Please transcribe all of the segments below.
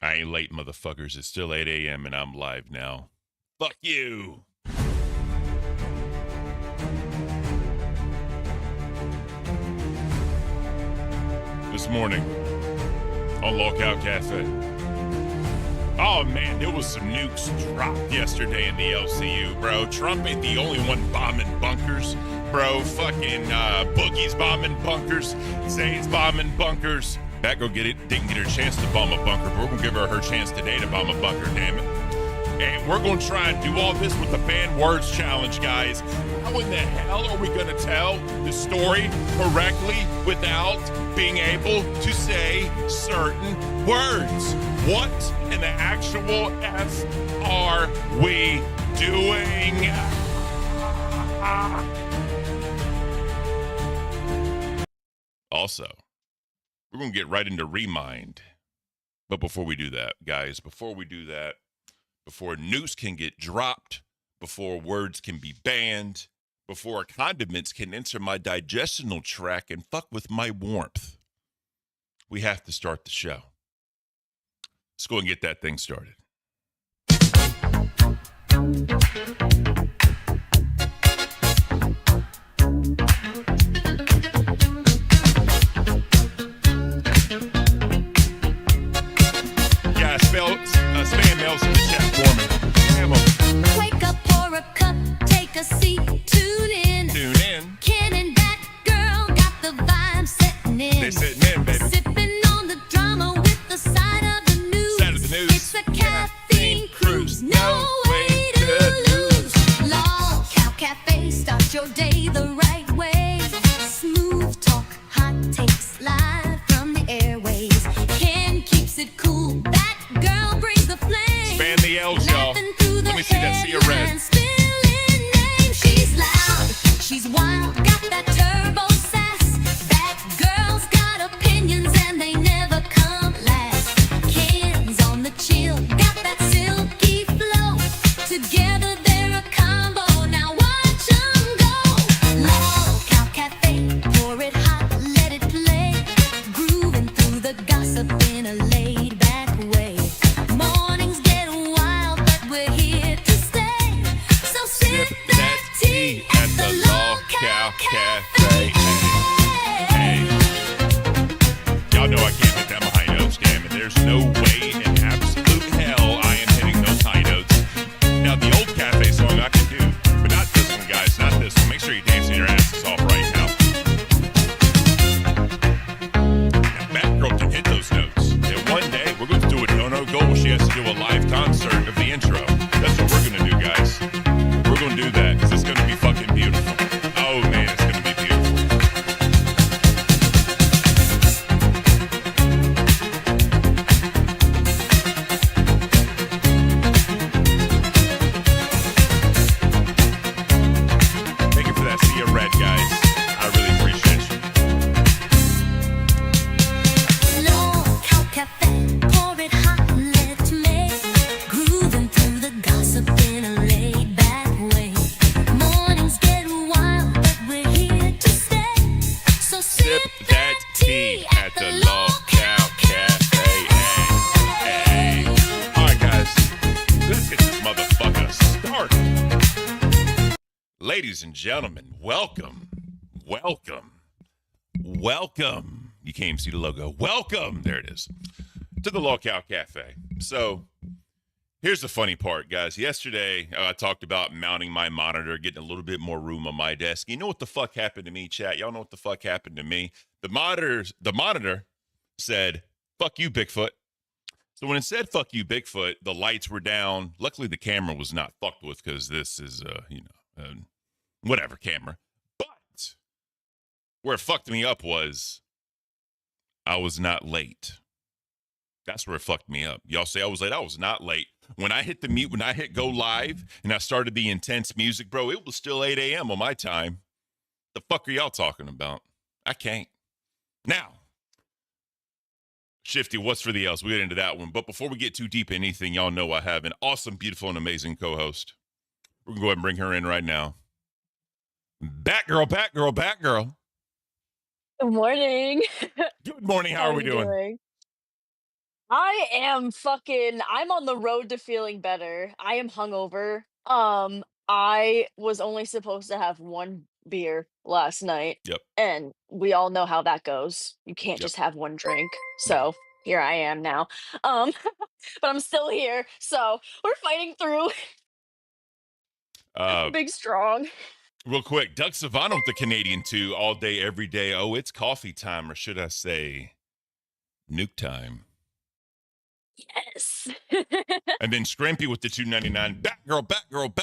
I ain't late, motherfuckers. It's still 8 a.m. and I'm live now. Fuck you. This morning on Lockout Cafe. Oh man, there was some nukes dropped yesterday in the LCU, bro. Trump ain't the only one bombing bunkers, bro. Fucking Boogie's bombing bunkers. Zay's bombing bunkers. Batgirl didn't get her chance to bomb a bunker, but we're gonna give her chance today to bomb a bunker, damn it. And we're gonna try and do all this with the banned words challenge, guys. How in the hell are we gonna tell the story correctly without being able to say certain words? What in the actual F are we doing? Also, we're going to get right into Remind. But before we do that, guys, before Nukes can get dropped, before words can be banned, before condiments can enter my digestional tract and fuck with my warmth, we have to start the show. Let's go and get that thing started. Yeah, spam mails in the chat for me. Wake up, pour a cup, take a seat, tune in. Tune in. Ken and Batgirl got the vibe setting in. They're sitting in, baby. Sipping on the drama with the side of the news. Side of the news. It's a caffeine cruise, no way to lose. Lockout Cafe, start your day the right way. Smooth talk, hot takes, live from the airways. Ken keeps it cool, Batgirl brings the flame. Span the L's, y'all. Let me see that, see a red. Spilling names, she's loud, she's wild, got that turbo sass. Batgirl's got opinions and they never come last. Ken's on the chill, got that silky flow. Together they're a combo, now watch 'em go. Lockout Cafe, pour it hot, let it play. Grooving through the gossip in a laid back way. Mornings get wild, but we're here to stay. So sip that tea at the Lockout Cafe. Hey. Y'all know I can't hit them high notes, damn it. There's no way in absolute hell I am hitting those high notes. Now, the old cafe song I can do, but not this one, guys, not this one. Make sure you're dancing your asses off right now. Now, Batgirl can hit those notes. And one day, we're going to do a no-no-go. She has to do a live concert of the intro. That's what we're going to do, guys. We're going to do that because it's going to be fucking beautiful. Oh, man, it's going to be beautiful. Thank you for that sea of red, guys. I really appreciate you. Lockout Cafe, pour it hot and let it make. Grooving through the gossip in a laid back way. Mornings get wild, but we're here to stay. So sip that tea at the Lockout Cafe. Hey. All right, guys. Let's get this motherfucker started. Ladies and gentlemen, welcome. You can't even see the logo. Welcome. There it is. To the Lockout Cafe. So, here's the funny part, guys. Yesterday, I talked about mounting my monitor, getting a little bit more room on my desk. You know what the fuck happened to me, chat? Y'all know what the fuck happened to me? The monitor said, "Fuck you, Bigfoot." So when it said "fuck you, Bigfoot," the lights were down. Luckily, the camera was not fucked with because this is, whatever camera. But where it fucked me up was I was not late. That's where it fucked me up. Y'all say I was late. I was not late. When I hit the mute, when I hit go live and I started the intense music, bro, it was still 8 a.m. on my time. The fuck are y'all talking about? I can't. Now, Shifty, what's for the else? We'll get into that one. But before we get too deep in anything, y'all know I have an awesome, beautiful, and amazing co-host. We're going to go ahead and bring her in right now. Batgirl. Good morning. Good morning. How are we doing? I'm on the road to feeling better. I am hungover. I was only supposed to have one beer last night, Yep. and we all know how that goes. You can't Yep. just have one drink. No. So here I am now. Um, but I'm still here. So we're fighting through. Uh, Big strong. Real quick, Doug Savano with the Canadian too, all day, every day. Oh, it's coffee time, or should I say, nuke time. Yes. And then Scrampy with the 299. Batgirl, Batgirl,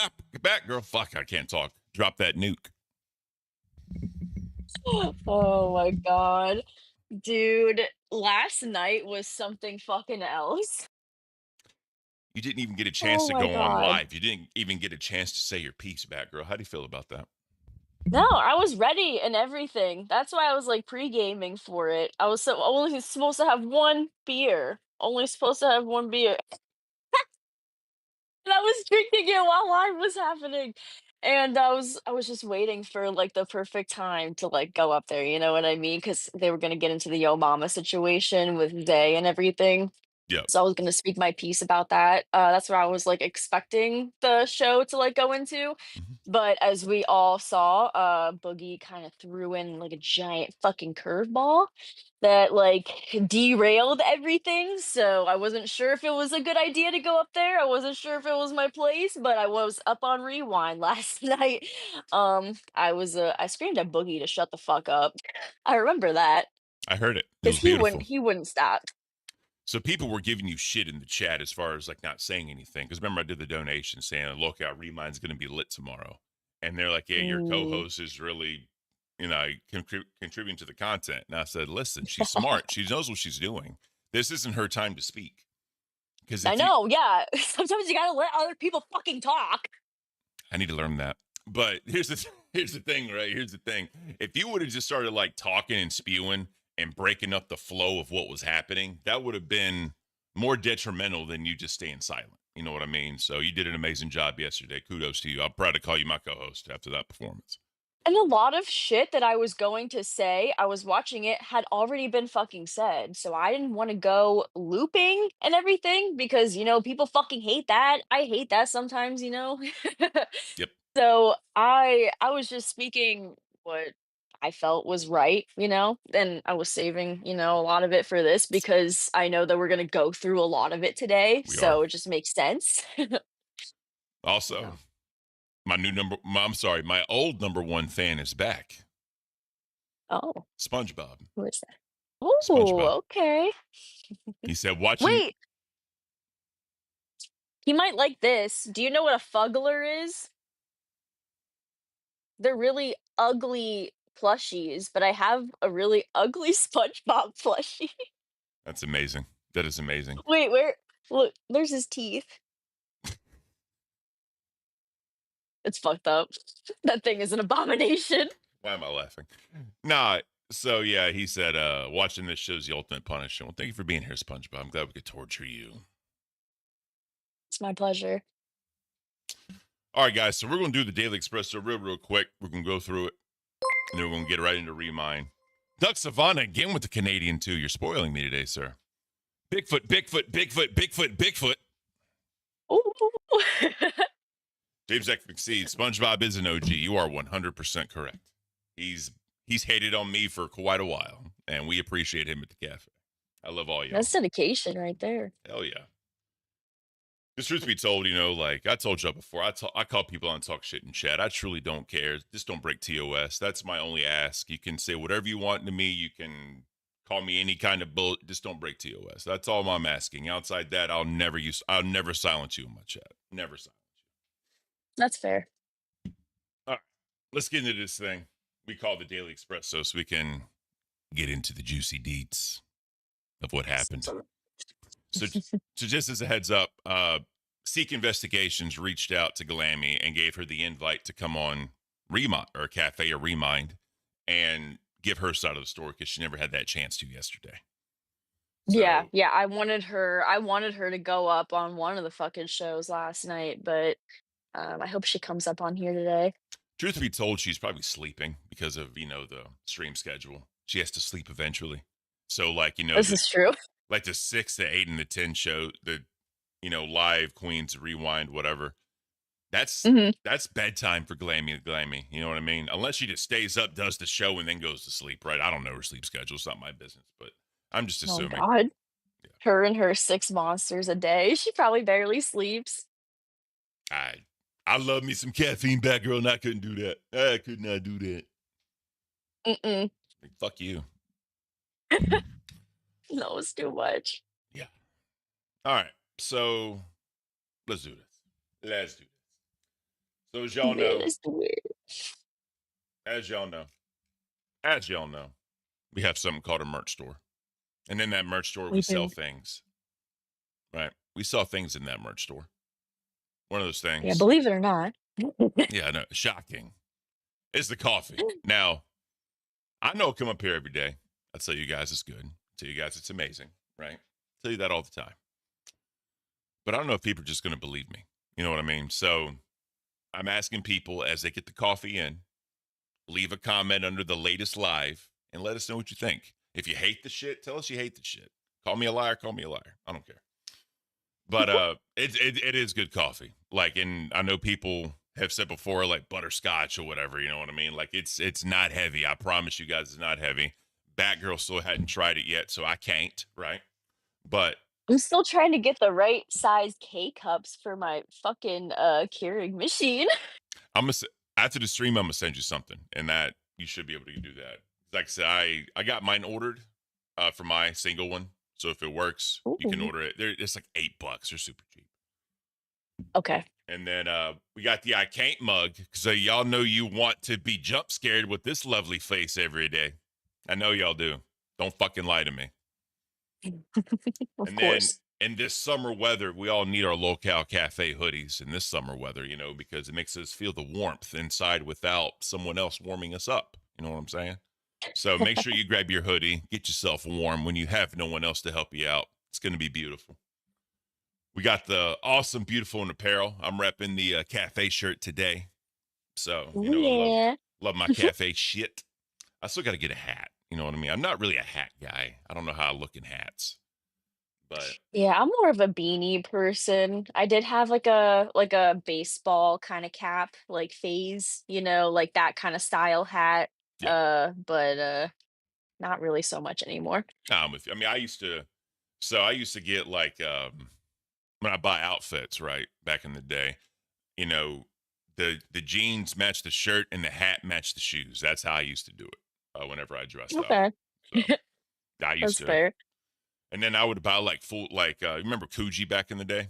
Batgirl. Fuck, I can't talk. Drop that nuke. Oh my god. Dude, last night was something fucking else. You didn't even get a chance Oh to my go on god. live. You didn't even get a chance to say your piece, Batgirl. How do you feel about that? No, I was ready and everything. That's why I was like pre-gaming for it. I was so only supposed to have one beer. Only supposed to have one beer. And I was drinking it while live was happening. And I was just waiting for like the perfect time to like go up there, you know what I mean? Because they were gonna get into the Yo Mama situation with Day and everything. Yep. So I was gonna speak my piece about that. That's where I was like expecting the show to like go into. Mhm. But as we all saw, Boogie kind of threw in like a giant fucking curveball that like derailed everything. So I wasn't sure if it was a good idea to go up there. I wasn't sure if it was my place, but I was up on rewind last night. I screamed at Boogie to shut the fuck up. I remember that I heard it. It because was beautiful. he wouldn't stop. So people were giving you shit in the chat as far as like not saying anything. Because remember, I did the donation saying, look out, Remind's going to be lit tomorrow. And they're like, yeah, your co Mm. host is really, contributing to the content. And I said, listen, she's smart. She knows what she's doing. This isn't her time to speak. Because I if you, know, yeah. Sometimes you gotta let other people fucking talk. I need to learn that. But here's the thing, right? Here's the thing. If you would have just started like talking and spewing and breaking up the flow of what was happening, that would have been more detrimental than you just staying silent. You know what I mean? So you did an amazing job yesterday. Kudos to you. I'm proud to call you my co-host after that performance. And a lot of shit that I was going to say, I was watching it, had already been fucking said. So I didn't want to go looping and everything because, people fucking hate that. I hate that sometimes, you know? Yep. So I was just speaking what I felt was right, and I was saving, a lot of it for this because I know that we're gonna go through a lot of it today, We are. so it just makes sense. Also, No. my old number one fan is back. Oh, SpongeBob. who is that? Oh, SpongeBob. okay. He said, watching. Wait, he might like this. Do you know what a fuggler is? They're really ugly plushies, but I have a really ugly SpongeBob plushie. That's amazing. That is amazing. Wait, where? Look, there's his teeth. It's fucked up. That thing is an abomination. Why am I laughing? Nah. So yeah, he said, watching this show's the ultimate punishment. Well, thank you for being here, SpongeBob. I'm glad we could torture you. It's my pleasure. All right, guys. So we're going to do the Daily Espresso real quick. We're going to go through it, and then we're going to get right into Remind. Duck Savannah again with the Canadian too. You're spoiling me today, sir. Bigfoot, Bigfoot, Bigfoot, Bigfoot, Bigfoot. Ooh. James X. McSee, SpongeBob is an OG. You are 100% correct. He's hated on me for quite a while, and we appreciate him at the cafe. I love all y'all. That's dedication right there. Hell yeah. The truth be told, like I told y'all before, I call people on talk shit in chat. I truly don't care. Just don't break TOS. That's my only ask. You can say whatever you want to me. You can call me any kind of bullet. Just don't break TOS. That's all I'm asking. Outside that, I'll never silence you in my chat. Never silence you. That's fair. All right. Let's get into this thing we call the Daily Espresso so we can get into the juicy deets of what happened. So just as a heads up, Seek Investigations reached out to Glammy and gave her the invite to come on Remind or Cafe or Remind and give her side of the story because she never had that chance to yesterday. Yeah, So, yeah. I wanted her to go up on one of the fucking shows last night, but I hope she comes up on here today. truth be told, she's probably sleeping because of the stream schedule. She has to sleep eventually. So, like This is true. like the 6, the 8, and the 10 show, the live Queens Rewind, whatever. That's Mhm. that's bedtime for Glammy. You know what I mean? Unless she just stays up, does the show, and then goes to sleep, right? I don't know her sleep schedule. It's not my business, but I'm just Oh assuming. god. Yeah. Her and her 6 monsters a day. She probably barely sleeps. I love me some caffeine back, girl, and I couldn't do that. I could not do that. Mm-mm. Like, fuck you. No, it's too much. Yeah. All right. So let's do this. Let's do this. So Man, it's weird. as y'all know, as y'all know, we have something called a merch store. And in that merch store, we We sell do. things, right? We sell things in that merch store. One of those Yeah, things, believe it or not. yeah, I know, shocking, is the coffee. Now, I know I come up here every day. I tell you guys it's good. I tell you guys it's amazing, right? I tell you that all the time. But I don't know if people are just going to believe me. You know what I mean? So I'm asking people as they get the coffee in, leave a comment under the latest live and let us know what you think. If you hate the shit, tell us you hate the shit. Call me a liar, call me a liar. I don't care. But it is good coffee. Like, and I know people have said before, like butterscotch or whatever, you know what I mean? Like it's not heavy. I promise you guys it's not heavy. Batgirl still hadn't tried it yet, so I can't, right? But I'm still trying to get the right size K cups for my fucking Keurig machine. I'm gonna after the stream, I'm gonna send you something, and that you should be able to do that. Like I said, I got mine ordered for my single one, so if it works, you can Ooh. order it. It's like $8. They're super cheap. Okay. And then we got the I can't mug because y'all know you want to be jump scared with this lovely face every day. I know y'all do. Don't fucking lie to me. Of And then course. in this summer weather, we all need our local cafe hoodies in this summer weather, because it makes us feel the warmth inside without someone else warming us up. You know what I'm saying? So make sure you grab your hoodie, get yourself warm when you have no one else to help you out. It's going to be beautiful. We got the awesome, beautiful and apparel. I'm repping the cafe shirt today. So, Ooh, I yeah. love my cafe shit. I still got to get a hat. You know what I mean? I'm not really a hat guy. I don't know how I look in hats, but Yeah, I'm more of a beanie person. I did have like a baseball kind of cap, like phase, like that kind of style hat. yeah, But not really so much anymore. I'm with you. I mean, I used to get like, when I buy outfits, right, back in the day, you know, the jeans match the shirt and the hat match the shoes. That's how I used to do it whenever I dressed up. Okay. So I used That's to, fair. and then I would buy like full, like remember Coogee back in the day?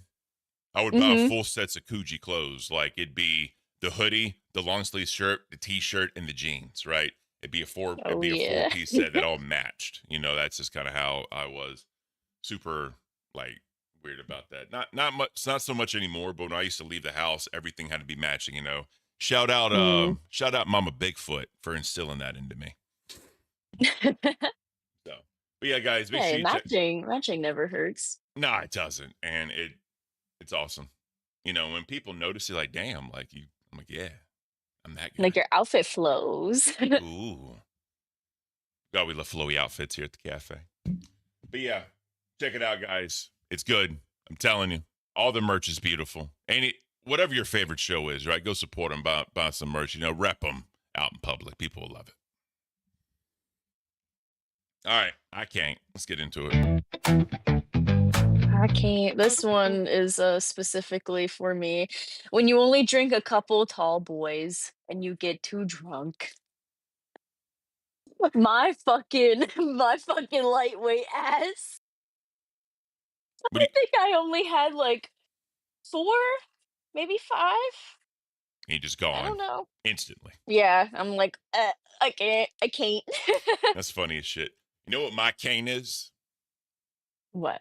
I would buy Mhm. full sets of Coogee clothes. Like it'd be the hoodie, the long sleeve shirt, the t-shirt, and the jeans. Right? It'd Oh be a four yeah. piece set that all matched. That's just kind of how I was. Super like weird about that. Not much. It's not so much anymore. But when I used to leave the house, everything had to be matching. Mm. Shout out, Mama Bigfoot for instilling that into me. So, but yeah, guys, make Hey, sure you check. matching never hurts. No, it doesn't, and it's awesome. When people notice it, like, damn, like you, I'm like, yeah, I'm that Like guy. your outfit flows. Ooh, God, we love flowy outfits here at the cafe. But yeah, check it out, guys. It's good. I'm telling you, all the merch is beautiful. Whatever your favorite show is, right? Go support them, buy some merch. Rep them out in public. People will love it. All right, I can't. Let's get into it. I can't. This one is specifically for me. When you only drink a couple tall boys and you get too drunk. My fucking lightweight ass. What do I you? think I only had like 4, maybe 5. He just I don't gone know. instantly. Yeah, I'm like, I can't. I can't. That's funny as shit. You know what my cane is? What?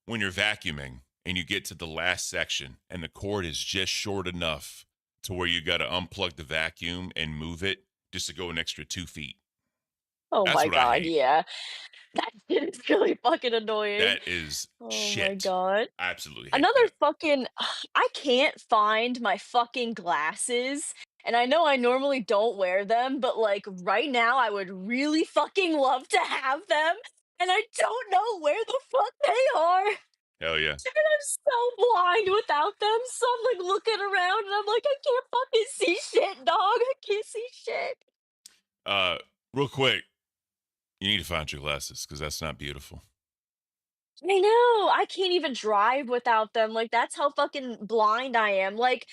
When you're vacuuming and you get to the last section and the cord is just short enough to where you got to unplug the vacuum and move it just to go an extra 2 feet. Oh That's my what I god, hate. yeah. That shit is really fucking annoying. That is Oh my shit. god. I absolutely hate Another that. fucking I can't find my fucking glasses. And I know I normally don't wear them, but like right now I would really fucking love to have them. and I don't know where the fuck they are. Hell yeah. And I'm so blind without them. So I'm like looking around and I'm like, I can't fucking see shit, dog. I can't see shit. Real quick, you need to find your glasses because that's not beautiful. I know. I can't even drive without them. Like, that's how fucking blind I am. Like,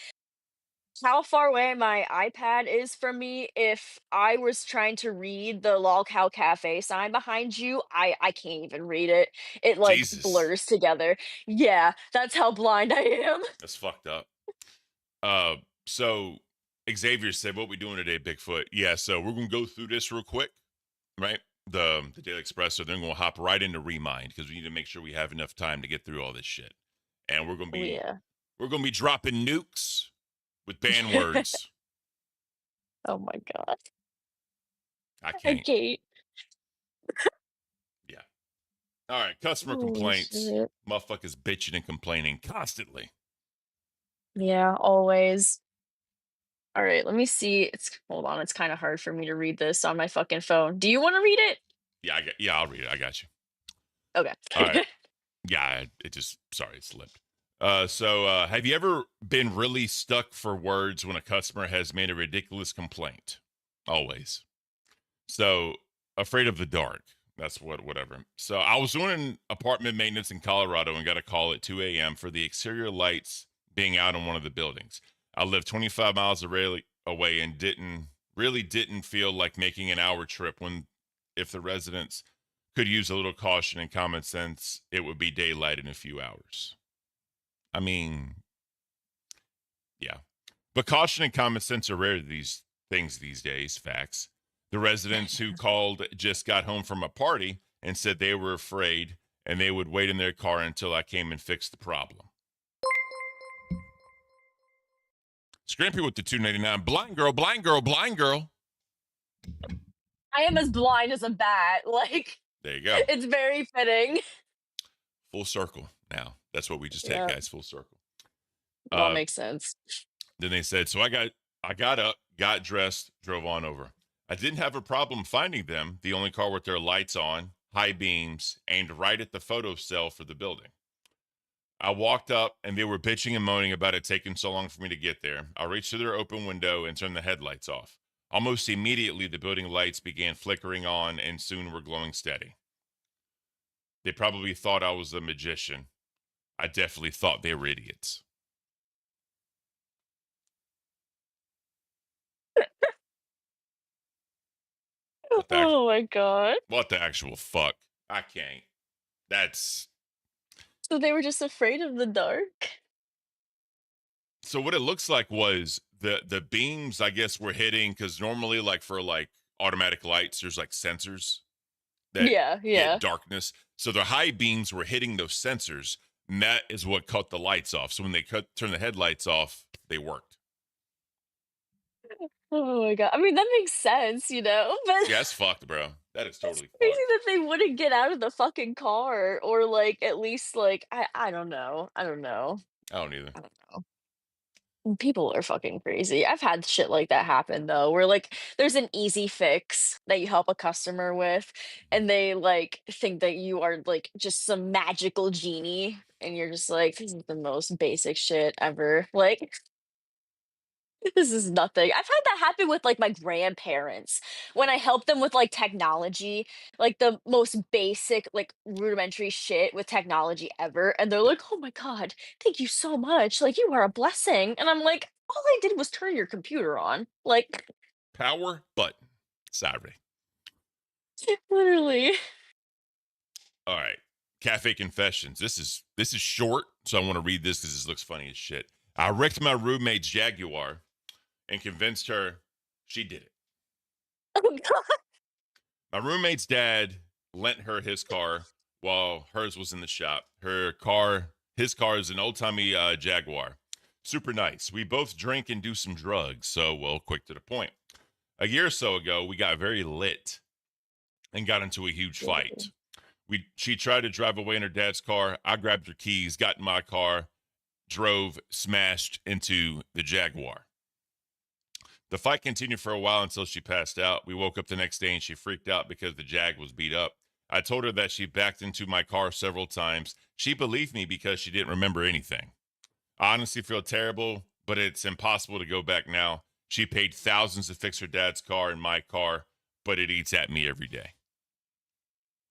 how far away my iPad is from me, if I was trying to read the Lol Cow Cafe sign behind you, I can't even read it. It like Jesus, blurs together. Yeah, that's how blind I am. that's fucked up. Uh, so Xavier said, "What we doing today, Bigfoot?" Yeah, so we're gonna go through this real quick, right? The Daily Espresso. Then we're gonna hop right into Remind because we need to make sure we have enough time to get through all this shit. And Oh yeah. we're gonna be dropping nukes with banned words. Oh my god. I I can't. can't. Yeah. All right. Customer Holy complaints. shit. Motherfuckers bitching and complaining constantly. Yeah, always. All right, let me see. It's hold on, it's kind of hard for me to read this on my fucking phone. Do you want to read it? Yeah, I'll read it. I got you. Okay. All right. Yeah, it just sorry, it slipped. Have you ever been really stuck for words when a customer has made a ridiculous complaint? Always. So, afraid of the dark. That's whatever. So, I was doing apartment maintenance in Colorado and got a call at 2 a.m. for the exterior lights being out in one of the buildings. I live 25 miles away and didn't feel like making an hour trip when if the residents could use a little caution and common sense, it would be daylight in a few hours. I mean, yeah. But caution and common sense are rare these things these days, facts. The residents who called just got home from a party and said they were afraid and they would wait in their car until I came and fixed the problem. Scrampy with the 299. Blind girl, blind girl, blind girl. I am as blind as a bat. Like, There you go. it's very fitting. Full circle now. That's what we just had, Yeah, guys. Full circle. it all Uh, makes sense. then they said, so I got up, got dressed, drove on over. I didn't have a problem finding them. The only car with their lights on, high beams, aimed right at the photo cell for the building. I walked up and they were bitching and moaning about it taking so long for me to get there. I reached to their open window and turned the headlights off. Almost immediately, the building lights began flickering on and soon were glowing steady. They probably thought I was a magician. I definitely thought they were idiots. Oh my god. What the actual fuck? I can't. That's So they were just afraid of the dark? so what it looks like was the beams, I guess, were hitting because normally, like for like automatic lights, there's like sensors that Yeah, hit yeah. darkness. So the high beams were hitting those sensors, and that is what cut the lights off. So when they turn the headlights off, they worked. Oh my god. I mean, that makes sense, but Yeah, that's fucked, bro. That is it's totally crazy fucked. that they wouldn't get out of the fucking car or like at least like I don't know. I don't know. I don't either. I don't know. People are fucking crazy. I've had shit like that happen though, where like there's an easy fix that you help a customer with, and they like think that you are like just some magical genie, and you're just like, this is the most basic shit ever. Like, this is nothing. I've had that happen with like my grandparents when I help them with like technology, like the most basic, like rudimentary shit with technology ever. And they're like, oh my God, thank you so much. Like, you are a blessing. And I'm like, all I did was turn your computer on. Like, Power button. Sorry. literally. All right. Cafe confessions. This is short, so I want to read this because this looks funny as shit. I wrecked my roommate's Jaguar and convinced her she did it. Oh God. My roommate's dad lent her his car while hers was in the shop. His car is an old timey Jaguar. Super nice. We both drink and do some drugs, so well, quick to the point. A year or so ago, we got very lit and got into a huge fight. She tried to drive away in her dad's car. I grabbed her keys, got in my car, drove, smashed into the Jaguar. The fight continued for a while until she passed out. We woke up the next day and she freaked out because the Jag was beat up. I told her that she backed into my car several times. She believed me because she didn't remember anything. I honestly feel terrible, but it's impossible to go back now. She paid thousands to fix her dad's car and my car, but it eats at me every day.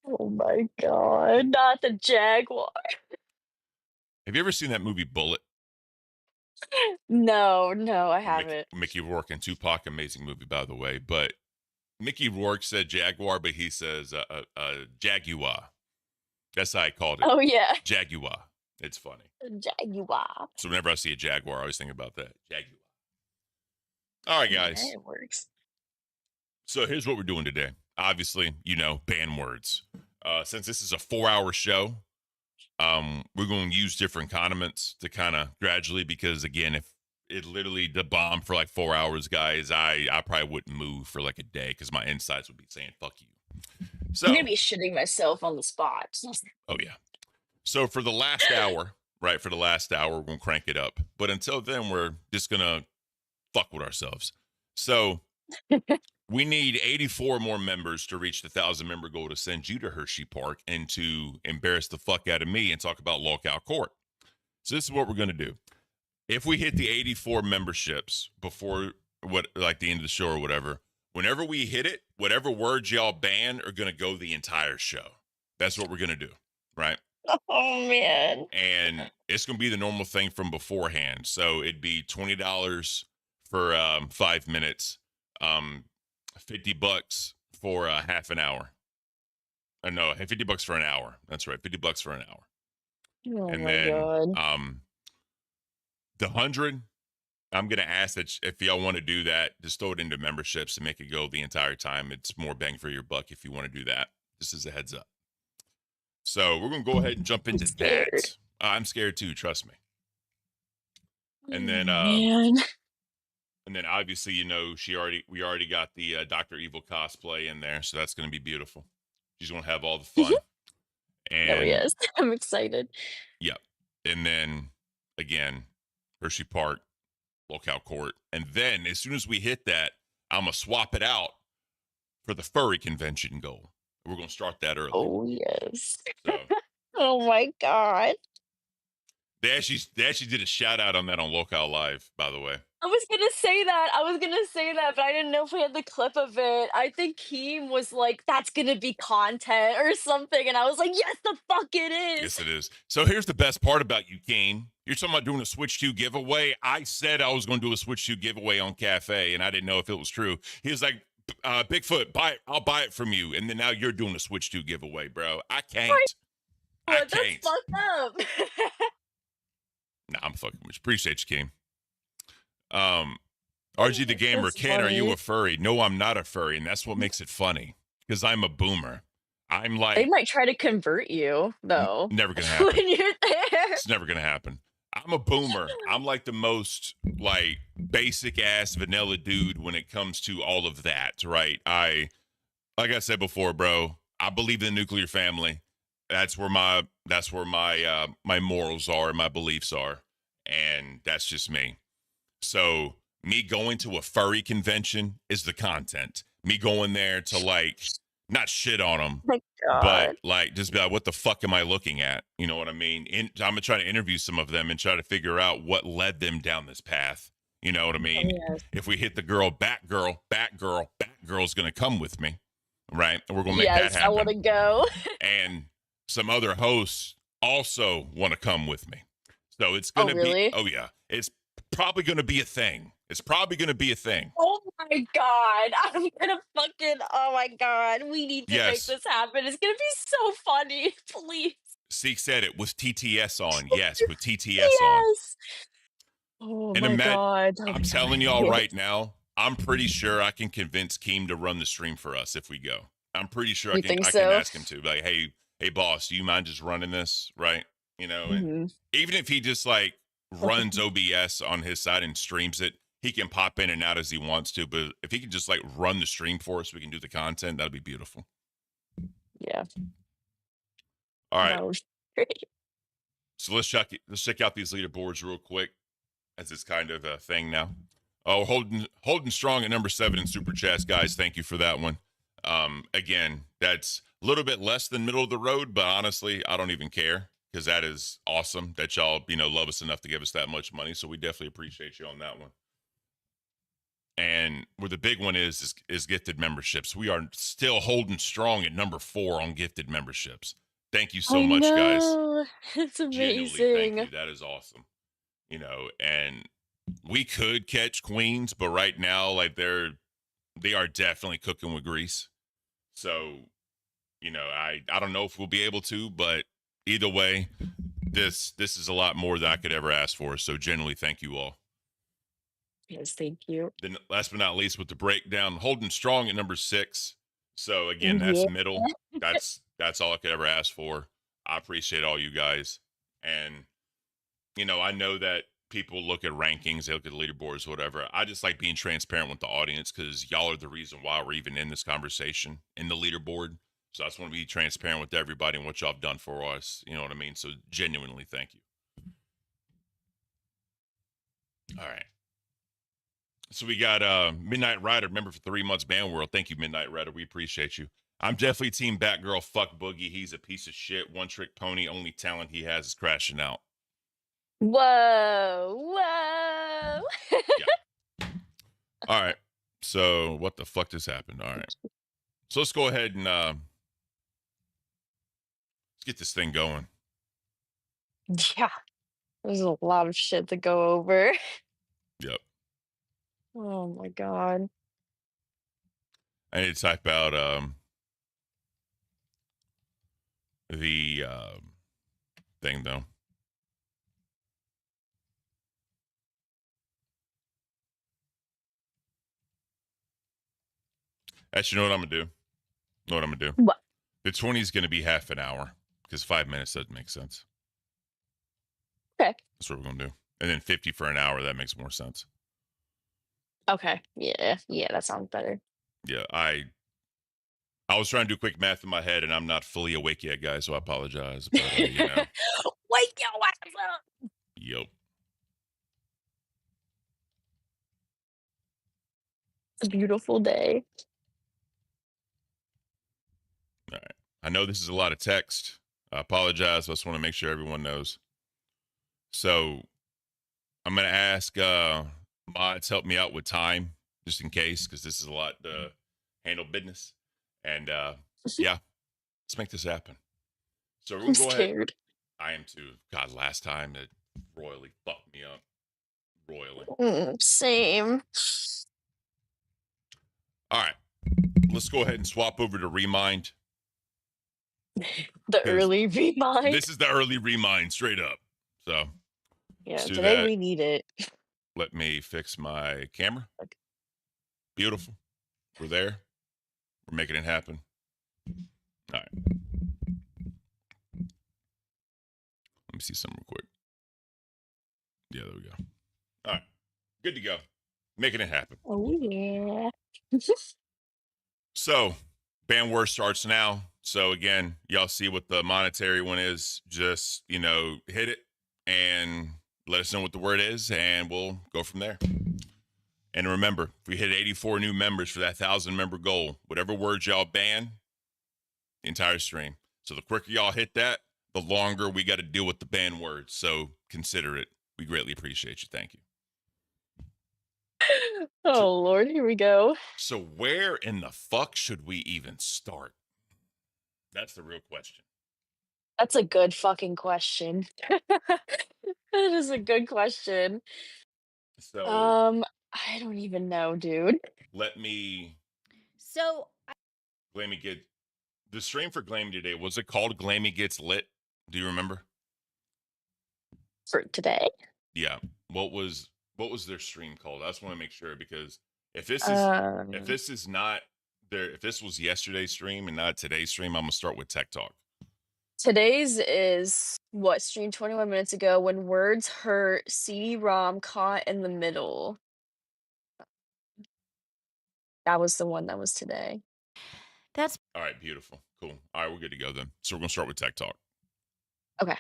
Oh my god, not the Jaguar. Have you ever seen that movie Bullet? No, no, I Mickey, haven't. Mickey Rourke and Tupac, amazing movie, by the way. But Mickey Rourke said Jaguar, but he says Jaguar. That's how I called it. Oh yeah, Jaguar. It's funny. Jaguar. So whenever I see a Jaguar, I always think about that. Jaguar. All right, Yeah, guys. it works. So here's what we're doing today. Obviously, ban words. Since this is a 4-hour show, we're going to use different condiments to kind of gradually, because again, if it literally the bomb for like 4 hours, guys, I probably wouldn't move for like a day because my insides would be saying fuck you. So I'm gonna be shitting myself on the spot. oh yeah. So for the last hour, right? For the last hour, we're gonna crank it up. But until then, we're just gonna fuck with ourselves. So we need 84 more members to reach the 1,000-member goal to send you to Hershey Park and to embarrass the fuck out of me and talk about lockout court. So this is what we're gonna do. If we hit the 84 memberships before the end of the show or whatever, whenever we hit it, whatever words y'all ban are gonna go the entire show. That's what we're gonna do, right? Oh man. And it's gonna be the normal thing from beforehand. So it'd be $20 for 5 minutes, $50 for half an hour. No, $50 for an hour. That's right, $50 for an hour. Oh And my then god. the 100, I'm gonna ask that if y'all want to do that, just throw it into memberships and make it go the entire time. It's more bang for your buck if you want to do that. Just as a heads up. So we're gonna go ahead and jump into that. I'm scared too, trust me. And then man. and then obviously, we already got the Dr. Evil cosplay in there, so that's gonna be beautiful. She's gonna have all the fun. There he And is. I'm excited. yep. And then again, Hershey Park, lockout court. And then as soon as we hit that, I'm gonna swap it out for the furry convention goal. We're gonna start that early. Oh yes. So Oh my god. they actually did a shout out on that on Lockout Live, by the way. I was gonna say that. I was gonna say that, but I didn't know if we had the clip of it. I think Keem was like, "That's gonna be content" or something, and I was like, "Yes, the fuck it is." Yes, it is. So here's the best part about you, Kane. You're talking about doing a Switch 2 giveaway. I said I was going to do a Switch 2 giveaway on Cafe, and I didn't know if it was true. He was like, Bigfoot, buy it. I'll buy it from you. And then now you're doing a Switch 2 giveaway, bro. I can't. I What? That's can't. fucked up. Nah, I'm fucking with you. Appreciate you, Kane. RG the Gamer, That's Ken, are you funny. a furry? No, I'm not a furry, and that's what makes it funny. Because I'm a boomer. I'm They like, might try to convert you, though, never gonna happen. when you're there. It's never gonna happen. I'm a boomer. I'm like the most like basic ass vanilla dude when it comes to all of that, right? Like I said before, bro, I believe in the nuclear family. That's where my my morals are, my beliefs are, and that's just me. So me going to a furry convention is the content. Me going there to like not shit on them, My but god. like just be like, what the fuck am I looking at? You know what I mean? I'm gonna try to interview some of them and try to figure out what led them down this path. You know what I mean? Yes. If we hit the girl, Batgirl's gonna come with me, right? And we're gonna make Yes, that I want to happen. go. And some other hosts also want to come with me. So it's Oh, gonna really? be, oh yeah, it's probably gonna be a thing. It's probably gonna be a thing. Oh my god. I'm gonna fucking. Oh my god. We need to make Yes. this happen. It's gonna be so funny. Please. Seek said it with TTS on. Yes, with TTS on. Yes. Oh And my god. I'm telling y'all right now, I'm pretty sure I can convince Keem to run the stream for us if we go. I'm pretty sure You think I so? can ask him to. Like, hey boss, do you mind just running this? Right. You know, and Mhm. even if he just like runs OBS on his side and streams it, he can pop in and out as he wants to. But if he can just like run the stream for us, we can do the content. That'd be beautiful. Yeah. All right. That was great. So let's check out these leaderboards real quick, as it's kind of a thing now. Oh, holding strong at number 7 in super chats, guys. Thank you for that one. Again, that's A little bit less than middle of the road, but honestly, I don't even care because that is awesome that y'all, love us enough to give us that much money. So we definitely appreciate you on that one. And where the big one is gifted memberships. We are still holding strong at number 4 on gifted memberships. Thank you so I much, guys. know. It's Genuinely, thank you. amazing. That is awesome. And we could catch queens, but right now, like they are definitely cooking with grease. So, I don't know if we'll be able to, but either way, this is a lot more than I could ever ask for. So genuinely, thank you all. Yes, thank you. Then last but not least, with the breakdown, holding strong at number 6. So again, that's Yeah. middle. That's all I could ever ask for. I appreciate all you guys. And I know that people look at rankings, they look at leaderboards, whatever. I just like being transparent with the audience because y'all are the reason why we're even in this conversation in the leaderboard. So I just want to be transparent with everybody and what y'all have done for us. You know what I mean? So genuinely, thank you. All right. So we got Midnight Rider, member for 3 months, Band World. Thank you, Midnight Rider. We appreciate you. I'm definitely team Batgirl. Fuck Boogie. He's a piece of shit. One trick pony. Only talent he has is crashing out. Whoa. Yeah. All right. So what the fuck just happened? All right. So let's go ahead and let's get this thing going. Yeah. There's a lot of shit to go over. Yep. Oh my god. I need to type out the thing though. Actually, you know what I'm gonna do? Know what I'm gonna do? What? The 20 is gonna be half an hour because 5 minutes doesn't make sense. Okay. That's what we're gonna do. And then 50 for an hour, that makes more sense. Okay. Yeah. Yeah, that sounds better. Yeah, I was trying to do quick math in my head, and I'm not fully awake yet, guys. So I apologize. But Wake your ass up. Yep. It's a beautiful day. All right. I know this is a lot of text. I apologize. I just want to make sure everyone knows. So I'm gonna ask mods help me out with time, just in case, because this is a lot to handle business. And yeah, let's make this happen. So we're I'm gonna go ahead. scared. I am too. God, last time it royally fucked me up. Royally. Same. All right. Let's go ahead and swap over to Remind. The 'Cause early remind. This is the early Remind, straight up. So Yeah, let's do today that. we need it. Let me fix my camera. Okay. Beautiful. We're there. We're making it happen. All right. Let me see something real quick. Yeah, there we go. All right. Good to go. Making it happen. Oh yeah. So, band war starts now. So, again, y'all see what the monetary one is. Just, hit it and let us know what the word is, and we'll go from there. And remember, if we hit 84 new members for that 1,000-member goal, whatever words y'all ban, the entire stream. So the quicker y'all hit that, the longer we got to deal with the banned words. So consider it. We greatly appreciate you. Thank you. Oh Lord, here we go. So where in the fuck should we even start? That's the real question. That's a good fucking question. That is a good question. So I don't even know, dude. let me So Glammy get the stream for Glammy today. Was it called Glammy Gets Lit? Do you remember? For today. Yeah. What was their stream called? I just want to make sure because if this is not there, if this was yesterday's stream and not today's stream, I'm gonna start with Tech Talk. Today's is what streamed 21 minutes ago when words hurt CD-ROM caught in the middle. That was the one that was today. that's All right, beautiful. Cool. All right, we're good to go then. So we're gonna start with Tech Talk. Okay.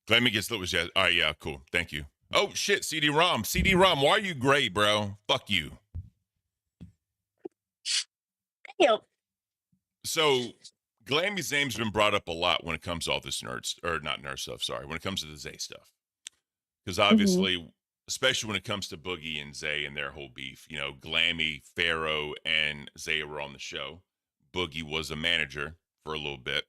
Glammy Gets Lit was yes. All right, yeah, cool. Thank you. Oh shit, CD-ROM. CD-ROM, why are you gray, bro? Fuck you. Damn. So Glammy's name's been brought up a lot when it comes to all this nerds or not nerd stuff. Sorry, when it comes to the Zay stuff, because Hmm. obviously, especially when it comes to Boogie and Zay and their whole beef, Glammy, Pharaoh, and Zay were on the show. Boogie was a manager for a little bit.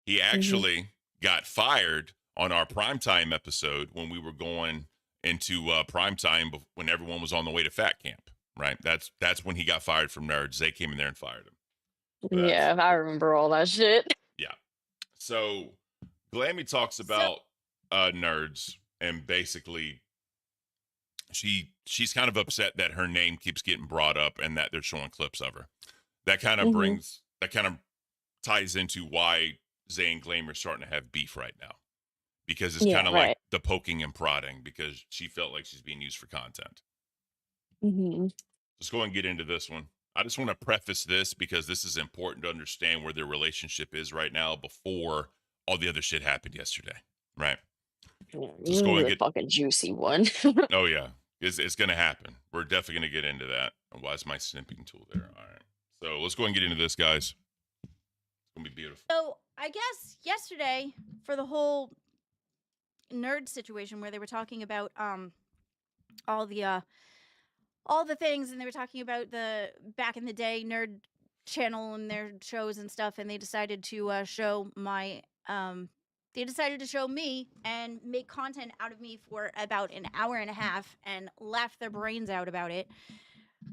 He Hmm. actually got fired on our primetime episode when we were going into primetime when everyone was on the way to Fat Camp. Right. That's when he got fired from Nerds. They came in there and fired him. But that's Yeah, I remember all that shit. yeah. So Glammy talks So about nerds and basically she's kind of upset that her name keeps getting brought up and that they're showing clips of her. Hmm. That kind of ties into why Zay and Glammy are starting to have beef right now. Because it's Yeah, kind of like right. the poking and prodding because she felt like she's being used for content. Hmm. Let's go and get into this one. I just want to preface this because this is important to understand where their relationship is right now before all the other shit happened yesterday. Right. Yeah, So this let's go is and a get. fucking juicy one. Oh yeah, it's going to happen. We're definitely going to get into that. And why is my snipping tool there? All right. So let's go and get into this, guys. It's going to be beautiful. so I guess yesterday for the whole nerd situation where they were talking about all the uh all the things, and they were talking about the back in the day nerd channel and their shows and stuff, and they decided to show my they decided to show me and make content out of me for about an hour and a half and laugh their brains out about it.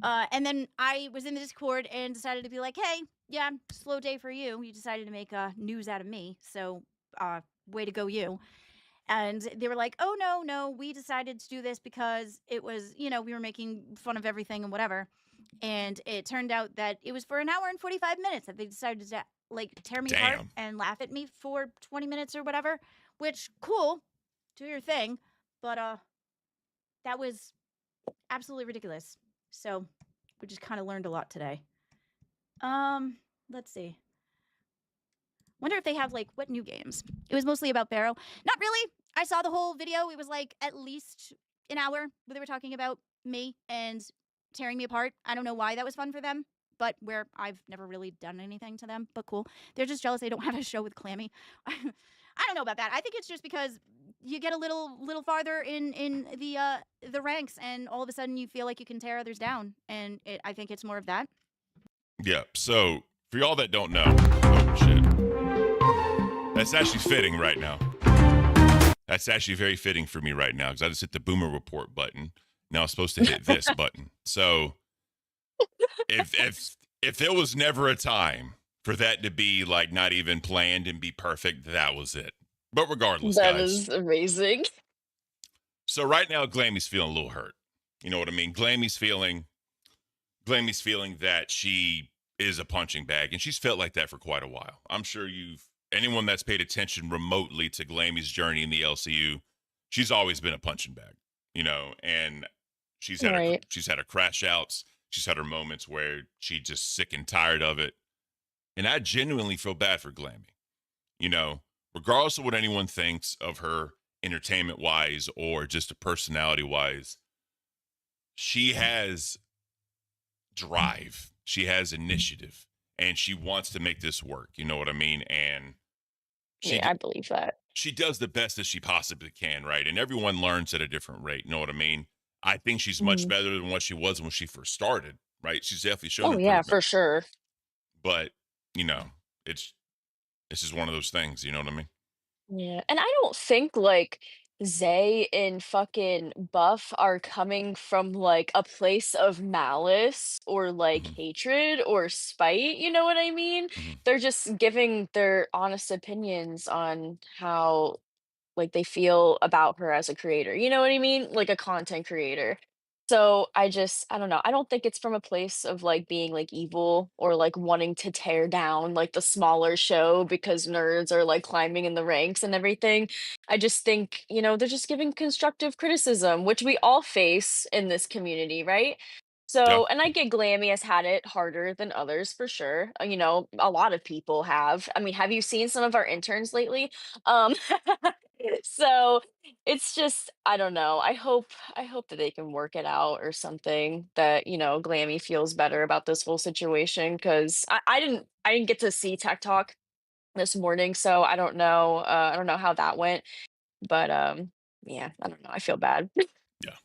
And then I was in the Discord and decided to be like, hey, yeah, slow day for you. You decided to make news out of me. So way to go, you. And they were like, oh, no, no, we decided to do this because it was, we were making fun of everything and whatever. And it turned out that it was for an hour and 45 minutes that they decided to like tear me apart Damn. and laugh at me for 20 minutes or whatever, which cool, do your thing. But that was absolutely ridiculous. So we just kind of learned a lot today. Let's see. Wonder if they have like what new games. It was mostly about Barrow. Not really. I saw the whole video. It was like at least an hour where they were talking about me and tearing me apart. I don't know why that was fun for them, but where I've never really done anything to them, but cool. They're just jealous they don't have a show with Glammy. I don't know about that. I think it's just because you get a little farther in the ranks, and all of a sudden you feel like you can tear others down, and I think it's more of that. Yeah. So for y'all that don't know, oh shit, that's actually fitting right now. That's actually very fitting for me right now because I just hit the boomer report button. Now I'm supposed to hit this button. So if there was never a time for that to be like not even planned and be perfect, that was it. But regardless, That guys. is amazing. So right now, Glammy's feeling a little hurt. You know what I mean? Glammy's feeling that she is a punching bag, and she's felt like that for quite a while. I'm sure anyone that's paid attention remotely to Glammy's journey in the LCU, she's always been a punching bag, and Right. she's had her crash outs, she's had her moments where she's just sick and tired of it, and I genuinely feel bad for Glammy, you know, regardless of what anyone thinks of her entertainment wise or just a personality wise, she has drive, she has initiative, and she wants to make this work. You know what I mean? And she Yeah, I believe that. she does the best that she possibly can, right? And everyone learns at a different rate. You know what I mean? I think she's much Mhm. better than what she was when she first started, right? She's definitely shown Oh yeah, improvement, for sure. but you know, it's it's just one of those things. You know what I mean? Yeah, and I don't think like Zay and fucking Buff are coming from like a place of malice or like Hmm. hatred or spite, you know what I mean? Hmm. They're just giving their honest opinions on how like they feel about her as a creator. You know what I mean? Like a content creator. So I don't know. I don't think it's from a place of like being like evil or like wanting to tear down like the smaller show because nerds are like climbing in the ranks and everything. I just think, they're just giving constructive criticism, which we all face in this community, right? Yeah. So, and I get Glammy has had it harder than others for sure. A lot of people have. I mean, have you seen some of our interns lately? Um So it's just I don't know. I hope that they can work it out or something that, Glammy feels better about this whole situation because I didn't get to see Tech Talk this morning, so I don't know how that went. But yeah, I don't know. I feel bad. Yeah,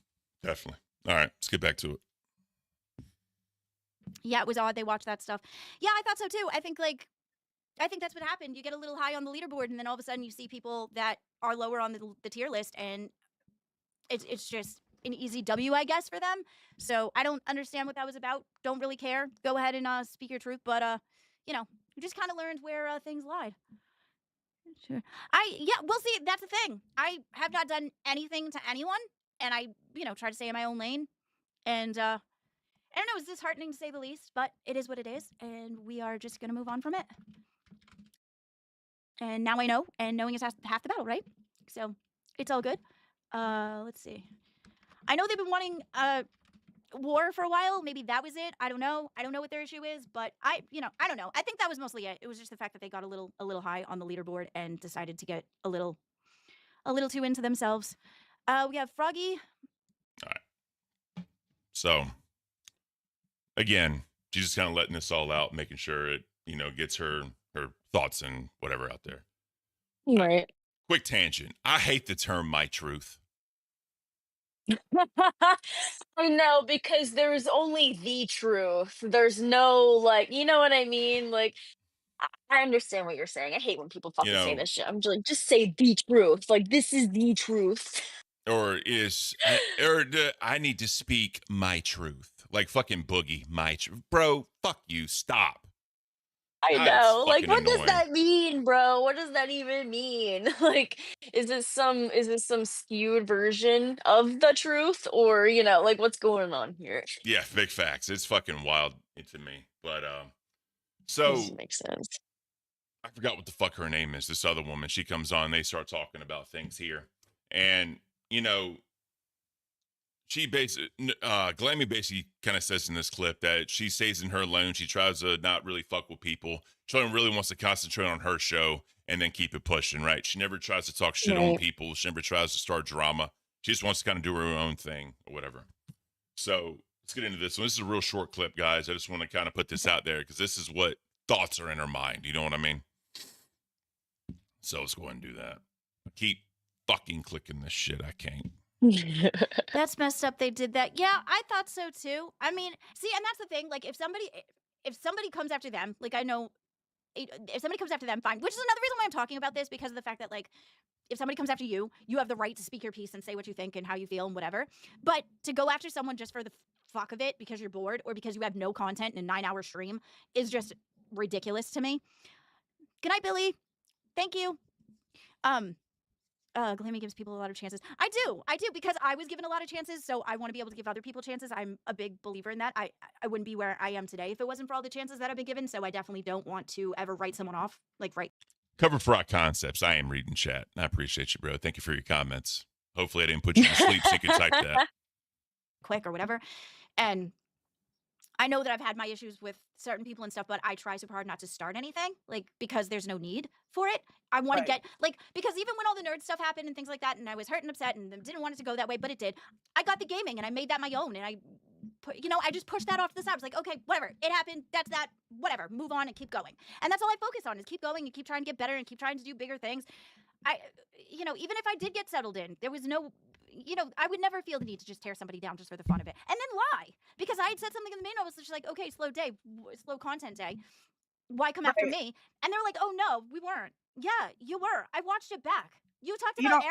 definitely. All right, let's get back to it. Yeah, it was odd. They watched that stuff. Yeah, I thought so too. I think that's what happened. You get a little high on the leaderboard, and then all of a sudden you see people that are lower on the tier list, and it's just an easy W, I guess, for them. So I don't understand what that was about. Don't really care. Go ahead and speak your truth, but you just kind of learned where things lied. Sure. We'll see. That's the thing. I have not done anything to anyone, and I try to stay in my own lane. And I don't know. It's disheartening to say the least, but it is what it is, and we are just gonna move on from it. And now I know, and knowing is half the battle, right? So it's all good. Let's see. I know they've been wanting war for a while. Maybe that was it. I don't know. I don't know what their issue is, but I don't know. I think that was mostly it. It was just the fact that they got a little high on the leaderboard and decided to get a little too into themselves. We have Froggy. All right. So again, she's just kind of letting this all out, making sure it, gets her thoughts and whatever out there. Right. Quick tangent. I hate the term "my truth." I know because there's only the truth. There's no like, you know what I mean? Like I understand what you're saying. I hate when people You fucking say know, this shit. I'm just like, just say the truth. Like this is the truth. I need to speak my truth, like fucking Boogie, my truth, bro. Fuck you. Stop. I God, it's know. Like, fucking what does annoying. that mean, bro? What does that even mean? Like, is this some skewed version of the truth? Or, like what's going on here? Yeah, big facts. It's fucking wild to me. But Doesn't so make sense. I forgot what the fuck her name is. This other woman. She comes on. They start talking about things here, and you know, she basically, Glammy basically kind of says in this clip that she stays in her lane. She tries to not really fuck with people. She really wants to concentrate on her show and then keep it pushing, right? She never tries to talk shit on Right. people. She never tries to start drama. She just wants to kind of do her own thing or whatever. So let's get into this one. This is a real short clip, guys. I just want to kind of put this out there because this is what thoughts are in her mind. You know what I mean? So let's go ahead and do that. I keep fucking clicking this shit. I can't. That's messed up. They did that. Yeah, I thought so too. I mean, see, and that's the thing. Like, if somebody comes after them, like I know, if somebody comes after them, fine. Which is another reason why I'm talking about this, because of the fact that like, if somebody comes after you, you have the right to speak your piece and say what you think and how you feel and whatever. But to go after someone just for the fuck of it because you're bored or because you have no content in a 9-hour stream is just ridiculous to me. Good night, Billy. Thank you. Glammy gives people a lot of chances. I do, because I was given a lot of chances, so I want to be able to give other people chances. I'm a big believer in that. I wouldn't be where I am today if it wasn't for all the chances that I've been given, so I definitely don't want to ever write someone off. Like, right. Cover for our concepts. I am reading chat. I appreciate you, bro. Thank you for your comments. Hopefully I didn't put you to sleep so you could type that. Quick or whatever. And I know that I've had my issues with certain people and stuff, but I try super hard not to start anything, like, because there's no need for it. I want to get, like, because even when all the nerd stuff happened and things like that, and I was hurt and upset and didn't want it to go that way, but it did, I got the gaming and I made that my own, and I just pushed that off to the side. I was like, okay, whatever, it happened, that's that, whatever, move on and keep going. And that's all I focus on, is keep going and keep trying to get better and keep trying to do bigger things. Even if I did get settled in, there was no, I would never feel the need to just tear somebody down just for the fun of it. And then lie. Because I had said something in the main notes, just like, okay, slow content day. Why come after me? And they were like, oh no, we weren't. Yeah, you were. I watched it back. You talked about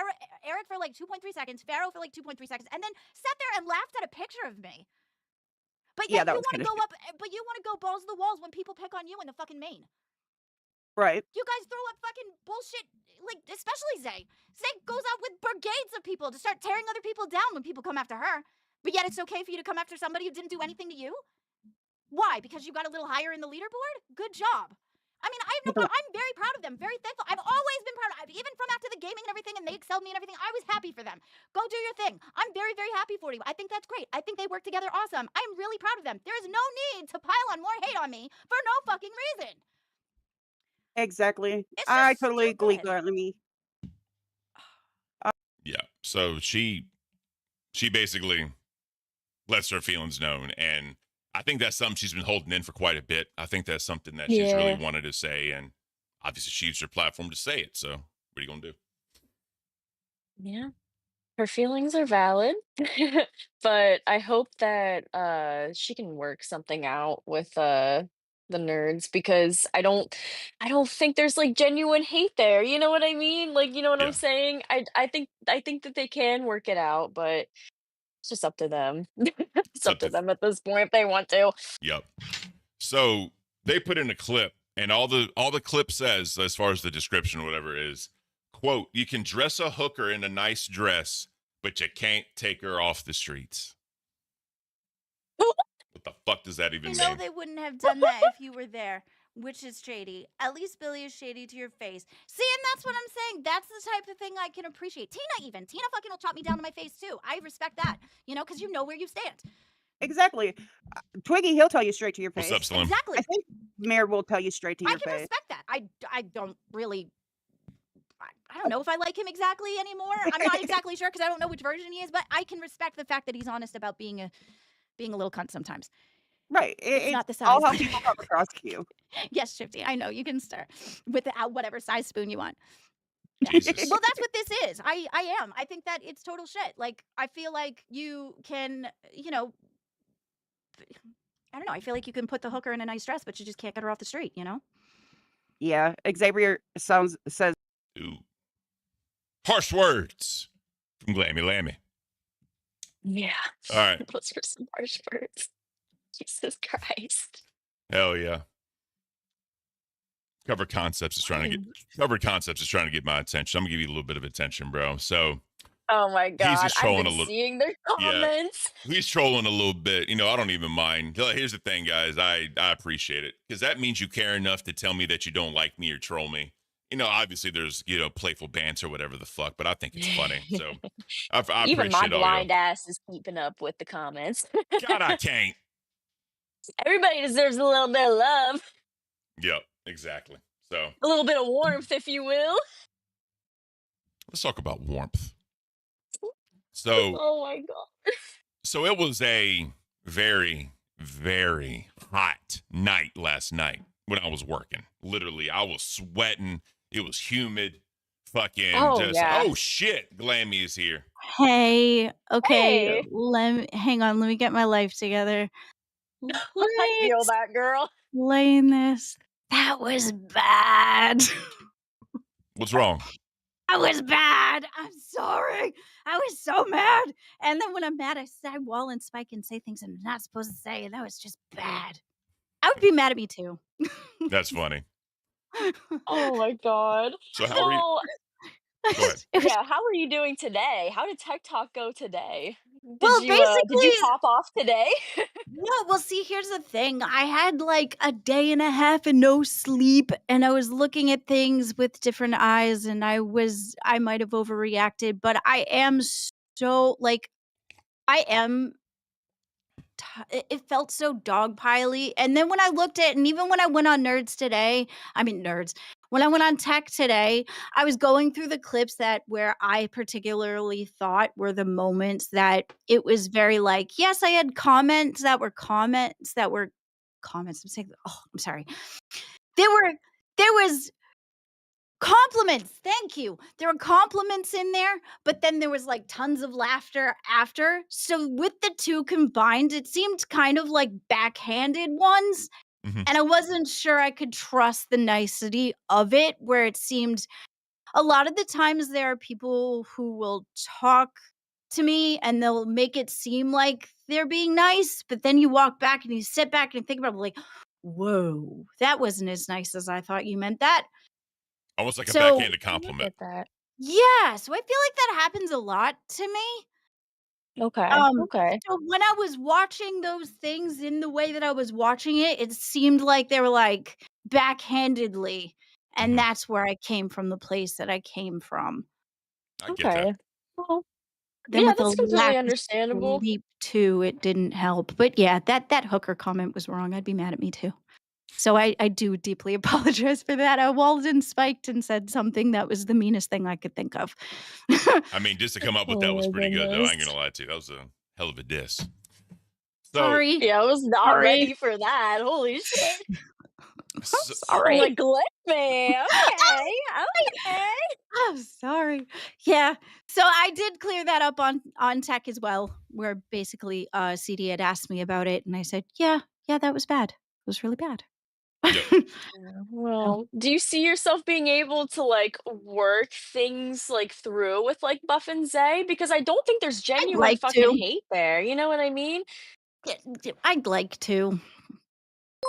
Eric for like 2.3 seconds, Pharaoh for like 2.3 seconds, and then sat there and laughed at a picture of me. But yet you want to go up, but you want to go balls to the walls when people pick on you in the fucking main. Right. You guys throw up fucking bullshit, like, especially Zay. Zay goes out with brigades of people to start tearing other people down when people come after her. But yet it's okay for you to come after somebody who didn't do anything to you? Why? Because you got a little higher in the leaderboard? Good job. I mean, I'm very proud of them, very thankful. I've always been proud of, even from after the gaming and everything, and they excelled me and everything, I was happy for them. Go do your thing. I'm very, very happy for you. I think that's great. I think they work together awesome. I'm really proud of them. There is no need to pile on more hate on me for no fucking reason. Exactly. It's I just totally agree, stupid. Glammy. Yeah. So she basically lets her feelings known, and I think that's something she's been holding in for quite a bit. I think that's something that she's really Yeah. wanted to say, and obviously she used her platform to say it. So what are you gonna do? Yeah. Her feelings are valid, but I hope that she can work something out with the nerds because I don't think there's like genuine hate there. You know what I mean? Like, you know what I'm Yeah. saying? I think that they can work it out, but it's just up to them. It's It's up up to to them at this point if they want to. yep. So they put in a clip, and all the clip says, as far as the description, or whatever, is quote, "You can dress a hooker in a nice dress, but you can't take her off the streets." What the fuck does that You even know mean? they wouldn't have done that if you were there, which is shady. At least Billy is shady to your face. See, and that's what I'm saying. That's the type of thing I can appreciate. Tina fucking will chop me down to my face too. I respect that, because you know where you stand. Exactly. Twiggy, he'll tell you straight to your What's up, face. Slim? Exactly. I think Mayor will tell you straight to I your can face. respect that. I don't really. I don't know if I like him exactly anymore. I'm not exactly sure because I don't know which version he is, but I can respect the fact that he's honest about being a little cunt sometimes. Right. It's not the all size. how but- people come across to you. Yes, Shifty. I know you can stir with whatever size spoon you want. Jesus. Well, that's what this is. I am. I think that it's total shit. Like I feel like you can, I don't know. I feel like you can put the hooker in a nice dress, but you just can't get her off the street. Yeah. Xavier says Ooh. Harsh words from Glammy Lammy. Yeah. All right. Those are some harsh words. Jesus Christ. Hell yeah. Covered Concepts is trying to get my attention. I'm gonna give you a little bit of attention, bro. So Oh my he's god. just I've trolling been a little. seeing their Yeah. comments. He's trolling a little bit. I don't even mind. Here's the thing, guys. I appreciate it because that means you care enough to tell me that you don't like me or troll me. Obviously there's playful banter, or whatever the fuck, but I think it's funny. So I Even my appreciate all blind y'all. ass is keeping up with the comments. God, I can't. Everybody deserves a little bit of love, Yep, exactly. So a little bit of warmth, if you will. let's talk about warmth. So Oh my god. So it was a very, very hot night last night when I was working. Literally, I was sweating. It was humid. Fucking Oh, just, yeah. oh shit, Glammy is here. Hey, okay, Hey. hang on, let me get my life together. I feel that, girl. Explain this. That was bad. What's wrong? That was bad. I'm sorry. I was so mad. And then when I'm mad, I wall and spike and say things I'm not supposed to say, and that was just bad. I would be mad at me too. That's funny. Oh my god. So how are you? So, Go ahead. It was yeah, how are you doing today? How did Tech Talk go today? well, Did you basically, top off today? no, well, see, here's the thing. I had like a day and a half and no sleep, and I was looking at things with different eyes, and I might have overreacted, but I am so like, I am. It felt so dogpiley. And then when I looked at, and even when I went on Nerds, when I went on Tech today, I was going through the clips where I particularly thought were the moments that it was very like, yes, I had comments that were comments that were comments. I'm sorry. There was compliments. Thank you. There were compliments in there, but then there was like tons of laughter after. So with the two combined, it seemed kind of like backhanded ones. Mhm. And I wasn't sure I could trust the nicety of it, where it seemed a lot of the times there are people who will talk to me and they'll make it seem like they're being nice, but then you walk back and you sit back and think about it like, whoa, that wasn't as nice as I thought you meant that. Almost like a So backhanded I compliment. get that. yeah, so I feel like that happens a lot to me. Okay. Okay. So when I was watching those things in the way that I was watching it, it seemed like they were like backhandedly, and Mhm. that's where I came from, the place that I came from. I get that. Okay. Well, Then yeah, with that's the lack completely of understandable. sleep too, it didn't help. But yeah, that hooker comment was wrong. I'd be mad at me too. So I do deeply apologize for that. Walden spiked and said something that was the meanest thing I could think of. I mean, just to come up with that Oh was my pretty good, though. I ain't goodness. gonna lie to you. That was a hell of a diss. So, Sorry. Yeah, I was not Sorry. ready for that. Holy shit. so I'm Sorry. like, Glammy. Okay. Okay. I'm sorry. Yeah. So I did clear that up on tech as well, where basically CD had asked me about it, and I said, yeah, that was bad. It was really bad. Yep. Yeah, well, do you see yourself being able to like work things like through with like Buff and Zay? Because I don't think there's I'd genuine like fucking to. hate there. You know what I mean? I'd like to,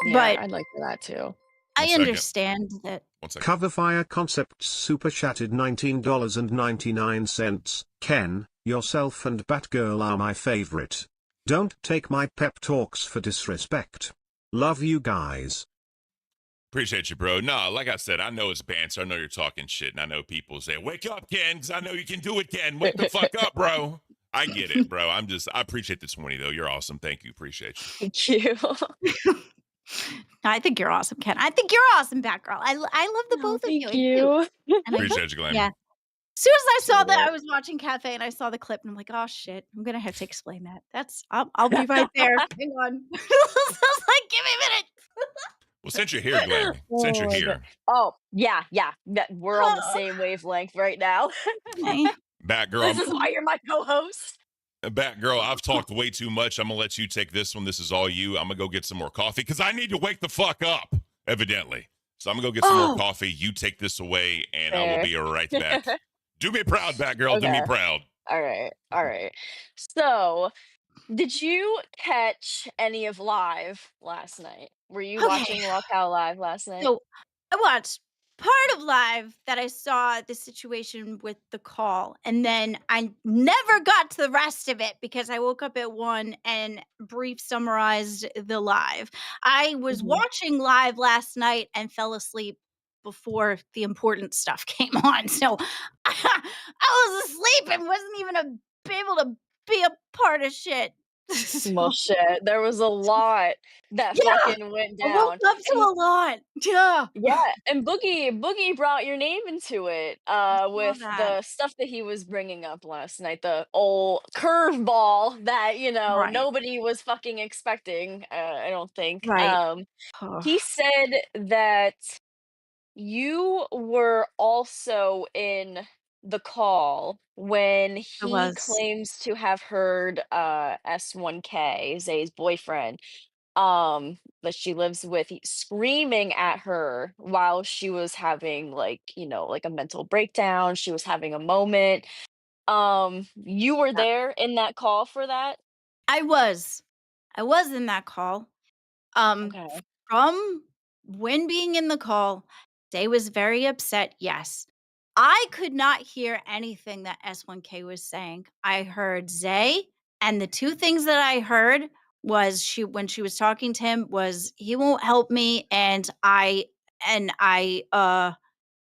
Yeah, but I'd like for that too. I 1 second. understand that. 1 second. Coverfire Concepts super chatted $19.99. Ken, yourself and Batgirl are my favorite. Don't take my pep talks for disrespect. Love you guys. Appreciate you, bro. No, like I said, I know it's banter. I know you're talking shit, and I know people say, "Wake up, Ken," because I know you can do it, Ken. Wake the fuck up, bro. I get it, bro. I appreciate the 20 though. You're awesome. Thank you. Appreciate you. Thank you. I think you're awesome, Ken. I think you're awesome, Batgirl. I love the Oh, both of you. thank I do. you. And I hope, Appreciate you, Glammy. yeah. As soon as I saw that, Sure. I was watching Cafe and I saw the clip and I'm like, oh shit, I'm gonna have to explain that. I'll be right there. Hang on. I was like, give me a minute. Well, since you're here, Glammy, since Oh you're my here, God. Oh, yeah. We're on the same wavelength right now. Okay. Batgirl, This is why you're my co-host. Batgirl, I've talked way too much. I'm gonna let you take this one. This is all you. I'm gonna go get some more coffee because I need to wake the fuck up, evidently. So I'm gonna go get some more coffee. You take this away, and I will Fair. be right back. Do me proud, Batgirl. Do me Okay. proud. All right. So, did you catch any of Live last night? Were you Okay. watching Lockout Live last night? So I watched part of Live that I saw the situation with the call, and then I never got to the rest of it because I woke up at 1 and brief summarized the Live. I was Mhm. watching Live last night and fell asleep before the important stuff came on. So I was asleep and wasn't even able to be a part of shit. Well, So, shit. There was a lot that yeah, fucking went I woke down. up to And a lot. Yeah. yeah, and Boogie brought your name into it, Saw with that. the stuff that he was bringing up last night, the old curveball that, Right. nobody was fucking expecting, I don't think. Right. Oh, He said that you were also in the call when it he was. claims to have heard, S1K, Zay's boyfriend, that she lives with, screaming at her while she was having like, like a mental breakdown. She was having a moment. You were Yeah. there in that call for that? I was. I was in that call. Okay. From when being in the call, Day was very upset. Yes. I could not hear anything that S1K was saying. I heard Zay, and the two things that I heard was when she was talking to him was he won't help me and I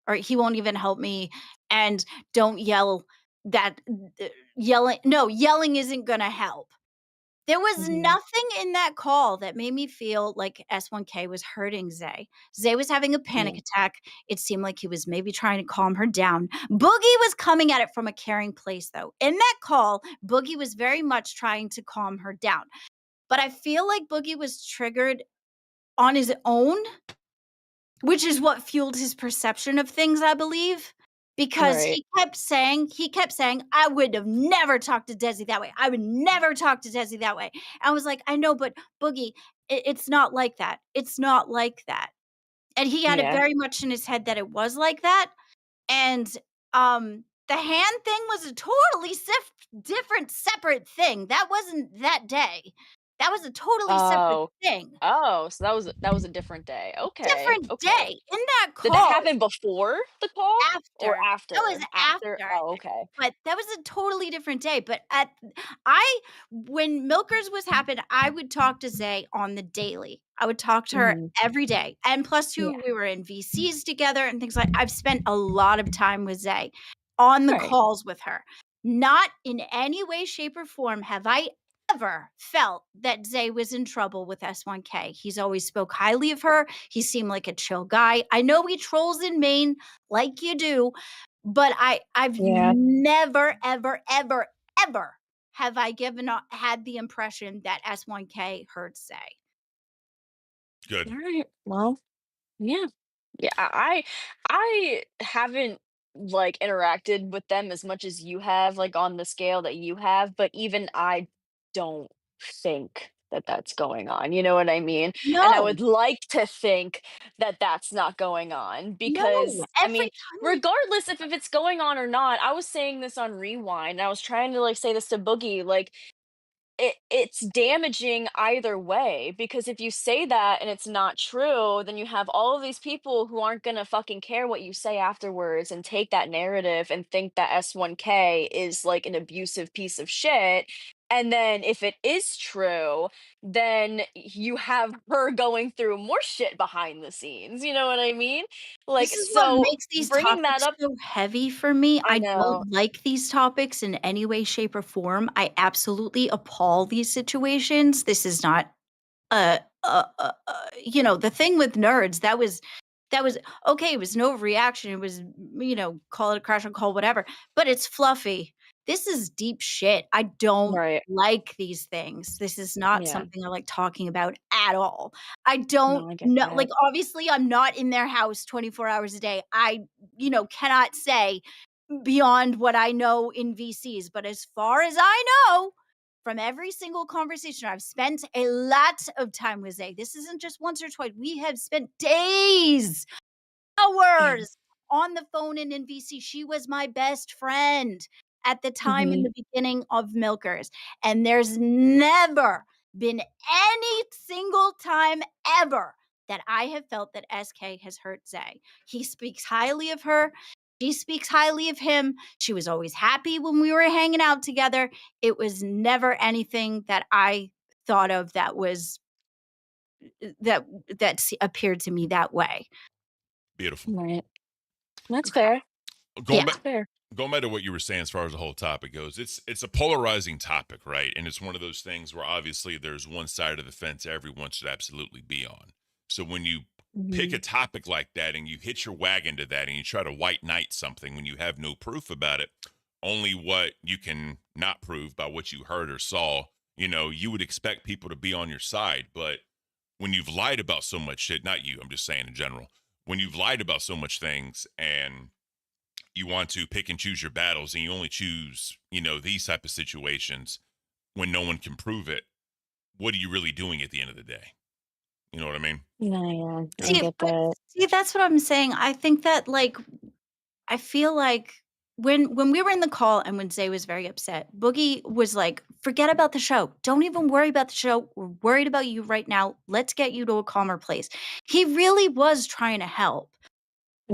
or he won't even help me and don't yell that yelling isn't going to help. There was Mhm. nothing in that call that made me feel like S1K was hurting Zay. Zay was having a panic Yeah. attack. It seemed like he was maybe trying to calm her down. Boogie was coming at it from a caring place, though. In that call, Boogie was very much trying to calm her down. But I feel like Boogie was triggered on his own, which is what fueled his perception of things, I believe. Because Right. he kept saying, I would have never talked to Desi that way. I would never talk to Desi that way. I was like, I know, but Boogie, it's not like that. It's not like that. And he had it Yeah. very much in his head that it was like that. And the hand thing was a totally different, separate thing. That wasn't that day. That was a totally separate Oh. thing. Oh, so that was a different day. Okay. Different Okay. day. In that Did that call, happen before the call or after. after? That was After? after. Oh, okay. But that was a totally different day. But when Milkers was happened, I would talk to Zay on the daily. I would talk to her Mhm. every day. And plus Yeah. two, we were in VCs together and things like I've spent a lot of time with Zay on the Right. calls with her. Not in any way, shape, or form have I never felt that Zay was in trouble with S1K. He's always spoke highly of her. He seemed like a chill guy. I know he trolls in Maine like you do, but I've Yeah. never, ever, ever, ever have I had the impression that S1K hurt Zay. Good. All right. Well, yeah. Yeah, I haven't like interacted with them as much as you have, like on the scale that you have, but even I don't think that that's going on. You know what I mean? And I No, would like to think that that's not going on no. because I Every mean, time we regardless if it's going on or not, I was saying this on Rewind. I was trying to like say this to Boogie, like it's damaging either way because if you say that and it's not true, then you have all of these people who aren't gonna fucking care what you say afterwards and take that narrative and think that S1K is like an abusive piece of shit. And then if it is true, then you have her going through more shit behind the scenes. You know what I mean? This Like, is what so makes these bringing that topics up, so heavy for me. I I know. don't like these topics in any way, shape, or form. I absolutely appall these situations. This is not the thing with nerds, that was okay, it was no reaction, it was, call it a crash and call, whatever, but it's fluffy. This is deep shit. I don't Right. like these things. This is not Yeah. something I like talking about at all. I don't No, I get know, like, that. obviously, I'm not in their house 24 hours a day. I, cannot say beyond what I know in VCs, but as far as I know, from every single conversation, I've spent a lot of time with Zay. This isn't just once or twice. We have spent days, Yeah. hours on the phone and in VC. She was my best friend at the time in Hmm. the beginning of Milkers. And there's never been any single time ever that I have felt that SK has hurt Zay. He speaks highly of her. She speaks highly of him. She was always happy when we were hanging out together. It was never anything that I thought of that was that appeared to me that way. Beautiful. Right. That's Okay. fair. Going Yeah. back That's fair. going back to what you were saying as far as the whole topic goes, it's a polarizing topic, right? And it's one of those things where obviously there's one side of the fence everyone should absolutely be on. So when you pick a Mhm. topic like that and you hitch your wagon to that and you try to white knight something when you have no proof about it, only what you can not prove by what you heard or saw, you would expect people to be on your side. But when you've lied about so much shit, not you, I'm just saying in general, when you've lied about so much things and you want to pick and choose your battles and you only choose, these type of situations when no one can prove it, what are you really doing at the end of the day? You know what I mean? Yeah, I See, get but that. see, that's what I'm saying. I think that, like, I feel like when we were in the call and when Zay was very upset, Boogie was like, "Forget about the show. Don't even worry about the show. We're worried about you right now. Let's get you to a calmer place." He really was trying to help.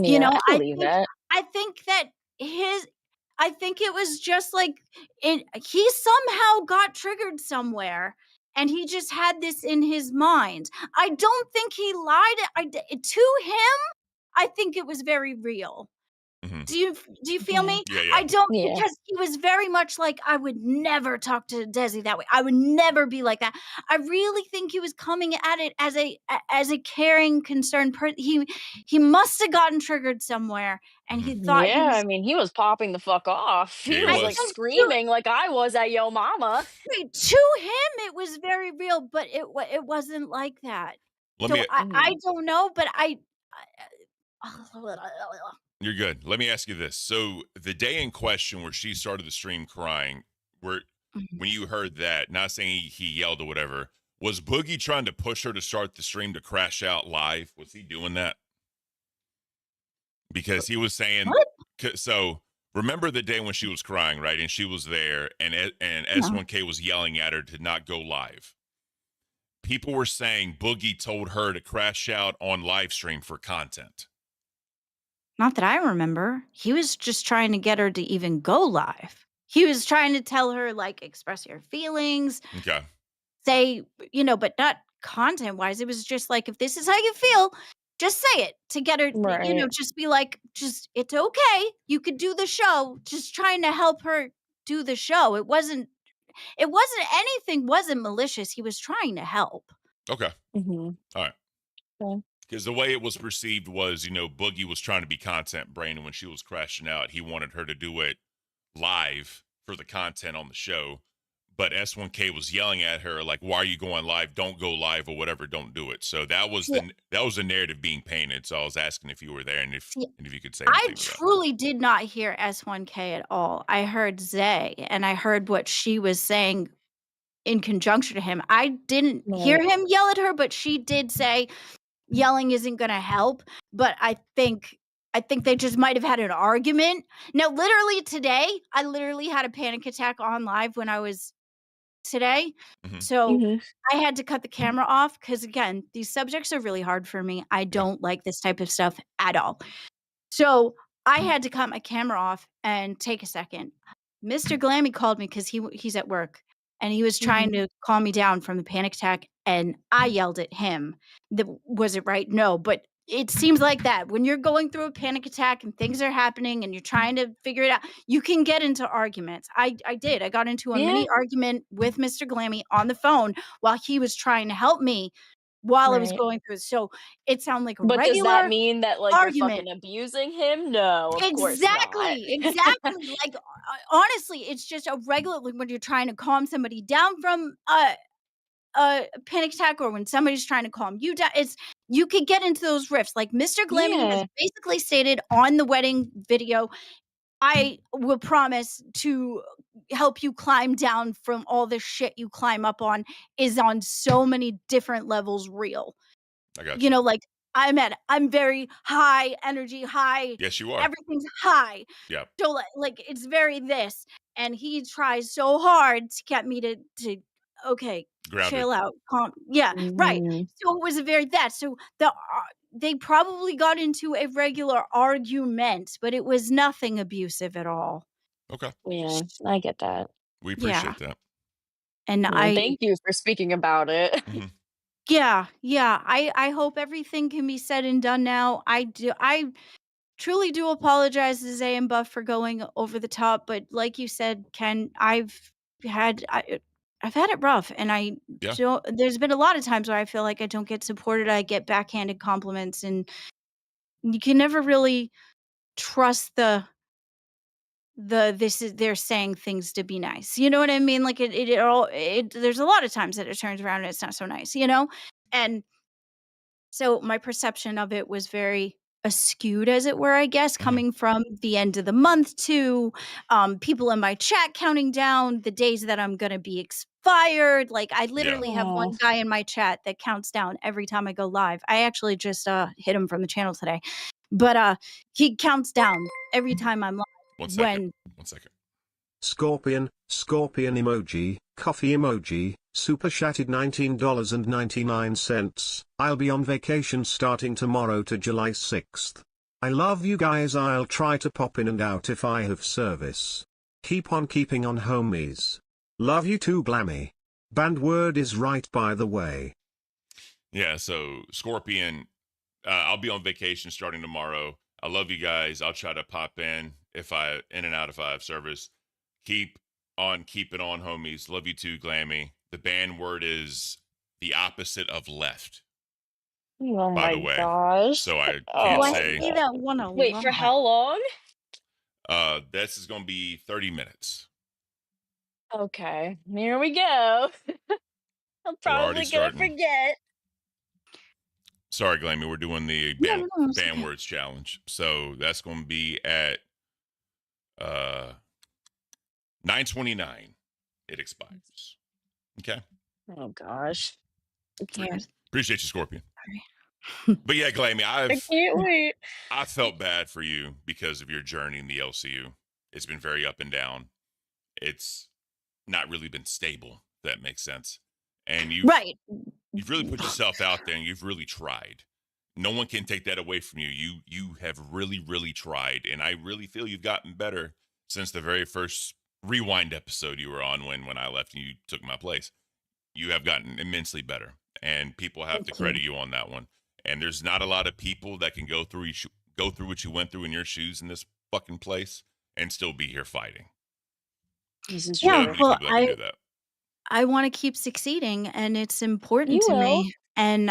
You Yeah, know, I I believe think that. I think that his I think it was just like he somehow got triggered somewhere and he just had this in his mind. I don't think he lied. To him, I think it was very real. Hmm. Do you feel Yeah. me? Yeah, yeah. I don't, Yeah. because he was very much like, I would never talk to Desi that way. I would never be like that. I really think he was coming at it as a caring, concerned person. He must have gotten triggered somewhere, and Hmm. he thought he Yeah, I was. mean, he was popping the fuck off. Yeah, He he I was like was. think to, screaming like I was at Yo Mama. to him it was very real, but it wasn't like that. Let So me, I Mhm. don't know, but you're good. Let me ask you this. So the day in question where she started the stream crying, where when you heard that, not saying he yelled or whatever, was Boogie trying to push her to start the stream to crash out live? Was he doing that? Because he was saying, What? so remember the day when she was crying, right? And she was there, and No. S1K was yelling at her to not go live. People were saying Boogie told her to crash out on live stream for content. Not that I remember. He was just trying to get her to even go live. He was trying to tell her, like, express your feelings, Okay. say, but not content wise. It was just like, if this is how you feel, just say it to get her, Right. just be like, just, it's okay. You could do the show. Just trying to help her do the show. It wasn't. it wasn't anything wasn't malicious. He was trying to help. Okay. Mm-hmm. All right. Okay. Because the way it was perceived was, Boogie was trying to be content brain, and when she was crashing out, he wanted her to do it live for the content on the show. But S1K was yelling at her like, "Why are you going live? Don't go live or whatever. Don't do it." So that was the narrative being painted. So I was asking if you were there and if you could say I anything to that. truly did not hear S1K at all. I heard Zay, and I heard what she was saying in conjunction to him. I didn't hear Right. him yell at her, but she did say yelling isn't going to help. But I think they just might have had an argument. Now, literally today, I literally had a panic attack on live when I was today. Mhm. So Mhm. I had to cut the camera off because, again, these subjects are really hard for me. I don't like this type of stuff at all. So I had to cut my camera off and take a second. Mr. Glammy called me because he's at work, and he was trying to calm me down from the panic attack, and I yelled at him. Was it right? No, but it seems like that when you're going through a panic attack and things are happening and you're trying to figure it out, you can get into arguments. I did. I got into a Yeah. mini argument with Mr. Glammy on the phone while he was trying to help me while I was Right. going through it. So it sounded like a But does that regular mean that like you're argument. fucking abusing him? No, of course not. Exactly. Like, honestly, it's just a regular like, when you're trying to calm somebody down from a panic attack, or when somebody's trying to calm you down. You could get into those riffs. Like Mr. Glammy has Yeah. basically stated on the wedding video, I will promise to help you climb down from all the shit you climb up on is on so many different levels real. I got You you. know, like I'm very high energy, high, Yes, you are. everything's high. Yeah. So like it's very this, and he tries so hard to get me to okay, Grounded. chill out, calm. Yeah, right. Mhm. So it was a very that. So they probably got into a regular argument, but it was nothing abusive at all. Okay. Yeah, I get that. We Yeah, appreciate that. and Well, thank you for speaking about it. Mhm. yeah, I hope everything can be said and done now. I truly do apologize to Zay and Buff for going over the top, but like you said, Ken, had I, I've had it rough, and Yeah. there's been a lot of times where I feel like I don't get supported. I get backhanded compliments, and you can never really trust they're saying things to be nice. You know what I mean? Like there's a lot of times that it turns around and it's not so nice, and so my perception of it was very askewed, as it were, I guess, coming from the end of the month to people in my chat counting down the days that I'm going to be expired. Like, I literally have Aw. one guy in my chat that counts down every time I go live. I actually just hit him from the channel today. But he counts down every time I'm live. 1 second. 1 second. Scorpion emoji, coffee emoji, super chatted $19.99. I'll be on vacation starting tomorrow to July 6th. I love you guys. I'll try to pop in and out if I have service. Keep on keeping on, homies. Love you too, Glammy. Banned word is right, by the way. Yeah, so Scorpion, I'll be on vacation starting tomorrow. I love you guys. I'll try to pop in and out if I have service. Keep on keeping on, homies. Love you too, Glammy. The banned word is the opposite of left, Oh by my the way. gosh. So I Oh, can't I say. see that one a Wait, for lot. how long? This is going to be 30 minutes. Okay, here we go. I'm They're already probably gonna starting. forget. Sorry, Glammy. We're doing the No, banned, no, it's banned okay. words challenge. So that's going to be at 9:29. It expires. Okay. Oh gosh. Yeah. Appreciate you, Scorpion. Sorry. But yeah, Glammy, I can't wait. I felt bad for you because of your journey in the LCU. It's been very up and down. It's not really been stable, if that makes sense. And Right. you've really put yourself out there and you've really tried. No one can take that away from you. You have really, really tried. And I really feel you've gotten better since the very first rewind episode you were on when I left and you took my place. You have gotten immensely better. And people have to credit you on that one. And there's not a lot of people that can go through what you went through in your shoes in this fucking place and still be here fighting. This is Yeah, true. Many well, people that can do that. I want to keep succeeding and it's important You to will. me. And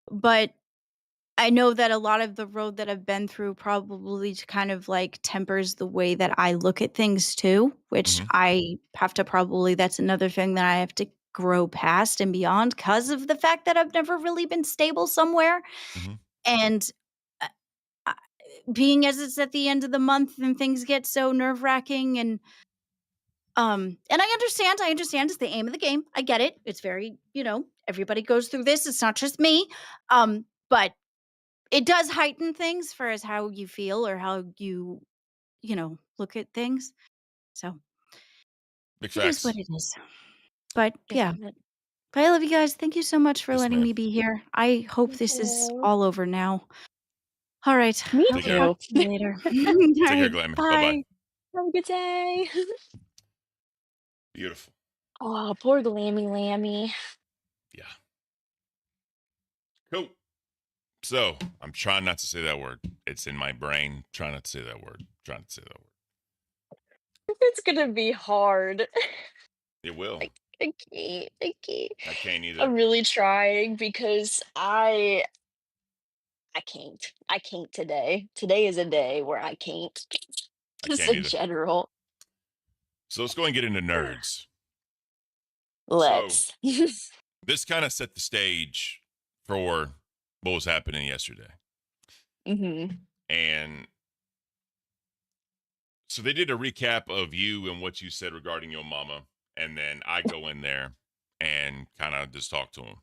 but I know that a lot of the road that I've been through probably kind of like tempers the way that I look at things too, which Mhm. I have to probably, that's another thing that I have to grow past and beyond because of the fact that I've never really been stable somewhere. Mhm. And uh, I- being as it's at the end of the month and things get so nerve wracking and I understand it's the aim of the game. I get it. It's very, everybody goes through this. It's not just me. But it does heighten things for as how you feel or how look at things. So Big it is facts. what it is. But yeah, Definitely. but I love you guys. Thank you so much for Yes, letting ma'am. me be here. I hope Thank this is you. all over now. All right. Me I'll Take care. talk too. to you later. All Take care, right. Glammy. Bye-bye. Bye. Have a good day. Beautiful. Oh, poor Glammy Lammy. Yeah. Cool. So I'm trying not to say that word. It's in my brain. Trying not to say that word. Trying not to say that word. It's gonna be hard. It will. I can't. I can't. I can't either. I'm really trying because I can't. I can't today. Today is a day where I can't. I Just can't in either. general. So let's go and get into nerds. So Let's. this kind of set the stage for what was happening yesterday. hmm And so they did a recap of you and what you said regarding your mama. And then I go in there and kind of just talk to him.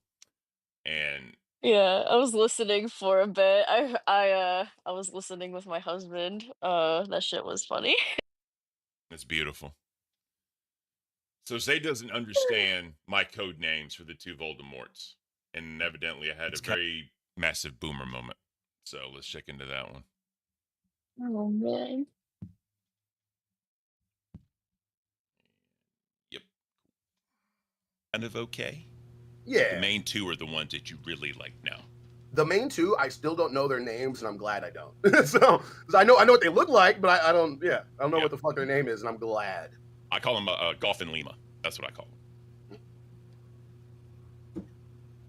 And Yeah, I was listening for a bit. I was listening with my husband. That shit was funny. it's beautiful. So Zay doesn't understand my code names for the two Voldemorts. And evidently I had a very massive boomer moment. So let's check into that one. Oh man. Yep. Kind of okay. Yeah. The main two are the ones that you really like now. The main two, I still don't know their names, and I'm glad I don't. So, 'cause I know what they look like, but I don't. Yeah, I don't know what the fuck their name is, and I'm glad. I call them Golf and Lima. That's what I call them.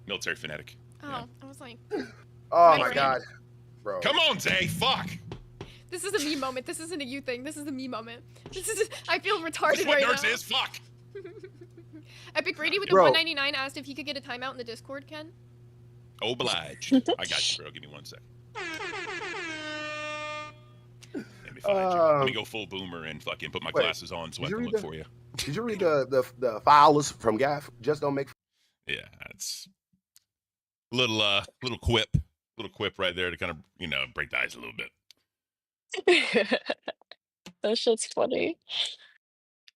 Military fanatic. Oh, Yeah. I was like, Oh My my brain. god, bro. Come on, Zay. Fuck. this is a me moment. This isn't a you thing. This is a me moment. I feel retarded That's what right nerds now. is. Fuck. Epic Brady with the Bro. 199 asked if he could get a timeout in the Discord, Ken. Obliged. I got you, bro. Give me 1 second. Let me find you. Let me go full boomer and fucking put my wait, glasses on so I did you can read look the- for you. Did you read the files from Gaff? Just don't make. Yeah, that's little quip right there to kind of break the ice a little bit. That shit's funny.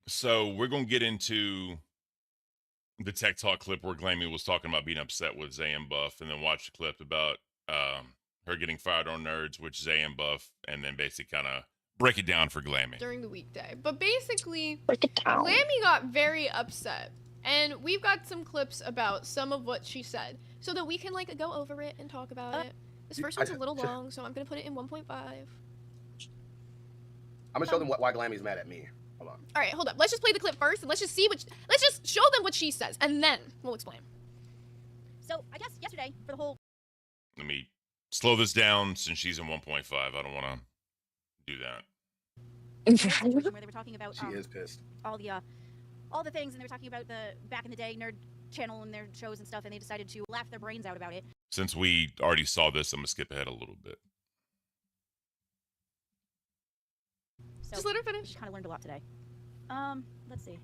So we're gonna get into the tech talk clip where Glammy was talking about being upset with Zay and Buff, and then watch the clip about her getting fired on Nerds, which Zay and Buff, and then basically kind of break it down for Glammy. During the weekday. But basically, Break it down. Glammy got very upset. And we've got some clips about some of what she said so that we can like go over it and talk about it. This first one's a little long, so I'm going to put it in 1.5. I'm gonna show them why Glammy's mad at me. Hold on. All right, hold up. Let's just play the clip first and let's just show them what she says and then we'll explain. So I guess yesterday for the whole Let me slow this down since she's in 1.5. I don't want to do that. situation where they were talking about She is pissed. all the things, and they were talking about the back in the day nerd channel and their shows and stuff, and they decided to laugh their brains out about it. Since we already saw this, I'm gonna skip ahead a little bit. So Just let her we finish. kind of learned a lot today. Let's see.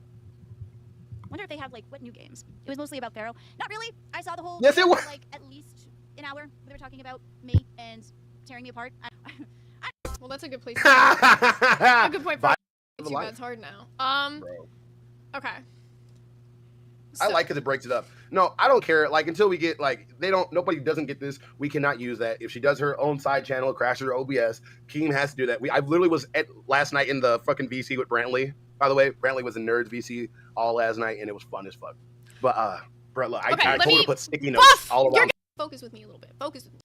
Wonder if they have like what new games. It was mostly about Pharaoh. Not really. I saw the whole. Yes, it thing was. for, like at least an hour. They were talking about me and tearing me apart. Well, that's a good place. A A good point for Vibe too of bad life. it's hard now. Bro. Okay. I So- like because it breaks it up. No, I don't care. Like until we get nobody doesn't get this. We cannot use that. If she does her own side channel, crashes her OBS, Keem has to do that. I literally was at last night in the fucking VC with Brantley. By the way, Brantley was in Nerds VC all last night, and it was fun as fuck. But bro, look, Okay, I let told her me- to put sticky notes Buff! all You're around. Focus with me a little bit. Focus with me.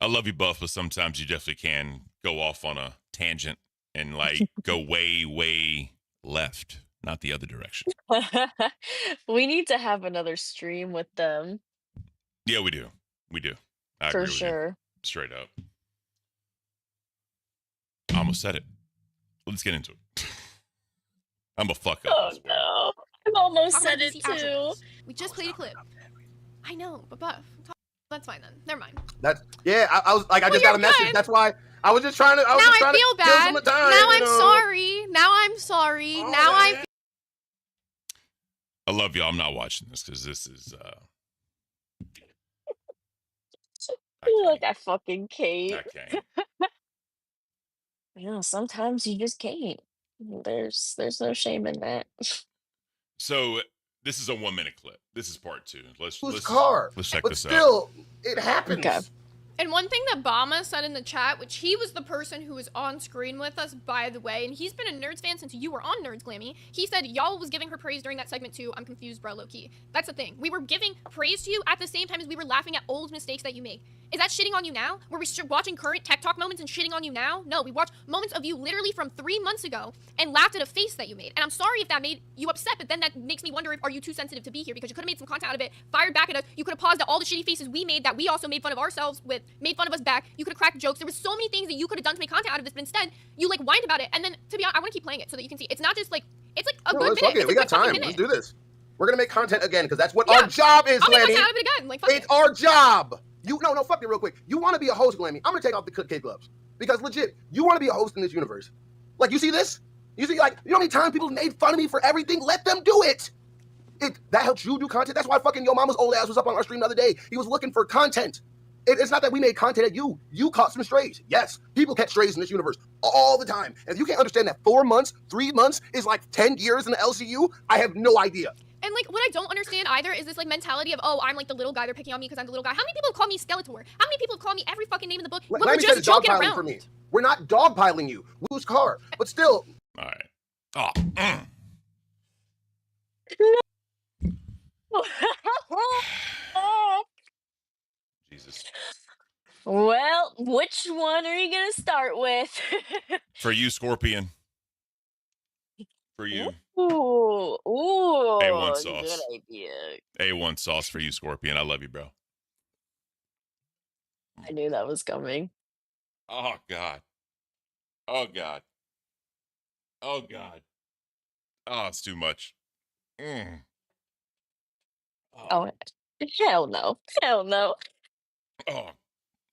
I love you, Buff, but sometimes you definitely can go off on a tangent and like go way, way left. not the other direction. We need to have another stream with them Yeah, we do. We do. I for agree with you. sure. Straight up. I almost said it. Let's get into it. I'm a fuck up. I Oh swear. no. I've almost Talk about said it DC actual too. news. We just played a clip. I know, but Buff. That's fine then. Never mind. That's I was like, I Well, just got a you're message. good. That's why I was just trying to. Now I feel kill bad. some time, Now you I'm know? sorry. Now I'm sorry. Oh, Now I man. I love y'all. I'm not watching this because this is. Look, I fucking can't. I can't. You know, sometimes you just can't. There's no shame in that. So this is a 1 minute clip. This is part 2. Let's car. check But this out. still, it happens. Okay. And one thing that Bama said in the chat, which he was the person who was on screen with us, by the way, and he's been a Nerds fan since you were on Nerds, Glammy. He said y'all was giving her praise during that segment too. I'm confused, bro, low-key. That's the thing. We were giving praise to you at the same time as we were laughing at old mistakes that you make. Is that shitting on you now? Were we watching current tech talk moments and shitting on you now? No, we watched moments of you literally from 3 months ago and laughed at a face that you made. And I'm sorry if that made you upset, but then that makes me wonder if are you too sensitive to be here because you could have made some content out of it, fired back at us. You could have paused at all the shitty faces we made that we also made fun of ourselves with, made fun of us back. You could have cracked jokes. There was so many things that you could have done to make content out of this, but instead you like whined about it. And then to be honest, I want to keep playing it so that you can see. It's not just like it's like a No, good let's minute. fuck it. It's We a got good fucking time. minute. Let's do this. We're gonna make content again because that's what Yeah. our job is, I'll make Glammy. content out of it again. Like fuck It's it. our job. No, fuck it real quick. You want to be a host, Glammy? I'm gonna take off the kid gloves because legit, you want to be a host in this universe. Like you see this? You see, like you know how many times people made fun of me for everything? Let them do it. That helps you do content. That's why fucking Yo Mama's old ass was up on our stream the other day. He was looking for content. It's not that we made content at you. You caught some strays. Yes, people catch strays in this universe all the time. And if you can't understand that 4 months, 3 months is like 10 years in the LCU, I have no idea. And like what I don't understand either is this like mentality of, oh, I'm like the little guy, they're picking on me because I'm the little guy. How many people have called me Skeletor? How many people have called me every fucking name in the book when we're Glammy said just it's joking dogpiling around? for me. We're not dogpiling you. Lose car. But still, All right. Oh. Jesus. Well, which one are you gonna start with? For you, Scorpion. For you. Ooh, A1 good sauce. idea. A1 sauce for you, Scorpion. I love you, bro. I knew that was coming. Oh, God. Oh, God. Oh, God. Oh, it's too much. Mm. Oh, hell no. Hell no. Oh,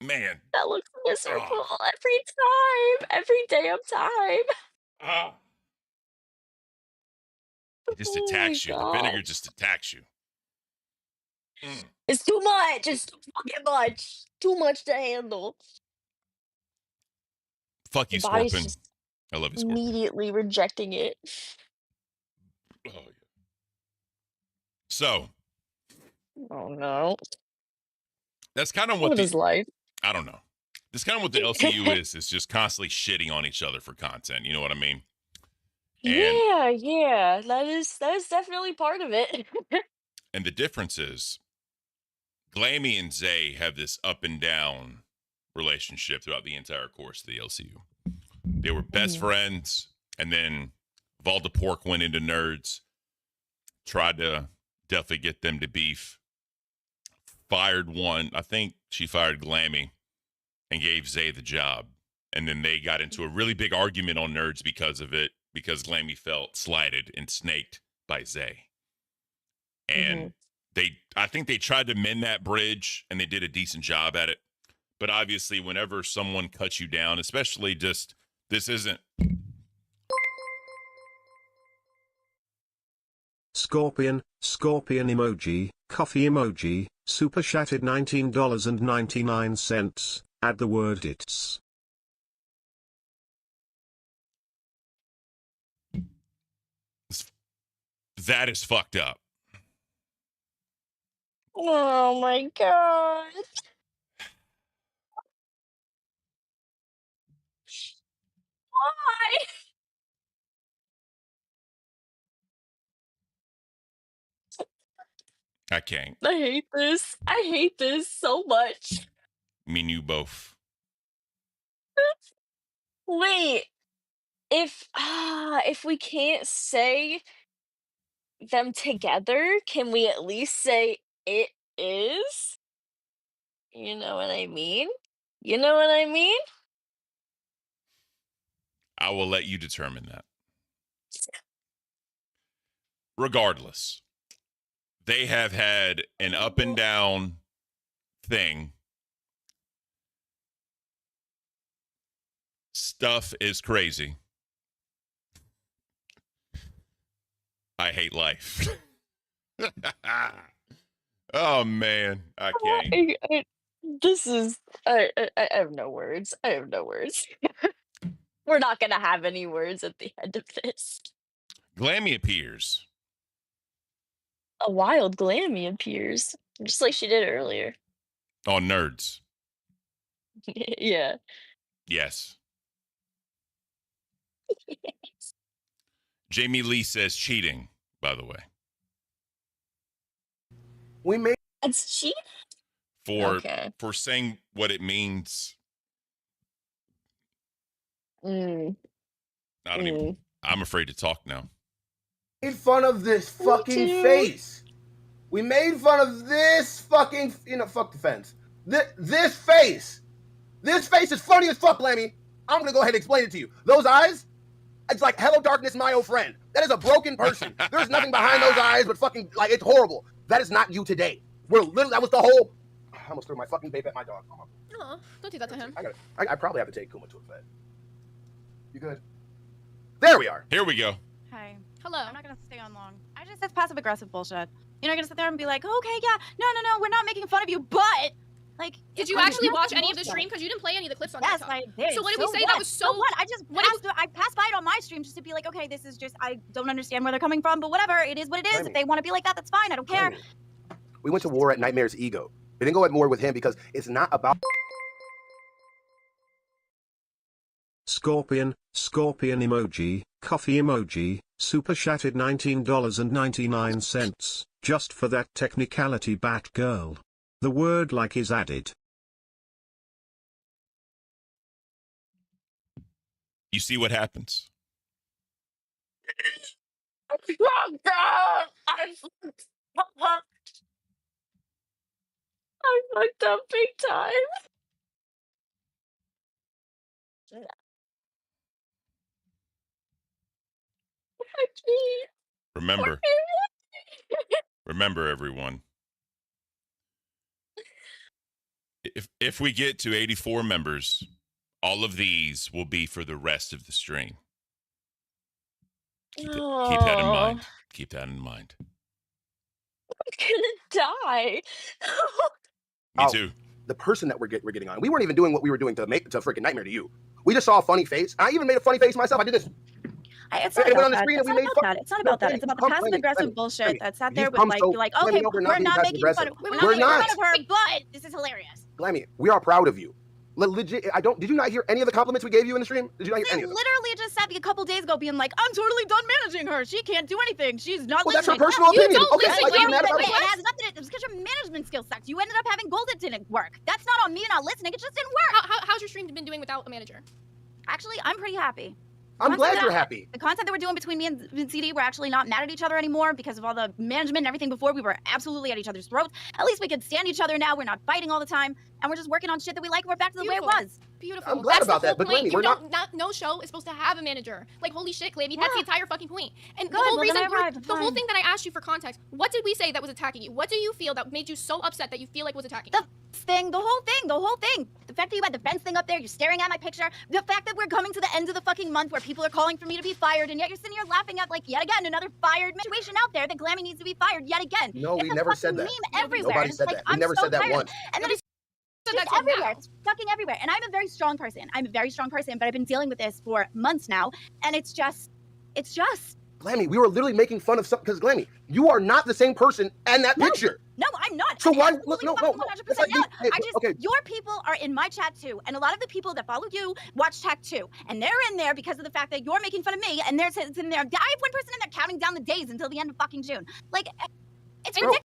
man. That looks miserable Oh. every time. Every damn time. Ah. It just Oh attacks my you. The vinegar God. just attacks you. Mm. It's too much. It's too fucking much. Too much to handle. Fuck Your you, body's Scorpion. just I love you, Scorpion. immediately rejecting it. Oh, yeah. So, Oh no. that's kind of what What is life? I don't know. That's kind of what the LCU is. It's just constantly shitting on each other for content. You know what I mean? And Yeah. That is definitely part of it. and the difference is Glammy and Zay have this up and down relationship throughout the entire course of the LCU. They were best friends, and then Valdepork went into Nerds, tried to definitely get them to beef, fired one. I think she fired Glammy and gave Zay the job. And then they got into a really big argument on Nerds because of it, because Glammy felt slighted and snaked by Zay. And I think they tried to mend that bridge, and they did a decent job at it. But obviously, whenever someone cuts you down, especially just, this isn't. Scorpion emoji, coffee emoji, super chatted $19.99. Add the word it's. That is fucked up. Oh my God. Why? I can't. I hate this. I hate this so much. Me and you both. Wait. if we can't say them together, can we at least say it is? You know what I mean? You know what I mean? I will let you determine that. Regardless, they have had an up and down thing. Stuff is crazy. I hate life. Oh man, I can't. This is I have no words. I have no words. We're not gonna have any words at the end of this. Glammy appears. A wild Glammy appears, just like she did earlier. On Nerds. Yeah. Yes. Jamie Lee says cheating, by the way. We made That's cheating. For Okay. saying what it means. Mm. I don't even, I'm afraid to talk now. fun of this fucking too. face. We made fun of this fucking, fuck the fence. This face. This face is funny as fuck, Glammy. I'm gonna go ahead and explain it to you. Those eyes, it's like, hello darkness, my old friend. That is a broken person. There's nothing behind those eyes but fucking, like, it's horrible. That is not you today. That was the whole, I almost threw my fucking vape at my dog. Aw, don't do that to him. I probably have to take Kuma to a vet. You good? There we are. Here we go. Hi. Hello. I'm not gonna stay on long. That's passive aggressive bullshit. You're not gonna sit there and be like, okay, yeah, no, we're not making fun of you, but like. Did you actually watch any of the stream? Because you didn't play any of the clips on Yes, TikTok. I did. So what did we say? What? That was so. So what? I passed by it on my stream just to be like, okay, this is just, I don't understand where they're coming from, but whatever. It is what it is. Glammy. If they want to be like that, that's fine. I don't care. We went to war at Nightmare's ego. We didn't go at war with him because it's not about. Scorpion emoji, coffee emoji, super chatted $19.99, just for that technicality Batgirl. The word like is added. You see what happens. I fucked up big time. I can't. Remember everyone. If we get to 84 members, all of these will be for the rest of the stream. Keep that in mind. Keep that in mind. I'm gonna die. Me too. The person that we're getting on. We weren't even doing what we were doing to freaking Nightmare to you. We just saw a funny face. I even made a funny face myself. I did this. It's not It went on about the that. screen It's and not we made about fun. that. It's not about that. No, It's about the Glammy, passive aggressive Glammy, bullshit Glammy, that sat you've there with come like, so- be like, Glammy, okay, no, we're not we're being not making fun of, passive-aggressive. we're We're not making not. fun of her, but this is hilarious. Glammy, we are proud of you. Legit, did you not hear any of the compliments we gave you in the stream? Did you not hear They any of them? literally just sat me a couple days ago being like, I'm totally done managing her. She can't do anything. She's not Well, that's her listening. personal You opinion. don't Okay, listen, like, you're Glammy, mad about but it. It has nothing to do. It's because your management skills sucked. You ended up having goals that didn't work. That's not on me not listening. It just didn't work. How's your stream been doing without a manager? Actually, I'm pretty happy. I'm glad Content you're that- happy. The content that we're doing between me and CD, we're actually not mad at each other anymore because of all the management and everything before. We were absolutely at each other's throats. At least we can stand each other now. We're not fighting all the time. And we're just working on shit that we like. We're back to the way it Beautiful. was. Beautiful. I'm glad That's about the that, whole but point. Glammy, You we're don't, no show is supposed to have a manager. Like, holy shit, Glammy, that's the Yeah. entire fucking point. And Good, the whole well, then reason, I arrived, the whole fine. thing that I asked you for context, what did we say that was attacking you? What do you feel that made you so upset that you feel like was attacking you? The whole thing. The fact that you had the fence thing up there, you're staring at my picture. The fact that we're coming to the end of the fucking month where people are calling for me to be fired, and yet you're sitting here laughing at, like, yet again, another fired situation out there that Glammy needs to be fired yet again. No, It's we a never said fucking that. meme everywhere. Nobody It's said like, that. We I'm never so said that tired. once. And then it's said just that till everywhere. now. It's fucking everywhere. And I'm a very strong person. But I've been dealing with this for months now, and it's just. Glammy, we were literally making fun of something because Glammy, you are not the same person and that No. picture. No, I'm not. So I'm why? absolutely No. fucking It's 100% like not. hey, I just, okay. your people are in my chat too, and a lot of the people that follow you watch chat too, and they're in there because of the fact that you're making fun of me, and they're sitting there. I have one person in there counting down the days until the end of fucking June. Like, it's Bro. ridiculous.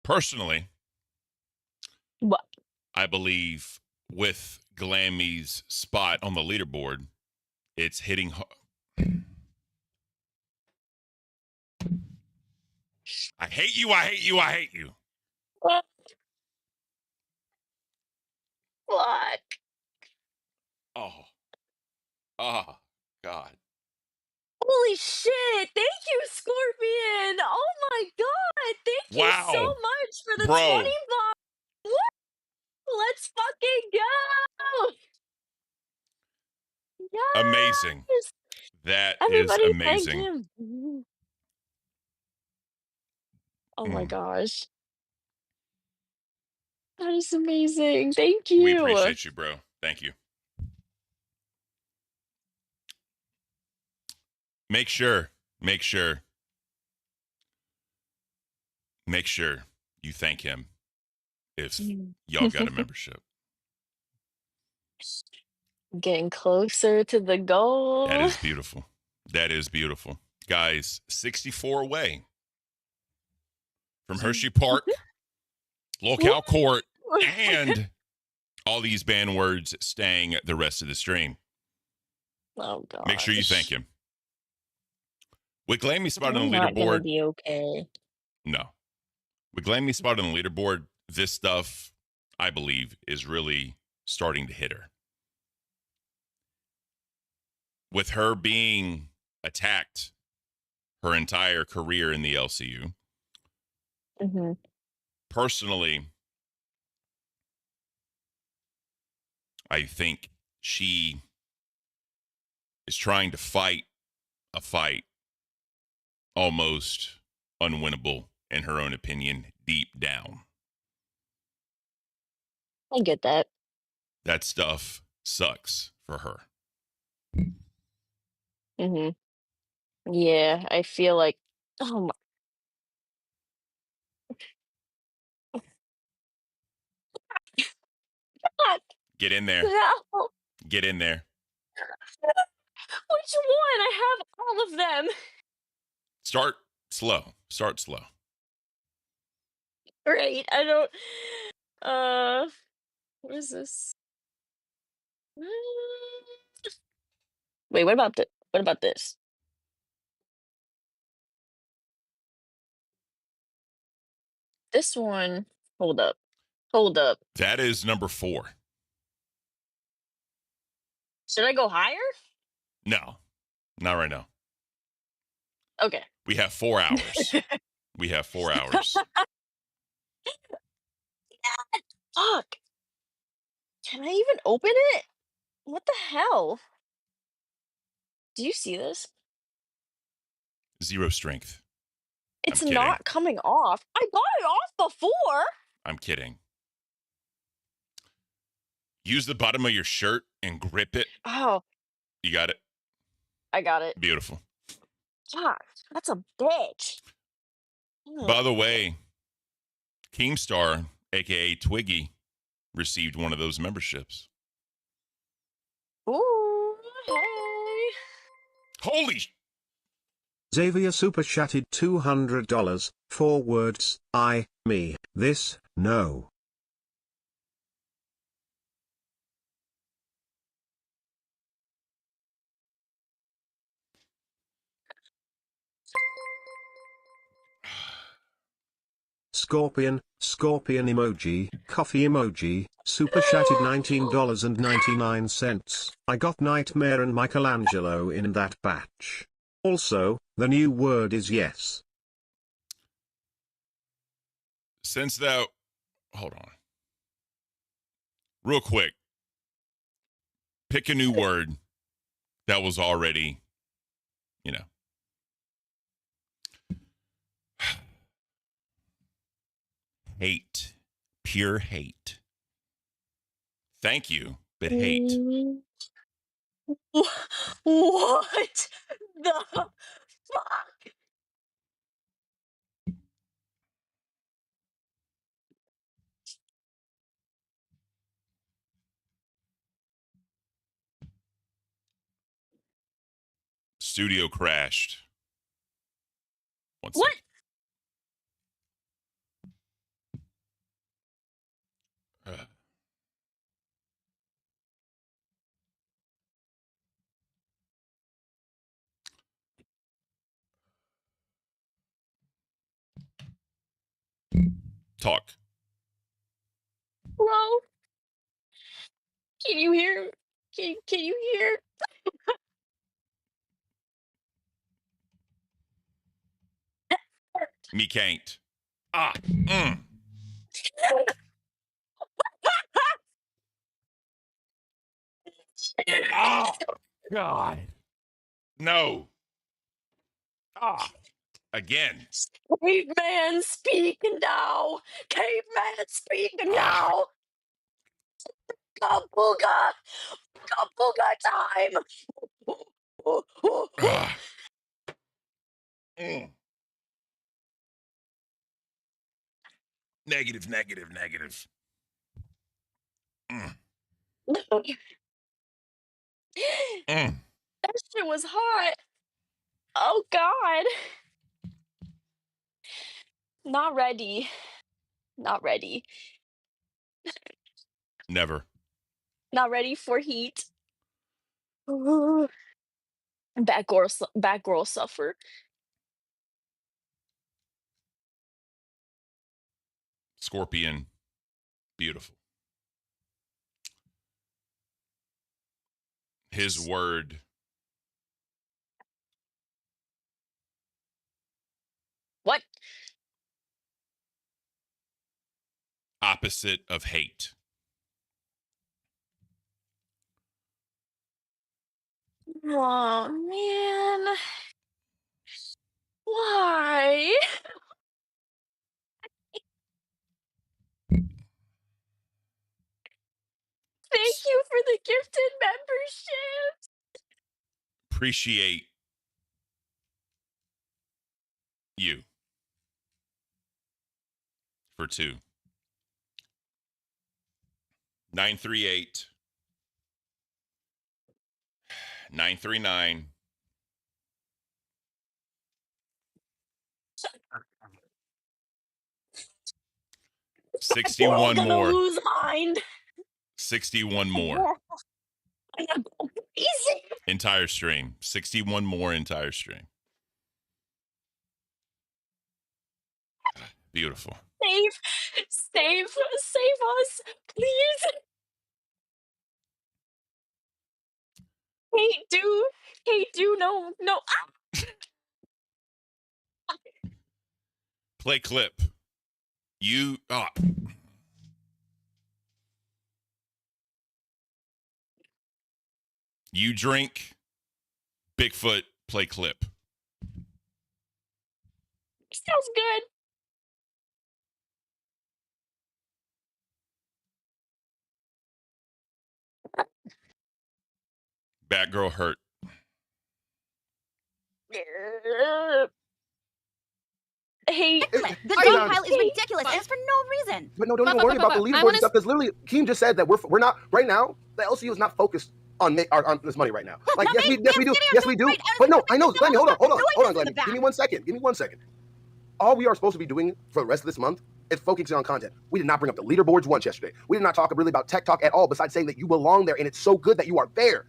Personally, What? I believe with Glammy's spot on the leaderboard, it's hitting. I hate you. I hate you. I hate you. Fuck. Fuck. Oh. Oh, God. Holy shit. Thank you, Scorpion. Oh my God. Thank you so Wow. much for the Bro. 20 bucks. Let's fucking go. Yes. Amazing. That is Everybody thank amazing. him. Oh my gosh. That is amazing. Thank We you. appreciate you, bro. Thank you. Make sure you thank him if y'all got a membership. Getting closer to the goal. That is beautiful. That is beautiful. Guys, 64 away from Hershey Park, Locale Court, and all these banned words staying the rest of the stream. Oh god. Make sure you thank him. With Glammy spot on I'm the not gonna leaderboard. be okay. No. With Glammy spot on the leaderboard, this stuff, I believe, is really starting to hit her. With her being attacked her entire career in the LCU, Mm-hmm. personally, I think she is trying to fight a fight almost unwinnable, in her own opinion, deep down. I get that. That stuff sucks for her. Mm-hmm. Yeah, I feel like oh my god. Get in there. No. Get in there. Which one? I have all of them. Start slow. Start slow. Right. I don't what is this? Wait, what about this? This one, hold up. Hold up. That is number 4. Should I go higher? No, not right now. Okay. We have 4 hours. We have 4 hours. Fuck. Can I even open it? What the hell? Do you see this? 0 strength. It's kidding. not coming off. I got it off before. I'm kidding. Use the bottom of your shirt and grip it. Oh, You got it? I got it. Beautiful. Fuck. That's a bitch. By the way, Keemstar, a.k.a. Twiggy, received one of those memberships. Ooh, hey. Holy Xavier super chatted $200, 4 words, I, me, this, no. Scorpion emoji, coffee emoji, super chatted $19.99. I got Nightmare and Michelangelo in that batch. Also, the new word is yes. Since that, hold on. Real quick. Pick a new word that was already, hate. Pure hate. Thank you, but hate. What the fuck? Studio crashed. One What? second. Talk. Hello? Can you hear? Can you hear? Me can't. Ah. Mm. Oh, God. No. Ah. Again. Caveman, speak now! Caveman, speak now! Kabooga! Kabooga time! Ah. Mm. Negative, negative, negative. Mm. Mm. That shit was hot. Oh God. Not ready. Not ready. Never. Not ready for heat. Bad girl suffer. Scorpion. Beautiful. His word. What? Opposite of hate. Oh man. Why? Thank you for the gifted membership. Appreciate you. For 2. 938 939 We're 61 gonna more. lose mind. 61 more. I'm gonna go crazy. Entire stream. 61 more entire stream. Beautiful. Save us, please. Hey, do, no. Play clip. You You drink. Bigfoot. Play clip. Sounds good. Batgirl hurt. Hey, The Are you- dog pile is ridiculous, and it's for no reason. But no, don't even worry about the I leaderboard wanna stuff because literally, Keem just said that we're not right now. The LCU is not focused on this money right now. Like not yes, me. we do, Damn, yes we do. right, But no, everything I know, is Glammy, hold on, no Glammy. in the back. Give me 1 second. All we are supposed to be doing for the rest of this month is focusing on content. We did not bring up the leaderboards once yesterday. We did not talk really about tech talk at all, besides saying that you belong there and it's so good that you are there.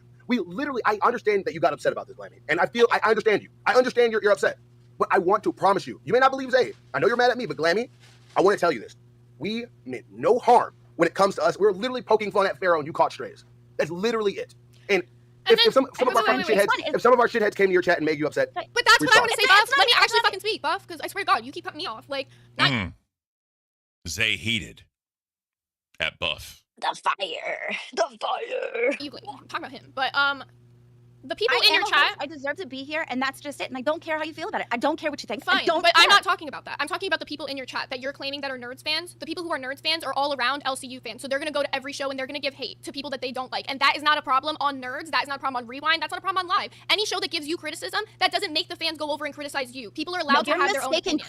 I understand that you got upset about this, Glammy, and I understand you. I understand you're upset. But I want to promise you, you may not believe Zay. I know you're mad at me, but Glammy, I want to tell you this. We meant no harm when it comes to us. We're literally poking fun at Pharaoh and you caught strays. That's literally it. And if some of our fucking shitheads, if some of our shitheads came to your chat and made you upset, But that's we're what I want to sorry. say, Buff. Let me actually fucking speak, Buff, because I swear to God, you keep cutting me off. Like, not Zay heated at Buff. the fire. you talk about him, but the people I in your am a chat. host. I deserve to be here, and that's just it. And I don't care how you feel about it. I don't care what you think. I Fine, don't but care. I'm not talking about that. I'm talking about the people in your chat that you're claiming that are Nerds fans. The people who are Nerds fans are all around LCU fans, so they're gonna go to every show and they're gonna give hate to people that they don't like, and that is not a problem on Nerds. That is not a problem on Rewind. That's not a problem on Live. Any show that gives you criticism, that doesn't make the fans go over and criticize you. People are allowed to have their own opinion.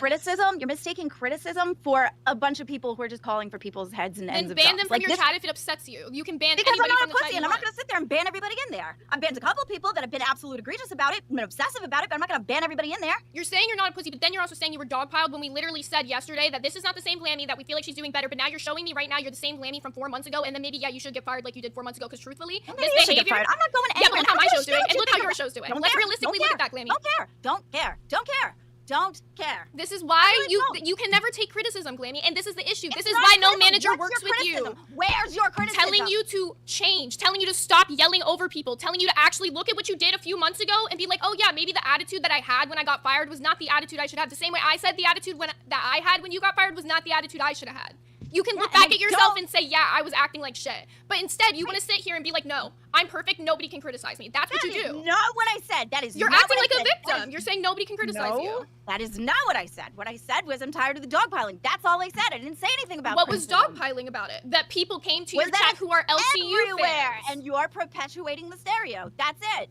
You're mistaking criticism for a bunch of people who are just calling for people's heads and Then ends of ban them jobs. from your chat if it upsets you. You can ban Because I'm anybody not from a the chat pussy, you and I'm not want. gonna sit there and ban everybody in there. I've banned a couple of people that have been absolute egregious about it, been obsessive about it, but I'm not gonna ban everybody in there. You're saying you're not a pussy, but then you're also saying you were dogpiled when we literally said yesterday that this is not the same Glammy, that we feel like she's doing better, but now you're showing me right now you're the same Glammy from 4 months ago, and then maybe, yeah, you should get fired like you did 4 months ago, because truthfully, Maybe this you should get behavior... fired. I'm not going Yeah, but anywhere. look how my I'm show's doing, gonna and look shoot how you. your show's doing. Don't Let's care. realistically Don't look at care. that, Glammy. Don't care. Don't care. Don't care. don't care. This is why really you can never take criticism, Glammy, and this is the issue. This It's is not why no criticism. manager What's works your with you. criticism? Where's your criticism? Telling you to change, telling you to stop yelling over people, telling you to actually look at what you did a few months ago and be like, oh yeah, maybe the attitude that I had when I got fired was not the attitude I should have. The same way I said the attitude that I had when you got fired was not the attitude I should have had. You can look back at yourself and say, yeah, I was acting like shit. But instead, you want to sit here and be like, no, I'm perfect. Nobody can criticize me. That's what you do. Not what I said. That is You're not acting what like I a said. victim. You're saying nobody can criticize you. That is not what I said. What I said was I'm tired of the dogpiling. That's all I said. I didn't say anything about What was criticism. dogpiling about it? That people came to Was your that chat who are LCU everywhere, fans. and you are perpetuating the stereo. That's it.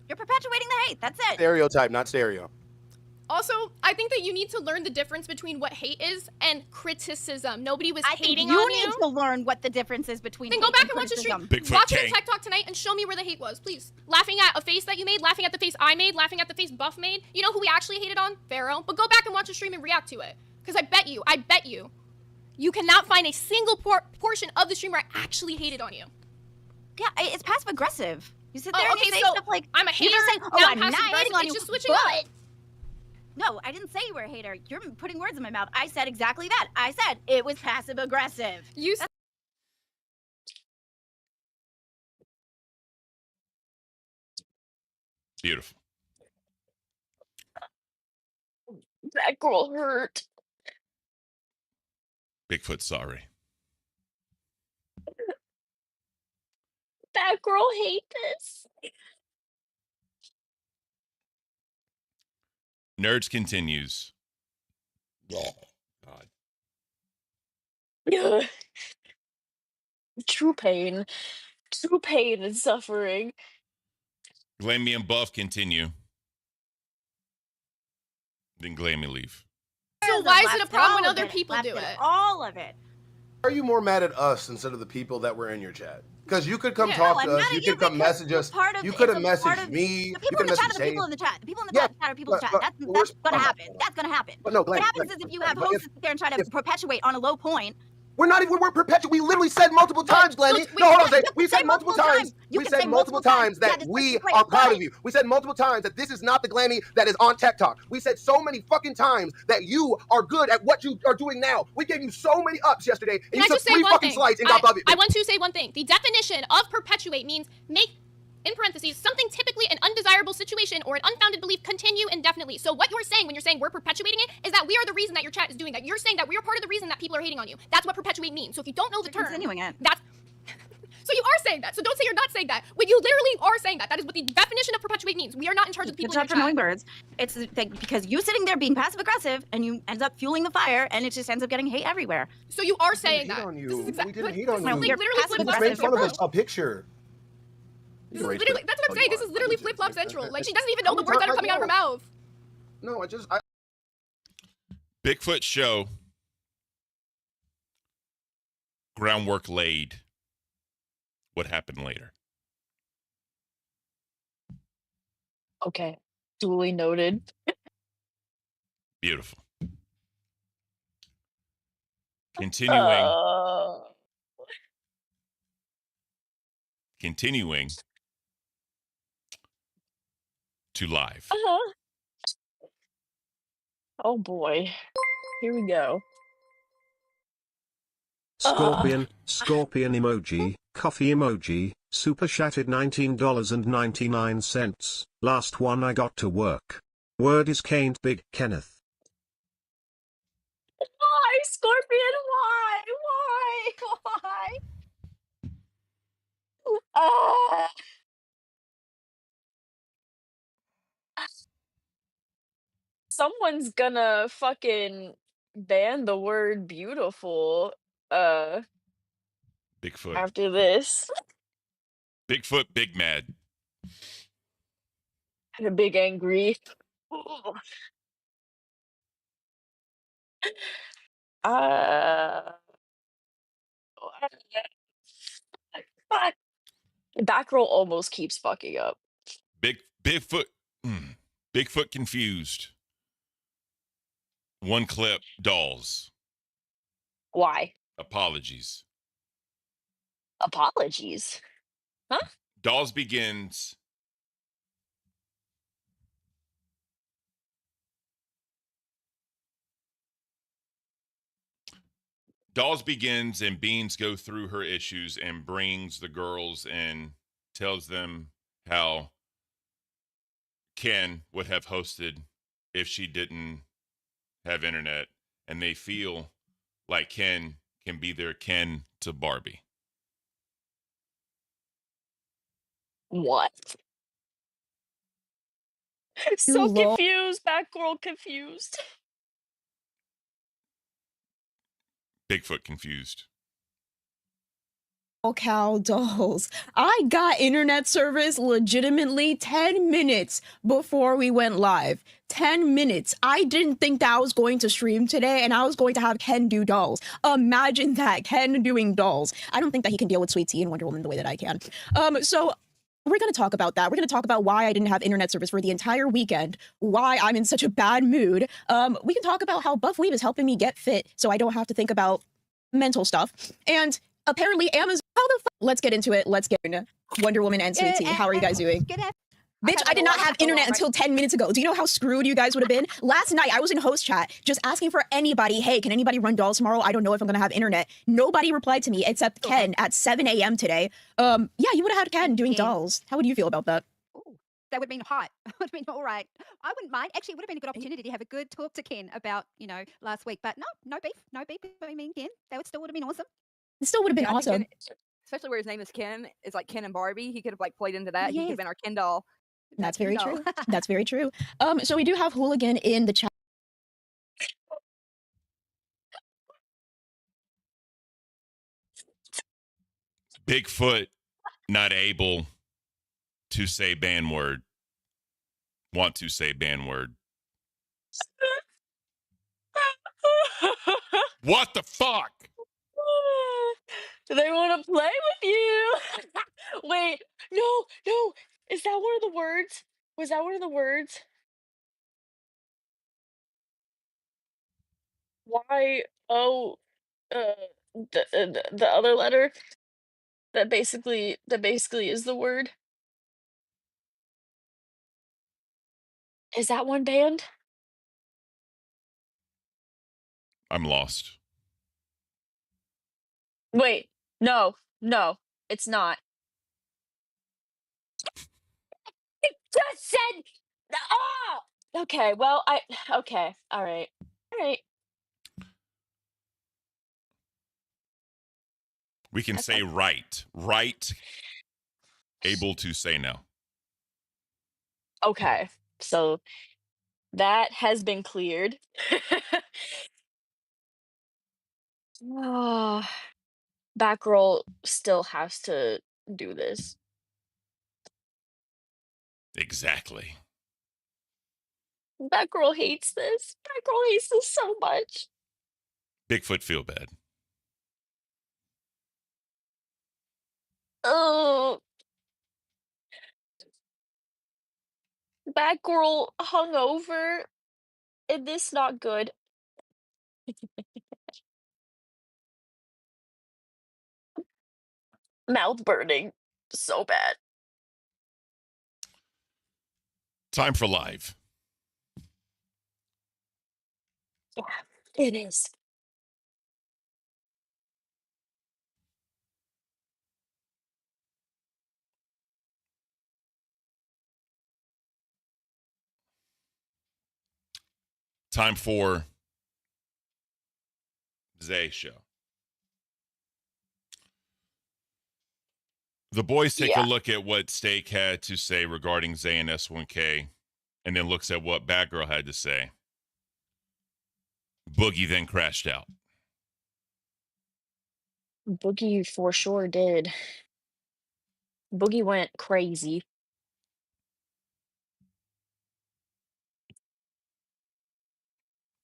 You're perpetuating the hate. That's it. Stereotype, not stereo. Also, I think that you need to learn the difference between what hate is and criticism. Nobody was I think hating you on need you. to learn what the difference is between Then hate go back and and watch the stream. criticism. Bigfoot Watch the King. tech talk tonight and show me where the hate was, please. Laughing at a face that you made, laughing at the face I made, laughing at the face Buff made. You know who we actually hated on? Pharaoh. But go back and watch the stream and react to it. Because I bet you, you cannot find a single portion of the stream where I actually hated on you. Yeah, it's passive aggressive. You sit there Oh, and you okay, say so stuff like, I'm a you hater. just say, oh, Now I'm not passive hating on aggressive. you. It's just switching but up. no, I didn't say you were a hater. You're putting words in my mouth. I said exactly that. I said it was passive aggressive. You Beautiful. That girl hurt. Bigfoot, sorry. That girl hate this. Nerds continues. Oh, God. Ugh. True pain and suffering. Glammy and Buff continue. Then Glammy leave. So why is it a Left problem when all of other people left do it? All of it. Are you more mad at us instead of the people that were in your chat? Because you could come Yeah. talk No, to I'm us, mad you at you could come because message you're us, part of- you could have it's a part messaged of- me, The people in the chat are the people in the chat. The people in the chat are people in the chat. That's gonna happen. That's gonna happen. But no, What Glenn, happens Glenn, is if you Glenn, have but hosts sit there and try to if- perpetuate on a low point. we're not even, we're perpetual. We literally said multiple times, Glenny. wait, No, hold on, wait, Zay. We said multiple times. You We can said say multiple multiple times. times that Yeah, this we person's great, are proud but- of you. We said multiple times that this is not the Glammy that is on Tech Talk. We said so many fucking times that you are good at what you are doing now. We gave you so many ups yesterday, and Can you I took just say 3 one fucking thing? slides and got above it. I want to say one thing. The definition of perpetuate means make, in parentheses, something typically an undesirable situation or an unfounded belief continue indefinitely. So what you're saying when you're saying we're perpetuating it is that we are the reason that your chat is doing that. You're saying that we are part of the reason that people are hating on you. That's what perpetuate means. So if you don't know the term, Continuing it. that's so you are saying that. So don't say you're not saying that. When you literally are saying that. That is what the definition of perpetuate means. We are not in charge of the Good people in job your for knowing chat. words. It's because you sitting there being passive aggressive and you end up fueling the fire and it just ends up getting hate everywhere. So you are We saying didn't hate that. on you. This is exactly, We didn't hate this on is you. like You're literally passive You flip-flop just made central. fun of a picture. This is literally, that's what I'm saying. This is literally flip-flop central. Like she doesn't even know How the many words that are times- coming out of her mouth. No, Bigfoot show. Groundwork laid. What happened later? Okay. Duly noted. Beautiful. Continuing. Continuing to live. Oh boy. Here we go. Scorpion emoji, coffee emoji, super chatted $19.99. Last one I got to work. Word is can't big Kenneth. Why, Scorpion? Why? Someone's gonna fucking ban the word beautiful Bigfoot. after this. Bigfoot, big mad. And a big angry. Uh, fuck. Back roll almost keeps fucking up. Bigfoot. Bigfoot confused. One clip, dolls. Why? Apologies. Apologies. Huh? Dolls begins. Dolls begins and Beans go through her issues and brings the girls and tells them how Ken would have hosted if she didn't have internet, and they feel like Ken can be their Ken to Barbie. What? So confused. Batgirl confused. Bigfoot confused. Cow dolls. I got internet service legitimately 10 minutes before we went live. 10 minutes. I didn't think that I was going to stream today and I was going to have Ken do dolls. Imagine that, Ken doing dolls. I don't think that he can deal with Sweet Tea and Wonder Woman the way that I can. So we're going to talk about that. We're going to talk about why I didn't have internet service for the entire weekend, why I'm in such a bad mood. We can talk about how Buff Weave is helping me get fit so I don't have to think about mental stuff. And apparently Amazon, how the fuck? Let's get into it. Let's get into Wonder Woman and Sweet Tea. How are you guys doing? Bitch, I did not have internet until 10 minutes ago. Do you know how screwed you guys would have been? Last night, I was in host chat just asking for anybody, hey, can anybody run dolls tomorrow? I don't know if I'm going to have internet. Nobody replied to me except Ken at 7 a.m. today. Yeah, you would have had Ken doing dolls. How would you feel about that? Ooh, that would have been hot. Would have been all right. I wouldn't mind. Actually, it would have been a good opportunity to have a good talk to Ken about, last week. But no beef between me and Ken. That still would have been awesome. It still would have been Yeah, I think awesome. Ken, especially where his name is Ken. It's like Ken and Barbie. He could have like played into that. He could have Yes. been our Ken doll. That's very No. true. That's very true. So we do have Hooligan in the chat. Bigfoot not able to say ban word. Want to say ban word. What the fuck? They want to play with you. Wait, no. Is that one of the words? Was that one of the words? Why? Oh, the other letter that basically is the word. Is that one banned? I'm lost. Wait, no, it's not. It just said. Oh! Okay, well, okay, all right. We can That's say right. Right. Able to say no. Okay, so that has been cleared. Ah, Batgirl still has to do this. Exactly. Batgirl hates this. Batgirl hates this so much. Bigfoot feel bad. Oh, Batgirl hungover, and this not good. Mouth burning, so bad. Time for live. Yeah, it is. Time for Zay show. The boys take a Yeah. look at what Steak had to say regarding Zay and S1K, and then looks at what Batgirl had to say. Boogie then crashed out. Boogie for sure did. Boogie went crazy.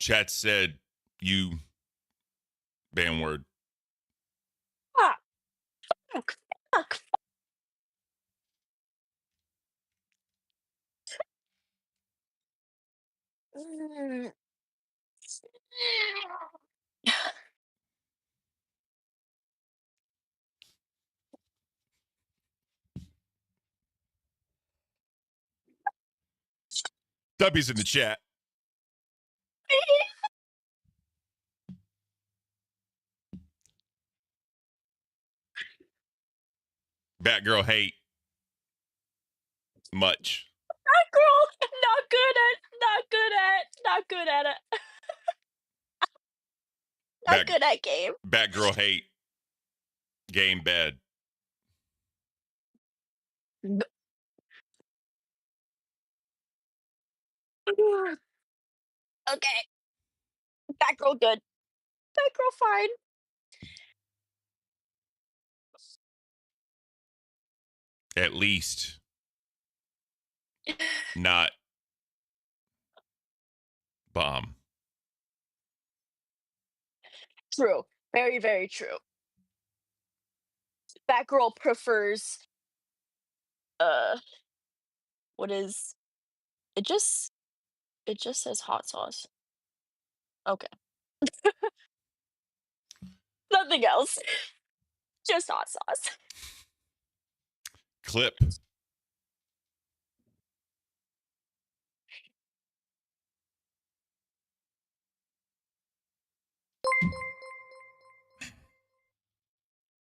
Chat said, you ban word. Ah, fuck. Mm. W's in the chat. Batgirl hate. Much. That girl, not good at it. Not good at game. Batgirl hate. Game bad. Okay. Batgirl good. Batgirl fine. At least not bomb. True. Very, very true. Batgirl prefers what is it just says hot sauce. Okay. Nothing else. Just hot sauce. Clip.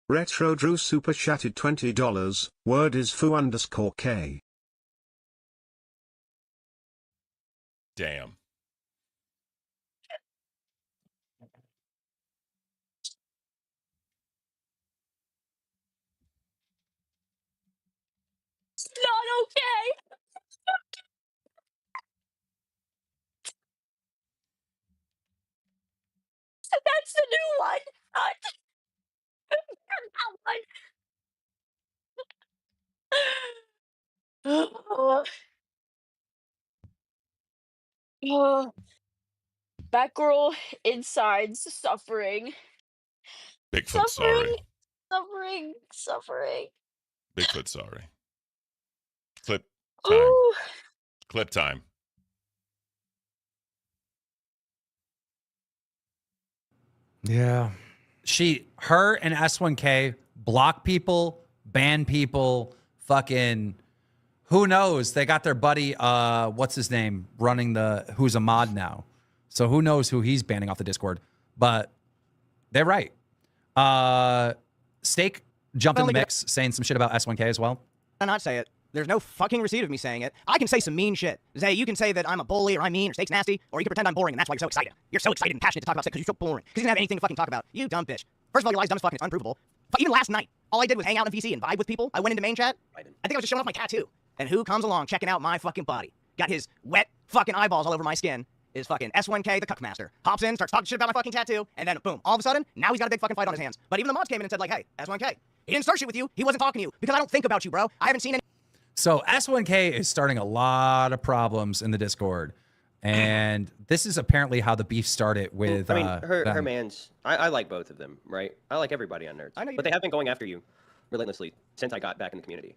Retro Drew super chatted $20. Word is foo_K. Damn. It's not okay. That's the new one. Not that one. Batgirl insides suffering. Bigfoot sorry. Suffering. Bigfoot sorry. Clip time. Ooh. Clip time. Yeah. Her and S1K block people, ban people, fucking who knows? They got their buddy, what's his name, running who's a mod now. So who knows who he's banning off the Discord. But they're right. Steak jumped in the mix saying some shit about S1K as well. Why not say it? There's no fucking receipt of me saying it. I can say some mean shit. Zay, you can say that I'm a bully or I'm mean or Steak's nasty, or you can pretend I'm boring and that's why you're so excited. You're so excited and passionate to talk about Steak because you're so boring. Because you didn't have anything to fucking talk about. You dumb bitch. First of all, your lie's dumb as fuck and it's unprovable. But even last night, all I did was hang out in VC and vibe with people. I went into main chat. I think I was just showing off my tattoo. And who comes along checking out my fucking body? Got his wet fucking eyeballs all over my skin. Is fucking S1K the cuckmaster. Hops in, starts talking shit about my fucking tattoo, and then boom, all of a sudden, now he's got a big fucking fight on his hands. But even the mods came in and said like, hey, S1K, he didn't start shit with you. He wasn't talking to you because I don't think about you, bro. I haven't seen any. So S1K is starting a lot of problems in the Discord. And this is apparently how the beef started with I mean, her man's I like both of them, right? I like everybody on Nerds. I know you but do. they have been going after you relentlessly since I got back in the community.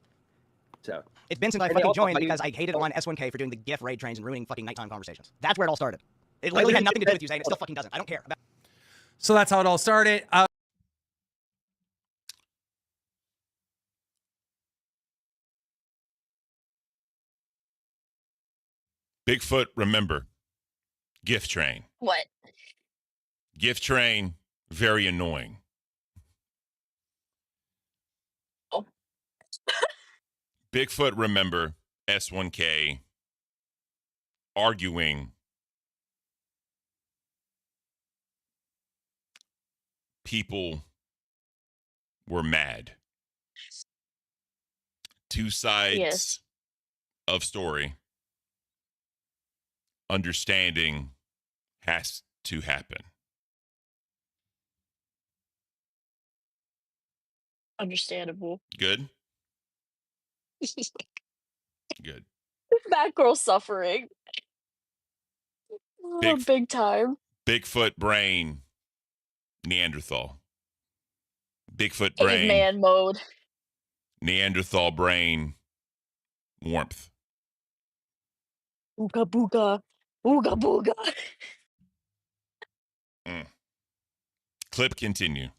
So It's been since I And they fucking all talk joined about you. because I hated on S1K for doing the GIF raid trains and ruining fucking nighttime conversations. That's where it all started. It literally had nothing to do with you, Zay, and it still fucking doesn't. I don't care about. So that's how it all started. Bigfoot, remember. Gift train. What? Gift train, very annoying. Oh. Bigfoot, remember. S1K arguing. People were mad. Two sides of story. Understanding has to happen. Understandable. Good? Good. Batgirl suffering. Oh, big time. Bigfoot brain, Neanderthal. Bigfoot brain, Caveman mode. Neanderthal brain, warmth. Ooga booga. Ooga booga. Clip continue.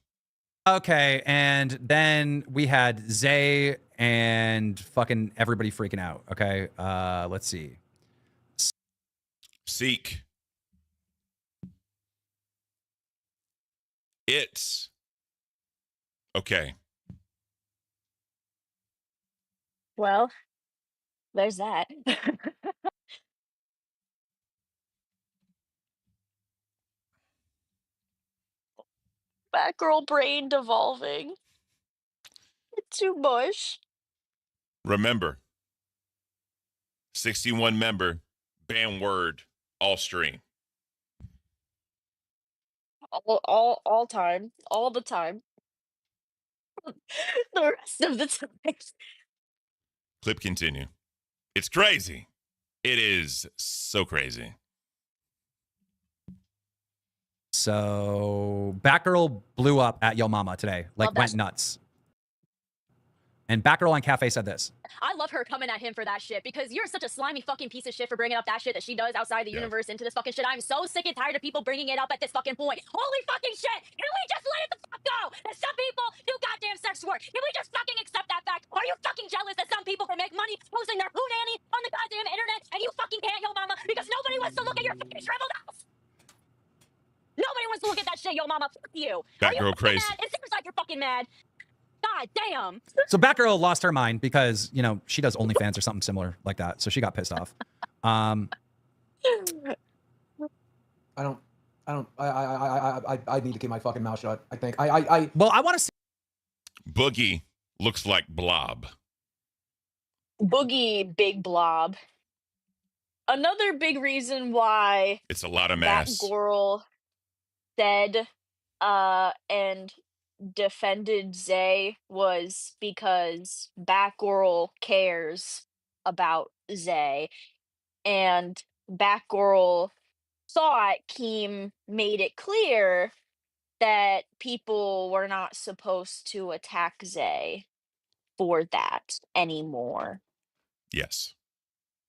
Okay, and then we had Zay and fucking everybody freaking out. Okay, let's see. Seek. It's okay. Well, there's that. Batgirl brain devolving. Too much. Remember, 61 member, ban word, all stream. All time. All the time. The rest of the time. Clip continue. It's crazy. It is so crazy. So Batgirl blew up at Yo Mama today, like Love that went nuts. And Batgirl on Cafe said this. I love her coming at him for that shit because you're such a slimy fucking piece of shit for bringing up that shit that she does outside the universe into this fucking shit. I'm so sick and tired of people bringing it up at this fucking point. Holy fucking shit! Can we just let it the fuck go? That some people do goddamn sex work. Can we just fucking accept that fact? Are you fucking jealous that some people can make money posting their poo nanny on the goddamn internet and you fucking can't, Yo Mama, because nobody wants to look at your fucking shriveled ass? Nobody wants to look at that shit, Yo Mama. Fuck you. Are you Batgirl fucking crazy. mad? It seems like you're fucking mad. God damn. So Batgirl lost her mind because, you know, she does OnlyFans or something similar like that. So she got pissed off. I need to keep my fucking mouth shut. I think well, I want to see. Boogie looks like Blob. Boogie, big blob. Another big reason why It's a lot of mass. Batgirl said and defended Zay was because Batgirl cares about Zay, and Batgirl thought Keem made it clear that people were not supposed to attack Zay for that anymore. Yes.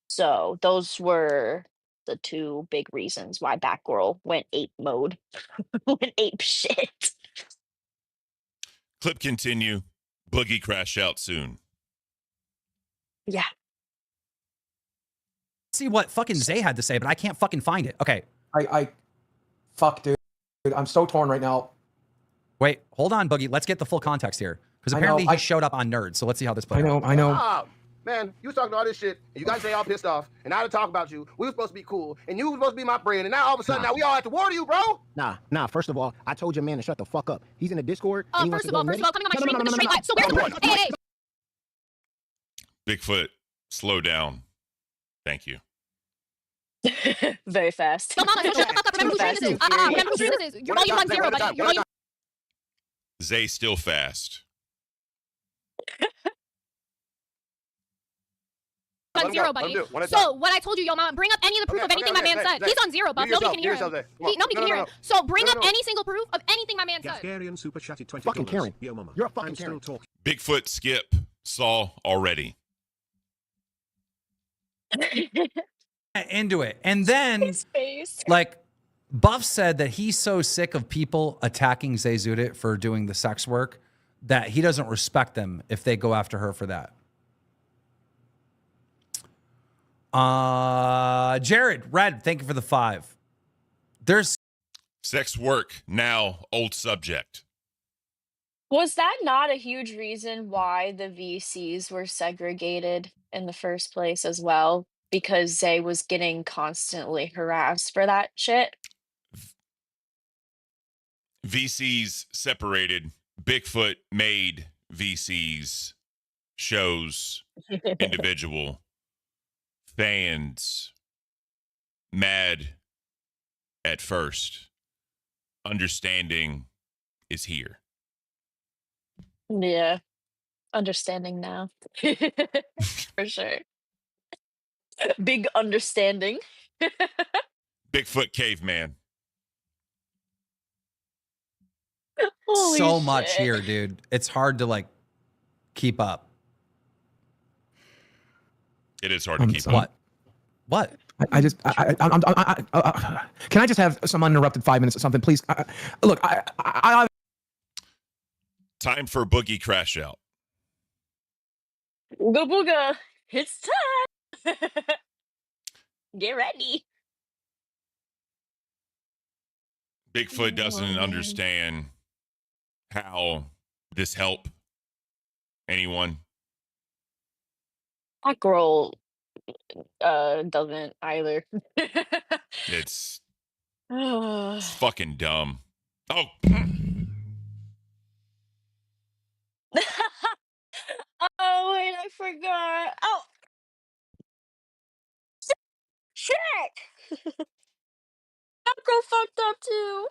So those were the two big reasons why Batgirl went ape mode. Went ape shit. Clip continue. Boogie crash out soon. Yeah. See what fucking Zay had to say, but I can't fucking find it. Okay. Fuck, dude. I'm so torn right now. Wait, hold on, Boogie. Let's get the full context here. Because I know, apparently he showed up on Nerd. So let's see how this plays out. I know. Stop. Man, you was talking all this shit, and you guys say all pissed off, and now to talk about you. We were supposed to be cool, and you were supposed to be my friend, and now all of a sudden, now we all have to war to you, bro. Nah. First of all, I told your man to shut the fuck up. He's in the Discord. and he wants First to of go all, coming on my stream with a straight life. So where's the proof? Hey. Bigfoot, slow down. Thank you. Very fast. Yo, Mama, don't shut the fuck up. Remember whose stream this is. Remember whose stream this is. Your volume on zero, buddy. Your volume. Zay still fast. On zero, buddy. So what I told you, Yo Mama, bring up any of the proof of anything my man said. He's on zero, but nobody can hear him. Nobody can hear him. So bring up any single proof of anything my man said. Gasgarian super chatted $20. Fucking Karen. Yo, mama. You're a fucking I'm Karen. still talking. Bigfoot skip saw already. Into it. And then, His face. like, Buff said that he's so sick of people attacking Zay Zudit for doing the sex work that he doesn't respect them if they go after her for that. Jared, Red, thank you for the 5. There's Sex work, now old subject. Was that not a huge reason why the VCs were segregated in the first place as well? Because Zay was getting constantly harassed for that shit. VCs separated. Bigfoot made VCs shows individual fans mad at first. Understanding is here. Yeah. Understanding now. For sure. Big understanding. Bigfoot caveman. Holy so much shit. here, dude. It's hard to like keep up. It is hard to keep What? up. What? I just, can I just have some uninterrupted 5 minutes or something, please? Look, Time for Boogie crash out. Ooga booga. It's time. Get ready. Bigfoot doesn't man. understand how this help anyone. That girl doesn't either. It's Oh, fucking dumb. Oh, oh wait, I forgot. Oh shit! That girl fucked up too.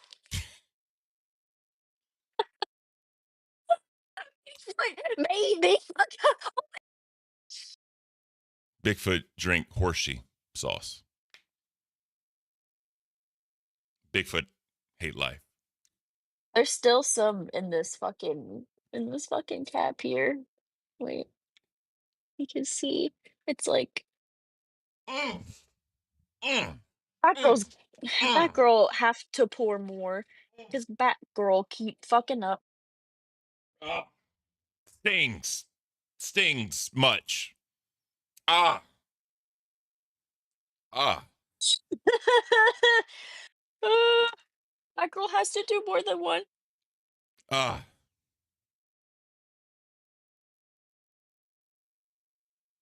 Maybe. Bigfoot drink horsey sauce. Bigfoot hate life. There's still some in this fucking cap here. Wait, you can see. It's like that girl's that girl have to pour more because that girl keep fucking up. Stings much. Ah. That girl has to do more than one. Ah.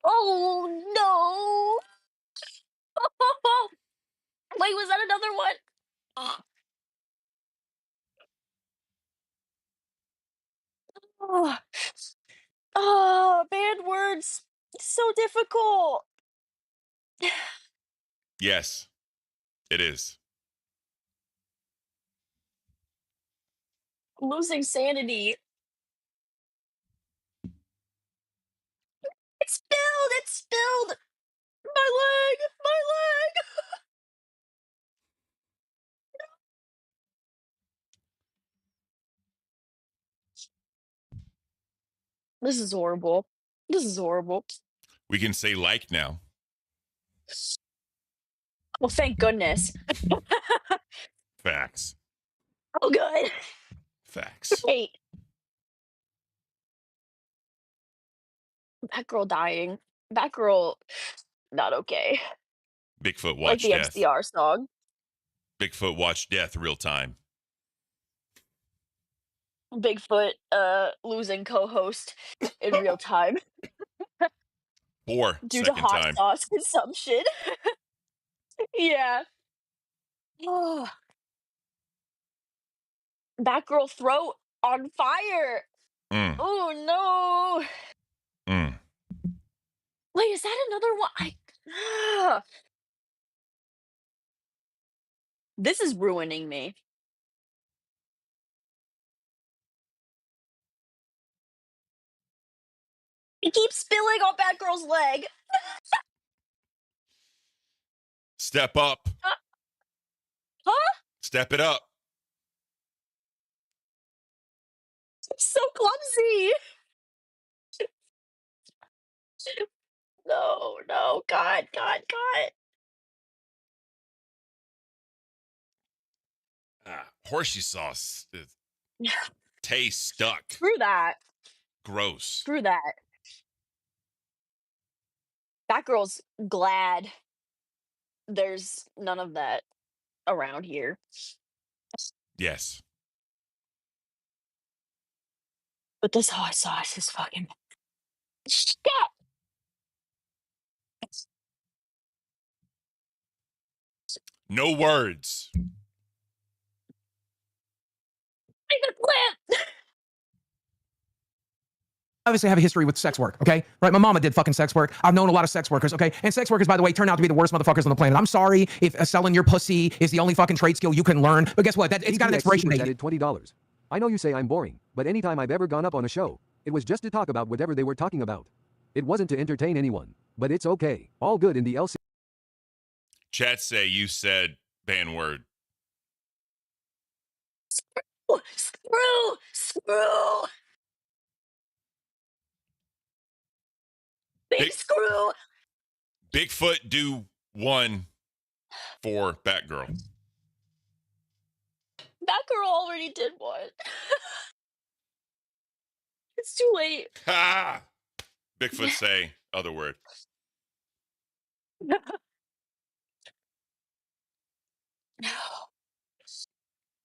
Oh no! Wait, was that another one? Oh, oh, banned words. So difficult. Yes, it is. I'm losing sanity. It's spilled! It's spilled! My leg! My leg! This is horrible. This is horrible. We can say like now. Well, thank goodness. Facts. Oh, good. Facts. Wait. That girl dying. That girl, not okay. Bigfoot Like watch the death. XDR song. Bigfoot watch death real time. Bigfoot losing co-host in real time Or due to second hot time. sauce consumption. Yeah. Oh, that girl throat on fire. Mm. Oh no. Mm. Wait, is that another one? This is ruining me. It keeps spilling on Batgirl's leg. Step up. Huh? Step it up. So clumsy. No, no, God, God, God. Horsey sauce. Taste stuck. Screw that. Gross. Screw that. Batgirl's glad there's none of that around here. Yes. But this hot sauce is fucking shit. No words. Play the clip. Obviously, I have a history with sex work, okay? Right? My mama did fucking sex work. I've known a lot of sex workers, okay? And sex workers, by the way, turn out to be the worst motherfuckers on the planet. I'm sorry if selling your pussy is the only fucking trade skill you can learn, but guess what? It's got an expiration date. $20. I know you say I'm boring, but anytime I've ever gone up on a show, it was just to talk about whatever they were talking about. It wasn't to entertain anyone, but it's okay. All good in the LC. Chat say you said ban word. Screw. Screw. Big screw. Bigfoot do one for Batgirl. Batgirl already did one. It's too late. Ha! Bigfoot say other word.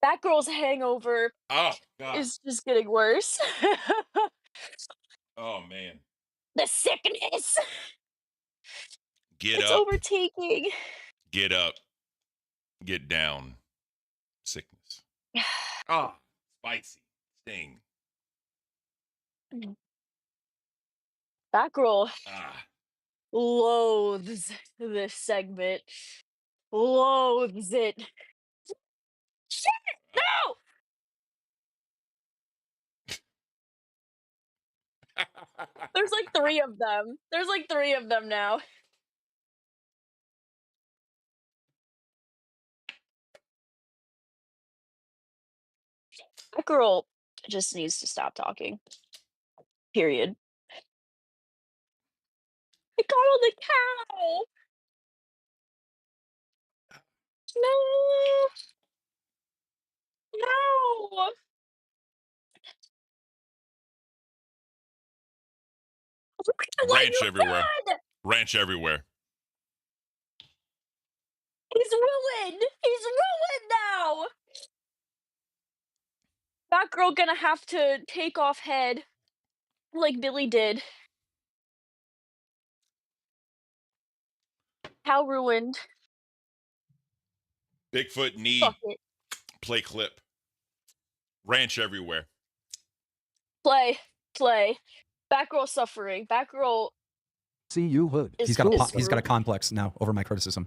Batgirl's hangover Oh, God. is just getting worse. Oh, man. The sickness. Get It's up, overtaking. get up, get down. Sickness. Oh, spicy. Sting. Batgirl Ah. loathes this segment. Loathes it. Shit! No! There's like 3 of them. There's like 3 of them now. That girl just needs to stop talking. Period. It got on the cow! No! No! Look at what Ranch you've everywhere. done! Ranch everywhere. He's ruined! He's ruined now! That girl gonna have to take off head like Billy did. How ruined. Bigfoot knee. Fuck it. Play clip. Ranch everywhere. Play. Play. Batgirl suffering. Batgirl See you hood. is He's got is a screwed. complex now over my criticism.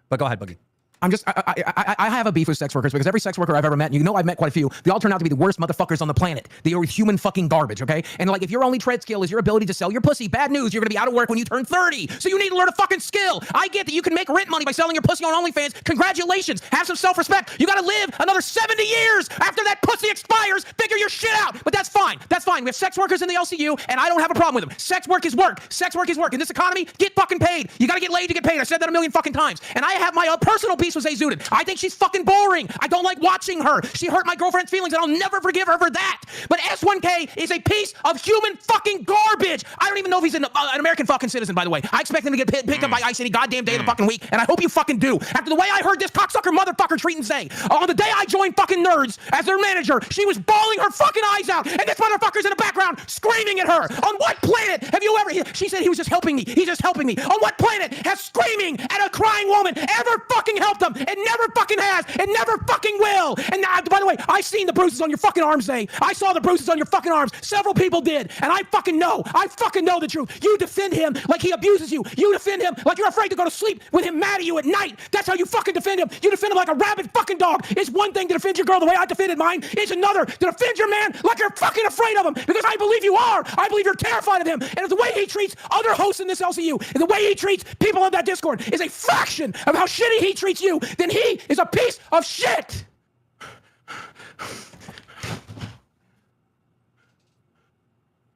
But go ahead, Boogie. I have a beef with sex workers because every sex worker I've ever met, and you know I've met quite a few, they all turn out to be the worst motherfuckers on the planet. They are human fucking garbage, okay? And like, if your only trade skill is your ability to sell your pussy, bad news, you're gonna be out of work when you turn 30. So you need to learn a fucking skill. I get that you can make rent money by selling your pussy on OnlyFans. Congratulations. Have some self-respect. You gotta live another 70 years after that pussy expires. Figure your shit out. But that's fine. That's fine. We have sex workers in the LCU, and I don't have a problem with them. Sex work is work. Sex work is work. In this economy, get fucking paid. You gotta get laid to get paid. I said that a million fucking times. And I have my personal beef with Zay Zudin. I think she's fucking boring. I don't like watching her. She hurt my girlfriend's feelings, and I'll never forgive her for that. But S1K is a piece of human fucking garbage. I don't even know if he's an American fucking citizen, by the way. I expect him to get picked up by ICE any goddamn day of the fucking week, and I hope you fucking do. After the way I heard this cocksucker motherfucker treating Zay, on the day I joined fucking Nerds as their manager, she was bawling her fucking eyes out, and this motherfucker's in the background screaming at her. On what planet have you ever... She said he was just helping me. He's just helping me. On what planet has screaming at a crying woman ever fucking helped them? It never fucking has. It never fucking will. And by the way, I seen the bruises on your fucking arms, Zay. I saw the bruises on your fucking arms. Several people did. And I fucking know the truth. You defend him like he abuses you. You defend him like you're afraid to go to sleep with him mad at you at night. That's how you fucking defend him. You defend him like a rabid fucking dog. It's one thing to defend your girl the way I defended mine. It's another to defend your man like you're fucking afraid of him. Because I believe you are. I believe you're terrified of him. And the way he treats other hosts in this LCU, and the way he treats people on that Discord is a fraction of how shitty he treats you. Then he is a piece of shit.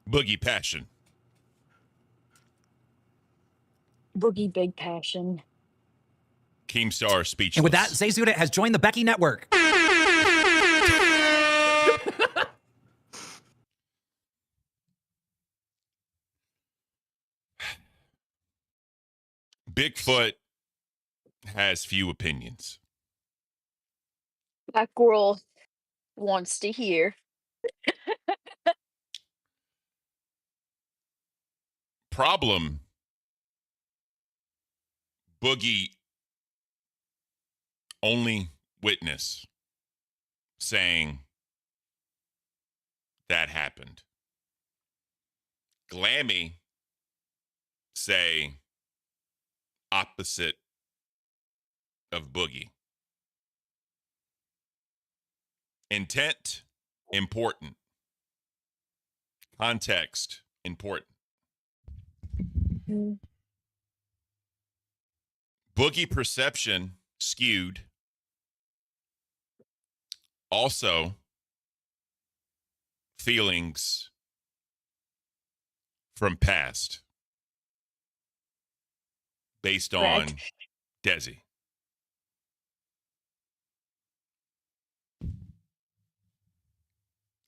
Boogie passion. Boogie big passion. Keemstar speechless. And with that, Zay Zudit has joined the Becky Network. Bigfoot has few opinions. That girl wants to hear. Problem. Boogie only witness saying that happened. Glammy say opposite of Boogie. Intent, important. Context, important. Boogie perception skewed. Also, feelings from past based on Desi.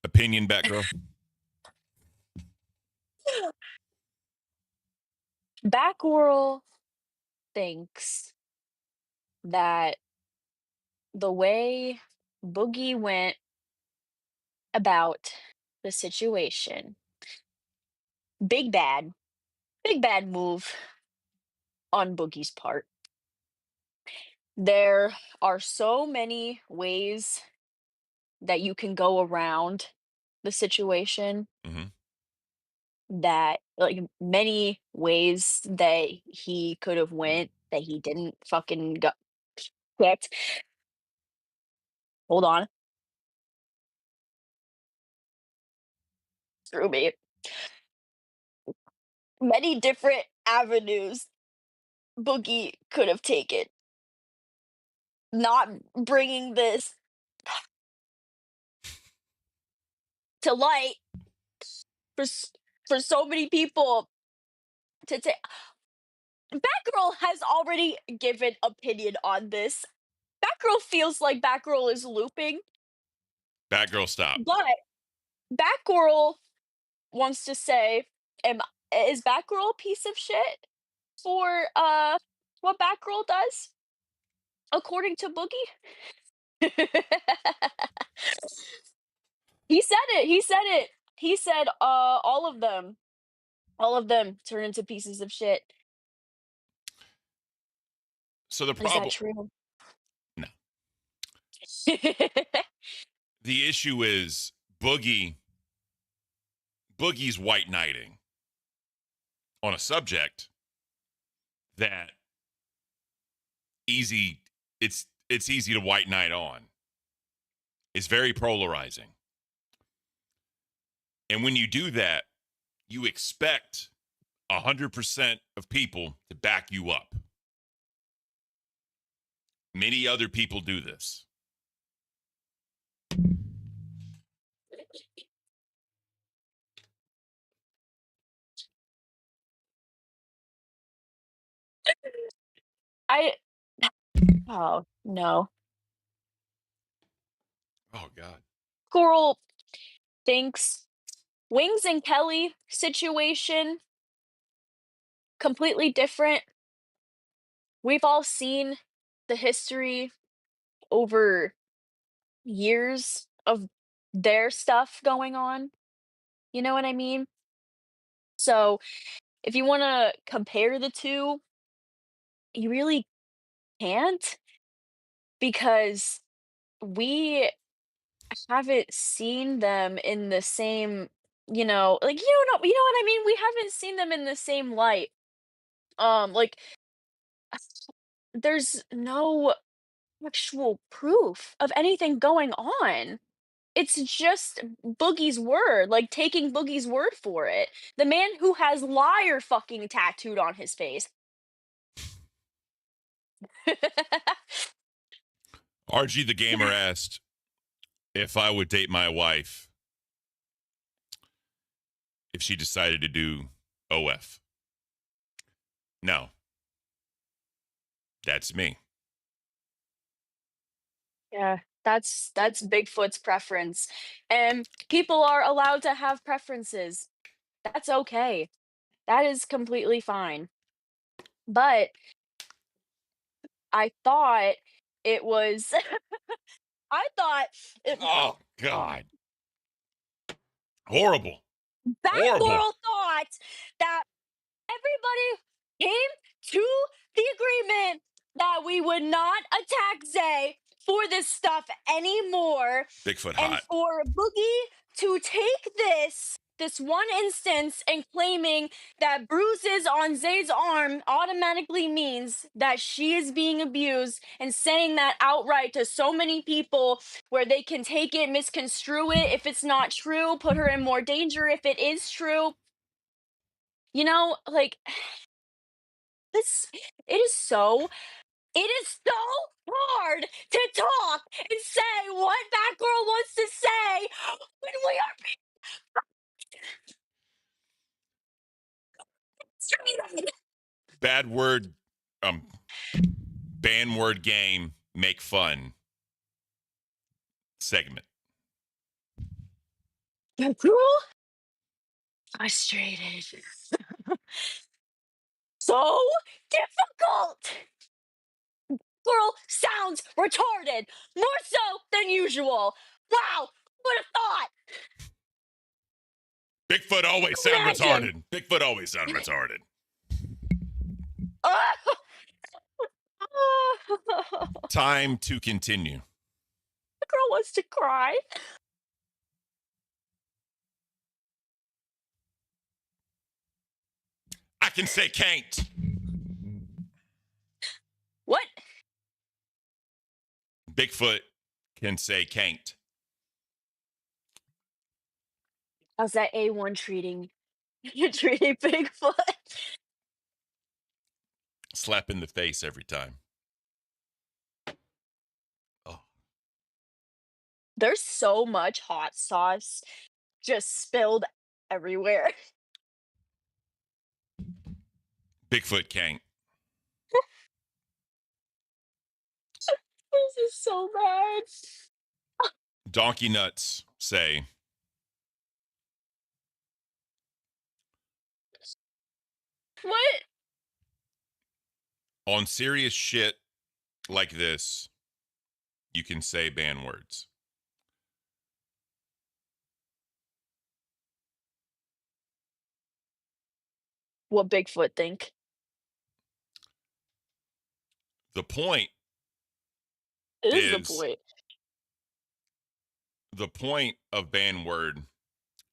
Opinion, Batgirl? Batgirl thinks that the way Boogie went about the situation, big bad move. on Boogie's part. There are so many ways that you can go around the situation that like many ways that he could have went that he didn't fucking go shit. Hold on. Screw me. Many different avenues Boogie could have taken. Not bringing this to light for for so many people to take. Batgirl has already given opinion on this. Batgirl feels like Batgirl is looping, Batgirl, stop. but Batgirl wants to say, is Batgirl a piece of shit for what Batgirl does according to Boogie? He said it. He said it. He said all of them turn into pieces of shit. So the Is problem. that true? No. The issue is Boogie's white knighting on a subject that it's easy to white knight on. It's very polarizing. And when you do that, you expect 100% of people to back you up. Many other people do this. Oh no. Oh God. Squirrel thinks Wings and Kelly situation completely different. We've all seen the history over years of their stuff going on. You know what I mean? So, if you want to compare the two, you really can't because we haven't seen them in the same, like you know what I mean? We haven't seen them in the same light. Like there's no actual proof of anything going on. It's just Boogie's word, like taking Boogie's word for it. The man who has liar fucking tattooed on his face. RG the Gamer asked if I would date my wife if she decided to do OF. No. That's me. Yeah, that's Bigfoot's preference. And people are allowed to have preferences. That's okay. That is completely fine. But I thought it was I thought it, Oh God. Horrible. Batgirl thought that everybody came to the agreement that we would not attack Zay for this stuff anymore. Bigfoot And hot. for Boogie to take this one instance and claiming that bruises on Zay's arm automatically means that she is being abused and saying that outright to so many people where they can take it, misconstrue it if it's not true, put her in more danger if it is true. Like it is so hard to talk and say what that girl wants to say when we are being Bad word, ban word game, make fun segment. girl frustrated. So difficult. Girl sounds retarded, more so than usual. Wow, would have thought. Bigfoot always sound Imagine. retarded. Bigfoot always sound retarded. Time to continue. The girl wants to cry. I can say can't. What? Bigfoot can say can't. How's that A1 treating Bigfoot? Slap in the face every time. There's so much hot sauce just spilled everywhere. Bigfoot can't. This is so bad. Donkey nuts say What? on serious shit like this, you can say ban words. What Bigfoot think? The point Is the is point. the point of ban word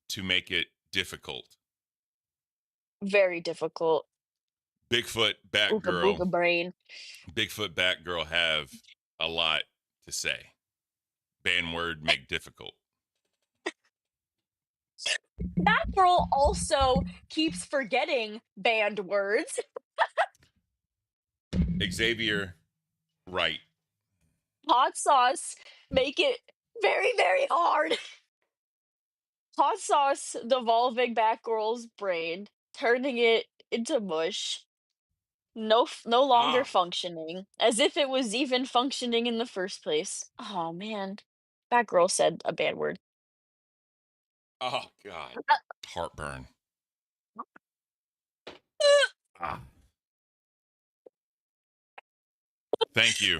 to make it difficult. Very difficult. Bigfoot, Ooga Batgirl, booga brain. Bigfoot, Batgirl have a lot to say. Ban word make difficult. That girl also keeps forgetting banned words. Xavier, right. Hot sauce make it very, very hard. Hot sauce devolving Batgirl's brain, turning it into mush. No longer functioning, as if it was even functioning in the first place. Oh man, Batgirl said a bad word. Oh God. Heartburn. Thank you.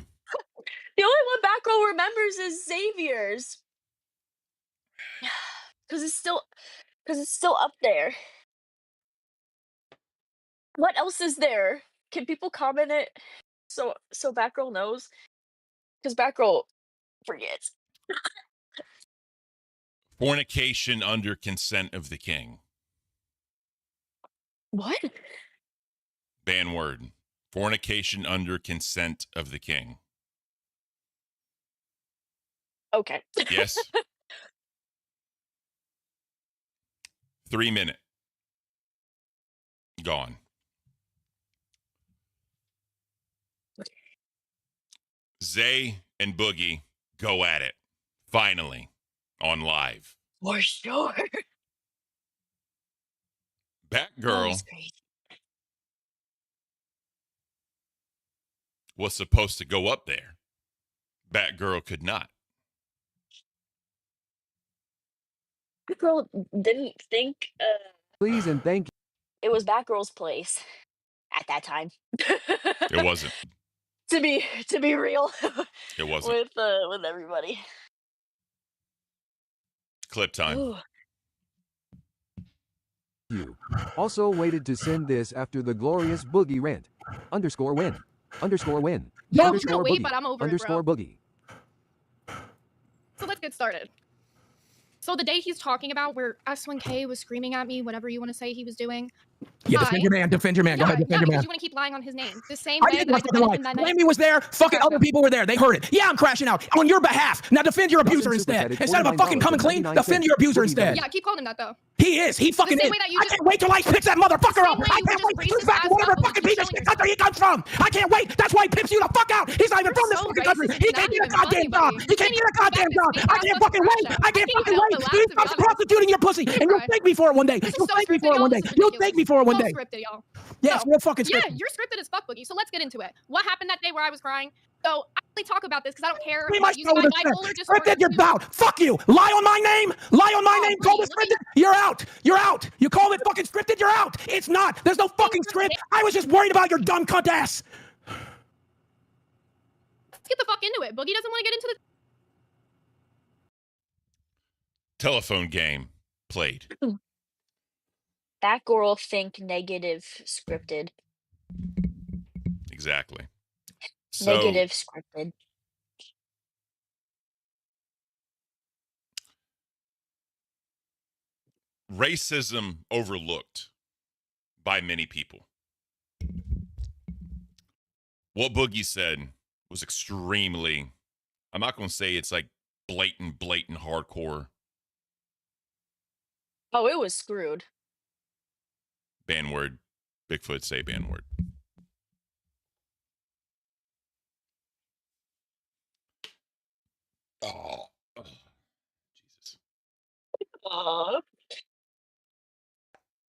The only one Batgirl remembers is Xavier's, because it's still up there. What else is there? Can people comment it so Batgirl knows? Because Batgirl forgets. Fornication under consent of the king. What? Ban word. Fornication under consent of the king. Okay. Yes. 3 minute. Gone. Zay and Boogie go at it. Finally. On live. For sure. Batgirl was supposed to go up there. Batgirl could not. Batgirl didn't think Please and thank you. it was Batgirl's place at that time. It wasn't. to be real. It wasn't. with everybody. Clip time. Ooh. You also waited to send this after the glorious Boogie rant. _win. _win. Yeah, Underscore wait, Boogie. but I'm over it, Underscore bro. Boogie. So let's get started. So the day he's talking about where S1K was screaming at me, whatever you want to say he was doing. Yeah, defend your man. Defend your man. Go ahead, defend your because man. you want to keep lying on his name. The same I way didn't that I fucking lie. defended him that night. Glammy was there. Fucking other people were there. They heard it. Yeah, I'm crashing out on your behalf. Now defend your abuser instead. Instead of a fucking coming clean, defend your abuser instead. Yeah, keep calling him that though. He is. He fucking The is. same way that you I can't wait till Ice picks that motherfucker up. I can't wait. He's back to whatever fucking piece of shit country he comes from. I can't wait. That's why he pimps you the fuck out. He's not even from this fucking country. He can't get a goddamn job. He can't get a goddamn job. I can't fucking wait. I can't fucking wait. He's prostituting your pussy. And you'll thank me for it one day. You'll thank me for it one day. You'll thank me for it one day. Scripted, y'all. Yes, real fucking Yeah, scripted. you're scripted as fuck, Boogie. So let's get into it. What happened that day where I was crying? So I only talk about this because I don't care We about must using go my with bipolar the disorder. scripted. You're out. Fuck you. Lie on my name. Lie on my name. Call it scripted. You're out. You're out. You call it fucking scripted. You're out. It's not. There's no fucking script. I was just worried about your dumb cunt ass. Let's get the fuck into it. Boogie doesn't want to get into the. Telephone game played. Batgirl think negative scripted. Exactly. So Negative scripted. racism overlooked by many people. What Boogie said was extremely, I'm not going to say it's like blatant hardcore. Oh, it was screwed. Ban word. Bigfoot say ban word. Oh, Jesus.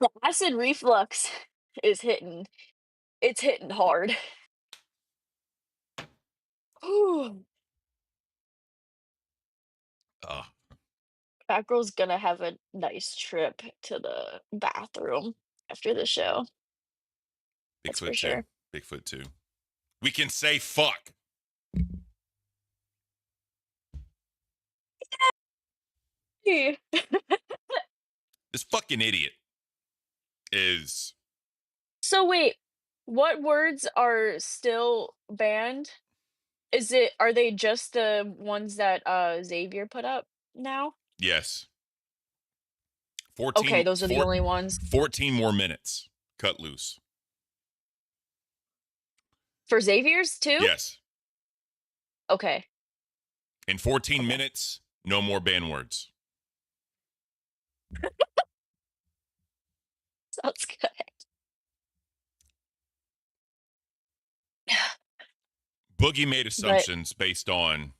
The acid reflux is hitting. It's hitting hard. Ooh. That girl's gonna have a nice trip to the bathroom after the show. That's for Bigfoot sure. too. Bigfoot too. We can say fuck. Yeah. This fucking idiot is So wait, what words are still banned? Are they just the ones that Xavier put up now? yes. Okay, those are the only ones 14 more minutes. Cut loose. for Xavier's too? Yes. Okay. In 14 minutes, no more ban words. Sounds good. Boogie made assumptions based on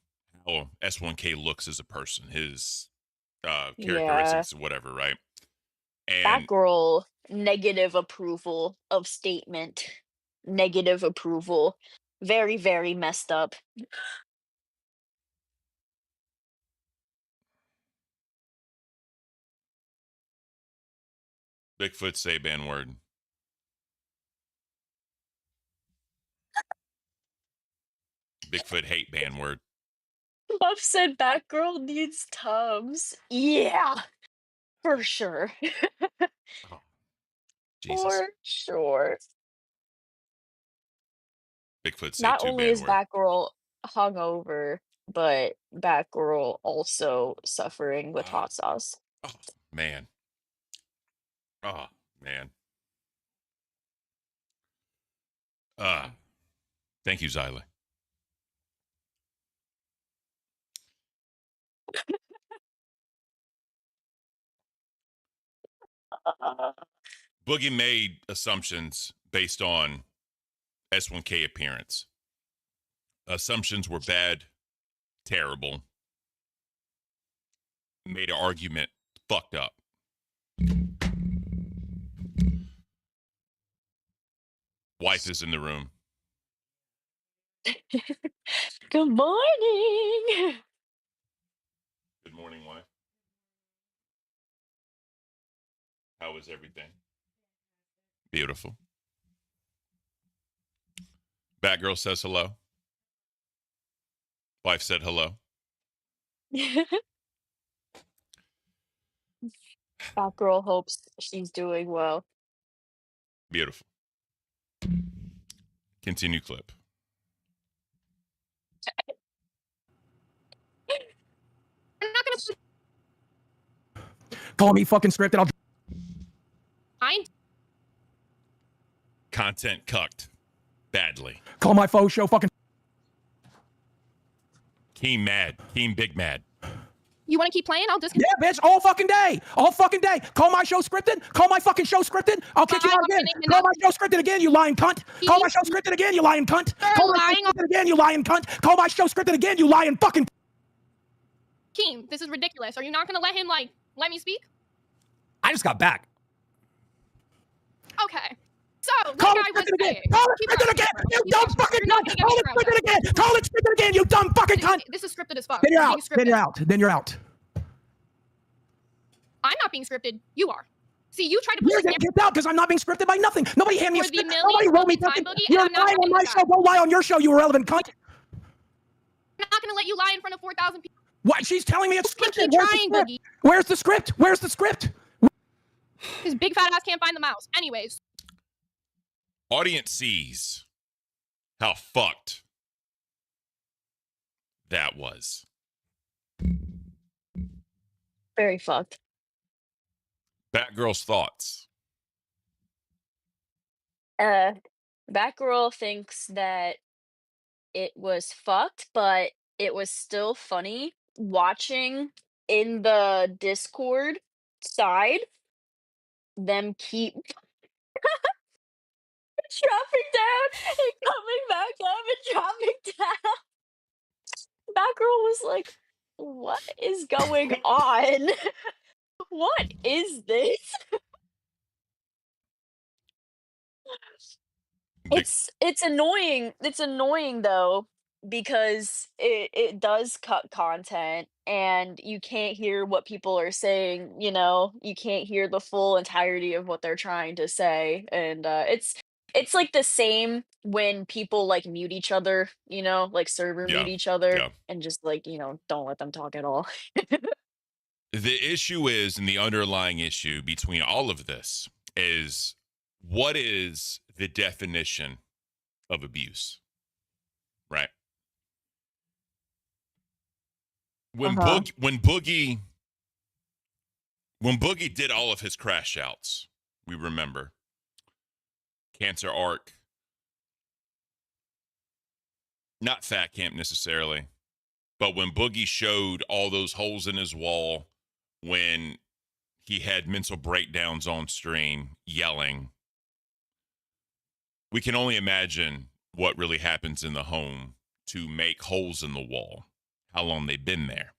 how S1K looks as a person, his characteristics, whatever, right? That And girl, negative approval of statement. Negative approval. Very, very messed up. Bigfoot say ban word. Bigfoot hate ban word. Buff said Batgirl needs Tums. Yeah, for sure. Jesus. For sure. Bigfoot say Not two only ban is word. Batgirl hungover, but Batgirl also suffering with hot sauce. Man. Oh, man. Thank you, Zyla. Boogie made assumptions based on S1K appearance. Assumptions were bad, terrible. Made an argument, fucked up. Wife is in the room. Good morning. Good morning, wife. How is everything? Beautiful. Batgirl says hello. Wife said hello. Batgirl hopes she's doing well. Beautiful. Continue clip. I'm not gonna Call me fucking scripted. I'll. find Content cucked. Badly. Call my faux show fucking. Keem mad. Keem big mad. you want to keep playing. I'll disconnect. Yeah, bitch, all fucking day. All fucking day. Call my show scripted. Call my fucking show scripted. I'll kick you out again. Call my show scripted again, you lying cunt. Call my show scripted again, you lying cunt. Call my show scripted again, you lying cunt. Call my show scripted again, you lying fucking. Keem, this is ridiculous. Are you not gonna let him let me speak? I just got back. Okay. So like Call I it was scripted again. saying, Call it keep scripted going, again, keep you going. dumb fucking You're not cunt. gonna get Call me it around scripted that. again. Call it scripted again, you dumb fucking cunt. This is scripted as fuck. Then you're Being out. scripted. Then you're out. Then you're out. I'm not being scripted. You are. See, you tried to push You're this getting kicked out because I'm not being scripted by nothing. Nobody hand me a For the script. millionth Nobody wrote me fucking time, nothing. Boogie, You're and I'm not lying on happy my with show. that. Go lie on your show, you irrelevant cunt. I'm not gonna let you lie in front of 4,000 people. What? She's telling me it's You scripted. keep Where's the trying, script? Boogie. Where's the script? Where's the script? His big fat ass can't find the mouse. Anyways, Audience sees how fucked that was. Very fucked. Batgirl's thoughts. Batgirl thinks that it was fucked, but it was still funny watching in the Discord side them keep dropping down and coming back up and dropping down. Batgirl was like, "What is going on? What is this?" It's annoying. It's annoying though because it does cut content and you can't hear what people are saying, you know? You can't hear the full entirety of what they're trying to say and it's like the same when people like mute each other, you know, like server mute each other and just like, you know, don't let them talk at all. The issue is, and the underlying issue between all of this is, what is the definition of abuse? Right? When Boogie did all of his crash outs, we remember Cancer Arc, not Fat Camp necessarily, but when Boogie showed all those holes in his wall, when he had mental breakdowns on stream, yelling, we can only imagine what really happens in the home to make holes in the wall, how long they've been there.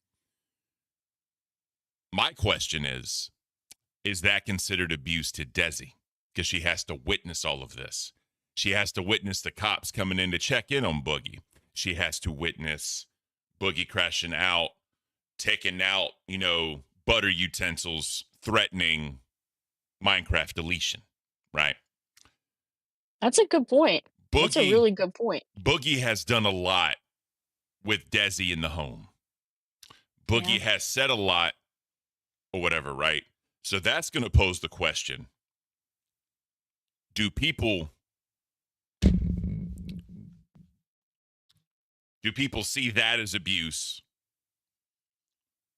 My question is that considered abuse to Desi? Because she has to witness all of this. She has to witness the cops coming in to check in on Boogie. She has to witness Boogie crashing out, taking out, you know, butter utensils, threatening Minecraft deletion, right? That's a good point. That's a really good point. Boogie has done a lot with Desi in the home. Boogie has said a lot or whatever, right? So that's going to pose the question. Do people see that as abuse,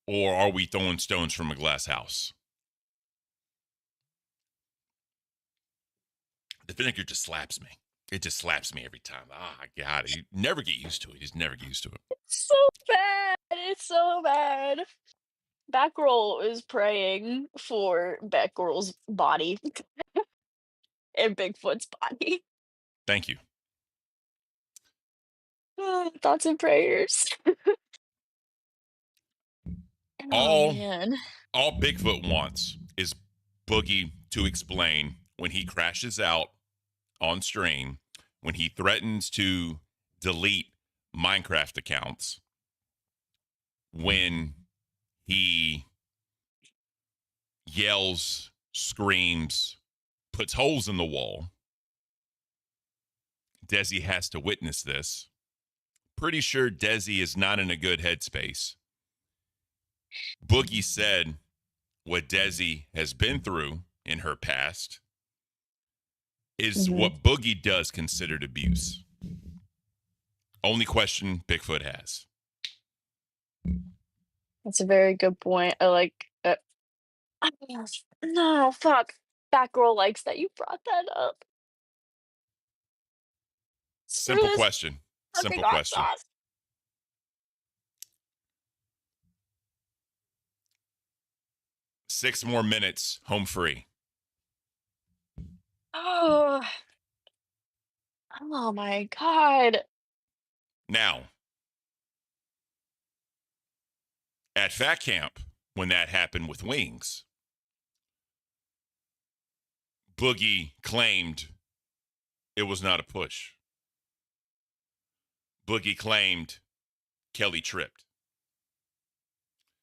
or are we throwing stones from a glass house? The vinegar just slaps me. It just slaps me every time. Ah, God, you never get used to it. You just never get used to it. It's so bad. It's so bad. Batgirl is praying for Batgirl's body and Bigfoot's body. Thank you. Thoughts and prayers. All man. all Bigfoot wants is Boogie to explain when he crashes out on stream, when he threatens to delete Minecraft accounts, when he yells, screams, puts holes in the wall. Desi has to witness this. Pretty sure Desi is not in a good headspace. Boogie said what Desi has been through in her past is what Boogie does considered abuse. Only question Bigfoot has. That's a very good point. I like no, fuck. Batgirl likes that you brought that up. Simple question. Simple question. 6 more minutes, home free. Oh my God. Now, at Fat Camp, when that happened with Wings, Boogie claimed it was not a push. Boogie claimed Kelly tripped.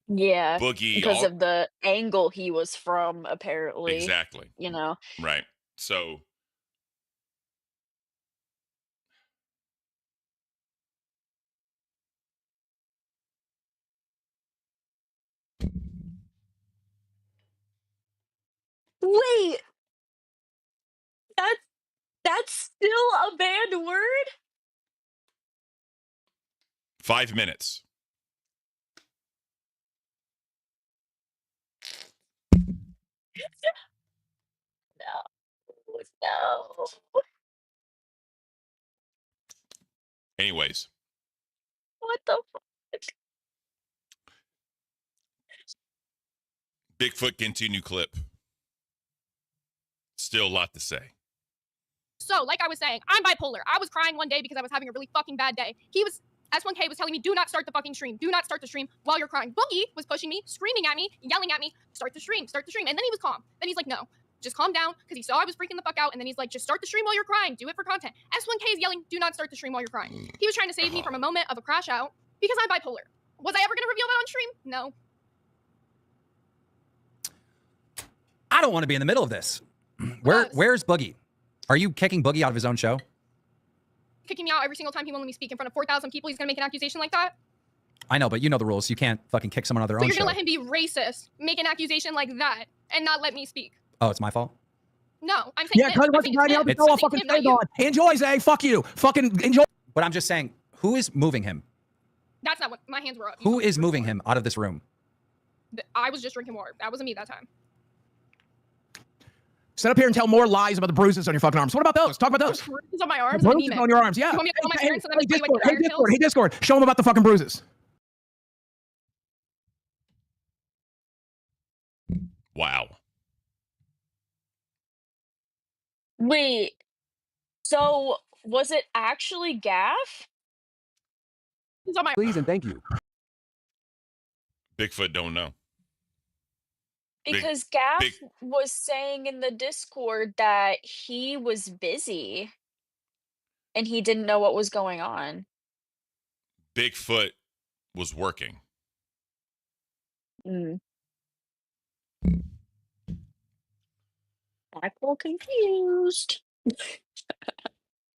Yeah, Boogie because of the angle he was from, apparently. Exactly. You know. Right. So Wait. That's still a banned word? 5 minutes. No. Anyways, What the fuck? Bigfoot continue clip. Still a lot to say. So, like I was saying, I'm bipolar. I was crying one day because I was having a really fucking bad day. S1K was telling me, do not start the fucking stream. Do not start the stream while you're crying. Boogie was pushing me, screaming at me, yelling at me, start the stream, start the stream. And then he was calm. Then he's like, no, just calm down, because he saw I was freaking the fuck out. And then he's like, just start the stream while you're crying. Do it for content. S1K is yelling, do not start the stream while you're crying. He was trying to save me from a moment of a crash out because I'm bipolar. Was I ever going to reveal that on stream? No. I don't want to be in the middle of this. Where's Boogie? Are you kicking Boogie out of his own show? Kicking me out every single time he won't let me speak in front of 4,000 people. He's going to make an accusation like that? I know, but you know the rules. You can't fucking kick someone out of their So own you're show. going to let him be racist, make an accusation like that, and not let me speak? Oh, it's my fault? No, I'm saying Yeah, him. cuz I'm what's saying the him. fucking I'm saying fucking him, not stay you. on. Enjoy, Zay. Fuck you. Fucking enjoy. But I'm just saying, who is moving him? That's not what my hands were up. Who is moving him out of this room? I was just drinking water. That wasn't me that time. Sit up here and tell more lies about the bruises on your fucking arms. What about those? Talk about those. Bruises on my arms. Bruises anemic. on your arms, yeah. You want me to call my Hey, parents and hey, then tell you what your Discord, hey, Discord. Show them about the fucking bruises. Wow. Wait. So was it actually Gaff? Please and thank you. Bigfoot don't know. Because Gaff was saying in the Discord that he was busy and he didn't know what was going on. Bigfoot was working. Mm. I'm all confused.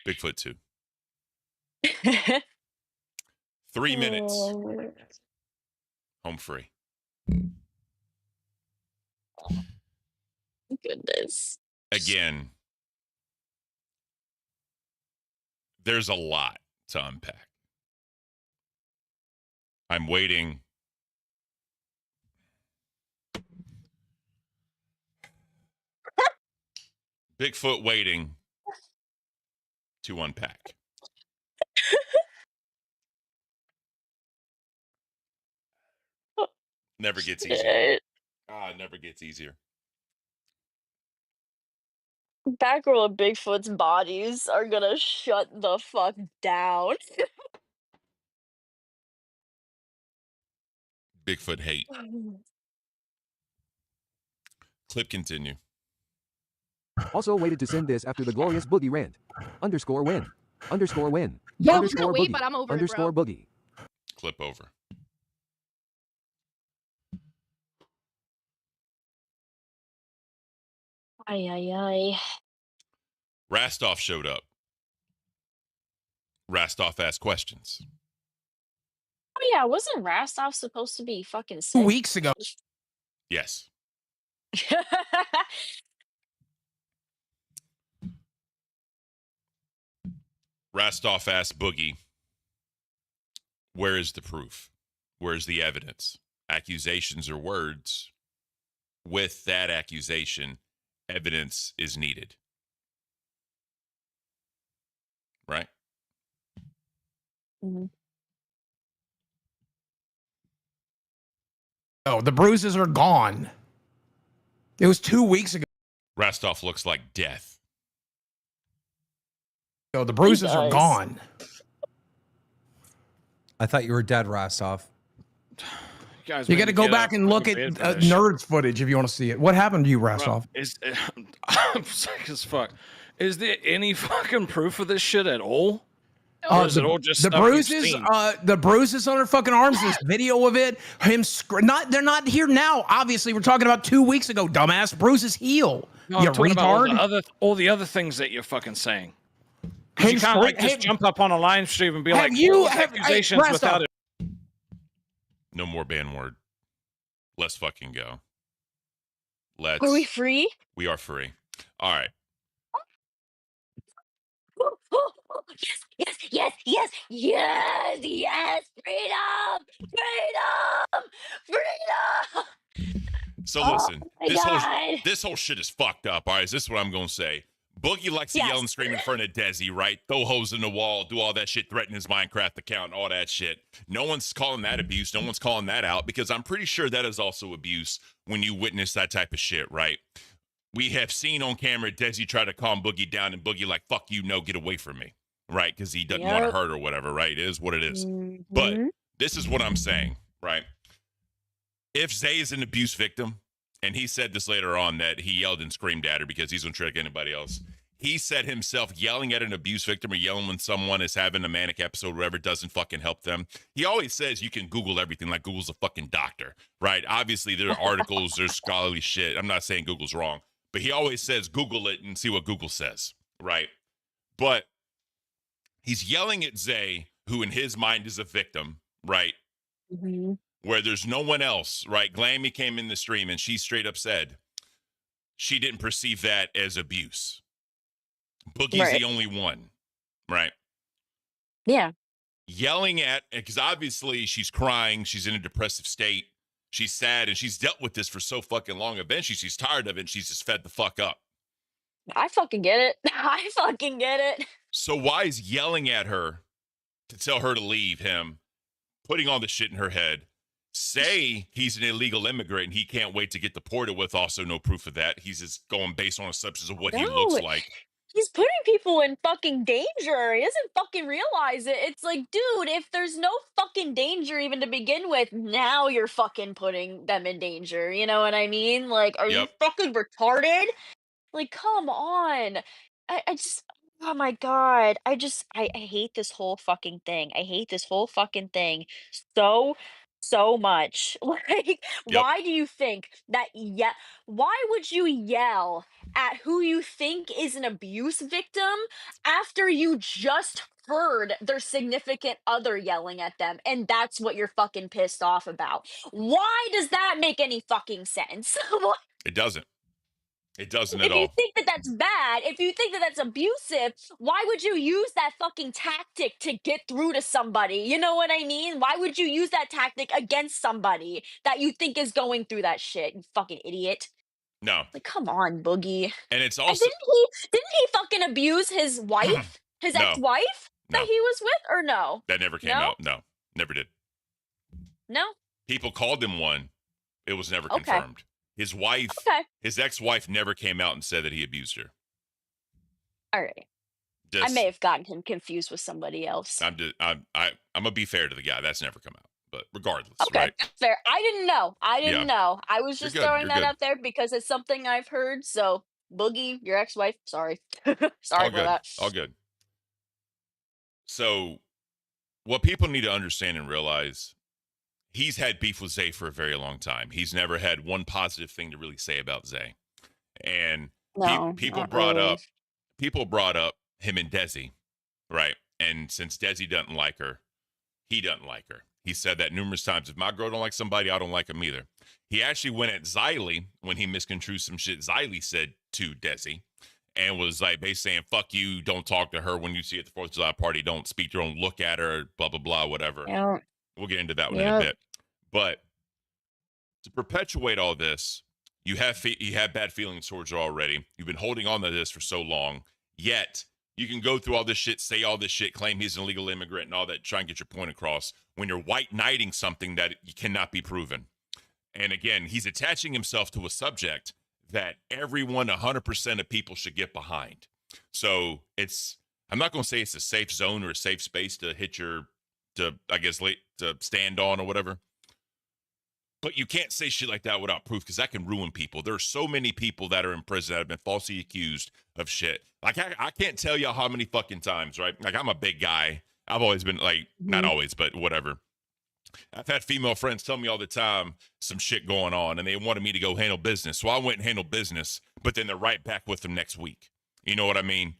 Bigfoot 2. 3 minutes. Oh. Home free. Goodness. Again, there's a lot to unpack. I'm waiting. Bigfoot waiting to unpack. Never gets easier. It never gets easier. Back row of Bigfoot's bodies are gonna shut the fuck down. Bigfoot hate. Clip continue. Also waited to send this after the glorious Boogie rant. Underscore win. Underscore win. Yeah, Underscore no, wait, Boogie. but I'm over it, Underscore Boogie. Clip over. Ay, ay, ay. Rastoff showed up. Rastoff asked questions. Oh yeah, wasn't Rastoff supposed to be fucking 2 sick? weeks ago. Yes. Rastoff asked Boogie, where is the proof? Where's the evidence? Accusations are words. With that accusation, evidence is needed. Right? Mm-hmm. Oh, the bruises are gone. It was 2 weeks ago. Rastoff looks like death. Oh, the bruises are gone. I thought you were dead, Rostov. Guys, You we got to need go get back a and look fucking at bid for this. nerds footage if you want to see it. What happened to you, Rastov? I'm sick as fuck. Is there any fucking proof of this shit at all? Or is it all just the stuff you've bruises? seen? The bruises on her fucking arms. This video of it. They're not here now. Obviously, we're talking about 2 weeks ago. Dumbass. Bruises heal. No, you I'm talking about retard. all the other things that you're fucking saying. 'Cause you can't like just jump up on a live stream and be like, "All those accusations without it." No more ban word. Let's fucking go. Let's. Are we free? We are free. All right. Yes, yes, yes, yes, yes, freedom, freedom, freedom. So listen, This whole shit is fucked up. All right, is this what I'm gonna say? Boogie likes to yell and scream in front of Desi, right? Throw hoes in the wall, do all that shit, threaten his Minecraft account, all that shit. No one's calling that abuse. No one's calling that out because I'm pretty sure that is also abuse when you witness that type of shit, right? We have seen on camera Desi try to calm Boogie down and Boogie like, fuck you, no, get away from me, right? Because he doesn't want to hurt or whatever, right? It is what it is. But this is what I'm saying, right? If Zay is an abuse victim, and he said this later on that he yelled and screamed at her because he's going to trick anybody else. He said himself yelling at an abuse victim or yelling when someone is having a manic episode or whatever doesn't fucking help them. He always says you can Google everything like Google's a fucking doctor, right? Obviously, there are articles, there's scholarly shit. I'm not saying Google's wrong, but he always says Google it and see what Google says, right? But he's yelling at Zay, who in his mind is a victim, right? Where there's no one else, right? Glammy came in the stream and she straight up said she didn't perceive that as abuse. Boogie's the only one, right? Yeah. Yelling at, because obviously she's crying, she's in a depressive state, she's sad, and she's dealt with this for so fucking long. Eventually she's tired of it and she's just fed the fuck up. I fucking get it. I fucking get it. So why is yelling at her to tell her to leave him, putting all this shit in her head, say he's an illegal immigrant and he can't wait to get deported with also no proof of that. He's just going based on a substance of what he looks like. He's putting people in fucking danger. He doesn't fucking realize it. It's like, dude, if there's no fucking danger even to begin with, now you're fucking putting them in danger. You know what I mean? Like, are you fucking retarded? Like, come on. I just, oh my God. I hate this whole fucking thing. I hate this whole fucking thing so much. Like, why do you think that, why would you yell at who you think is an abuse victim after you just heard their significant other yelling at them and that's what you're fucking pissed off about? Why does that make any fucking sense? It doesn't. It doesn't at If all. you think that that's bad, if you think that that's abusive, why would you use that fucking tactic to get through to somebody? You know what I mean? Why would you use that tactic against somebody that you think is going through that shit? You fucking idiot. No. Like, come on, Boogie. And it's And also didn't he fucking abuse his wife? His No. ex-wife No. that he was with, or no? that never came No? out. No, never did. No? People called him one. It was never Okay. confirmed. His wife, Okay. his ex-wife never came out and said that he abused her. All right. I Just, may have gotten him confused with somebody else. I'm gonna be fair to the guy. That's never come out. But regardless, Okay, right? that's fair. I didn't know. I didn't know. I was You're just good, throwing you're that good. out there because it's something I've heard. So, Boogie, your ex-wife, sorry. Sorry All for good. that. All good. So, what people need to understand and realize, he's had beef with Zay for a very long time. He's never had one positive thing to really say about Zay. And No, people not brought really. up him and Desi, right? And since Desi doesn't like her, he doesn't like her. He said that numerous times. If my girl don't like somebody, I don't like him either. He actually went at Xylee when he misconstrued some shit Xylee said to Desi and was like basically saying, fuck you, don't talk to her when you see her at the 4th of July party, don't speak to her, don't look at her, blah, blah, blah, whatever. Yeah. We'll get into that one in a bit. But to perpetuate all this, you have bad feelings towards her already. You've been holding on to this for so long, yet you can go through all this shit, say all this shit, claim he's an illegal immigrant and all that, try and get your point across when you're white knighting something that cannot be proven. And again, he's attaching himself to a subject that everyone, 100% of people should get behind. So I'm not going to say it's a safe zone or a safe space to to stand on or whatever. But you can't say shit like that without proof because that can ruin people. There are so many people that are in prison that have been falsely accused of shit. Like, I can't tell y'all how many fucking times, right? Like, I'm a big guy. I've always been like, not always, but whatever. I've had female friends tell me all the time some shit going on and they wanted me to go handle business. So I went and handled business, but then they're right back with them next week. You know what I mean?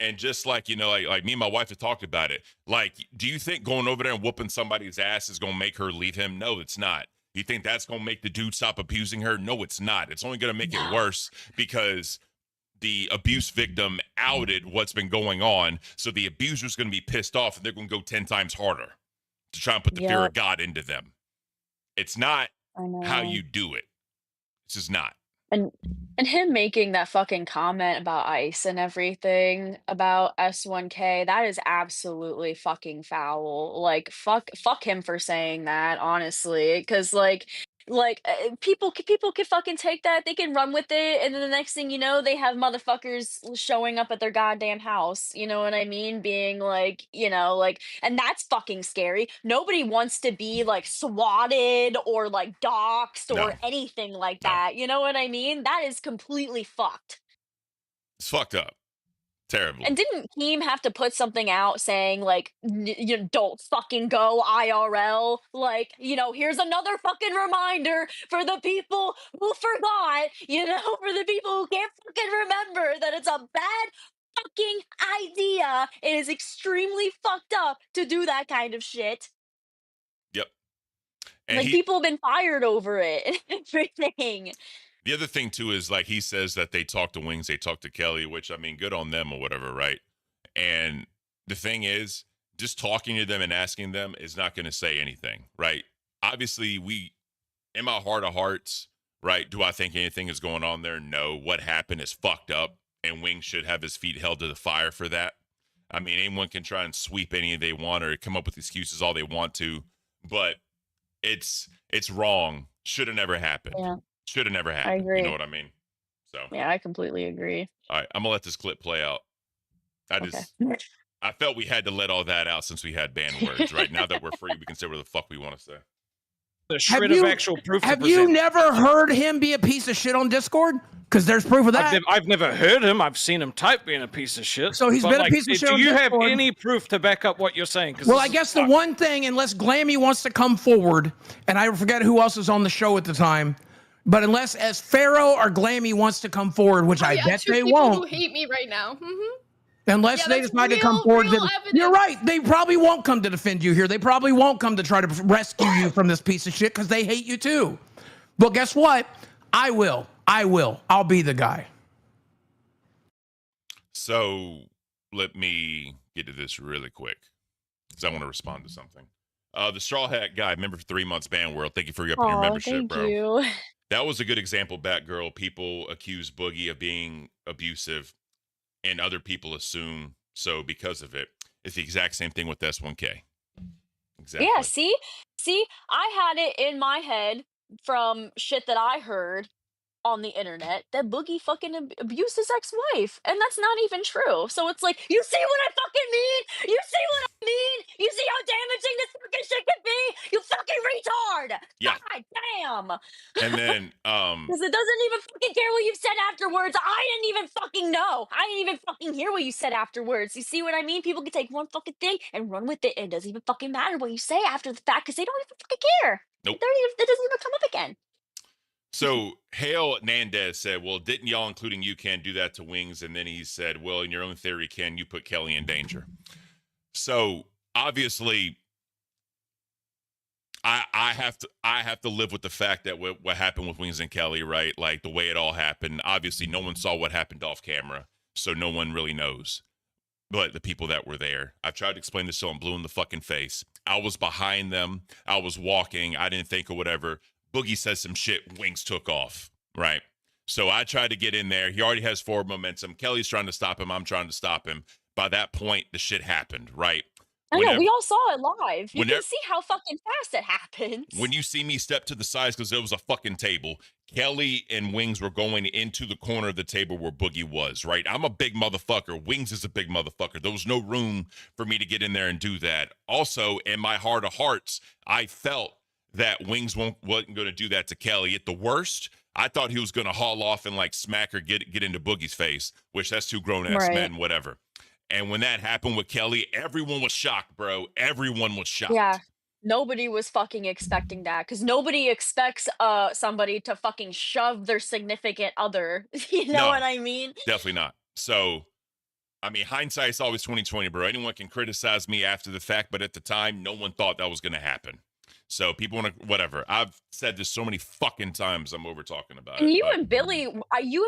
And just like, like me and my wife have talked about it. Like, do you think going over there and whooping somebody's ass is going to make her leave him? No, it's not. You think that's going to make the dude stop abusing her? No, it's not. It's only going to make it worse because the abuse victim outed what's been going on. So the abuser's going to be pissed off and they're going to go 10 times harder to try and put the fear of God into them. It's not how you do it. This is not. And him making that fucking comment about ice and everything about S1K, that is absolutely fucking foul. Like fuck him for saying that, honestly, cuz people can fucking take that, they can run with it, and then the next thing you know, they have motherfuckers showing up at their goddamn house, you know what I mean? Being like, and that's fucking scary. Nobody wants to be like swatted or like doxxed No. or anything like that. You know what I mean? That is completely fucked. It's fucked up. Terribly. And didn't Keem have to put something out saying like, don't fucking go IRL? Like, here's another fucking reminder for the people who forgot, for the people who can't fucking remember that it's a bad fucking idea. It is extremely fucked up to do that kind of shit. Yep. And Like, people have been fired over it and everything. The other thing too is like he says that they talked to Wings, they talked to Kelly, which I mean, good on them or whatever, right? And the thing is, just talking to them and asking them is not going to say anything, right? Obviously, in my heart of hearts, right? Do I think anything is going on there? No. What happened is fucked up, and Wings should have his feet held to the fire for that. I mean, anyone can try and sweep any they want or come up with excuses all they want to, but it's wrong. Should have never happened. Yeah. Should have never I happened. agree. You know what I mean? So Yeah, I completely agree. all right, I'm gonna let this clip play out. I felt we had to let all that out since we had banned words. Right now that we're free, we can say whatever the fuck we want to say. The shred of actual proof. Have you never heard him be a piece of shit on Discord? Because there's proof of that. I've never heard him. I've seen him type being a piece of shit. So he's But, been a piece of shit Do on you have Discord. any proof to back up what you're saying? Well, I guess the one thing, unless Glammy wants to come forward, and I forget who else was on the show at the time, but unless as Pharaoh or Glammy wants to come forward, which I bet two they people won't. who hate me right now. Unless they that's decide to come forward. real You're right. They probably won't come to defend you here. They probably won't come to try to rescue you from this piece of shit because they hate you too. But guess what? I will. I'll be the guy. So let me get to this really quick because I want to respond to something. The Straw Hat guy, member for 3 months, Ban World. Thank you for your membership, thank bro. you. That was a good example, Batgirl. People accuse Boogie of being abusive, and other people assume so because of it. It's the exact same thing with S1K. Exactly. Yeah, see, I had it in my head from shit that I heard on the internet that Boogie fucking abused his ex-wife, and that's not even true. So it's like, you see what I fucking mean? You see what I mean? You see how damaging this fucking shit can be? You fucking retard! Yeah. God damn! And then, Because it doesn't even fucking care what you said afterwards. I didn't even fucking know. I didn't even fucking hear what you said afterwards. You see what I mean? People can take one fucking thing and run with it, and it doesn't even fucking matter what you say after the fact because they don't even fucking care. Nope. It doesn't even come up again. So Hale Nandez said, well, didn't y'all, including you, Ken, do that to Wings? And then he said, well, in your own theory, Ken, you put Kelly in danger. So obviously, I have to live with the fact that what happened with Wings and Kelly, right? Like the way it all happened. Obviously, no one saw what happened off camera, so no one really knows. But the people that were there, I've tried to explain this till I'm blue in the fucking face. I was behind them. I was walking. I didn't think or whatever. Boogie says some shit. Wings took off, right? So I tried to get in there. He already has forward momentum. Kelly's trying to stop him. I'm trying to stop him. By that point, the shit happened, right? I know, we all saw it live. You whenever- can see how fucking fast it happens. When you see me step to the sides because there was a fucking table, Kelly and Wings were going into the corner of the table where Boogie was, right? I'm a big motherfucker. Wings is a big motherfucker. There was no room for me to get in there and do that. Also, in my heart of hearts, I felt that Wings wasn't going to do that to Kelly. At the worst, I thought he was going to haul off and like smack her, get into Boogie's face, which that's two grown-ass Right. men, whatever. And when that happened with Kelly, everyone was shocked, bro. Everyone was shocked. Yeah. Nobody was fucking expecting that because nobody expects somebody to fucking shove their significant other. You know No. what I mean? Definitely not. So, I mean, hindsight's always 20/20, bro. Anyone can criticize me after the fact, but at the time, no one thought that was going to happen. So people want to, whatever. I've said this so many fucking times. I'm over talking about And it. you but- and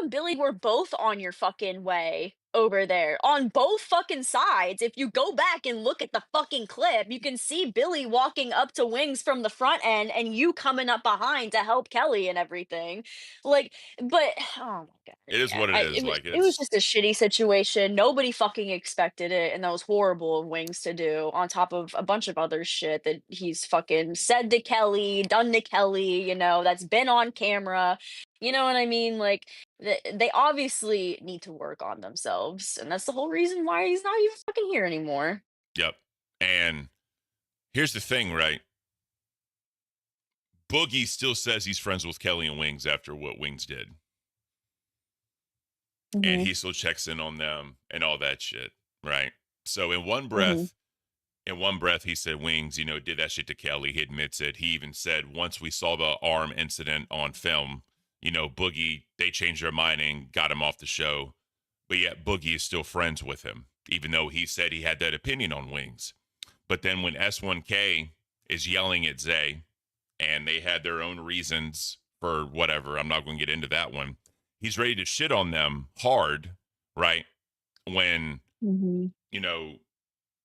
Billy were both on your fucking way over there on both fucking sides. If you go back and look at the fucking clip, you can see Billy walking up to Wings from the front end and you coming up behind to help Kelly and everything. Like, but oh my god. It is what it is. Like It was it's just a shitty situation. Nobody fucking expected it, and that was horrible of Wings to do. On top of a bunch of other shit that he's fucking said to Kelly, done to Kelly. You know, that's been on camera. You know what I mean? Like, they obviously need to work on themselves, and that's the whole reason why he's not even fucking here anymore. Yep. And here's the thing, right? Boogie still says he's friends with Kelly and Wings after what Wings did. And he still checks in on them and all that shit, right? So in one breath, he said Wings, you know, did that shit to Kelly. He admits it. He even said once we saw the arm incident on film, you know, Boogie, they changed their mind and got him off the show. But yet Boogie is still friends with him, even though he said he had that opinion on Wings. But then when S1K is yelling at Zay, and they had their own reasons for whatever, I'm not going to get into that one. He's ready to shit on them hard, right? When, you know,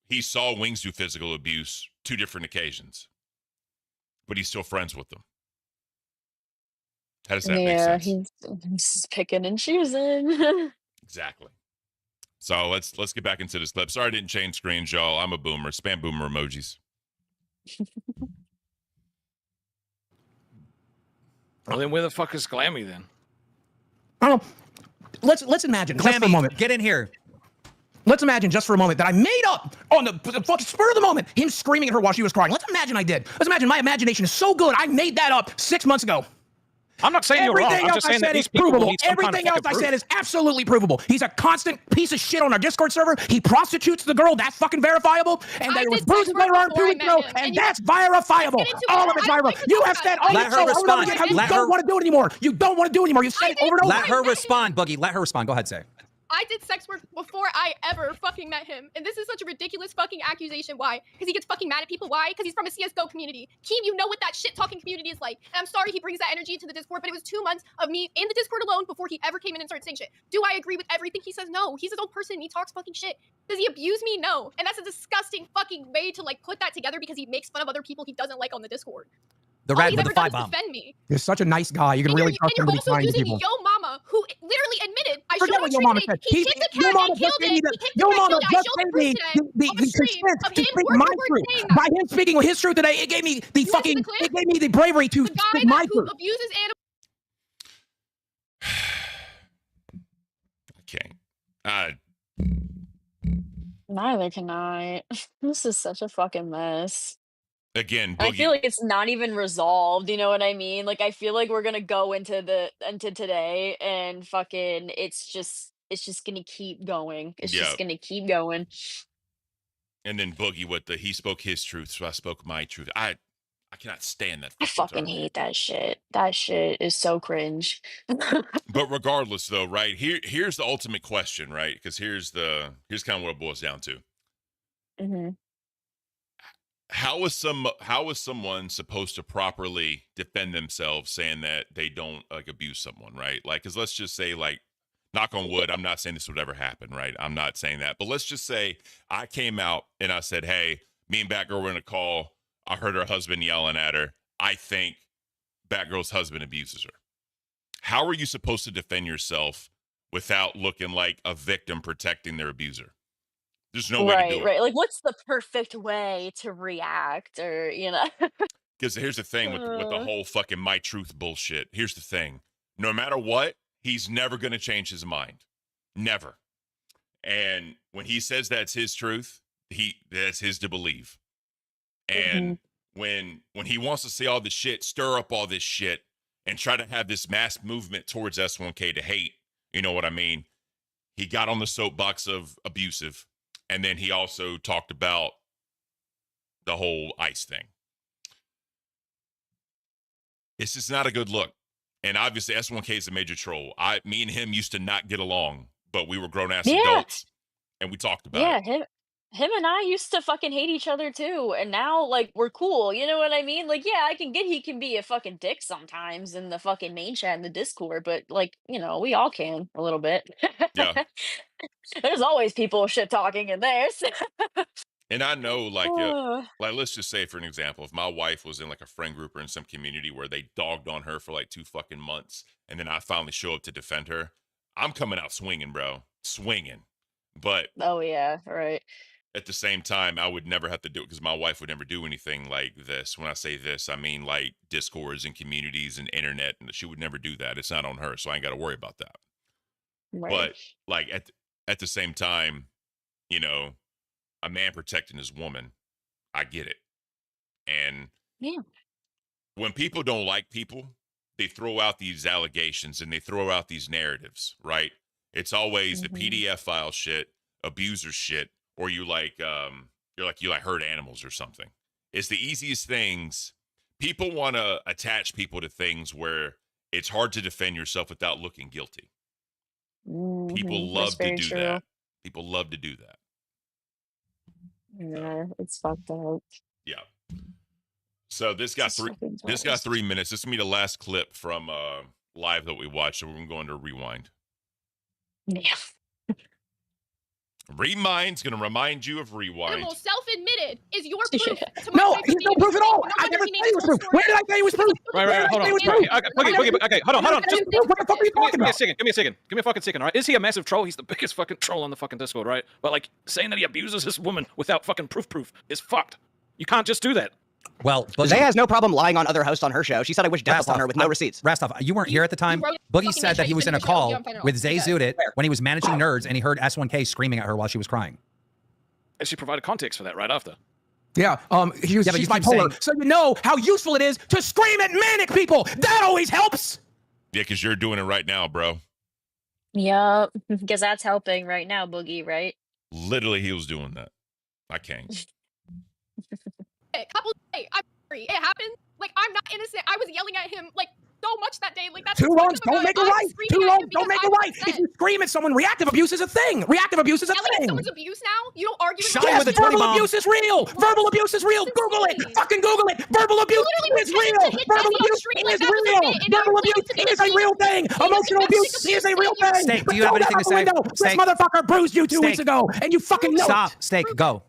he saw Wings do physical abuse 2 different occasions, but he's still friends with them. How does that make sense? He's picking and choosing. Exactly. So let's get back into this clip. Sorry I didn't change screens, y'all. I'm a boomer. Spam boomer emojis. Well, then where the fuck is Glammy then? Oh, let's imagine just for a moment. Get in here. Let's imagine just for a moment that I made up on the fucking spur of the moment him screaming at her while she was crying. Let's imagine I did. Let's imagine my imagination is so good I made that up 6 months ago. I'm not saying you're wrong. Everything I'm else just I saying that said these is people provable. need some kind of Everything else fucking I said proof. is absolutely provable. He's a constant piece of shit on our Discord server. He prostitutes the girl. That's fucking verifiable. And there was bruises later on 2 weeks ago, and that's verifiable. All of it's verifiable. You have said all Let the her show over and over respond. again how you Let don't her- want to do it anymore. You don't want to do it anymore. You said it over and over. Let her respond, Boogie. Let her respond. Go ahead, Zay. I did sex work before I ever fucking met him. And this is such a ridiculous fucking accusation. Why? Because he gets fucking mad at people. Why? Because he's from a CSGO community. Keem, you know what that shit-talking community is like. And I'm sorry he brings that energy into the Discord, but it was 2 months of me in the Discord alone before he ever came in and started saying shit. Do I agree with everything he says? No. He's his own person and he talks fucking shit. Does he abuse me? No. And that's a disgusting fucking way to, like, put that together because he makes fun of other people he doesn't like on the Discord. The All red he's with ever the done 5 is bomb. defend me. You're such a nice guy. You can And really you're, trust and you're somebody also kind to using people. Yo Mama, who literally admitted, I Forget showed what on your stream mama today, said. he kicked the Your cat mama and just killed gave me it. the, He kicked the your cat and mama killed it. I just showed the gave proof me today the on the stream consent of to him speak word my for word truth. saying that. By him speaking with his truth today, it gave me the fucking, it gave me the bravery to The guy speak my that who truth. abuses animals. Okay. Neither can I. This is such a fucking mess. Again, I feel Boogie. like it's not even resolved, you know what I mean? Like, I feel like we're gonna go into today and fucking it's just gonna keep going. It's Yeah. just gonna keep going. And then Boogie with the he spoke his truth, so I spoke my truth. I cannot stand that I fucking fucking term. hate that shit. That shit is so cringe. But regardless, though, right here's the ultimate question, right? Because here's kind of what it boils down to. hmm How is someone supposed to properly defend themselves, saying that they don't like abuse someone, right? Like, because let's just say, like, knock on wood, I'm not saying this would ever happen, right? I'm not saying that, but let's just say I came out and I said, hey, me and Batgirl were in a call. I heard her husband yelling at her. I think Batgirl's husband abuses her. How are you supposed to defend yourself without looking like a victim protecting their abuser? There's no way to do it. Right. Like, what's the perfect way to react, or you know? Because here's the thing with the whole fucking my truth bullshit. Here's the thing. No matter what, he's never going to change his mind. Never. And when he says that's his truth, that's his to believe. And when he wants to say all this shit, stir up all this shit, and try to have this mass movement towards S1K to hate, you know what I mean? He got on the soapbox of abusive, and then he also talked about the whole ICE thing. It's just not a good look. And obviously, S1K is a major troll. Me and him used to not get along, but we were grown-ass adults, and we talked about it. Him him and I used to fucking hate each other too, and now like we're cool. You know what I mean? Like, yeah, I can get he can be a fucking dick sometimes in the fucking main chat and the Discord, but like, we all can a little bit. Yeah. There's always people shit talking in there. So. And I know, like let's just say, for an example, if my wife was in like a friend group or in some community where they dogged on her for like 2 fucking months, and then I finally show up to defend her, I'm coming out swinging, bro, swinging. But Oh yeah, right. at the same time, I would never have to do it because my wife would never do anything like this. When I say this, I mean like Discords and communities and internet, and she would never do that. It's not on her, so I ain't got to worry about that. Right. But like at the same time, a man protecting his woman, I get it. And Yeah. when people don't like people, they throw out these allegations and they throw out these narratives, right? It's always the PDF file shit, abuser shit, or you like hurt animals or something. It's the easiest things. People want to attach people to things where it's hard to defend yourself without looking guilty. People love to do that. People love to do that. Yeah, it's fucked up. Yeah. So this got 3 minutes. This is gonna be the last clip from live that we watched. So we're gonna go into rewind. Yeah. Remind's gonna remind you of rewind. Animal self-admitted is your proof. No, he's no proof at all. I never said he was proof. Where did I say he was proof? Right, hold on. Okay, hold on. What the fuck are you talking about? Give me a fucking second, all right? Is he a massive troll? He's the biggest fucking troll on the fucking Discord, right? But like saying that he abuses his woman without fucking proof is fucked. You can't just do that. Well, Zay has no problem lying on other hosts on her show. She said I wish death upon her with no receipts. Rastov, you weren't here at the time. Boogie said that he was in a call with Zay Zudit when he was managing Nerds, and he heard S1K screaming at her while she was crying. And she provided context for that right after. Yeah, she's bipolar. So you know how useful it is to scream at manic people. That always helps. Yeah, because you're doing it right now, bro. Yep, because that's helping right now, Boogie, right? Literally, he was doing that. I can't. I'm sorry. It happened. Like, I'm not innocent. I was yelling at him like so much that day. Like, that's Two wrongs don't make a right. Two wrongs don't make a right. If you scream at someone, reactive abuse is a thing. Reactive abuse is a Yelling at thing. someone's abuse now? You don't argue with Yes, verbal abuse is real. Verbal abuse is real. Google it. Fucking Google it. Verbal abuse is real. Verbal abuse is real. Verbal abuse is a real thing. Emotional abuse is a real thing. Steak, do you have anything to say? This motherfucker bruised you 2 weeks ago, and you fucking know Stop. it. Steak, go.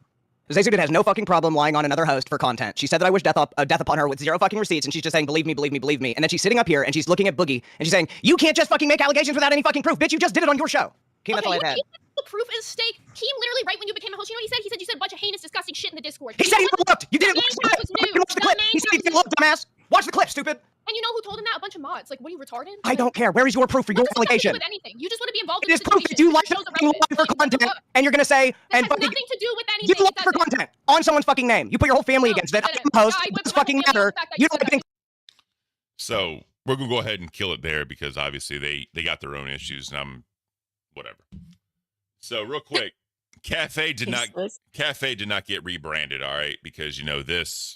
Zay Zudit has no fucking problem lying on another host for content. She said that I wish death upon her with 0 fucking receipts, and she's just saying, believe me, believe me, believe me. And then she's sitting up here, and she's looking at Boogie, and she's saying, you can't just fucking make allegations without any fucking proof. Bitch, you just did it on your show. Keem, that's all I've had. The proof is Steak. Keem literally right when you became a host, you know what he said? He said you said a bunch of heinous, disgusting shit in the Discord. He said he looked. You didn't watch the clip. He said he didn't look, dumbass. Watch the clip, stupid. And you know who told him that? A bunch of mods. Like, what are you, retarded? I don't care. Where is your proof for your allegation? With anything. You just want to be involved It is proof that you like for content, and you're gonna say and fucking nothing to do with anything. you like for content on someone's fucking name. You put your whole family against it. I'm the host. It does fucking matter. You don't like getting. So we're gonna go ahead and kill it there because obviously they got their own issues, and I'm whatever. So real quick, Cafe did not get rebranded, all right, because this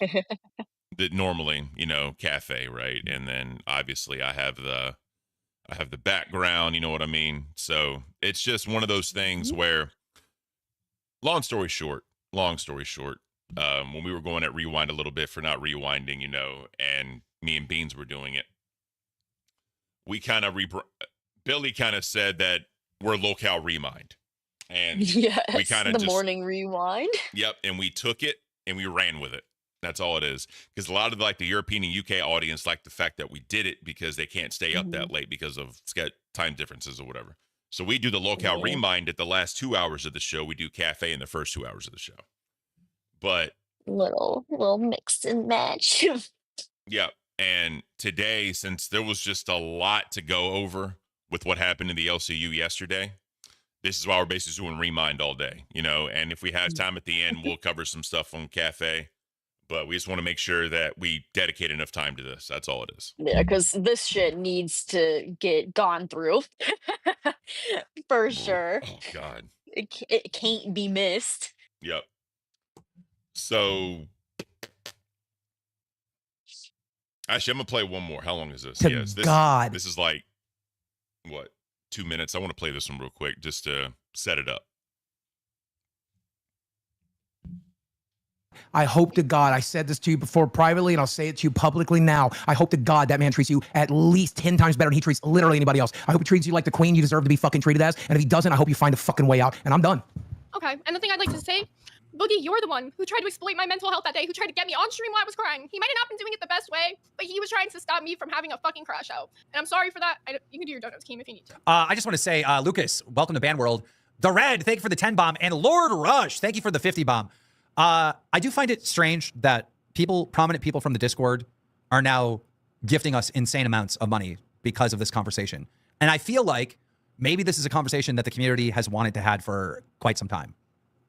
that normally Cafe, right, and then obviously I have the background, you know what I mean. So it's just one of those things where, long story short, when we were going at rewind a little bit for not rewinding, and me and Beans were doing it, we kind of Billy kind of said that we're locale remind. And yes, we kind of morning rewind. Yep, and we took it and we ran with it. That's all it is. Because a lot of the European and UK audience like the fact that we did it because they can't stay up that late because of time differences or whatever. So we do the locale remind at the last 2 hours of the show. We do Cafe in the first 2 hours of the show. But little mix and match. Yeah, and today, since there was just a lot to go over with what happened in the LCU yesterday, this is why we're basically doing Remind all day, and if we have time at the end, we'll cover some stuff on Cafe, but we just want to make sure that we dedicate enough time to this. That's all it is. Yeah, because this shit needs to get gone through. For sure. Oh, God. It can't be missed. Yep. So, actually, I'm going to play one more. How long is this? God. This is like, what? 2 minutes. I want to play this one real quick just to set it up. I hope to God, I said this to you before privately, and I'll say it to you publicly now. I hope to God that man treats you at least 10 times better than he treats literally anybody else. I hope he treats you like the queen you deserve to be fucking treated as. And if he doesn't, I hope you find a fucking way out. And I'm done. Okay, and the thing I'd like to say, Boogie, you're the one who tried to exploit my mental health that day, who tried to get me on stream while I was crying. He might have not been doing it the best way, but he was trying to stop me from having a fucking crash out. And I'm sorry for that. You can do your donuts, Keem, if you need to. I just want to say, Lucas, welcome to Band World. The Red, thank you for the 10 bomb. And Lord Rush, thank you for the 50 bomb. I do find it strange that prominent people from the Discord are now gifting us insane amounts of money because of this conversation. And I feel like maybe this is a conversation that the community has wanted to have for quite some time.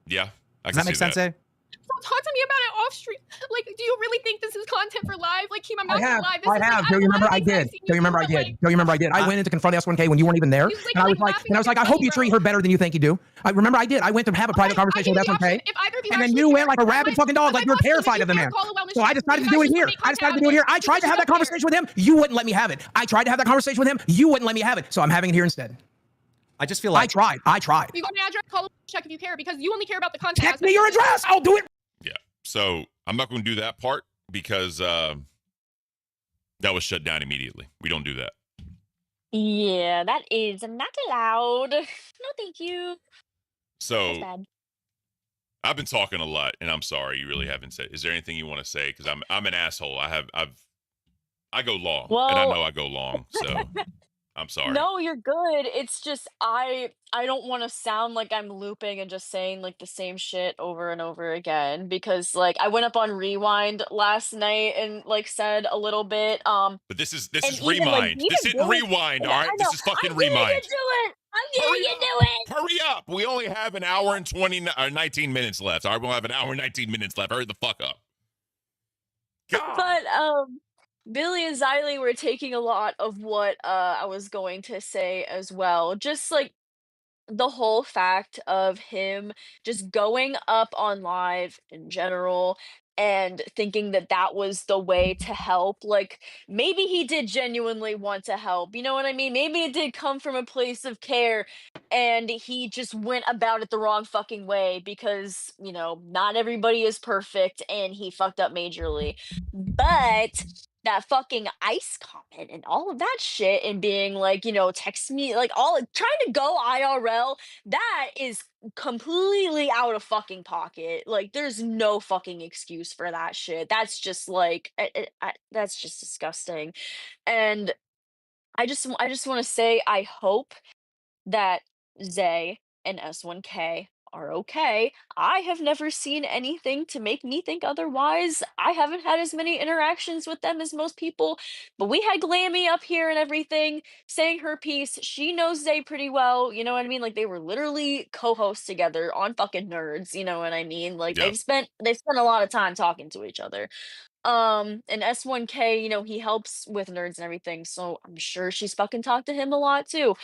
Yeah. Does that make sense, eh? So talk to me about it off stream. Like, do you really think this is content for live? Like, Keem, I'm not gonna lie. I have. Do you remember I did? Do you remember I did? Do you remember I did? I went in to confront S1K when you weren't even there, and I was like, I hope you treat her better than you think you do. I remember I did. I went to have a private conversation with S1K, and then you went like a rabid fucking dog, like you were terrified of the man. So I decided to do it here. I tried to have that conversation with him. You wouldn't let me have it. I tried to have that conversation with him. You wouldn't let me have it. So I'm having it here instead. I just feel like I tried. You got my address, call check if you care, because you only care about the content. Text me your address. I'll do it. Yeah. So I'm not going to do that part because that was shut down immediately. We don't do that. Yeah, that is not allowed. No, thank you. So bad. I've been talking a lot, and I'm sorry. You really haven't said. Is there anything you want to say? Because I'm an asshole. I go long, and I know I go long. So I'm sorry. No, you're good. It's just I don't want to sound like I'm looping and just saying like the same shit over and over again, because like I went up on Rewind last night and like said a little bit. But this is even, like, Rewind. This isn't Rewind, all right? This is fucking Rewind. I'm getting you do it. Hurry up. We only have an hour and 19 minutes left. All right, we'll have an hour and 19 minutes left. Hurry the fuck up. God. But Billy and Xylee were taking a lot of what I was going to say as well. Just like the whole fact of him just going up on live in general and thinking that that was the way to help. Like, maybe he did genuinely want to help. You know what I mean? Maybe it did come from a place of care and he just went about it the wrong fucking way because, you know, not everybody is perfect and he fucked up majorly. But that fucking ice comment and all of that shit and being like, you know, text me, like all trying to go IRL, that is completely out of fucking pocket. Like, there's no fucking excuse for that shit. That's just like, that's just disgusting. And I just want to say, I hope that Zay and S1K are okay. I have never seen anything to make me think otherwise. I haven't had as many interactions with them as most people, but we had Glammy up here and everything saying her piece. She knows Zay pretty well, you know what I mean? Like, they were literally co-hosts together on fucking Nerds, you know what I mean? Like, they've spent a lot of time talking to each other. And S1K, you know, he helps with Nerds and everything, so I'm sure she's fucking talked to him a lot too.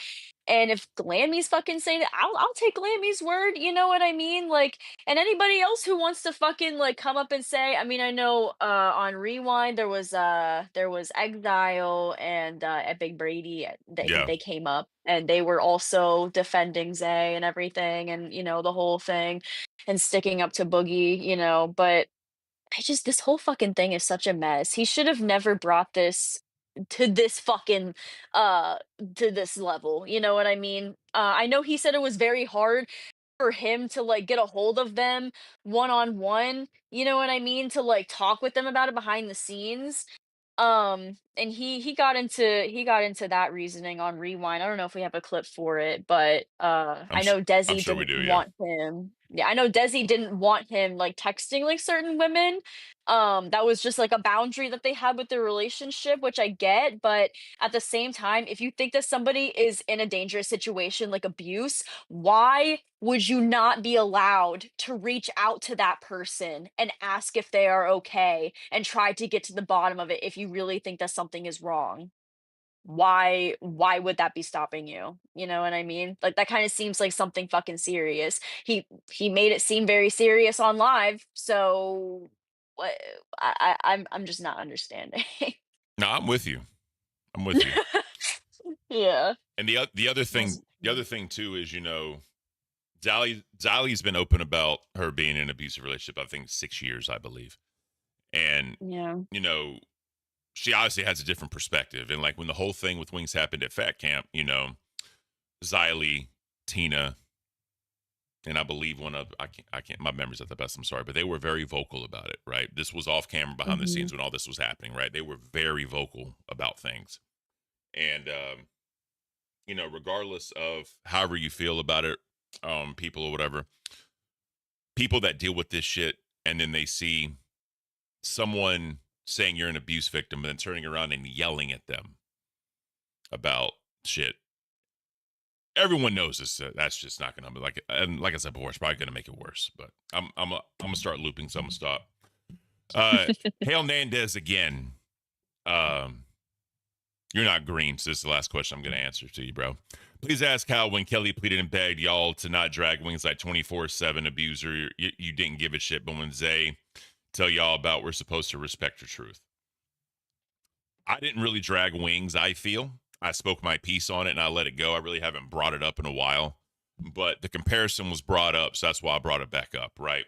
And if Glammy's fucking saying it, I'll take Glammy's word, you know what I mean? Like, and anybody else who wants to fucking like come up and say, I mean, I know on Rewind there was Exile and Epic Brady. They came up and they were also defending Zay and everything, and you know, the whole thing and sticking up to Boogie, you know, but this whole fucking thing is such a mess. He should have never brought this to this fucking to this level, you know what I mean? I know he said it was very hard for him to like get a hold of them one-on-one, you know what I mean, to like talk with them about it behind the scenes. And he got into that reasoning on Rewind. I don't know if we have a clip for it, but I know Desi didn't want him. Yeah, I know Desi didn't want him like texting like certain women. That was just like a boundary that they had with their relationship, which I get, but at the same time, if you think that somebody is in a dangerous situation like abuse, why would you not be allowed to reach out to that person and ask if they are okay and try to get to the bottom of it if you really think that something is wrong? Why would that be stopping you? You know what I mean? Like, that kind of seems like something fucking serious. He made it seem very serious on live, so what I'm just not understanding. No, I'm with you. I'm with you. Yeah. And the other thing too is, you know, Zally's been open about her being in an abusive relationship, I think 6 years, I believe. And, Yeah. you know, she obviously has a different perspective. And like when the whole thing with Wings happened at Fat Camp, you know, Xylee, Tina, and I believe one of, I can't, my memory's at the best, I'm sorry, but they were very vocal about it, right? This was off camera behind the scenes when all this was happening, right? They were very vocal about things. And, you know, regardless of however you feel about it, people or whatever, people that deal with this shit and then they see someone saying you're an abuse victim and then turning around and yelling at them about shit. Everyone knows this. That's just not gonna be like. And like I said before, it's probably gonna make it worse. But I'm gonna start looping, so I'm gonna stop. Hail Nandez again. You're not green, so this is the last question I'm gonna answer to you, bro. Please ask how when Kelly pleaded and begged y'all to not drag Wings like 24/7 abuser, you didn't give a shit. But when Zay tell y'all about we're supposed to respect your truth. I didn't really drag Wings, I feel. I spoke my piece on it and I let it go. I really haven't brought it up in a while. But the comparison was brought up, so that's why I brought it back up, right?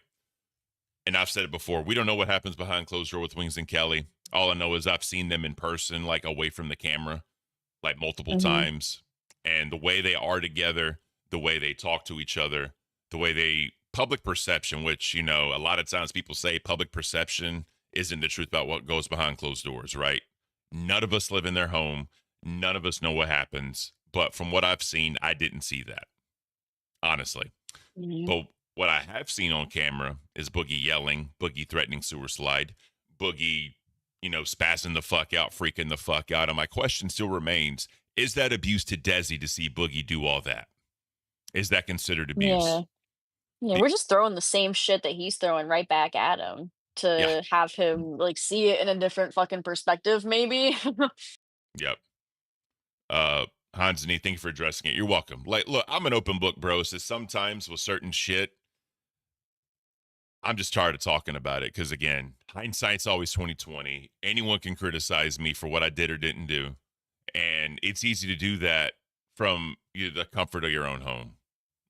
And I've said it before. We don't know what happens behind closed door with Wings and Kelly. All I know is I've seen them in person, like away from the camera, like multiple times. And the way they are together, the way they talk to each other, the way they public perception, which, you know, a lot of times people say public perception isn't the truth about what goes behind closed doors, right? None of us live in their home. None of us know what happens. But from what I've seen, I didn't see that, honestly. But what I have seen on camera is Boogie yelling, Boogie threatening sewer slide, Boogie, you know, spazzing the fuck out, freaking the fuck out. And my question still remains, is that abuse to Desi to see Boogie do all that? Is that considered abuse? Yeah, we're just throwing the same shit that he's throwing right back at him to have him like see it in a different fucking perspective, maybe. Yep. Hans and thank you for addressing it. You're welcome. Like, look, I'm an open book, bro. So sometimes with certain shit, I'm just tired of talking about it. Because again, hindsight's always 20/20. Anyone can criticize me for what I did or didn't do, and it's easy to do that from the comfort of your own home,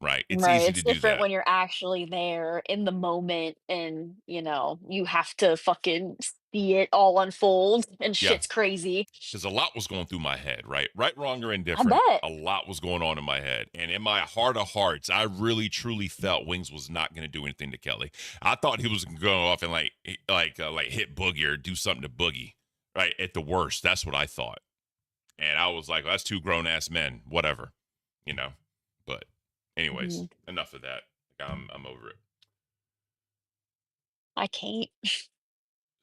right? It's Right, easy it's to do different that. when you're actually there in the moment and, you know, you have to fucking see it all unfold and Yeah. shit's crazy. Because a lot was going through my head, right? Right, wrong, or I indifferent. bet. A lot was going on in my head. And in my heart of hearts, I really, truly felt Wings was not going to do anything to Kelly. I thought he was going to go off and like hit Boogie or do something to Boogie, right? At the worst. That's what I thought. And I was like, well, that's two grown-ass men. Whatever, you know? But anyways, enough of that. I'm over it. I can't.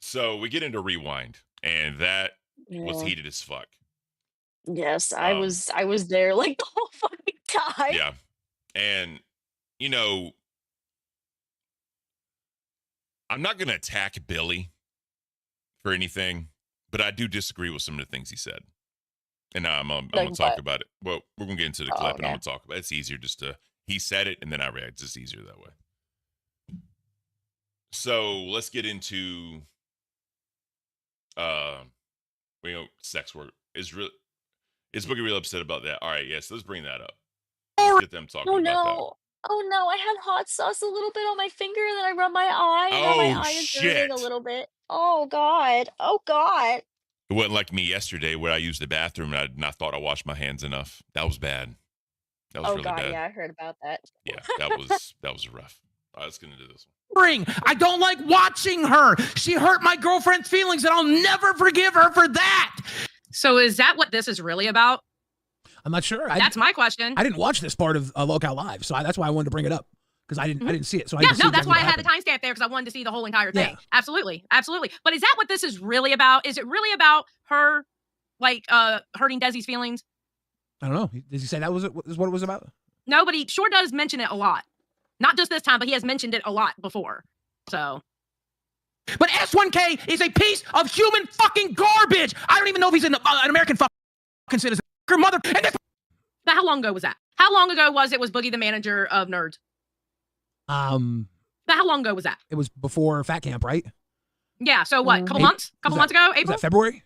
So we get into Rewind, and that was Yeah. heated as fuck. Yes, I was there like the whole fucking time. Yeah. And, you know, I'm not going to attack Billy for anything, but I do disagree with some of the things he said. And I'm going to talk about it. Well, we're going to get into the clip, and I'm going to talk about it. It's easier just to, he said it, and then I react. It's just easier that way. So let's get into, sex work. Is Boogie real upset about that? All right, yes, let's bring that up. Let's get them talking Oh about that. no. Oh no, I had hot sauce a little bit on my finger and then I rubbed my eye. Now my Oh, eye is burning a shit. little bit. Oh god. Oh god. It wasn't like me yesterday where I used the bathroom and I thought I washed my hands enough. That was bad. That was Oh really god, bad. yeah, I heard about that. Yeah, that was rough. All right, let's get into this one. I don't like watching her. She hurt my girlfriend's feelings, and I'll never forgive her for that. So is that what this is really about? I'm not sure. That's my question. I didn't watch this part of Locale Live, so that's why I wanted to bring it up because I didn't see it. So yeah, no, that's why I had the timestamp there because I wanted to see the whole entire thing. Yeah. Absolutely, absolutely. But is that what this is really about? Is it really about her, like, hurting Desi's feelings? I don't know. Did he say that was what it was about? No, but he sure does mention it a lot. Not just this time, but he has mentioned it a lot before. So. But S1K is a piece of human fucking garbage. I don't even know if he's an American fucking citizen. Her mother. And this. Now, how long ago was that? How long ago was Boogie the manager of Nerds? Now, how long ago was that? It was before Fat Camp, right? Yeah. So what? Couple months ago? April? Was that February?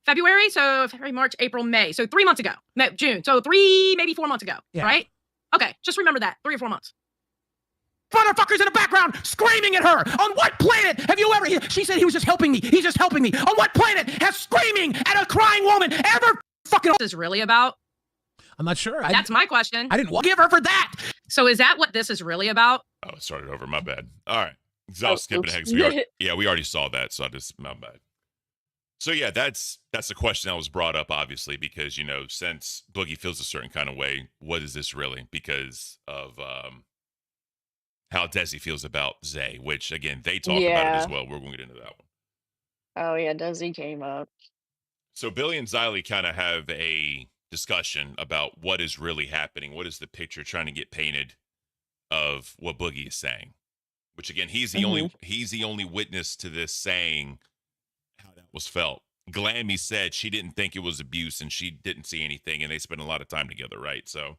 February. So February, March, April, May. So 3 months ago. No, June. So maybe 4 months ago. Yeah. Right? Okay, just remember that. 3 or 4 months. Motherfuckers in the background screaming at her. On what planet have you ever? She said he was just helping me. He's just helping me. On what planet has screaming at a crying woman ever fucking? This is really about? I'm not sure. That's my question. I didn't give her for that. So is that what this is really about? Oh, it started over. My bad. All right. So I was skipping ahead. 'Cause we already saw that. So I just, my bad. So yeah, that's the question that was brought up, obviously, because, you know, since Boogie feels a certain kind of way, what is this really? Because of how Desi feels about Zay, which again, they talk about it as well. We're going to get into that one. Oh yeah, Desi came up. So Billy and Xylee kind of have a discussion about what is really happening. What is the picture trying to get painted of what Boogie is saying? Which again, he's the only witness to this saying how that was felt. Glammy said she didn't think it was abuse and she didn't see anything, and they spent a lot of time together, right? So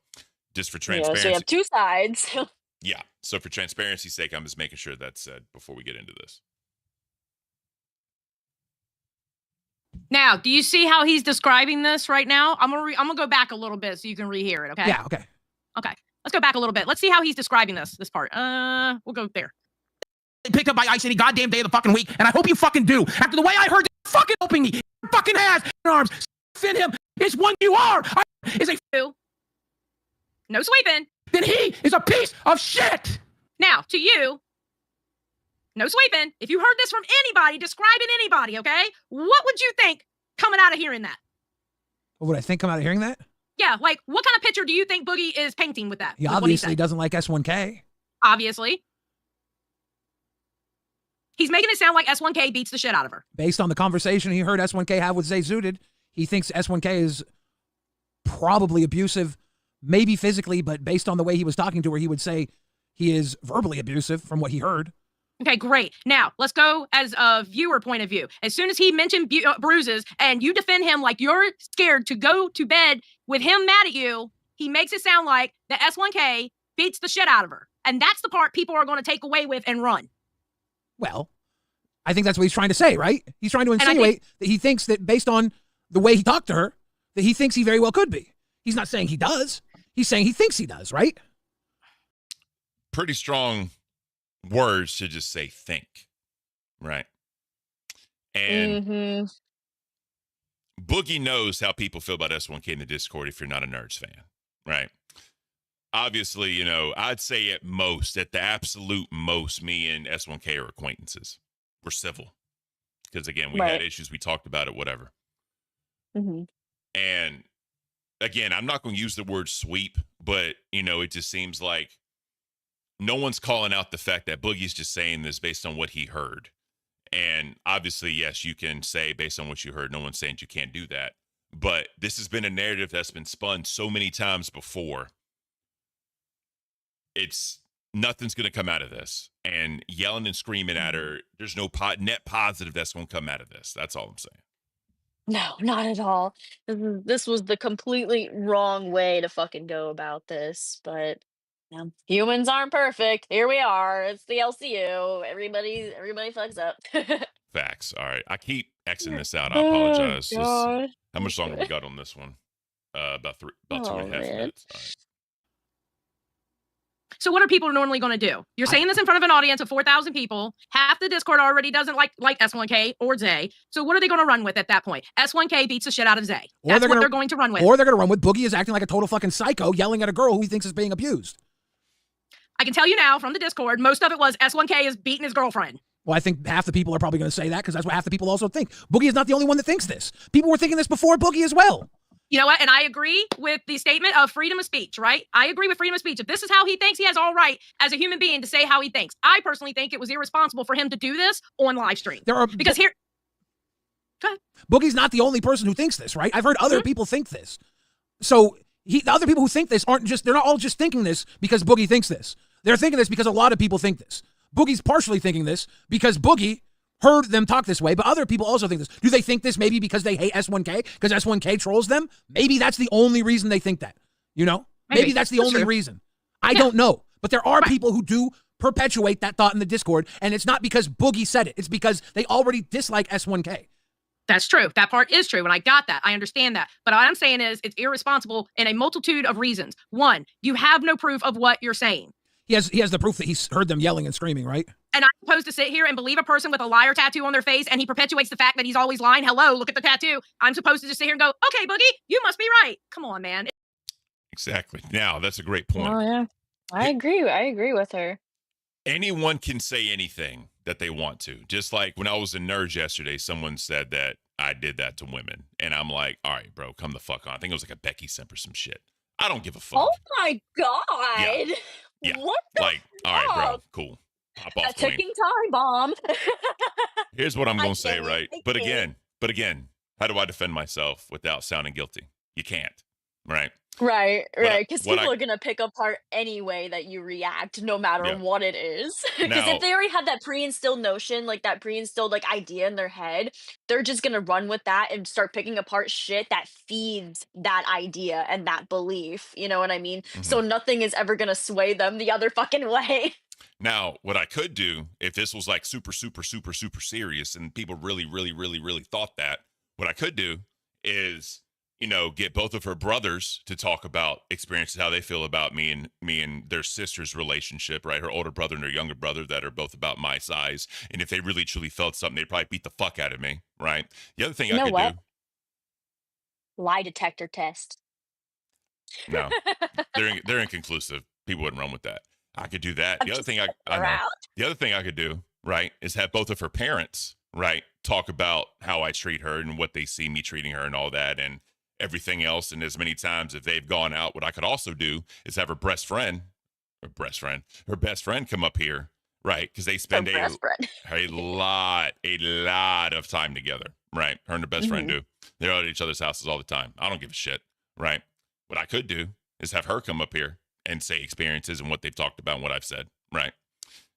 just for transparency. Yeah, so you have two sides. Yeah. So for transparency's sake, I'm just making sure that's said before we get into this. Now, do you see how he's describing this right now? I'm gonna go back a little bit so you can rehear it. Okay. Yeah. Okay. Okay. Let's go back a little bit. Let's see how he's describing this part. We'll go there. Picked up by ICE any goddamn day of the fucking week, and I hope you fucking do. After the way I heard, fucking helping me, fucking has arms, fit him. Is one you are. Is a no sweeping. Then he is a piece of shit. Now, to you, no sweeping. If you heard this from anybody describing anybody, okay, what would you think coming out of hearing that? What would I think coming out of hearing that? Yeah, like what kind of picture do you think Boogie is painting with that? He obviously doesn't like S1K. Obviously. He's making it sound like S1K beats the shit out of her. Based on the conversation he heard S1K have with Zay Zooted, he thinks S1K is probably abusive, maybe physically, but based on the way he was talking to her, he would say he is verbally abusive from what he heard. Okay, great. Now, let's go as a viewer point of view. As soon as he mentioned bruises and you defend him like you're scared to go to bed with him mad at you, he makes it sound like the S1K beats the shit out of her. And that's the part people are going to take away with and run. Well, I think that's what he's trying to say, right? He's trying to insinuate that he thinks that based on the way he talked to her, that he thinks he very well could be. He's not saying he does. He's saying he thinks he does, right? Pretty strong words to just say think, right? And Boogie knows how people feel about S1K in the Discord if you're not a Nerds fan, right? Obviously, you know, I'd say at the absolute most, me and S1K are acquaintances. We're civil. Because, again, we had issues. We talked about it, whatever. And, again, I'm not going to use the word sweep, but, you know, it just seems like no one's calling out the fact that Boogie's just saying this based on what he heard. And, obviously, yes, you can say based on what you heard. No one's saying you can't do that. But this has been a narrative that's been spun so many times before. Nothing's going to come out of this. And yelling and screaming at her, there's no net positive that's going to come out of this. That's all I'm saying. No, not at all. This was the completely wrong way to fucking go about this, but humans aren't perfect. Here we are. It's the LCU. Everybody fucks up. Facts. All right. I keep Xing this out. I apologize. How much longer we got on this one? About 2.5 minutes. All right. So what are people normally going to do? You're saying this in front of an audience of 4,000 people. Half the Discord already doesn't like S1K or Zay. So what are they going to run with at that point? S1K beats the shit out of Zay. That's what they're going to run with. Or they're going to run with Boogie is acting like a total fucking psycho, yelling at a girl who he thinks is being abused. I can tell you now from the Discord, most of it was S1K is beating his girlfriend. Well, I think half the people are probably going to say that because that's what half the people also think. Boogie is not the only one that thinks this. People were thinking this before Boogie as well. You know what? And I agree with the statement of freedom of speech, right? I agree with freedom of speech. If this is how he thinks, he has all right as a human being to say how he thinks. I personally think it was irresponsible for him to do this on live stream. Because here... Go ahead. Boogie's not the only person who thinks this, right? I've heard other people think this. So the other people who think this they're not all just thinking this because Boogie thinks this. They're thinking this because a lot of people think this. Boogie's partially thinking this because Boogie heard them talk this way, but other people also think this. Do they think this maybe because they hate S1K? Because S1K trolls them? Maybe that's the only reason they think that. You know? Maybe that's the only reason. I don't know. But there are people who do perpetuate that thought in the Discord, and it's not because Boogie said it. It's because they already dislike S1K. That's true. That part is true. And I got that. I understand that. But what I'm saying is it's irresponsible in a multitude of reasons. One, you have no proof of what you're saying. He has the proof that he's heard them yelling and screaming, right? And I'm supposed to sit here and believe a person with a liar tattoo on their face and he perpetuates the fact that he's always lying. Hello, look at the tattoo. I'm supposed to just sit here and go, okay, Boogie, you must be right. Come on, man. Exactly. Now, that's a great point. Oh yeah, I agree. I agree with her. Anyone can say anything that they want to. Just like when I was in Nerds yesterday, someone said that I did that to women. And I'm like, all right, bro, come the fuck on. I think it was like a Becky Simp or some shit. I don't give a fuck. Oh my god! Yeah. What the Like, all right, bro, cool. Pop A off, queen. ticking time bomb. Here's what I'm I going to say, get it, right? I But get it. again, how do I defend myself without sounding guilty? You can't, right? Right, What I- right. Because what people I- are gonna pick apart any way that you react, no matter Yeah. what it is. Because Now- if they already have that pre-instilled notion, like that pre-instilled like idea in their head, they're just gonna run with that and start picking apart shit that feeds that idea and that belief. You know what I mean? So nothing is ever gonna sway them the other fucking way. Now, what I could do if this was like super serious and people really thought that, what I could do is, get both of her brothers to talk about experiences, how they feel about me and their sister's relationship, right? Her older brother and her younger brother that are both about my size. And if they really truly felt something, they'd probably beat the fuck out of me, right? The other thing You I know could what? do, Lie detector test. no, they're inconclusive. People wouldn't run with that. I could do that. I'm The other just thing I fucking know. around. The other thing I could do, right, is have both of her parents, right, talk about how I treat her and what they see me treating her and all that and everything else. And as many times if they've gone out, what I could also do is have her best friend come up here, right? Because they spend Her best friend. a lot of time together, right? Her and her best friend do. They're at each other's houses all the time. I don't give a shit, right? What I could do is have her come up here and say experiences and what they've talked about and what I've said, right?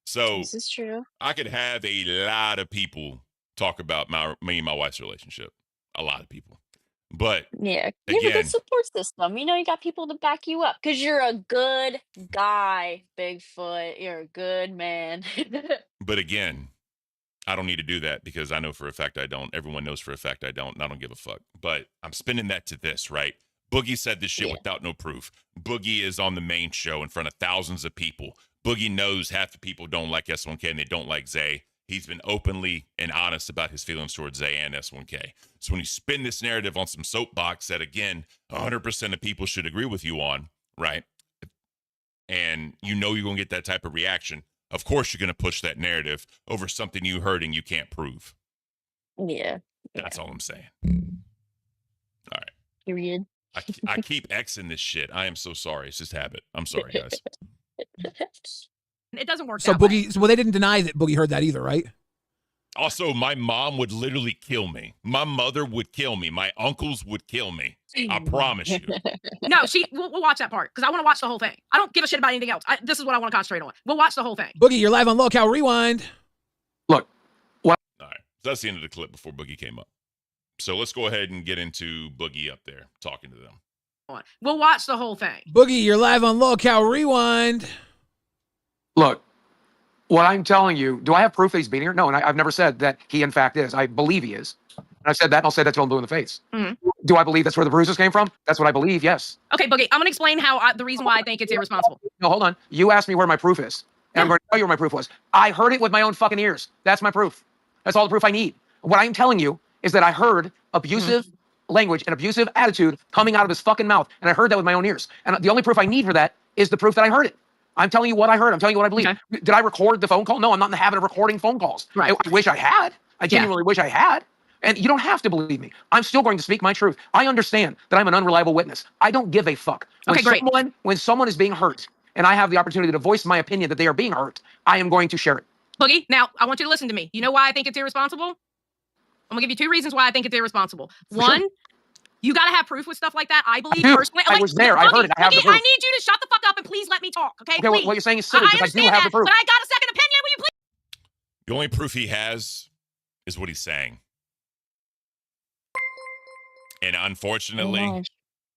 So This is true. I could have a lot of people talk about me and my wife's relationship. A lot of people. But Yeah, you have a again, good support system. You got people to back you up because you're a good guy, Bigfoot. You're a good man. but again, I don't need to do that because I know for a fact I don't. Everyone knows for a fact I don't, and I don't give a fuck. But I'm spinning that to this, right? Boogie said this shit without no proof. Boogie is on the main show in front of thousands of people. Boogie knows half the people don't like S1K and they don't like Zay. He's been openly and honest about his feelings towards Zay and S1K. So when you spin this narrative on some soapbox that, again, 100% of people should agree with you on, right? And you're going to get that type of reaction. Of course, you're going to push that narrative over something you heard and you can't prove. Yeah. That's all I'm saying. All right. Period. I keep Xing this shit. I am so sorry. It's just habit. I'm sorry, guys. It doesn't work So that way. Boogie, well, they didn't deny that Boogie heard that either, right? Also, my mom would literally kill me. My mother would kill me. My uncles would kill me. I promise you. No, we'll watch that part because I want to watch the whole thing. I don't give a shit about anything else. This is what I want to concentrate on. We'll watch the whole thing. Boogie, you're live on Local Rewind. All right. So that's the end of the clip before Boogie came up. So let's go ahead and get into Boogie up there talking to them. We'll watch the whole thing. Boogie, you're live on Local Rewind. Look, what I'm telling you, do I have proof that he's beating her? No, and I've never said that he in fact is. I believe he is. And I've said that, and I'll say that till I'm blue in the face. Do I believe that's where the bruises came from? That's what I believe, yes. Okay, Boogie, I'm going to explain the reason why I think it's irresponsible. No, hold on. You asked me where my proof is, and I'm going to tell you where my proof was. I heard it with my own fucking ears. That's my proof. That's all the proof I need. What I'm telling you is that I heard abusive language and abusive attitude coming out of his fucking mouth, and I heard that with my own ears. And the only proof I need for that is the proof that I heard it. I'm telling you what I heard. I'm telling you what I believe. Okay. Did I record the phone call? No, I'm not in the habit of recording phone calls. Right. I wish I had. I genuinely wish I had. And you don't have to believe me. I'm still going to speak my truth. I understand that I'm an unreliable witness. I don't give a fuck. When someone is being hurt and I have the opportunity to voice my opinion that they are being hurt, I am going to share it. Boogie, now I want you to listen to me. You know why I think it's irresponsible? I'm going to give you two reasons why I think it's irresponsible. One, you got to have proof with stuff like that. I believe personally. I was there. I heard it. I have the proof. I need you to shut the fuck up and please let me talk. Okay, Okay, what you're saying is silly because I do have the proof. But I got a second opinion. Will you please? The only proof he has is what he's saying. And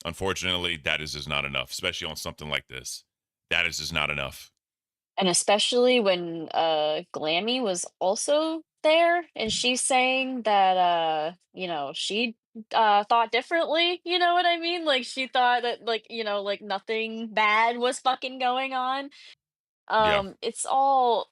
unfortunately, that is just not enough, especially on something like this. That is just not enough. And especially when Glammy was also there, and she's saying that you know, she thought differently, you know what I mean? Like she thought that like, you know, like nothing bad was fucking going on. Yeah. It's all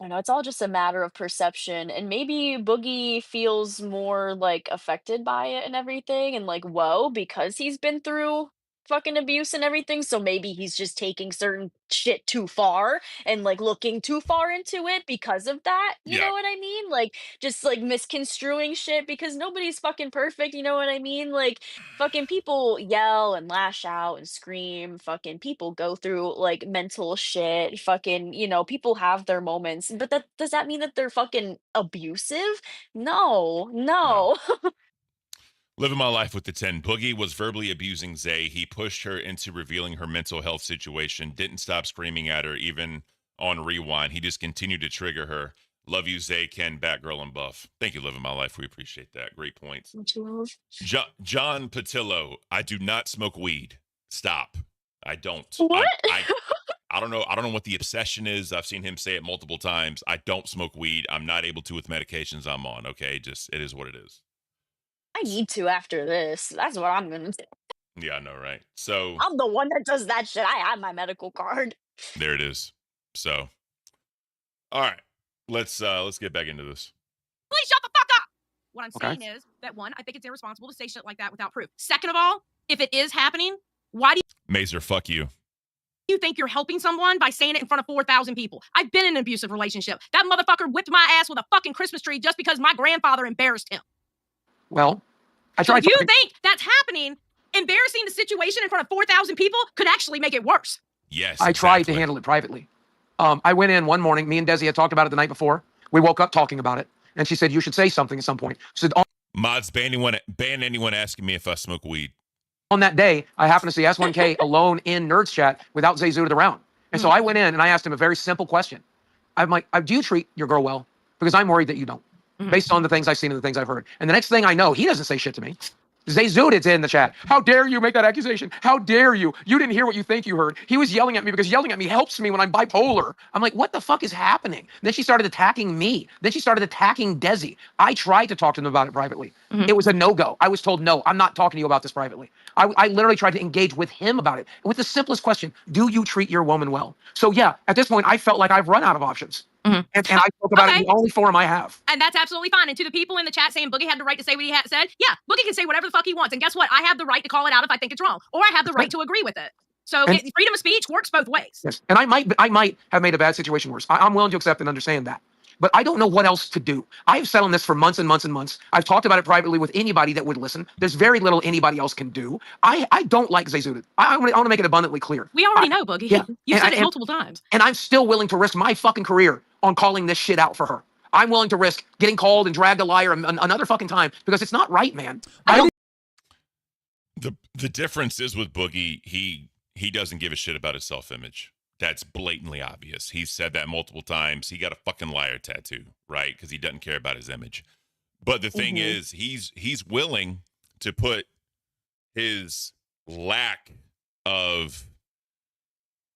I know, it's all just a matter of perception, and maybe Boogie feels more, like, affected by it and everything, and, like, whoa, because he's been through fucking abuse and everything, so maybe he's just taking certain shit too far and, like, looking too far into it because of that, you Yeah. know what I mean? Like, just, like, misconstruing shit because nobody's fucking perfect, you know what I mean? Like, fucking people yell and lash out and scream, fucking people go through, like, mental shit, fucking, you know, people have their moments, but that does that mean that they're fucking abusive? No, No. no. Living my life with the 10. Boogie was verbally abusing Zay. He pushed her into revealing her mental health situation, didn't stop screaming at her, even on rewind. He just continued to trigger her. Love you, Zay, Ken, Batgirl, and Buff. Thank you, Living My Life. We appreciate that. Great points. John Patillo, I do not smoke weed. Stop. I don't. What? I don't know. I don't know what the obsession is. I've seen him say it multiple times. I don't smoke weed. I'm not able to with medications I'm on. Okay. Just, it is what it is. I need to after this. That's what I'm gonna do. Yeah, I know, right? So I'm the one that does that shit. I have my medical card. there it is. So, all right, let's get back into this. Please shut the fuck up. What I'm Okay. saying is that one, I think it's irresponsible to say shit like that without proof. Second of all, if it is happening, why do Mazer, fuck you. you think you're helping someone by saying it in front of 4,000 people? I've been in an abusive relationship. That motherfucker whipped my ass with a fucking Christmas tree just because my grandfather embarrassed him. Well, I So tried if you talking- think that's happening, embarrassing the situation in front of 4,000 people could actually make it worse. Yes, I tried to handle it privately. I went in one morning. Me and Desi had talked about it the night before. We woke up talking about it, and she said you should say something at some point. She said Mods, ban anyone asking me if I smoke weed. on that day, I happened to see S1K alone in Nerds Chat without Zay Zooted around, and so I went in and I asked him a very simple question. I'm like, do you treat your girl well? Because I'm worried that you don't, based on the things I've seen and the things I've heard. And the next thing I know, he doesn't say shit to me. Zay Zooted's in the chat. How dare you make that accusation? How dare you? You didn't hear what you think you heard. He was yelling at me because yelling at me helps me when I'm bipolar. I'm like, what the fuck is happening? Then she started attacking me. Then she started attacking Desi. I tried to talk to them about it privately. It was a no-go. I was told, no, I'm not talking to you about this privately. I literally tried to engage with him about it with the simplest question. Do you treat your woman well? So yeah, at this point, I felt like I've run out of options. And I spoke about it in the only forum I have. And that's absolutely fine. And to the people in the chat saying Boogie had the right to say what he had said, yeah, Boogie can say whatever the fuck he wants. And guess what? I have the right to call it out if I think it's wrong, or I have the right to agree with it. So And- freedom of speech works both ways. Yes, and I might have made a bad situation worse. I'm willing to accept and understand that. But I don't know what else to do. I've sat on this for months and months and months. I've talked about it privately with anybody that would listen. There's very little anybody else can do. I don't like Zay Zooted. I want to make it abundantly clear. We already know, Boogie. Yeah. You And said I- it multiple times. And I'm still willing to risk my fucking career on calling this shit out for her. I'm willing to risk getting called and dragged a liar another fucking time because it's not right, man. The difference is with Boogie, he doesn't give a shit about his self-image. That's blatantly obvious. He's said that multiple times. He got a fucking liar tattoo, right? Because he doesn't care about his image. But the thing is, he's willing to put his lack of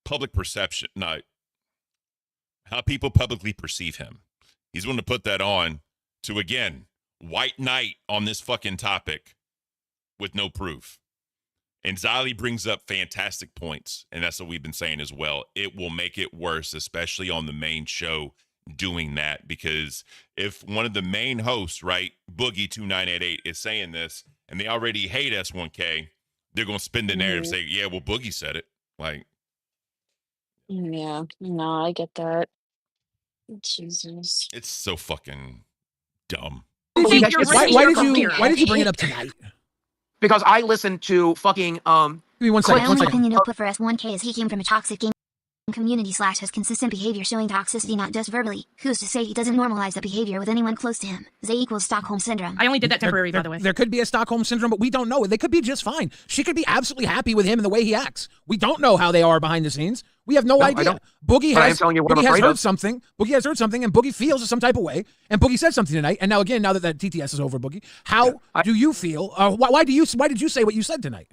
public perception, not how people publicly perceive him. He's willing to put that on to, again, white knight on this fucking topic with no proof. And Zali brings up fantastic points, and that's what we've been saying as well. It will make it worse, especially on the main show, doing that, because if one of the main hosts, right, Boogie2988, is saying this, and they already hate S1K, they're going to spin the narrative and say, yeah, well, Boogie said it. Like, Yeah, no, I get that. Jesus. it's so fucking dumb. Why did you bring it up tonight? Because I listened to fucking Give me one My second. only opinion I'll put for S1K is he came from a toxic game community / has consistent behavior showing toxicity not just verbally. Who's to say he doesn't normalize that behavior with anyone close to him? Zay equals Stockholm Syndrome. I only did that temporary, by the way. There could be a Stockholm Syndrome, but we don't know. They could be just fine. She could be absolutely happy with him and the way he acts. We don't know how they are behind the scenes. We have no I idea. don't. Boogie But I am has, telling you what I'm Boogie has afraid heard of. something. Boogie has heard something, and Boogie feels some type of way. And Boogie said something tonight. And now again, now that TTS is over, Boogie, how do you feel? Why did you say what you said tonight?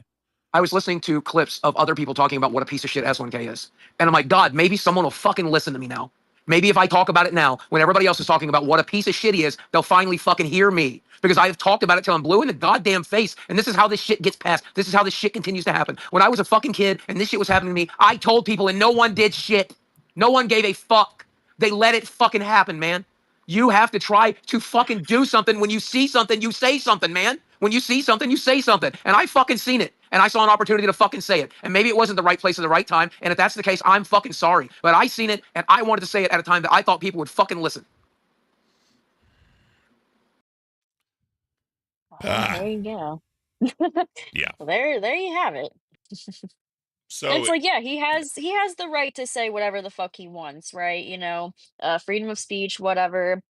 I was listening to clips of other people talking about what a piece of shit S1K is. And I'm like, God, maybe someone will fucking listen to me now. Maybe if I talk about it now, when everybody else is talking about what a piece of shit he is, they'll finally fucking hear me. Because I have talked about it till I'm blue in the goddamn face. And this is how this shit gets passed. This is how this shit continues to happen. When I was a fucking kid and this shit was happening to me, I told people and no one did shit. No one gave a fuck. They let it fucking happen, man. You have to try to fucking do something. When you see something, you say something, man. When you see something, you say something. And I fucking seen it. And I saw an opportunity to fucking say it. And maybe it wasn't the right place at the right time. And if that's the case, I'm fucking sorry. But I seen it and I wanted to say it at a time that I thought people would fucking listen. There you go. Yeah. Well, there you have it. So And it's like, yeah, he has the right to say whatever the fuck he wants, right? You know, freedom of speech, whatever.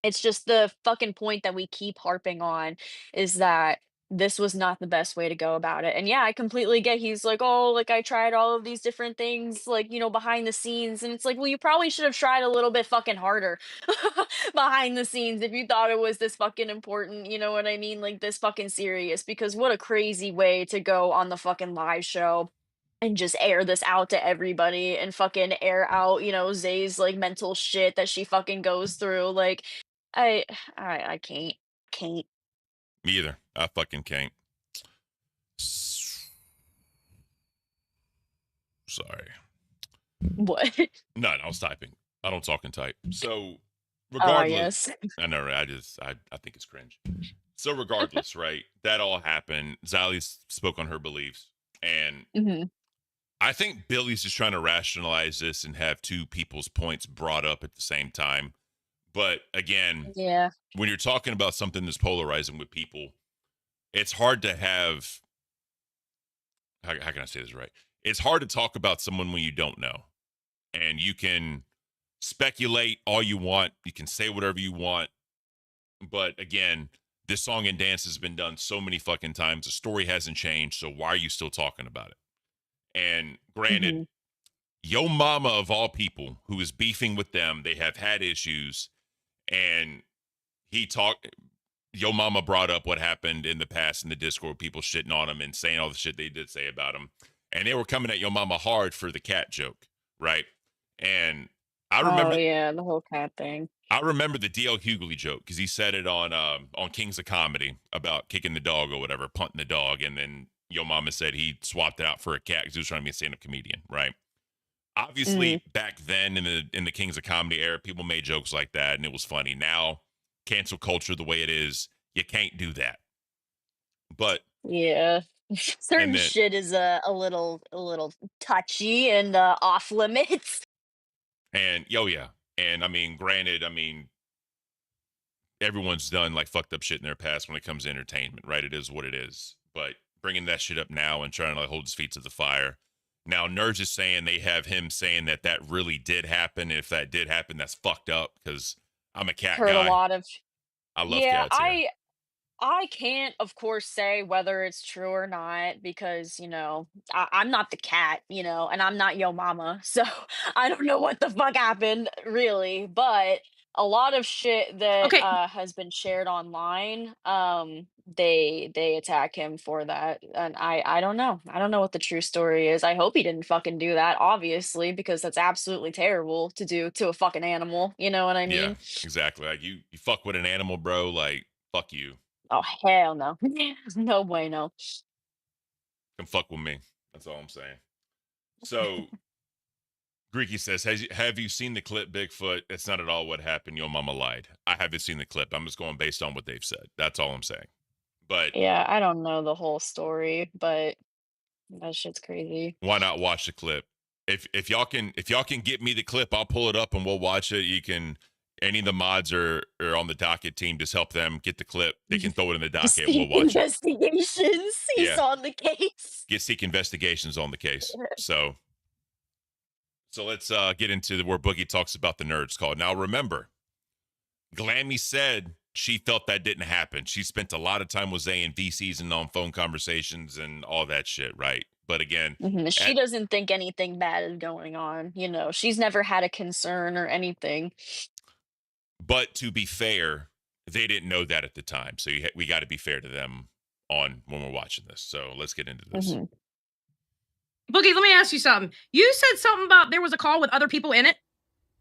It's just the fucking point that we keep harping on is that this was not the best way to go about it. And yeah, I completely get he's like, oh, like I tried all of these different things, like, you know, behind the scenes. And it's like, well, you probably should have tried a little bit fucking harder behind the scenes if you thought it was this fucking important, you know what I mean? Like this fucking serious, because what a crazy way to go on the fucking live show and just air this out to everybody and fucking air out, you know, Zay's like mental shit that she fucking goes through. Like, I I can't. me either. I fucking can't. Sorry. What? No, I was typing. I don't talk and type. So yes. regardless, I know, right? I think it's cringe. So regardless, right? That all happened. Zali spoke on her beliefs, and hmm I think Billy's just trying to rationalize this and have two people's points brought up at the same time. But again, Yeah. when you're talking about something that's polarizing with people, it's hard to have. How can I say this right? It's hard to talk about someone when you don't know, and you can speculate all you want. You can say whatever you want, but again, this song and dance has been done so many fucking times. The story hasn't changed, so why are you still talking about it? And granted, hmm Yo Mama of all people, who is beefing with them, they have had issues, and Yo Mama brought up what happened in the past in the Discord, people shitting on him and saying all the shit they did say about him, and they were coming at Yo Mama hard for the cat joke, right? And I Oh remember yeah, the whole cat thing. I remember the DL Hughley joke because he said it on Kings of Comedy about kicking the dog or whatever, punting the dog, and then Yo Mama said he swapped it out for a cat because he was trying to be a stand-up comedian, right? Obviously, back then in the Kings of Comedy era, people made jokes like that, and it was funny. Now, cancel culture the way it is, you can't do that. But Yeah. Certain then shit is a little touchy and off limits. and yeah, and I mean, granted, I mean, everyone's done like fucked up shit in their past when it comes to entertainment, right? It is what it is. But bringing that shit up now and trying to like hold his feet to the fire. Now, Nerds is saying they have him saying that really did happen. And if that did happen, that's fucked up because I'm a cat Heard a guy. lot of I love Yeah, cats. Yeah. I can't, of course, say whether it's true or not because, you know, I'm not the cat, you know, and I'm not Yo Mama. So I don't know what the fuck happened, really. But a lot of shit that Okay, has been shared online, they attack him for that. And I don't know. I don't know what the true story is. I hope he didn't fucking do that, obviously, because that's absolutely terrible to do to a fucking animal. You know what I Yeah, mean? exactly. Like you fuck with an animal, bro. Like, fuck you. Oh, hell no. No bueno. Come fuck with me. That's all I'm saying. So Greeky says, have you seen the clip, Bigfoot? That's not at all what happened. Your mama lied. I haven't seen the clip. I'm just going based on what they've said. That's all I'm saying. But Yeah, I don't know the whole story, but that shit's crazy. why not watch the clip? If y'all can get me the clip, I'll pull it up and we'll watch it. You can any of the mods are on the docket team, just help them get the clip. They can throw it in the docket and we'll watch it. Investigations. He's Yeah. on the case. Get Seek Investigations on the case. So let's get into where Boogie talks about the Nerds call. Now remember, Glammy said she felt that didn't happen. She spent a lot of time with Zay and VCs and on phone conversations and all that shit, right? But again, She doesn't think anything bad is going on. You know, she's never had a concern or anything. but to be fair, they didn't know that at the time. So we got to be fair to them on when we're watching this. So let's get into this. Boogie, let me ask you something. You said something about there was a call with other people in it.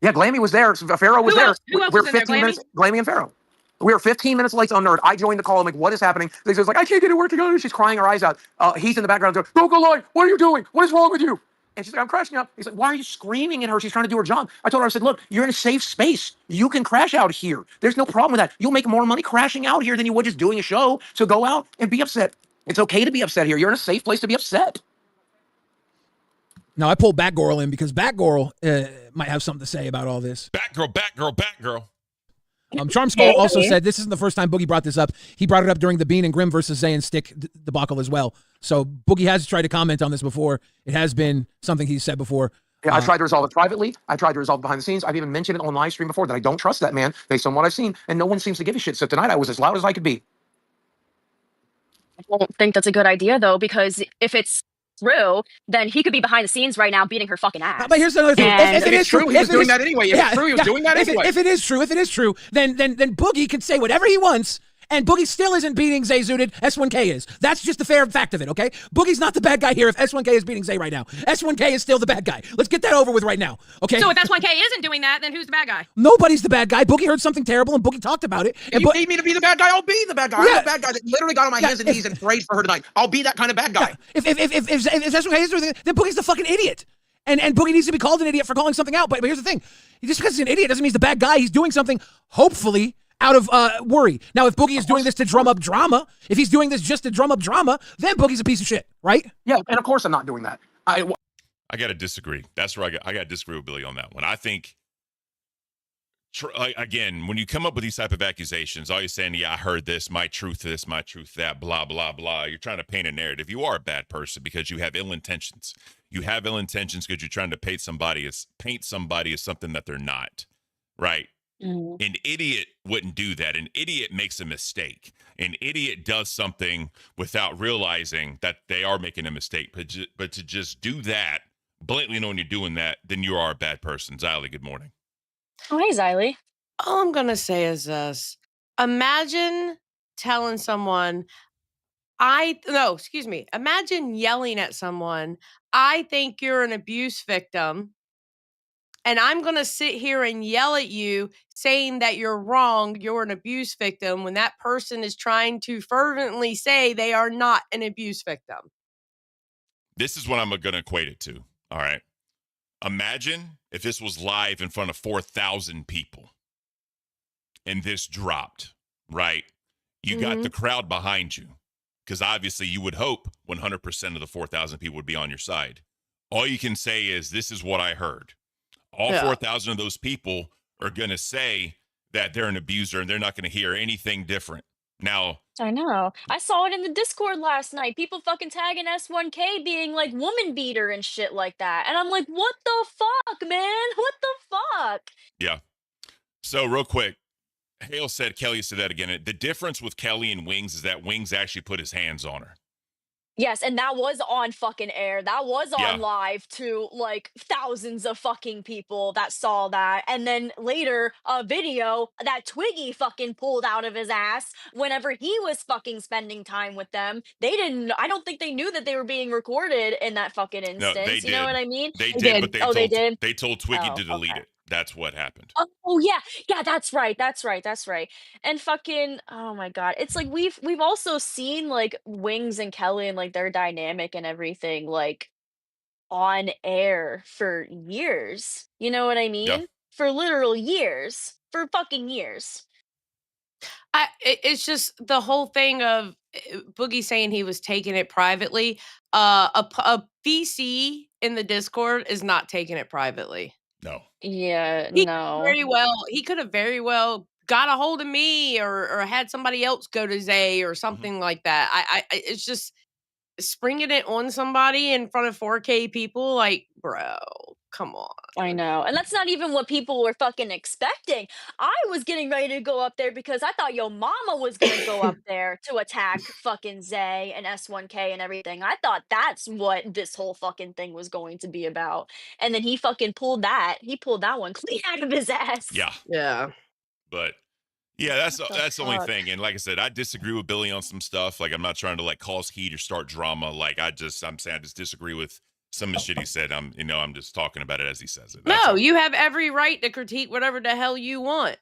Yeah, Glammy was there. Pharaoh was Who there. else? Who else We're was in there, 15 minutes. Glammy and Pharaoh. We were 15 minutes late on Nerd. I joined the call. I'm like, what is happening? They was like, I can't get it working. Oh, she's crying her eyes out. He's in the background going, don't go live. What are you doing? What is wrong with you? And she's like, I'm crashing out. He's like, why are you screaming at her? She's trying to do her job. I told her, I said, look, you're in a safe space. You can crash out here. There's no problem with that. You'll make more money crashing out here than you would just doing a show. So go out and be upset. It's okay to be upset here. You're in a safe place to be upset. Now, I pulled Batgirl in because Batgirl might have something to say about all this. Batgirl. Charm Skull also said this isn't the first time Boogie brought this up. He brought it up during the Bean and Grimm versus Zay and Stick debacle as well. So Boogie has tried to comment on this before. It has been something he's said before. Yeah, I tried to resolve it privately. I tried to resolve it behind the scenes. I've even mentioned it on live stream before that I don't trust that man based on what I've seen, and no one seems to give a shit. So tonight I was as loud as I could be. I don't think that's a good idea though, because if it's true, then he could be behind the scenes right now beating her fucking ass. But here's another thing. If it is true, he was doing that anyway. If it's true, he was doing that anyway. If it is true, then Boogie can say whatever he wants, and Boogie still isn't beating Zay Zooted. S1K is. That's just the fair fact of it, okay? Boogie's not the bad guy here if S1K is beating Zay right now. S1K is still the bad guy. Let's get that over with right now, okay? So if S1K isn't doing that, then who's the bad guy? Nobody's the bad guy. Boogie heard something terrible, and Boogie talked about it. If you need me to be the bad guy, I'll be the bad guy. I'm the bad guy that literally got on my hands and knees and prayed for her tonight. I'll be that kind of bad guy. If S1K is doing it, then Boogie's the fucking idiot. And Boogie needs to be called an idiot for calling something out. But here's the thing. Just because he's an idiot doesn't mean he's the bad guy. He's doing something, hopefully, out of worry. Now, if Boogie is doing this to drum up drama, if he's doing this just to drum up drama, then Boogie's a piece of shit, right? Yeah, and of course I'm not doing that. I got to disagree. That's where I got to disagree with Billy on that one. I think, again, when you come up with these type of accusations, all you're saying, yeah, I heard this, my truth that, blah, blah, blah. You're trying to paint a narrative. You are a bad person because you have ill intentions. You have ill intentions because you're trying to paint somebody as something that they're not, right? Mm-hmm. An idiot wouldn't do that. An idiot makes a mistake. An idiot does something without realizing that they are making a mistake. But to just do that, blatantly knowing you're doing that, then you are a bad person. Xylee, good morning. Oh, hey, Xylee. All I'm going to say is this. Imagine telling someone, imagine yelling at someone, I think you're an abuse victim. And I'm going to sit here and yell at you saying that you're wrong, you're an abuse victim, when that person is trying to fervently say they are not an abuse victim. This is what I'm going to equate it to. All right. Imagine if this was live in front of 4,000 people and this dropped, right? You got the crowd behind you because obviously you would hope 100% of the 4,000 people would be on your side. All you can say is, this is what I heard. All 4,000 of those people are going to say that they're an abuser and they're not going to hear anything different. Now, I know. I saw it in the Discord last night. People fucking tagging S1K being like woman beater and shit like that. And I'm like, what the fuck, man? What the fuck? Yeah. So real quick, Hale said, Kelly said that again. The difference with Kelly and Wings is that Wings actually put his hands on her. Yes, and that was on fucking air. That was on live to like thousands of fucking people that saw that. And then later, a video that Twiggy fucking pulled out of his ass whenever he was fucking spending time with them. I don't think they knew that they were being recorded in that fucking instance. No, they did. You know what I mean? They did, but they did. They told Twiggy to delete it. That's what happened. Oh yeah, that's right. And fucking, oh my god, it's like we've also seen like Wings and Kelly and like their dynamic and everything like on air for years. You know what I mean? Yeah. For literal years, for fucking years. It's just the whole thing of Boogie saying he was taking it privately. A VC in the Discord is not taking it privately. No. Yeah, He no. could have very well got a hold of me or had somebody else go to Zay or something like that. It's just springing it on somebody in front of 4K people, like, bro, come on. I know. And that's not even what people were fucking expecting. I was getting ready to go up there because I thought your mama was going to go up there to attack fucking Zay and S1K and everything. I thought that's what this whole fucking thing was going to be about. And then he fucking pulled that. He pulled that one clean out of his ass. Yeah. Yeah. But yeah, that's the only fuck? thing. And like I said, I disagree with Billy on some stuff. Like, I'm not trying to like cause heat or start drama. Like, I'm saying I just disagree with some of the shit he said, I'm just talking about it as he says it. No, you have every right to critique whatever the hell you want.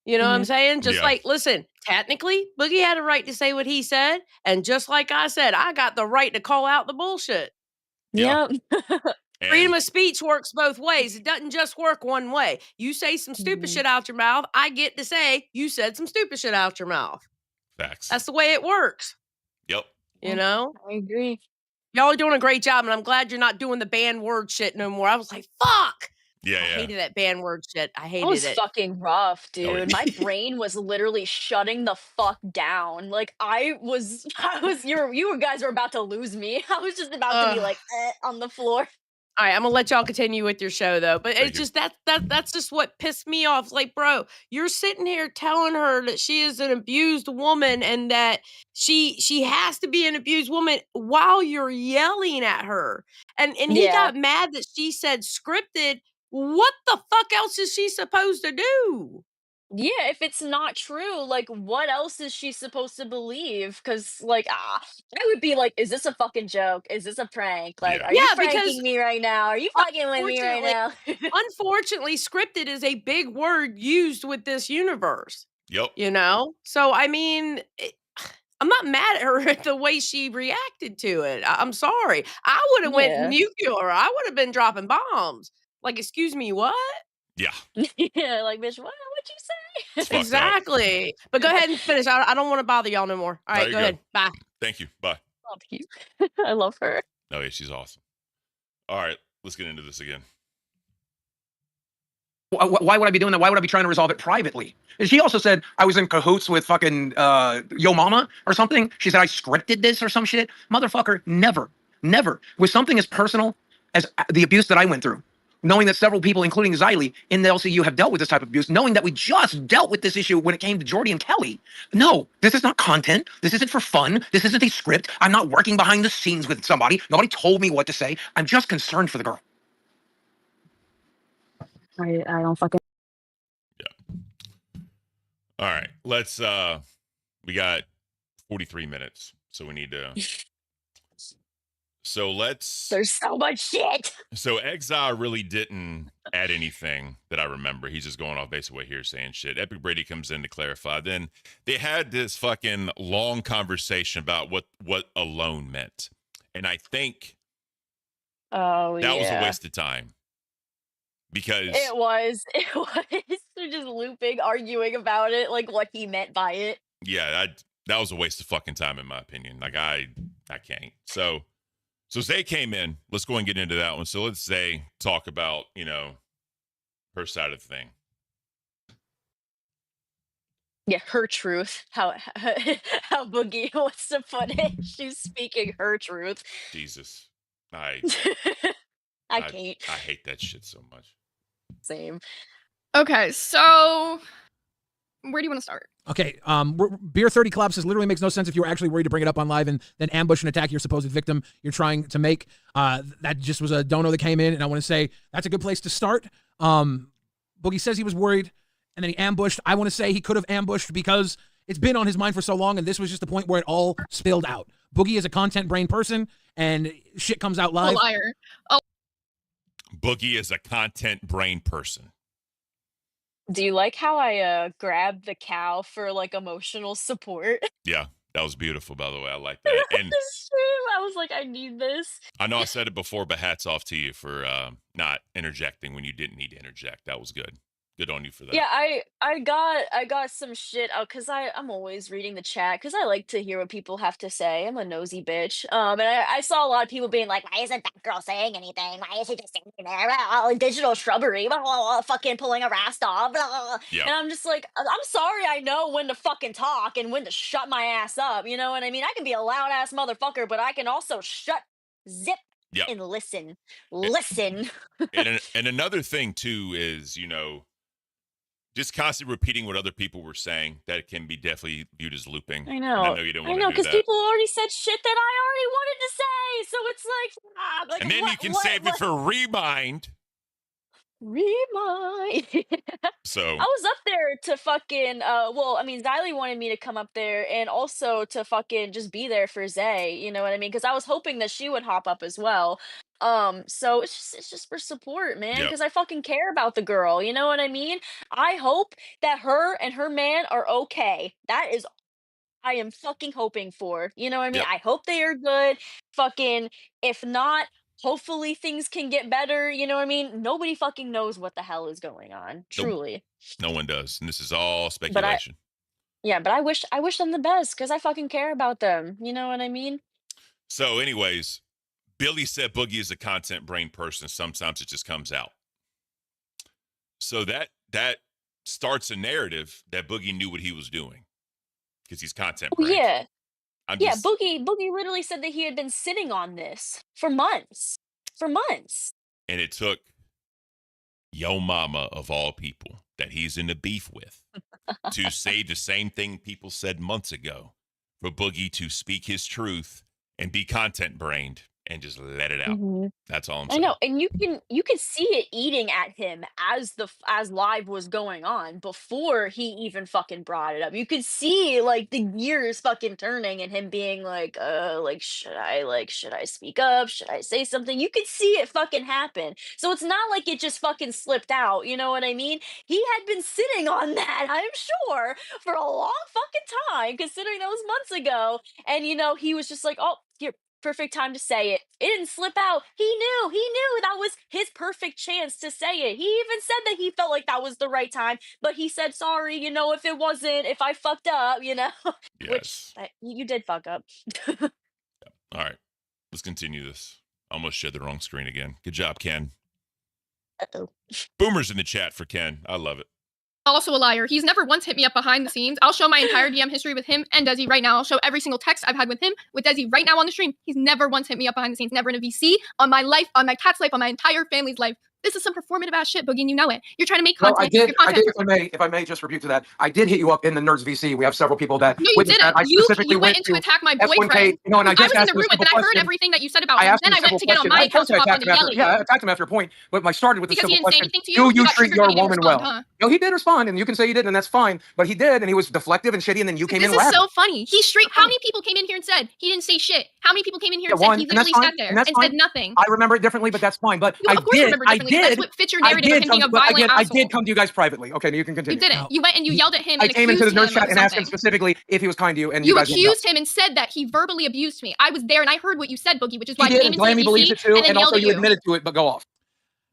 You know what I'm saying? Just Yeah. like, listen, technically, Boogie had a right to say what he said. And just like I said, I got the right to call out the bullshit. Yeah. Freedom of speech works both ways. It doesn't just work one way. You say some stupid shit out your mouth, I get to say you said some stupid shit out your mouth. Facts. That's the way it works. Yep. You know? I agree. Y'all are doing a great job, and I'm glad you're not doing the banned word shit no more. I was like, fuck. Yeah, I hated that banned word shit. I That hated was it. fucking rough, dude. Oh, yeah. My brain was literally shutting the fuck down. Like you guys were about to lose me. I was just about to be like on the floor. All right, I'm gonna let y'all continue with your show though. But it's just that's just what pissed me off. Like, bro, you're sitting here telling her that she is an abused woman and that she has to be an abused woman while you're yelling at her. And he got mad that she said scripted. What the fuck else is she supposed to do? Yeah, if it's not true, like, what else is she supposed to believe? Because, like, I would be like, is this a fucking joke? Is this a prank? Like, are you because pranking me right now? Are you fucking with me right now? Unfortunately, scripted is a big word used with this universe. Yep. You know? So, I mean, I'm not mad at her at the way she reacted to it. I'm sorry. I would have went nuclear. I would have been dropping bombs. Like, excuse me, what? Yeah. Yeah, like, bitch, what? What'd you say? It's fucked up. Exactly. But go ahead and finish. I don't want to bother y'all no more. All There right, you go ahead. Bye. Thank you. Bye. Love you. I love her. Oh, yeah, she's awesome. All right, let's get into this again. Why would I be doing that? Why would I be trying to resolve it privately? And she also said I was in cahoots with fucking Yo Mama or something. She said I scripted this or some shit. Motherfucker, never. With something as personal as the abuse that I went through, knowing that several people, including Ziley, in the LCU have dealt with this type of abuse, knowing that we just dealt with this issue when it came to Jordy and Kelly. No, this is not content. This isn't for fun. This isn't a script. I'm not working behind the scenes with somebody. Nobody told me what to say. I'm just concerned for the girl. I don't fucking. All right, let's we got 43 minutes, so we need to There's so much shit. So Exile really didn't add anything that I remember. He's just going off basically here saying shit. Epic Brady comes in to clarify. Then they had this fucking long conversation about what alone meant. And I think that was a waste of time. Because It was. They're just looping, arguing about it, like what he meant by it. yeah, that was a waste of fucking time in my opinion. Like I can't. So Zay came in. Let's go and get into that one. So let's Zay talk about, her side of the thing. Yeah, her truth. How Boogie wants to put it. She's speaking her truth. Jesus. I can't. I hate that shit so much. Same. Okay, so where do you want to start? Okay, Beer 30 collapses literally makes no sense if you were actually worried to bring it up on live and then ambush and attack your supposed victim you're trying to make. That just was a dono that came in, and I want to say that's a good place to start. Boogie says he was worried, and then he ambushed. I want to say he could have ambushed because it's been on his mind for so long, and this was just the point where it all spilled out. Boogie is a content brain person, and shit comes out live. A liar. Boogie is a content brain person. Do you like how I grabbed the cow for like emotional support? Yeah, that was beautiful, by the way. I like that. And This stream, I was like, I need this. I know I said it before, but hats off to you for not interjecting when you didn't need to interject. That was good. Good on you for that. Yeah, I got some shit out because I'm always reading the chat because I like to hear what people have to say. I'm a nosy bitch. And I saw a lot of people being like, why isn't that girl saying anything? Why is she just sitting there? Digital shrubbery, fucking pulling a rast off. Yeah. And I'm just like, I'm sorry, I know when to fucking talk and when to shut my ass up. You know what I mean? I can be a loud ass motherfucker, but I can also zip, Yeah. and listen. Listen. And another thing too is, just constantly repeating what other people were saying, that can be definitely viewed as looping. I know. And I know you don't want to do because that. people already said shit that I already wanted to say. So it's like, And then you can save it for rewind. Remind. So I was up there to fucking well, I mean, Xylee wanted me to come up there and also to fucking just be there for Zay, you know what I mean? Because I was hoping that she would hop up as well. So it's just for support, man, Yep. because I fucking care about the girl, you know what I mean? I hope that her and her man are okay. That is I am fucking hoping for. You know what I mean? Yep. I hope they are good. Fucking if not, hopefully things can get better, you know what I mean? Nobody fucking knows what the hell is going on, Nope. truly. No one does. And this is all But speculation. but I wish them the best cuz I fucking care about them. You know what I mean? So, anyways, Billy said Boogie is a content brain person. Sometimes it just comes out. So that starts a narrative that Boogie knew what he was doing because he's content Oh brain. yeah. I'm Yeah, just Boogie literally said that he had been sitting on this for months. For months. and it took Yo Mama of all people that he's in the beef with to say the same thing people said months ago for Boogie to speak his truth and be content brained and just let it out. Mhm. That's all I'm I saying. know, and you can see it eating at him as as live was going on before he even fucking brought it up. You could see like the gears fucking turning and him being like should I speak up? Should I say something? You could see it fucking happen. So it's not like it just fucking slipped out, you know what I mean? He had been sitting on that, I'm sure, for a long fucking time considering that was months ago. And you know, he was just like, "Oh, here, perfect time to say it." It didn't slip out. He knew that was his perfect chance to say it. He even said that he felt like that was the right time, but he said, sorry, you know, if it wasn't, if I fucked up, you know, which Yes. you did fuck up. All right. Let's continue this. Almost shared the wrong screen again. Good job, Ken. Uh-oh. Boomers in the chat for Ken. I love it. Also a liar. He's never once hit me up behind the scenes. I'll show my entire DM history with him and Desi right now. I'll show every single text I've had with him, with Desi right now on the stream. He's never once hit me up behind the scenes. Never in a VC, on my life, on my cat's life, on my entire family's life. This is some performative ass shit, Boogie, and you know it. You're trying to make No, content. I You're did, content. if I may just rebuke to that, I did hit you up in the Nerds VC. We have several people that No, you witnessed didn't. that. I specifically You went in to attack my S1K, boyfriend. you know, and I I just was in asked the him a room with, simple and I heard question. everything that you said about I him. asked him Then a I went simple to get on question. my I account told to you I hop on attacked to him yell after, at yeah, I you. attacked him after a point, but I started with a Because he simple didn't say question. anything to you? Do You you got treat triggered your and you didn't woman respond, well? huh? No, he did respond, and you can say he didn't, and that's fine. But he did, and he was deflective and shitty, and then you came This in is laughing. so funny. He straight. How many people came in here and said he didn't say shit? How many people came in here and Yeah, said one, he and that's literally fine, sat there and that's and fine. said nothing? I remember it differently, but that's fine. But You, of course, remember differently, but that's what fits your narrative of him being a violent I asshole. did come to you guys privately. Okay, you can continue. You didn't. You went and you yelled at him I and came into accused the him nurse chat of and asked him something. specifically if he was kind to you, and You you guys ended up. accused him and said that he verbally abused me. I was there and I heard what you said, Boogie, which is why He I did, came and into the Glammy believes VC it too, and then and yelled also at you you. admitted to it, but go off.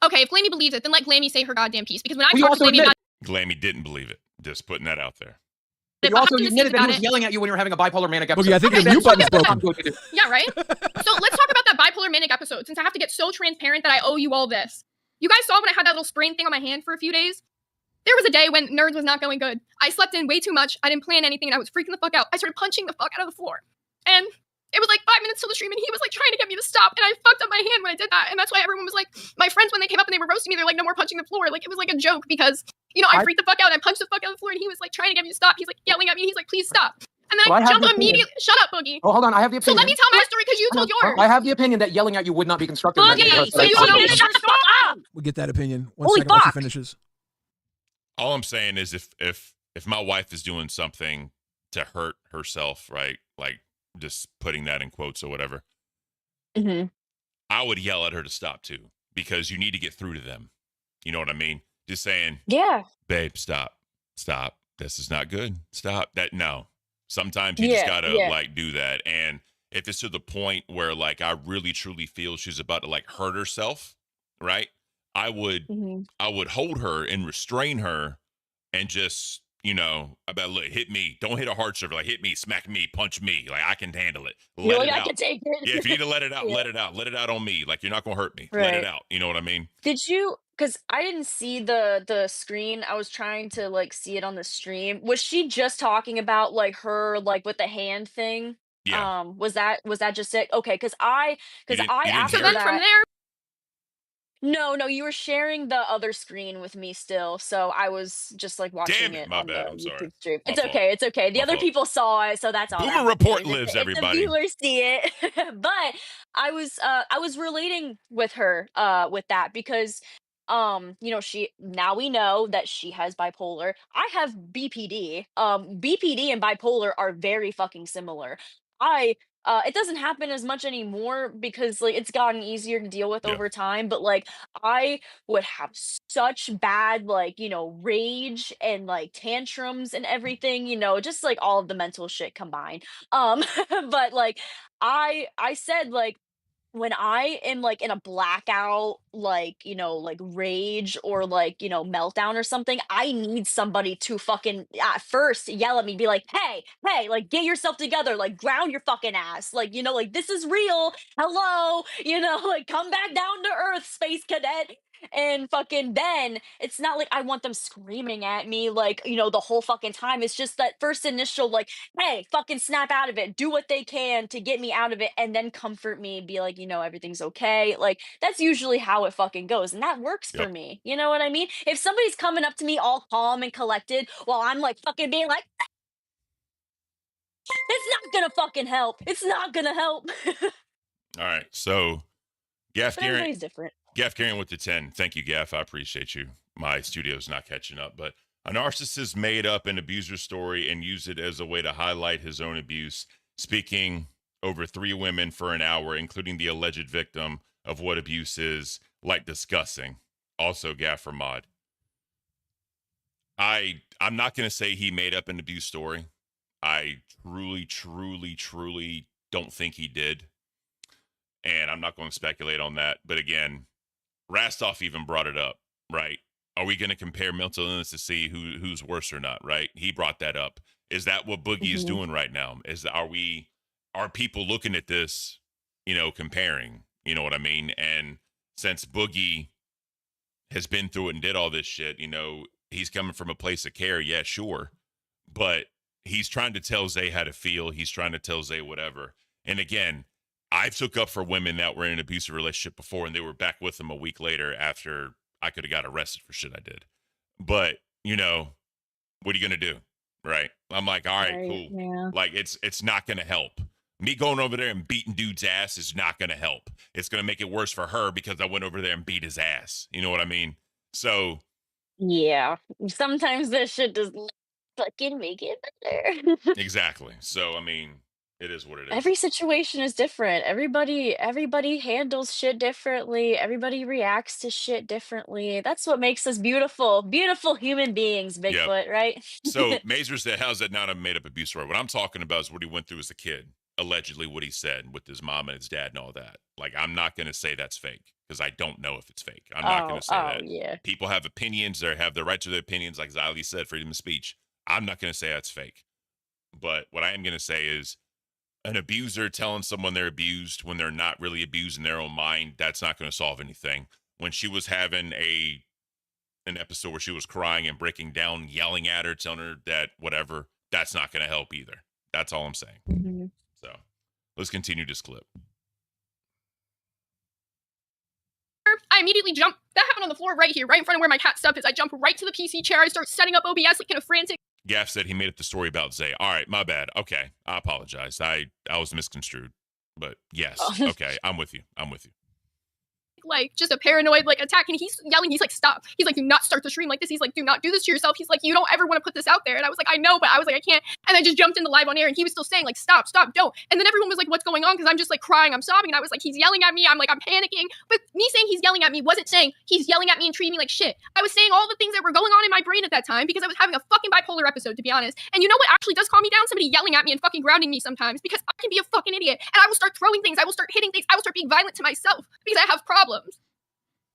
Okay, if Glammy believes it, then let Glammy say her goddamn piece. Because when I Well, you talked to also Glammy about Glammy didn't believe it. Just putting that out there. But you also admitted that he was yelling at you when you were having a bipolar manic episode. Boogie, I think Okay, your mute let's talk button's about broken. that. Yeah, right? So let's talk about that bipolar manic episode, since I have to get so transparent that I owe you all this. You guys saw when I had that little sprain thing on my hand for a few days? There was a day when Nerds was not going good. I slept in way too much. I didn't plan anything, and I was freaking the fuck out. I started punching the fuck out of the floor. And it was like 5 minutes till the stream, and he was like trying to get me to stop, and I fucked up my hand when I did that. And that's why everyone was like, my friends, when they came up and they were roasting me, they're like, no more punching the floor. Like, it was like a joke because, you know, I freaked the fuck out, and I punched the fuck out of the floor, and he was like trying to get me to stop. He's like yelling at me. He's like, please stop. And then Well, I I have jumped the opinion. immediately. Shut up, Boogie. Oh, hold on, I have the So opinion. let me tell my story because you told yours. I have the opinion that yelling at you would not be constructive. Boogie, so you know, shut the fuck up. We'll get that opinion. One Holy second while she fuck. finishes. All I'm saying is if my wife is doing something to hurt herself, right? Like just putting that in quotes or whatever, I would yell at her to stop too, because you need to get through to them. You know what I mean? Just saying, Yeah. babe, stop. This is not good. Stop that. No, sometimes you just gotta like do that. And if it's to the point where like I really truly feel she's about to like hurt herself, right? I would hold her and restrain her and just, you know, about look, hit me. Don't hit a hard server. Like hit me, smack me, punch me. Like I can handle it. You're Let like, it I out. can take it. Yeah, if you need to let it out, Yeah. let it out. Let it out on me. Like you're not gonna hurt me. Let it Right. out. You know what I mean? Did you? Because I didn't see the screen. I was trying to like see it on the stream. Was she just talking about like her like with the hand thing? Yeah. Was that just it? Okay, because I You didn't after hear it? that. From there, No, you were sharing the other screen with me still, so I was just like watching Damn it, it my on bad. the I'm sorry. YouTube stream. My It's fault. okay, it's okay. The My other fault. people saw it, so that's all. Boomer that Report matters. lives, If everybody. the viewers see it, but I was relating with her with that because now we know that she has bipolar. I have BPD. BPD and bipolar are very fucking similar. It doesn't happen as much anymore because like it's gotten easier to deal with over time, but like I would have such bad like, rage and like tantrums and everything, just like all of the mental shit combined. But like I said like when I am like in a blackout, like, like rage or like, meltdown or something, I need somebody to fucking at first yell at me, be like, hey, like get yourself together, like ground your fucking ass. Like, like this is real. Hello, like come back down to earth, space cadet. And fucking then it's not like I want them screaming at me like, the whole fucking time. It's just that first initial like, hey, fucking snap out of it, do what they can to get me out of it, and then comfort me, be like, everything's okay. Like that's usually how it fucking goes, and that works for me. You know what I mean? If somebody's coming up to me all calm and collected while I'm like fucking being like, it's not gonna fucking help. It's not gonna help. All right, so Gaff But Garen, everybody's different. Gaff Garen with the 10. Thank you, Gaff. I appreciate you. My studio's not catching up, but a narcissist made up an abuser story and used it as a way to highlight his own abuse, speaking over 3 women for an hour, including the alleged victim, of what abuse is like, discussing. Also, Gaff for Mod. I'm not going to say he made up an abuse story. I truly don't think he did. And I'm not going to speculate on that. But again, Rastoff even brought it up, right? Are we going to compare mental illness to see who's worse or not, right? He brought that up. Is that what Boogie is doing right now? Are people looking at this, comparing, you know what I mean? And since Boogie has been through it and did all this shit, he's coming from a place of care. Yeah, sure. But he's trying to tell Zay how to feel. He's trying to tell Zay whatever. And again, I've took up for women that were in an abusive relationship before, and they were back with them a week later after I could have got arrested for shit I did. But, what are you going to do? Right? I'm like, all right, cool. Yeah. Like, it's not going to help. Me going over there and beating dude's ass is not going to help. It's going to make it worse for her because I went over there and beat his ass. You know what I mean? So. Yeah. Sometimes this shit does not fucking make it better. Exactly. So, I mean, it is what it is. Every situation is different. Everybody handles shit differently. Everybody reacts to shit differently. That's what makes us beautiful human beings, Bigfoot, right? So Mazer said, how's that not a made-up abuse story? What I'm talking about is what he went through as a kid. Allegedly what he said with his mom and his dad and all that. Like, I'm not going to say that's fake because I don't know if it's fake. I'm not going to say that. Yeah. People have opinions. They have the right to their opinions. Like Ziley said, freedom of speech. I'm not going to say that's fake. But what I am going to say is, an abuser telling someone they're abused when they're not really abused in their own mind, that's not going to solve anything. When she was having an episode where she was crying and breaking down, yelling at her, telling her that whatever, that's not going to help either. That's all I'm saying. Mm-hmm. So let's continue this clip. I immediately jump. That happened on the floor right here, right in front of where my cat stuff is. I jump right to the PC chair. I start setting up OBS like in a frantic. Gaff said he made up the story about Zay. All right, my bad. Okay, I apologize. I was misconstrued. But yes, okay, I'm with you. Like just a paranoid like attack, and he's yelling, he's like, stop, he's like, do not start the stream like this, he's like, do not do this to yourself, he's like, you don't ever want to put this out there. And I was like, I know, but I was like, I can't. And I just jumped in the live on air, and he was still saying like, stop, don't. And then everyone was like, what's going on? Because I'm just like crying, I'm sobbing, and I was like, he's yelling at me, I'm panicking. But me saying he's yelling at me wasn't saying he's yelling at me and treating me like shit. I was saying all the things that were going on in my brain at that time because I was having a fucking bipolar episode, to be honest. And you know what actually does calm me down? Somebody yelling at me and fucking grounding me sometimes, because I can be a fucking idiot, and I will start throwing things, I will start hitting things, I will start being violent to myself because I have problems.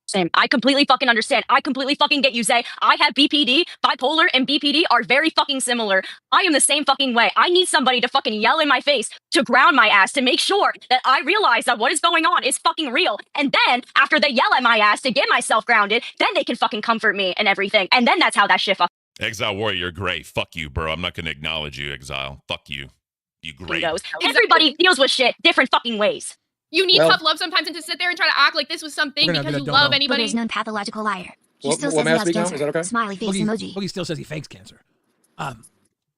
Same. I completely fucking understand. I completely fucking get you, Zay. I have BPD. Bipolar and BPD are very fucking similar. I am the same fucking way. I need somebody to fucking yell in my face to ground my ass, to make sure that I realize that what is going on is fucking real. And then after they yell at my ass to get myself grounded, then they can fucking comfort me and everything. And then that's how that shit fucking. Exile Warrior, you're great. Fuck you, bro. I'm not going to acknowledge you, Exile. Fuck you. You great. goes. Everybody deals with shit different fucking ways. You need tough love sometimes, and to sit there and try to act like this was something because you love anybody. Booger's known pathological liar. He still What says may he I has speak now? cancer. Is that okay? Smiley face emoji. Boogie still says he fakes cancer. But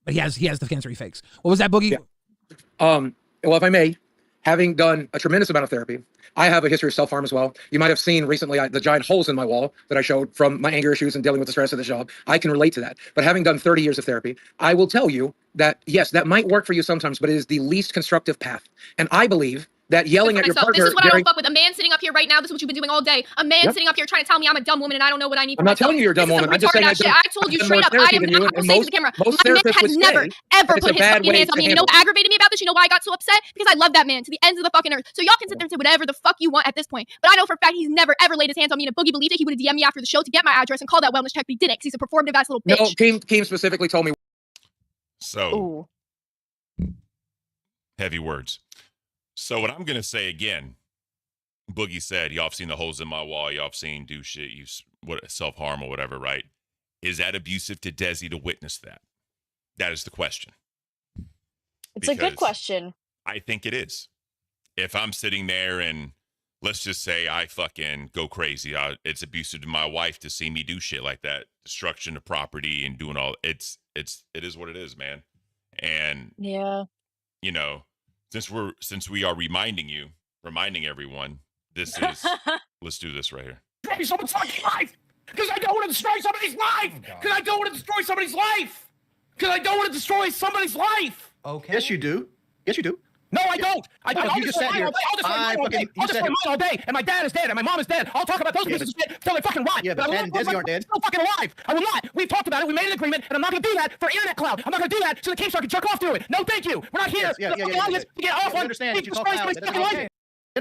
he has the cancer he fakes. What was that, Boogie? Yeah. Well, if I may, having done a tremendous amount of therapy, I have a history of self-harm as well. You might have seen recently the giant holes in my wall that I showed from my anger issues and dealing with the stress of the job. I can relate to that. But having done 30 years of therapy, I will tell you that, yes, that might work for you sometimes, but it is the least constructive path. And I believe that yelling at your myself. partner This is what I during... don't fuck with. A man sitting up here right now, this is what you've been doing all day. A man Yep. sitting up here trying to tell me I'm a dumb woman and I don't know what I need for I'm not myself. telling you you're a dumb This is woman. I'm just saying retarded ass shit. I told you I've done straight more up, I therapy am than you, not, and say to the camera, most my man therapists has would never, say ever that it's put a his bad fucking way hands on to me. And you know handle what aggravated me about this? You know why I got so upset? Because I love that man to the ends of the fucking earth. So y'all can sit there and say whatever the fuck you want at this point. But I know for a fact he's never ever laid his hands on me, and if Boogie believed it, he would have DM'd me after the show to get my address and call that wellness check, but he didn't because he's a performative ass little bitch. No, Keem specifically told me. So, heavy words. So what I'm going to say again, Boogie said, y'all have seen the holes in my wall. Y'all have seen do shit, self-harm or whatever, right? Is that abusive to Desi to witness that? That is the question. It's a good Because question. I think it is. If I'm sitting there and let's just say I fucking go crazy, it's abusive to my wife to see me do shit like that, destruction of property and doing all. It is what it is, man. And yeah, you know, since we are reminding everyone, this is let's do this right here. Destroy someone's fucking life! Because I don't want to destroy somebody's life! Because I don't want to destroy somebody's life! Because I don't want to destroy somebody's life! Okay. Yes, you do. Yes, you do. No, I don't. I'll you just destroy sat here. mine all day. I'll destroy mine all day. And my dad is dead. And my mom is dead. I'll talk about those pieces of shit till they fucking rot. Yeah, but I will Chad and not- Desi aren't dead. Still fucking alive. I will not. We've talked about it. We made an agreement, and I'm not going to do that for internet cloud. I'm not going to do that so the Keemstar can jerk off through it. No, thank you. We're not here. Yeah, for the fucking audience to get off I on. understand that you talk destroy loud. somebody's That fucking doesn't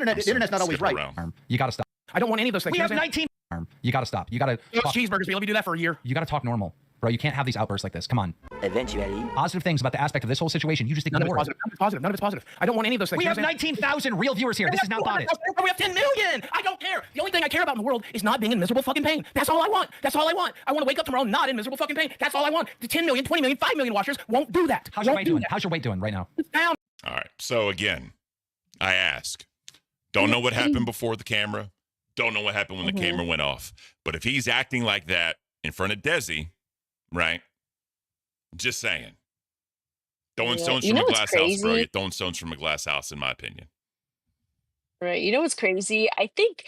life. make Internet's not always Skip right. around. You got to stop. I don't want any of those things. We You have know what I'm saying? 19. You got to stop. You got to. Those cheeseburgers, we let me do that for a year. You got to talk normal, bro. You can't have these outbursts like this. Come on. Eventually. Positive things about the aspect of this whole situation. You just None of ignore it's it. positive. None of it's positive. I don't want any of those things. We You know have what I'm saying? 19,000 real viewers here. This is not bought it. We have 10 million. I don't care. The only thing I care about in the world is not being in miserable fucking pain. That's all I want. That's all I want. I want to wake up tomorrow not in miserable fucking pain. That's all I want. The 10 million, 20 million, 5 million watchers won't do that. How's your weight doing? How's your weight doing right now? All right. So again, I ask. Don't know what happened before the camera. Don't know what happened when the camera went off. But if he's acting like that in front of Desi, right? Just saying. Throwing stones from a glass house, bro. You're throwing stones from a glass house, in my opinion. Right. You know what's crazy? I think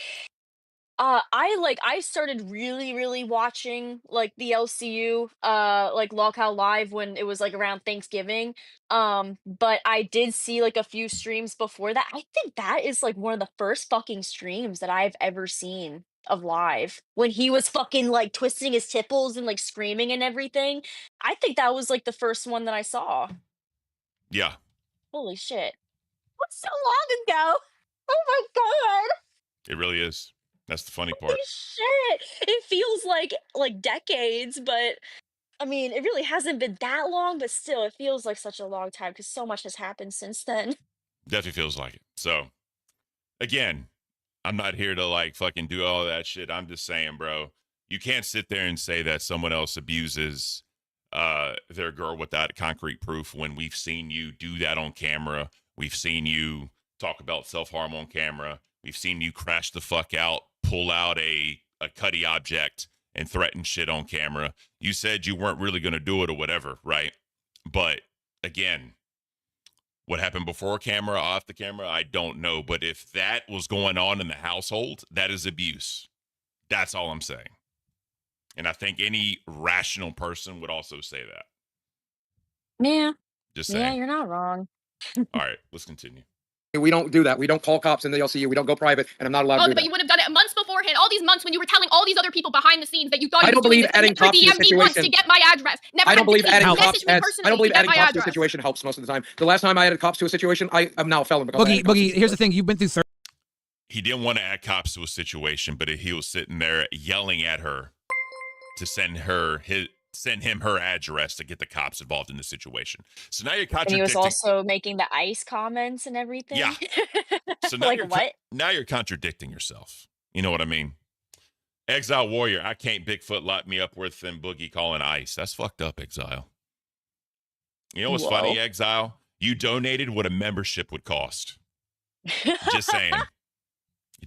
I started really watching like the LCU like Lolcow Live when it was like around Thanksgiving. But I did see like a few streams before that. I think that is like one of the first fucking streams that I've ever seen of live when he was fucking like twisting his tipples and like screaming and everything. I think that was like the first one that I saw. Yeah. Holy shit. What's so long ago? Oh my god. It really is. That's the funny part. Holy shit. It feels like decades, but I mean, it really hasn't been that long, but still, it feels like such a long time because so much has happened since then. Definitely feels like it. So, again, I'm not here to like fucking do all that shit. I'm just saying, bro, you can't sit there and say that someone else abuses their girl without concrete proof when we've seen you do that on camera. We've seen you talk about self-harm on camera. We've seen you crash the fuck out, pull out a cutty object and threaten shit on camera. You said you weren't really going to do it or whatever, right? But again, what happened before camera, off the camera, I don't know. But if that was going on in the household, that is abuse. That's all I'm saying. And I think any rational person would also say that. Yeah. Just saying. Yeah, you're not wrong. All right, let's continue. We don't do that. We don't call cops in the LCU. We don't go private, and I'm not allowed to do But that. you would have done it months beforehand. All these months when you were telling all these other people behind the scenes that you thought I you don't was doing believe this, adding and never cops to the DM'd me once to situation. get my address. Never I don't had believe to adding message cops. me personally I don't believe to get adding my cops to a address. situation helps most of the time. The last time I added cops to a situation, I'm now a felon. because I added cops to Boogie, here's the thing. You've been through 30. He didn't want to add cops to a situation, but he was sitting there yelling at her to send him her address to get the cops involved in the situation. So now you're And contradicting. he was also making the ice comments and everything. Yeah. So now like what? Now you're contradicting yourself. You know what I mean? Exile Warrior, I can't Bigfoot lock me up worse than Boogie calling ice. That's fucked up, Exile. You know what's funny, Exile? You donated what a membership would cost. Just saying.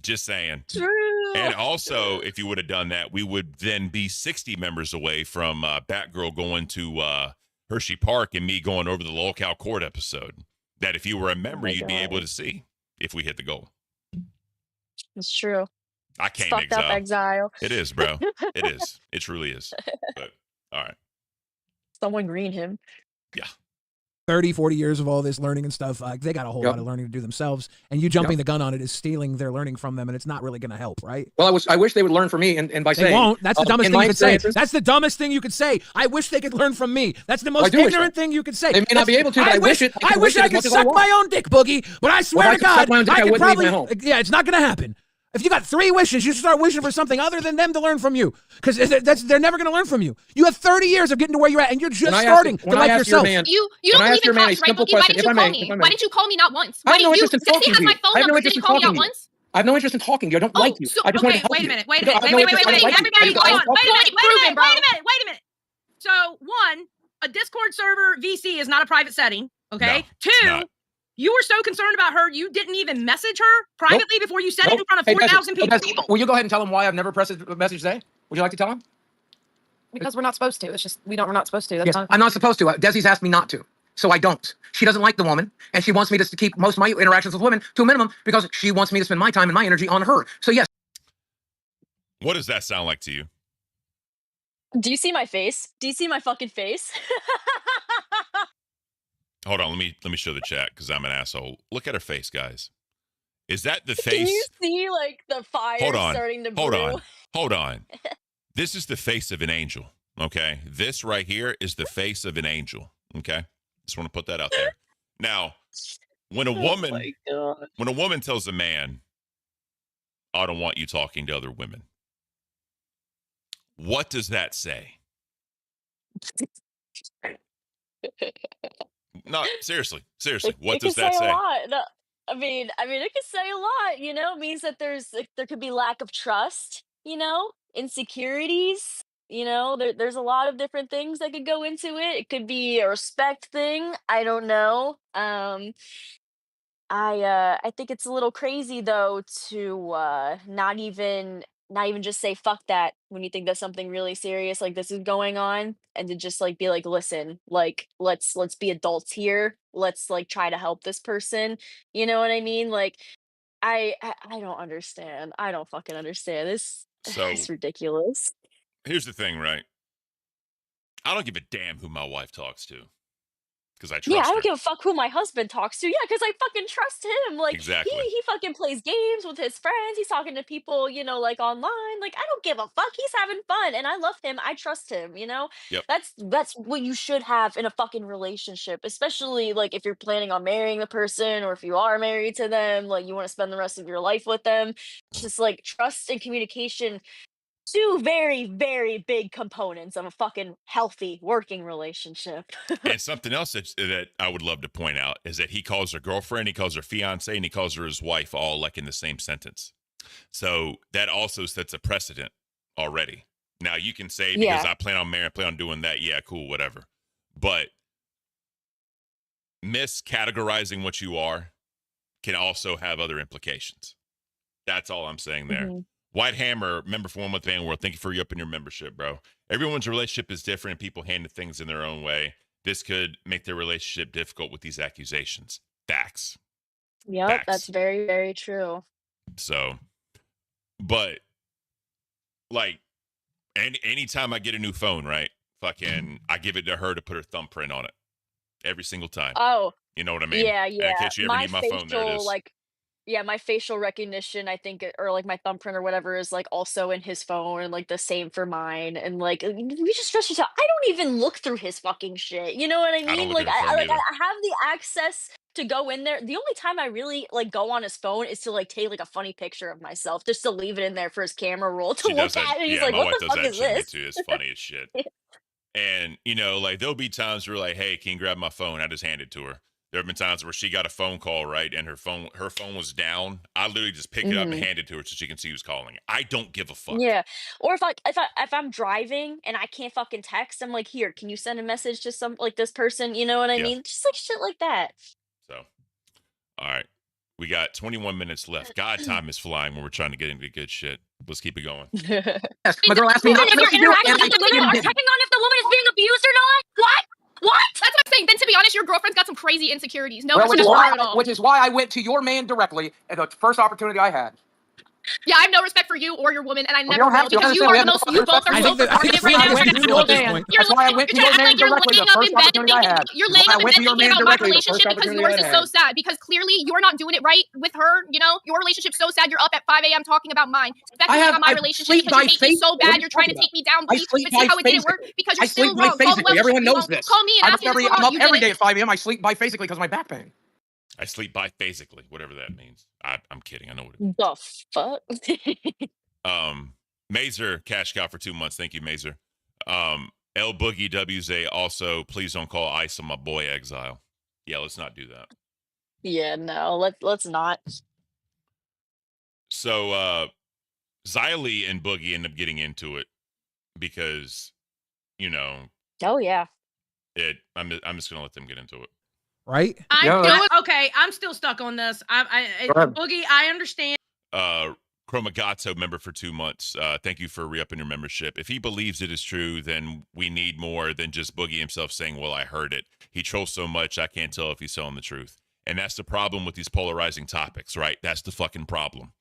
Just saying. True. And also, if you would have done that, we would then be 60 members away from Batgirl going to Hershey Park and me going over the Lolcow Court episode. That if you were a member, you'd be able to see. if we hit the goal. It's true. I It's can't fucked up exile. It is, bro. It is. It truly is. But all right. Someone green him. Yeah. 30, 40 years of all this learning and stuff, they got a whole lot of learning to do themselves, and you jumping the gun on it is stealing their learning from them, and it's not really going to help, right? Well, I wish they would learn from me, and by They saying won't. That's the dumbest in thing my you could say. experiences- That's the dumbest thing you could say. I wish they could learn from me. That's the Well, I most do wish ignorant that. thing you could say. They may not be able to, but I wish it. I I can wish wish it I as could much as I suck want. my own dick, Boogie, but I swear Well, to if I could suck God, my own dick, I I could wouldn't leave my probably. home. Yeah, it's not going to happen. If you got 3 wishes, you should start wishing for something other than them to learn from you, because they're never going to learn from you. You have 30 years of getting to where you're at, and you're just starting to like yourself. You don't believe in cops, right, Boogie? Why didn't you call me? Why didn't you call me not once? I Why have no didn't you? interest in Jesse talking has to my you. phone I have no number. interest Didn't in you call me talking not to you. once? I have no interest in talking to you. I don't like you. So, I just want okay, to help wait a you. minute, wait a I have minute, no wait, interest- I don't like you. everybody, I hold just- on, wait a minute, Proven, bro. wait a minute. So, one, a Discord server VC is not a private setting, okay? No, it's 2, not. you were so concerned about her, you didn't even message her privately before you said it in front of Hey, 4,000 Desi, people. Desi, will you go ahead and tell him why I've never pressed a message Zay? Would you like to tell him? Because we're not supposed to. It's just we're not supposed to. That's Yes, not. I'm not supposed to. Desi's asked me not to, so I don't. She doesn't like the woman, and she wants me to keep most of my interactions with women to a minimum because she wants me to spend my time and my energy on her. So yes. What does that sound like to you? Do you see my face? Do you see my fucking face? Hold on, let me show the chat because I'm an asshole. Look at her face, guys. Is that the Can you face? see like the fire Hold on. starting to brew? Hold on. This is the face of an angel. Okay. This right here is the face of an angel. Okay. Just want to put that out there. Now, when a woman tells a man, I don't want you talking to other women, what does that say? No, seriously, what does that say? A lot. No, I mean, it could say a lot. You know, it means that there could be lack of trust. You know, insecurities. You know, there's a lot of different things that could go into it. It could be a respect thing. I don't know. I think it's a little crazy though to not even just say fuck that when you think that something really serious like this is going on, and to just like be like, listen, like let's be adults here. Let's like try to help this person. You know what I mean? Like I don't understand. I don't fucking understand. This So it's ridiculous. here's the thing, right? I don't give a damn who my wife talks to because I trust Yeah, I her. don't give a fuck who my husband talks to. Yeah, because I fucking trust him. Like Exactly. he fucking plays games with his friends. He's talking to people, you know, like online. Like I don't give a fuck. He's having fun, and I love him. I trust him. You know, Yep. that's what you should have in a fucking relationship, especially like if you're planning on marrying the person or if you are married to them. Like you want to spend the rest of your life with them. Just like trust and communication. 2 very, very big components of a fucking healthy working relationship. And something else that I would love to point out is that he calls her girlfriend, he calls her fiance, and he calls her his wife all like in the same sentence. So that also sets a precedent already. Now you can say, because Yeah. I plan on marrying, I plan on doing that. Yeah, cool, whatever. But miscategorizing what you are can also have other implications. That's all I'm saying there. Mhm. White Hammer, member for One Month Band World, thank you for re-upping your membership, bro. Everyone's relationship is different and people handle things in their own way. This could make their relationship difficult with these accusations. Facts. Yep, Facts. that's very, very true. So, but like anytime I get a new phone, right? Fucking, I give it to her to put her thumbprint on it every single time. Oh, You know what I mean? yeah, And in yeah. case you ever need my phone, there it facial, is. like, yeah, my facial recognition, I think, or like my thumbprint or whatever is like also in his phone, and like the same for mine. And like, we just stress yourself. I don't even look through his fucking shit. You know what I don't mean? look Like, at her phone I either. have the access to go in there. The only time I really like go on his phone is to like take like a funny picture of myself, just to leave it in there for his camera roll to She does look that. at. And he's Yeah, like, my "What wife the does fuck that is shit to me this?" too. It's funny as shit. And, you know, like there'll be times where like, hey, can you grab my phone? I just hand it to her. There have been times where she got a phone call, right? And her phone was down. I literally just pick it up and Mhm. hand it to her so she can see who's calling. I don't give a fuck. Yeah. Or if I'm driving and I can't fucking text, I'm like, here, can you send a message to some like this person? You know what I Yeah. mean? Just like shit like that. So, all right. We got 21 minutes left. God, time is flying when we're trying to get into good shit. Let's keep it going. Yes, my girl asked me not If to you're do it, interacting and I with the women, are didn't. checking on if the woman is being abused or not? What? That's what I'm saying. Then to be honest, honest, your girlfriend's got some crazy insecurities. No Well, which respect is for why her at all. which is why I went to your man directly at the first opportunity I had. Yeah, I have no respect for you or your woman, and I You never don't have will to. because you Understand, are the most. You both are I so think that- I think performative right I now. went You're to trying your to man. That's why I went to your act man like you're directly laying the up first in bed opportunity I thinking had. you're laying I up in went bed to your thinking man about my directly the first relationship because opportunity yours I is so had. sad. Because clearly you're not doing it right with her. You know, your relationship's so sad. You're up at 5 a.m. talking about mine, speculating on my relationship sleep because you by hate me faith. so What are bad. you You're trying to talking take me down, I Boogie. sleep But see by how it didn't work physically. because I you're still sleep by wrong. Call the physically. Everyone well. knows this. Call me and ask me what's going I'm on. up You every did day it. at 5 a.m. I sleep by physically because of my back pain. I sleep biphasically, whatever that means. I'm kidding. I know what it The fuck? Mazer, cash cow for 2 months. Thank you, Mazer. L Boogie WZ also, please don't call ICE on my boy Exile. Yeah, let's not do that. Yeah, no, let's not. So Xylee and Boogie end up getting into it because, you know, Oh yeah. I'm just gonna let them get into it. Right? Okay, I'm still stuck on this. Boogie, I understand. Chromagato member for 2 months. Thank you for re-upping your membership. If he believes it is true, then we need more than just Boogie himself saying, well, I heard it. He trolls so much, I can't tell if he's telling the truth. And that's the problem with these polarizing topics, right? That's the fucking problem.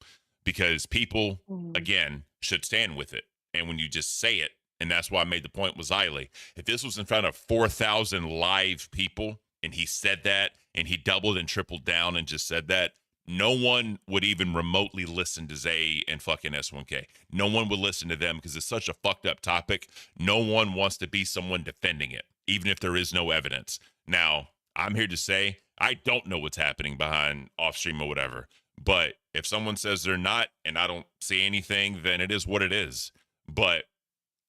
Because people, again, should stand with it. And when you just say it, and that's why I made the point with Xylee, if this was in front of 4,000 live people, and he said that, and he doubled and tripled down and just said that, no one would even remotely listen to Zay and fucking S1K. No one would listen to them because it's such a fucked up topic. No one wants to be someone defending it, even if there is no evidence. Now, I'm here to say I don't know what's happening behind off stream or whatever. But if someone says they're not and I don't see anything, then it is what it is. But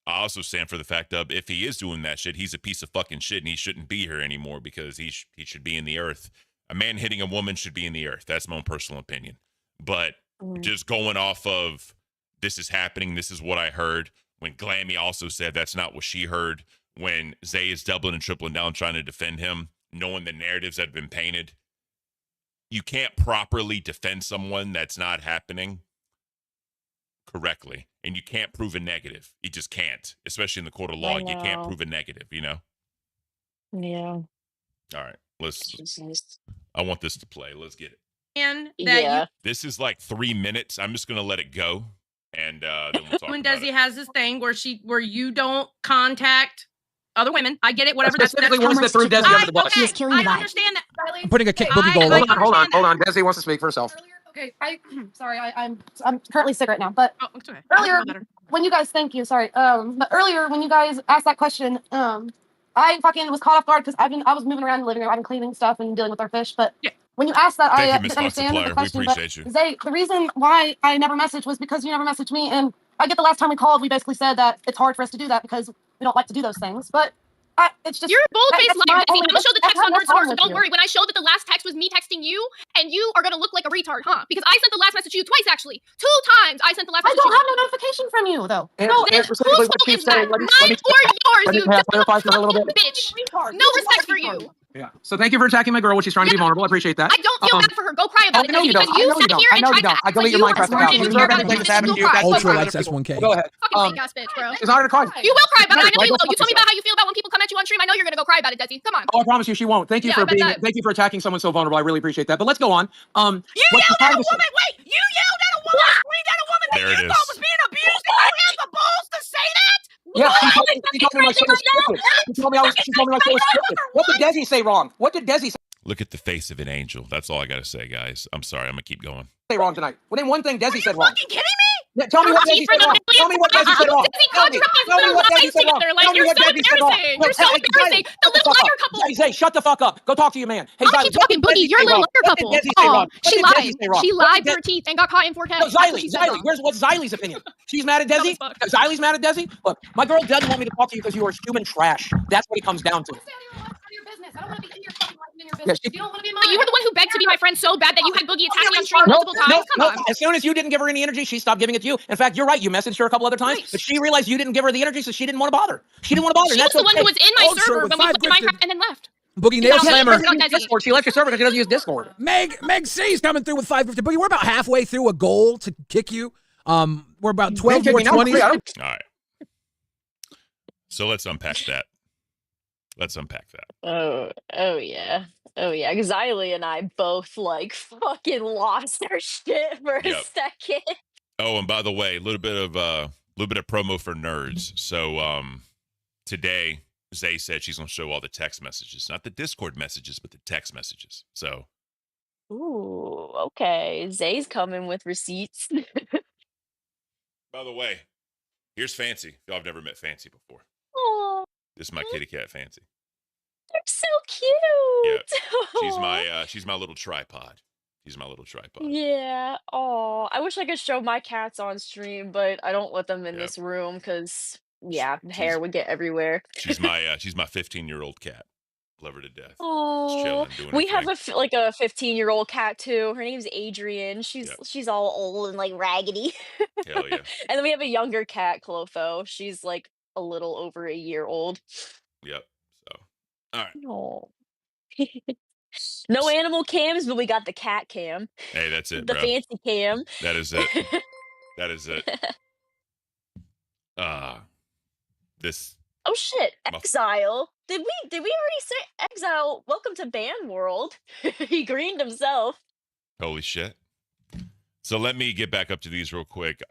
I also stand for the fact of if he is doing that shit, he's a piece of fucking shit and he shouldn't be here anymore because he should be in the earth. A man hitting a woman should be in the earth. That's my own personal opinion. But just going off of this is happening, this is what I heard, when Glammy also said that's not what she heard, when Zay is doubling and tripling down trying to defend him, knowing the narratives that have been painted, you can't properly defend someone that's not happening correctly. And you can't prove a negative. You just can't, especially in the court of law. You can't prove a negative, you know? Yeah. All right, I want this to play. Let's get it. And This is like 3 minutes. I'm just gonna let it go, and then we'll talk when about Desi it. has this thing where you don't contact other women. I get it. Whatever. Specifically wants to throw Desi under the bus. Okay, I understand that. I'm putting a kick Boogie goal. Hold on. Desi wants to speak for herself. Okay, sorry, I'm currently sick right now, but it's okay. earlier when you guys, thank you, sorry, but earlier when you guys asked that question, I fucking was caught off guard because I was moving around the living room, I've been cleaning stuff and dealing with our fish, but when you asked that, I didn't understand the question. We appreciate you. Zay, the reason why I never messaged was because you never messaged me, and I get the last time we called, we basically said that it's hard for us to do that because we don't like to do those things, but it's just you're a bold-faced liar. I'm gonna show the text on Nerd's Store, so don't worry. worry. When I showed that the last text was me texting you, and you are gonna look like a retard, huh? Because I sent the last message to you twice, actually. 2 times I sent the last message. I don't have no notification from you though. No, then whose fault is that? Mine or yours, you clarify for a little bit. bitch. No respect for you. Yeah. So thank you for attacking my girl when she's trying to be vulnerable. I appreciate that. I don't feel bad for her. Go cry about it. I know you Because don't. you I know you sat don't. here I and know you tried don't. to I act delete like your you Minecraft were account. smart You and deserve care about everything it. that's happening to you. Go cry. Ultra likes S1K. Go ahead. Fucking fake ass bitch, bro. It's not gonna cry. You will cry about it. I know you will. Go You tell me fuck about how you feel about when people come at you on stream. I know you're gonna go cry about it, Desi. Come on. Oh, I promise you, she won't. Thank you Yeah, for I bet being. that. Thank you for attacking someone so vulnerable. I really appreciate that. But let's go on. You yelled at a woman. Wait, you yelled at a woman. Screamed at a woman that There you it thought is. was being abused, and you had the balls to say that. Yeah, she told me my shit was scripted. She told me my shit was scripted. What did Desi say wrong? What did Desi Look at the face of an angel. That's all I gotta say, guys. I'm sorry. I'm gonna keep going. say wrong tonight? Well, name one thing Desi said wrong. Fucking kidding me? Yeah, tell me what Desi said wrong. Tell me what Desi said wrong. Tell me what Desi said wrong. Tell me what Desi said wrong. You're so embarrassing. The little liar couple. Zay, shut the fuck up. Go talk to your man. Hey, I'll keep talking, Boogie. You're a little liar couple. She lied. She lied to her teeth and got caught in 4K. No, Xylee. What's Xylee's opinion? She's mad at Desi? Xylee's mad at Desi? Look, my girl doesn't want me to talk to you because you are human trash. That's what it comes down to. I don't want to be in your fucking life, in your Yeah, business. she- You don't want to be in But you were the one who begged to be my friend so bad that you had Boogie attack me on stream multiple times. No, Come on. as soon as you didn't give her any energy, she stopped giving it to you. In fact, you're right. You messaged her a couple other times, but she realized you didn't give her the energy, so she didn't want to bother. She didn't want to bother. She was the one who was in my server when we played Minecraft and then left. Boogie Nail Slammer. Discord. She left your server because she doesn't use Discord. Meg C's coming through with 550. Boogie, we're about halfway through a goal to kick you. We're about 12 more 20. All right. So let's unpack that. Let's unpack that. Oh yeah. Oh yeah. Xylee and I both like fucking lost our shit for a Yep. second. Oh, and by the way, a little bit of promo for nerds. So today Zay said she's gonna show all the text messages, not the Discord messages, but the text messages. So Ooh, okay. Zay's coming with receipts. by the way, here's Fancy. Y'all have never met Fancy before. Oh, This is my kitty cat Fancy. they're so cute. Yeah. She's my little tripod. She's my little tripod. Yeah. Oh, I wish I could show my cats on stream, but I don't let them in this room because yeah, hair would get everywhere. She's my 15-year-old cat. Love her to death. Oh, chilling, doing we her have like a 15-year-old cat too. Her name's Adrian. She's all old and like raggedy. Hell yeah. And then we have a younger cat, Clotho. She's like a little over a year old. Yep. So, all right. Oh. No animal cams, but we got the cat cam. Hey, that's it, The bro. fancy cam. That is it. That is it. This. Oh shit! Exile. Did we already say Exile? Welcome to Band World. He greened himself. Holy shit. So let me get back up to these real quick.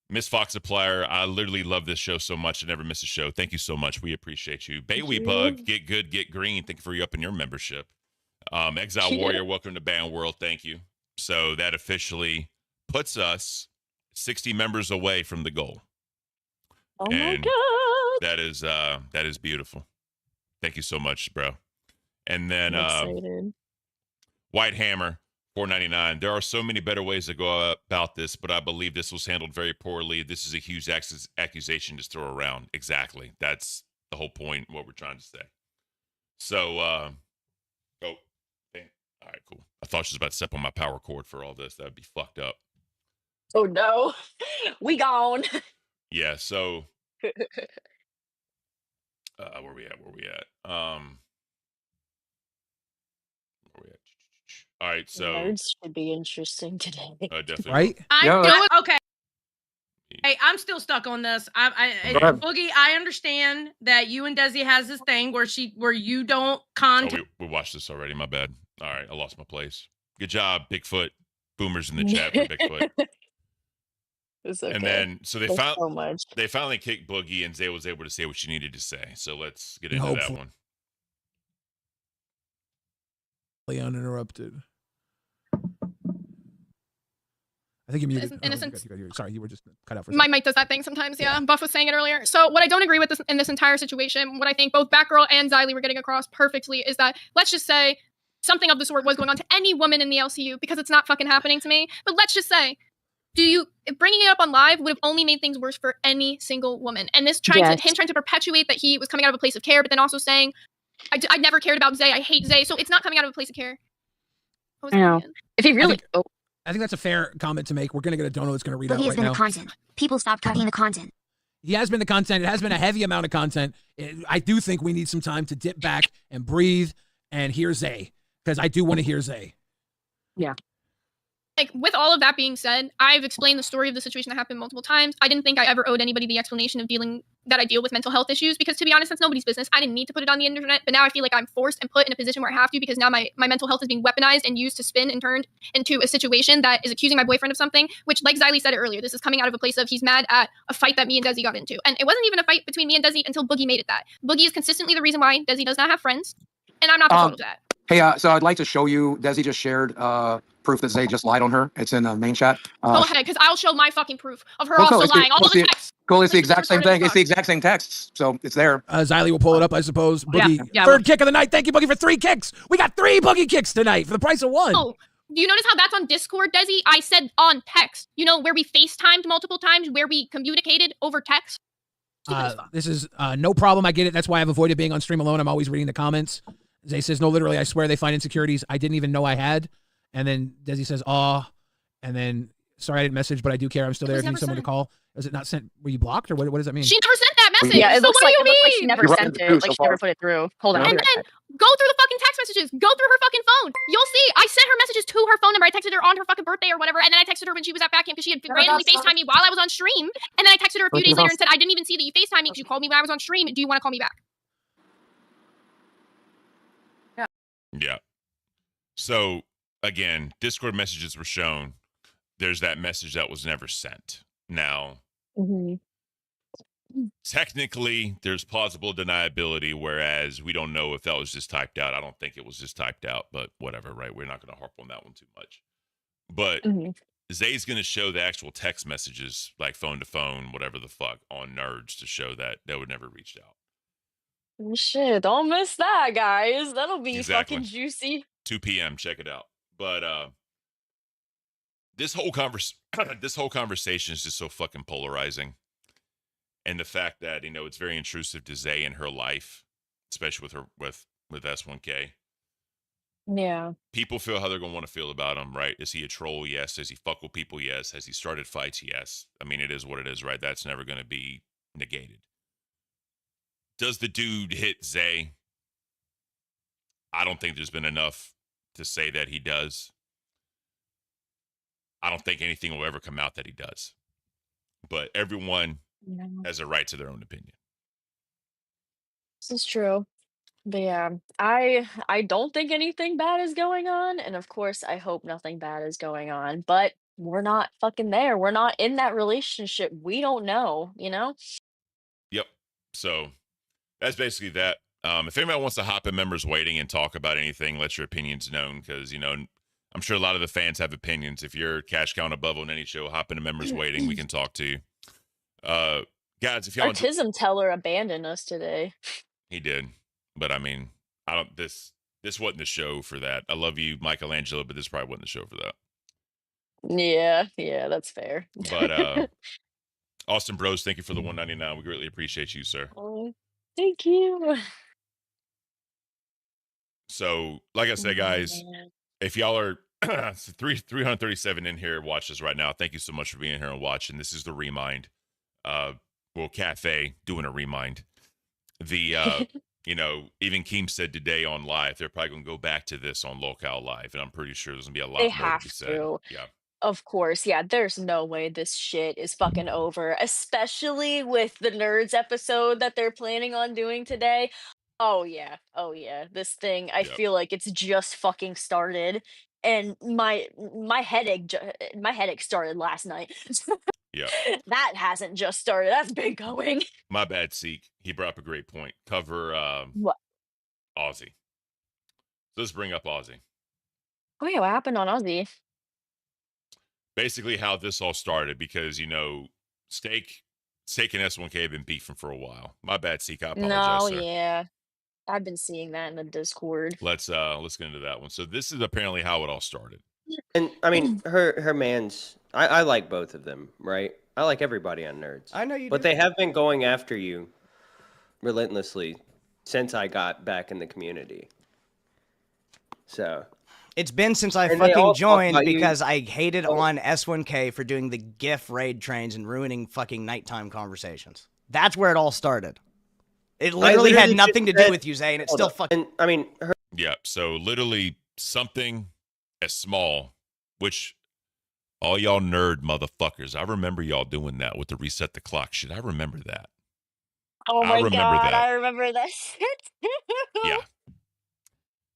Miss Fox Supplier, I literally love this show so much. I never miss a show. Thank you so much. We appreciate you. Baywee Bug, get good, get green. Thank you for upping your membership. Exile Warrior, welcome to Band World. Thank you. So that officially puts us 60 members away from the goal. Oh my god. That is beautiful. Thank you so much, bro. And then I'm excited. White Hammer, $4.99. There are so many better ways to go about this, but I believe this was handled very poorly. This is a huge accusation to throw around. Exactly. That's the whole point, what we're trying to say. So, all right, cool. I thought she was about to step on my power cord for all this. That would be fucked up. Oh no. We gone. Yeah, so where we at? Where we at? All right, so Nerds should be interesting today. definitely. Right? Okay. Hey, I'm still stuck on this. Boogie, I understand that you and Desi has this thing where you don't contact. We watched this already. My bad. All right, I lost my place. Good job, Bigfoot. Boomers in the chat for Bigfoot. It's okay. And then so Thanks so much. they finally kicked Boogie, and Zay was able to say what she needed to say. So let's get into that one. Uninterrupted. I think you muted. Innocent. Sorry, you were just cut out for. My mic does that thing sometimes, yeah. Buff was saying it earlier. So what I don't agree with in this entire situation, what I think both Batgirl and Xylee were getting across perfectly is that, let's just say, something of the sort was going on to any woman in the LCU, because it's not fucking happening to me. But let's just say, bringing it up on live would have only made things worse for any single woman. And this him trying to perpetuate that he was coming out of a place of care, but then also saying, I never cared about Zay, I hate Zay. So it's not coming out of a place of care. I know. If he really... I think that's a fair comment to make. We're going to get a dono that's going to read out Boogie has right been now. the content. People stop cutting the content. He has been the content. It has been a heavy amount of content. I do think we need some time to dip back and breathe and hear Zay, because I do want to hear Zay. Yeah. Like, with all of that being said, I've explained the story of the situation that happened multiple times. I didn't think I ever owed anybody the explanation of that I deal with mental health issues, because to be honest, that's nobody's business. I didn't need to put it on the internet, but now I feel like I'm forced and put in a position where I have to, because now my mental health is being weaponized and used to spin and turned into a situation that is accusing my boyfriend of something, which, like Xylee said it earlier, this is coming out of a place of he's mad at a fight that me and Desi got into. And it wasn't even a fight between me and Desi until Boogie made it that. Boogie is consistently the reason why Desi does not have friends, and I'm not the fault of that. Hey, so I'd like to show you, Desi just shared proof that Zay just lied on her. It's in the main chat. Go ahead, because I'll show my fucking proof of her also lying. All the texts. Cool, it's the exact same thing. It's the exact same texts, so it's there. Xylee will pull it up, I suppose. Boogie, third kick of the night. Thank you, Boogie, for 3 kicks. We got 3 Boogie kicks tonight for the price of 1. Oh, do you notice how that's on Discord, Desi? I said on text. You know, where we FaceTimed multiple times, where we communicated over text. This is no problem. I get it. That's why I've avoided being on stream alone. I'm always reading the comments. Zay says, no, literally, I swear they find insecurities I didn't even know I had. And then Desi says, aw. And then, sorry, I didn't message, but I do care. I'm still there. If you need someone to call. Was it not sent? Were you blocked, or what does that mean? She never sent that message. Yeah, it so looks what like, do you mean? like she never sent it. Like she never put it through. Hold on. And then go through the fucking text messages. Go through her fucking phone. You'll see. I sent her messages to her phone number. I texted her on her fucking birthday or whatever. And then I texted her when she was at back camp because she had randomly FaceTimed me while I was on stream. And then I texted her a few days later and said, I didn't even see that you FaceTimed me because you called me when I was on stream. Do you want to call me back? So again, Discord messages were shown. There's that message that was never sent. Now, technically, there's plausible deniability, whereas we don't know if that was just typed out. I don't think it was just typed out, but whatever, right? We're not going to harp on that one too much. But Zay's going to show the actual text messages, like phone to phone, whatever the fuck, on Nerds to show that they would never reached out. Shit, don't miss that, guys. That'll be Exactly. fucking juicy. 2 p.m. Check it out. But this whole conversation is just so fucking polarizing, and the fact that it's very intrusive to Zay in her life, especially with S1K. Yeah. People feel how they're gonna want to feel about him, right? Is he a troll? Yes. Does he fuck with people? Yes. Has he started fights? Yes. I mean, it is what it is, right? That's never gonna be negated. Does the dude hit Zay? I don't think there's been enough to say that he does. I don't think anything will ever come out that he does. But everyone has a right to their own opinion. This is true. But yeah, I don't think anything bad is going on, and of course I hope nothing bad is going on, but we're not fucking there. We're not in that relationship. We don't know, Yep. So that's basically that. If anybody wants to hop in members waiting and talk about anything, let your opinions known, because I'm sure a lot of the fans have opinions. If you're cash count above on any show, hop into members waiting. We can talk to you. Guys, if y'all Our Tism teller abandoned us today. he did, but I mean, I don't. This wasn't the show for that. I love you, Michelangelo, but this probably wasn't the show for that. Yeah, that's fair. But Austin Bros, thank you for the 199. We greatly appreciate you, sir. Oh, thank you. So, like I said, guys, if y'all are 337 in here watch us right now, thank you so much for being here and watching. This is the Remind. Cafe doing a Remind. The even Keem said today on live, they're probably gonna go back to this on Locale Live, and I'm pretty sure there's gonna be a lot They more to have be said. to. Yeah. Of course, yeah, there's no way this shit is fucking over, especially with the Nerds episode that they're planning on doing today. Oh yeah. This thing, I feel like it's just fucking started, and my headache started last night. Yeah. That hasn't just started. That's been going. My bad, Seek. He brought up a great point. Cover What? Aussie. Let's bring up Aussie. Oh yeah, what happened on Aussie? Basically how this all started, because Steak and S1K have been beefing for a while. My bad, Seek. I apologize, No, sir. yeah. I've been seeing that in the Discord. Let's get into that one. So this is apparently how it all started. And I mean, her man's. I like both of them, right? I like everybody on Nerds. I know you But do. they have been going after you relentlessly since I got back in the community. So It's been since I And they fucking all talk joined about you- because I hated on S1K for doing the GIF raid trains and ruining fucking nighttime conversations. That's where it all started. It literally had literally nothing to just do said- with you, Zay, and it's Hold still up. fucking. And I mean, Yeah. So literally something as small, which all y'all nerd motherfuckers, I remember y'all doing that with the reset the clock shit. I remember that. Oh I my remember god, that. I remember that shit too. Yeah.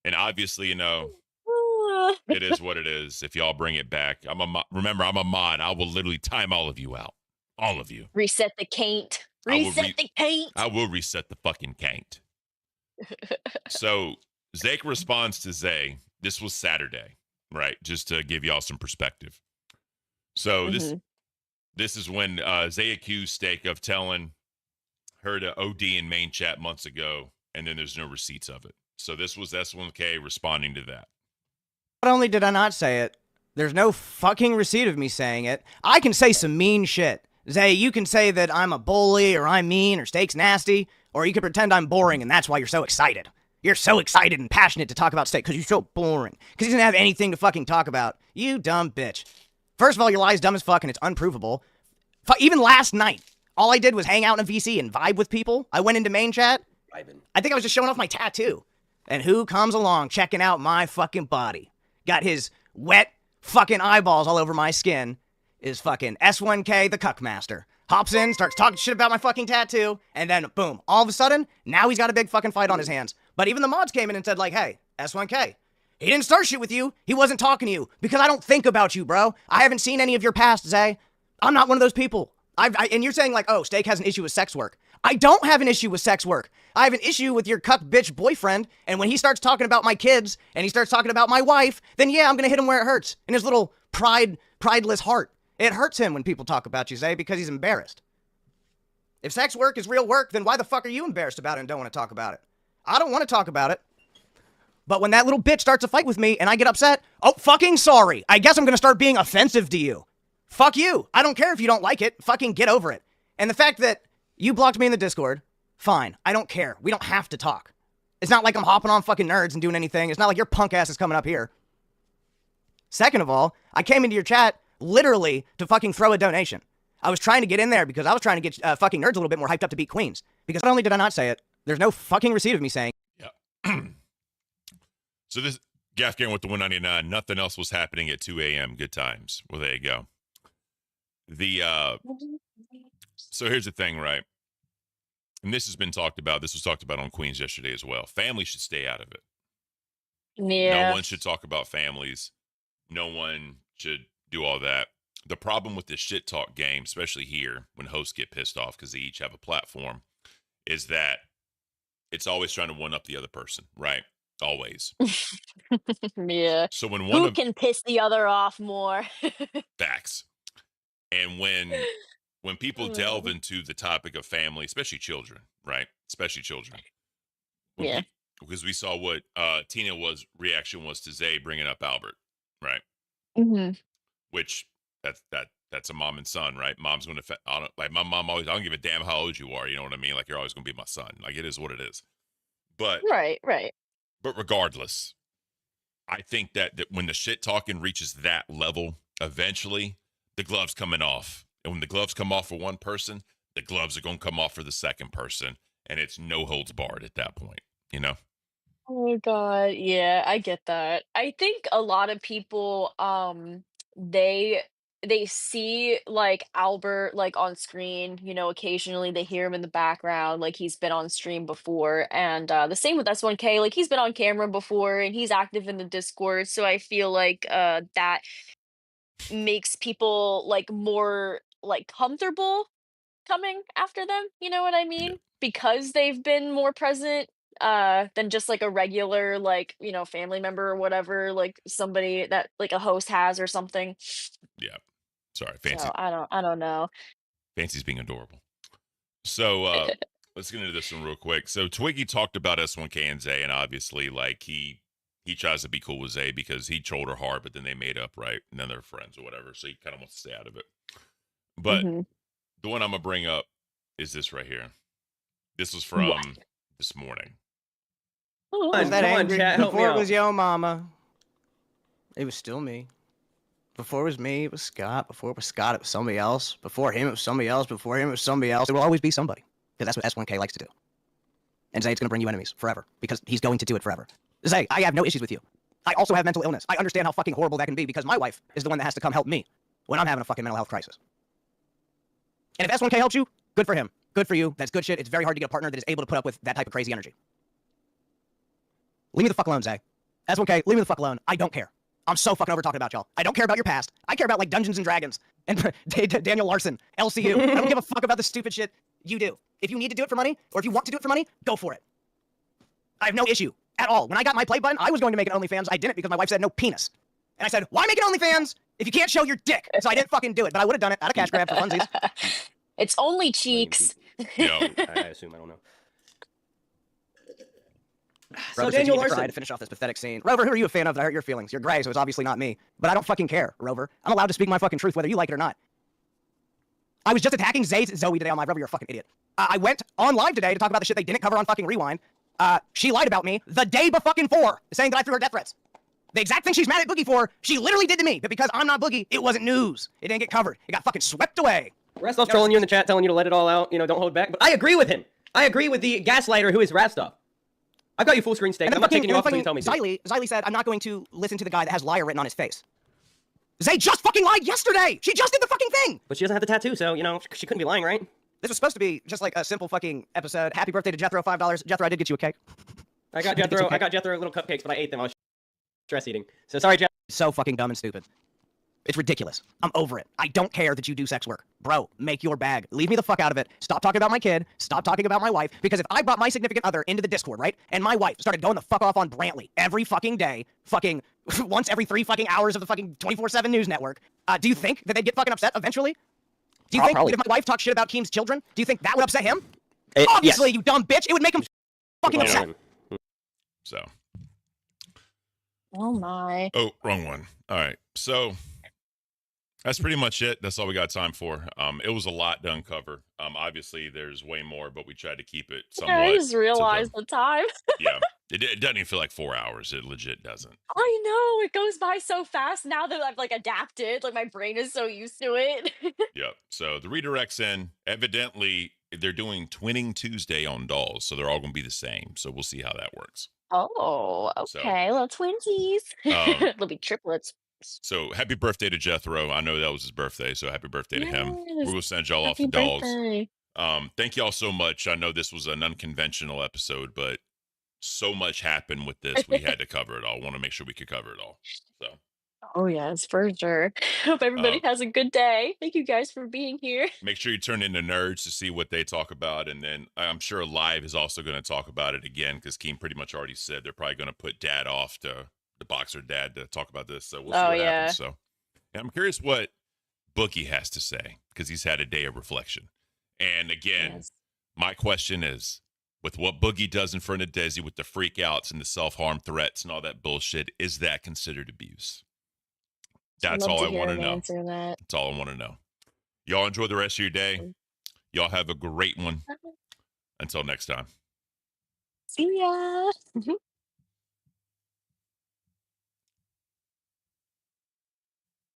And obviously, it is what it is. If y'all bring it back, remember, I'm a mod. I will literally time all of you out. All of you. Reset the caint. I will Reset the caint. I will reset the fucking caint. So Zake responds to Zay. This was Saturday, right? Just to give y'all some perspective. So this is when Zay accused Steak of telling her to OD in main chat months ago, and then there's no receipts of it. So this was S1K responding to that. Not only did I not say it, there's no fucking receipt of me saying it. I can say some mean shit. Zay, you can say that I'm a bully or I'm mean or Steak's nasty, or you can pretend I'm boring and that's why you're so excited. You're so excited and passionate to talk about Steak because you're so boring. Because he doesn't have anything to fucking talk about. You dumb bitch. First of all, your lie is dumb as fuck and it's unprovable. Even last night, all I did was hang out in a VC and vibe with people. I went into main chat. I think I was just showing off my tattoo. And who comes along checking out my fucking body? Got his wet fucking eyeballs all over my skin. Is fucking S1K the Cuckmaster. Hops in, starts talking shit about my fucking tattoo, and then boom, all of a sudden, now he's got a big fucking fight on his hands. But even the mods came in and said like, hey, S1K, He didn't start shit with you. He wasn't talking to you because I don't think about you, bro. I haven't seen any of your past, Zay. I'm not one of those people. And you're saying like, oh, Steak has an issue with sex work. I don't have an issue with sex work. I have an issue with your cuck bitch boyfriend. And when he starts talking about my kids and he starts talking about my wife, then yeah, I'm going to hit him where it hurts. In his little prideless heart. It hurts him when people talk about you, Zay, because he's embarrassed. If sex work is real work, then why the fuck are you embarrassed about it and don't want to talk about it? I don't want to talk about it. But when that little bitch starts a fight with me and I get upset, oh, fucking sorry. I guess I'm going to start being offensive to you. Fuck you. I don't care if you don't like it. Fucking get over it. And the fact that you blocked me in the Discord, fine. I don't care. We don't have to talk. It's not like I'm hopping on fucking nerds and doing anything. It's not like your punk ass is coming up here. Second of all, I came into your chat literally to fucking throw a donation. I was trying to get in there because I was trying to get fucking nerds a little bit more hyped up to beat queens. Because not only did I not say it, there's no fucking receipt of me saying. Yeah. So this Gaff Gang with the 199. Nothing else was happening at 2 a.m. Good times. Well, there you go. So here's the thing, right? And this has been talked about. This was talked about on Queens yesterday as well. Family should stay out of it. Yeah. No one should talk about families. No one should do all that. The problem with this shit talk game, especially here when hosts get pissed off because they each have a platform, is that it's always trying to one up the other person, right? Always. Yeah. So when Who can piss the other off more? facts, and when people delve into the topic of family, especially children, right? Especially children. Yeah. Because we saw what Tina was reaction was to Zay bringing up Albert, right? Mm-hmm. Which that's a mom and son, right? Mom's going to like my mom always. I don't give a damn how old you are. You know what I mean? Like you're always going to be my son. Like it is what it is. But Right. But regardless, I think that when the shit talking reaches that level, eventually the gloves coming off. And when the gloves come off for one person, the gloves are going to come off for the second person. And it's no holds barred at that point, you know? Oh my God. Yeah, I get that. I think a lot of people, they see like Albert like on screen, occasionally they hear him in the background, like he's been on stream before. And the same with S1K, like he's been on camera before and he's active in the Discord. So I feel like that makes people like more like comfortable coming after them, you know what I mean? Because they've been more present than just like a regular like, family member or whatever, like somebody that like a host has or something. Yeah. Sorry, Fancy. So I don't know. Fancy's being adorable. So let's get into this one real quick. So Twiggy talked about S1K and Zay, and obviously like he tries to be cool with Zay because he trolled her hard, but then they made up, right? And then they're friends or whatever. So he kind of wants to stay out of it. But the one I'm gonna bring up is this right here. This was from this morning. Was that angry? Before it was yo mama, it was still me. Before it was me, it was Scott. Before it was Scott, it was somebody else. Before him, it was somebody else. Before him, it was somebody else. It will always be somebody. Because that's what S1K likes to do. And Zay's going to bring you enemies forever. Because he's going to do it forever. Zay, I have no issues with you. I also have mental illness. I understand how fucking horrible that can be because my wife is the one that has to come help me when I'm having a fucking mental health crisis. And if S1K helps you, good for him. Good for you. That's good shit. It's very hard to get a partner that is able to put up with that type of crazy energy. Leave me the fuck alone, Zay. S1K, leave me the fuck alone. I don't care. I'm so fucking over talking about y'all. I don't care about your past. I care about like Dungeons and Dragons and Daniel Larson, LCU. I don't give a fuck about the stupid shit you do. If you need to do it for money or if you want to do it for money, go for it. I have no issue at all. When I got my play button, I was going to make an OnlyFans. I didn't because my wife said no penis. And I said, why make an OnlyFans if you can't show your dick? And so I didn't fucking do it, but I would have done it out of cash grab for funsies. It's only cheeks. I assume, I don't know. So Daniel Larson, to finish off this pathetic scene. Rover, who are you a fan of that hurt your feelings? You're gray, so it's obviously not me. But I don't fucking care, Rover. I'm allowed to speak my fucking truth whether you like it or not. I was just attacking Zoe today on live. Rover, you're a fucking idiot. I went on live today to talk about the shit they didn't cover on fucking Rewind. She lied about me the day before, saying that I threw her death threats. The exact thing she's mad at Boogie for, she literally did to me. But because I'm not Boogie, it wasn't news. It didn't get covered. It got fucking swept away. Rastov trolling you in the chat, telling you to let it all out, don't hold back. But I agree with him. I agree with the gaslighter who is Rastov. I've got you full screen steak. I'm not taking you off until you tell me to. Ziley said, I'm not going to listen to the guy that has liar written on his face. Zay just fucking lied yesterday! She just did the fucking thing! But she doesn't have the tattoo, so, she couldn't be lying, right? This was supposed to be just like a simple fucking episode. Happy birthday to Jethro, $5. Jethro, I did get you a cake. I got Jethro little cupcakes, but I ate them. Stress eating. So sorry, Jeff. So fucking dumb and stupid. It's ridiculous. I'm over it. I don't care that you do sex work. Bro, make your bag. Leave me the fuck out of it. Stop talking about my kid. Stop talking about my wife. Because if I brought my significant other into the Discord, right, and my wife started going the fuck off on Brantley every fucking day, fucking once every 3 fucking hours of the fucking 24/7 news network, do you think that they'd get fucking upset eventually? Do you think that if my wife talked shit about Keem's children, do you think that would upset him? Obviously, yes. you dumb bitch. It would make him fucking upset. So. Oh my. Oh, wrong one. All right. So that's pretty much it. That's all we got time for. It was a lot to uncover. Obviously there's way more, but we tried to keep it somewhat. I just realized the time. Yeah. It doesn't even feel like 4 hours. It legit doesn't. I know, it goes by so fast now that I've like adapted. Like my brain is so used to it. Yep. So the redirects in. Evidently, they're doing Twinning Tuesday on dolls, so they're all going to be the same. So we'll see how that works. Oh, okay. Little twinsies. They'll be triplets. So happy birthday to Jethro. I know that was his birthday, so happy birthday to him. We're going to send y'all off Happy to dolls. birthday. Thank y'all so much. I know this was an unconventional episode, but so much happened with this. We had to cover it all. Want to make sure we could cover it all. So. Oh yes, for sure. Hope everybody has a good day. Thank you guys for being here. Make sure you turn into Nerds to see what they talk about, and then I'm sure Live is also going to talk about it again because Keem pretty much already said they're probably going to put Dad off to the Boxer Dad to talk about this. So we'll see what happens. So and I'm curious what Boogie has to say because he's had a day of reflection. And again, my question is, with what Boogie does in front of Desi with the freak outs and the self-harm threats and all that bullshit, is that considered abuse? That's all I want to know. That's all I want to know. Y'all enjoy the rest of your day. Y'all have a great one. Until next time. See ya.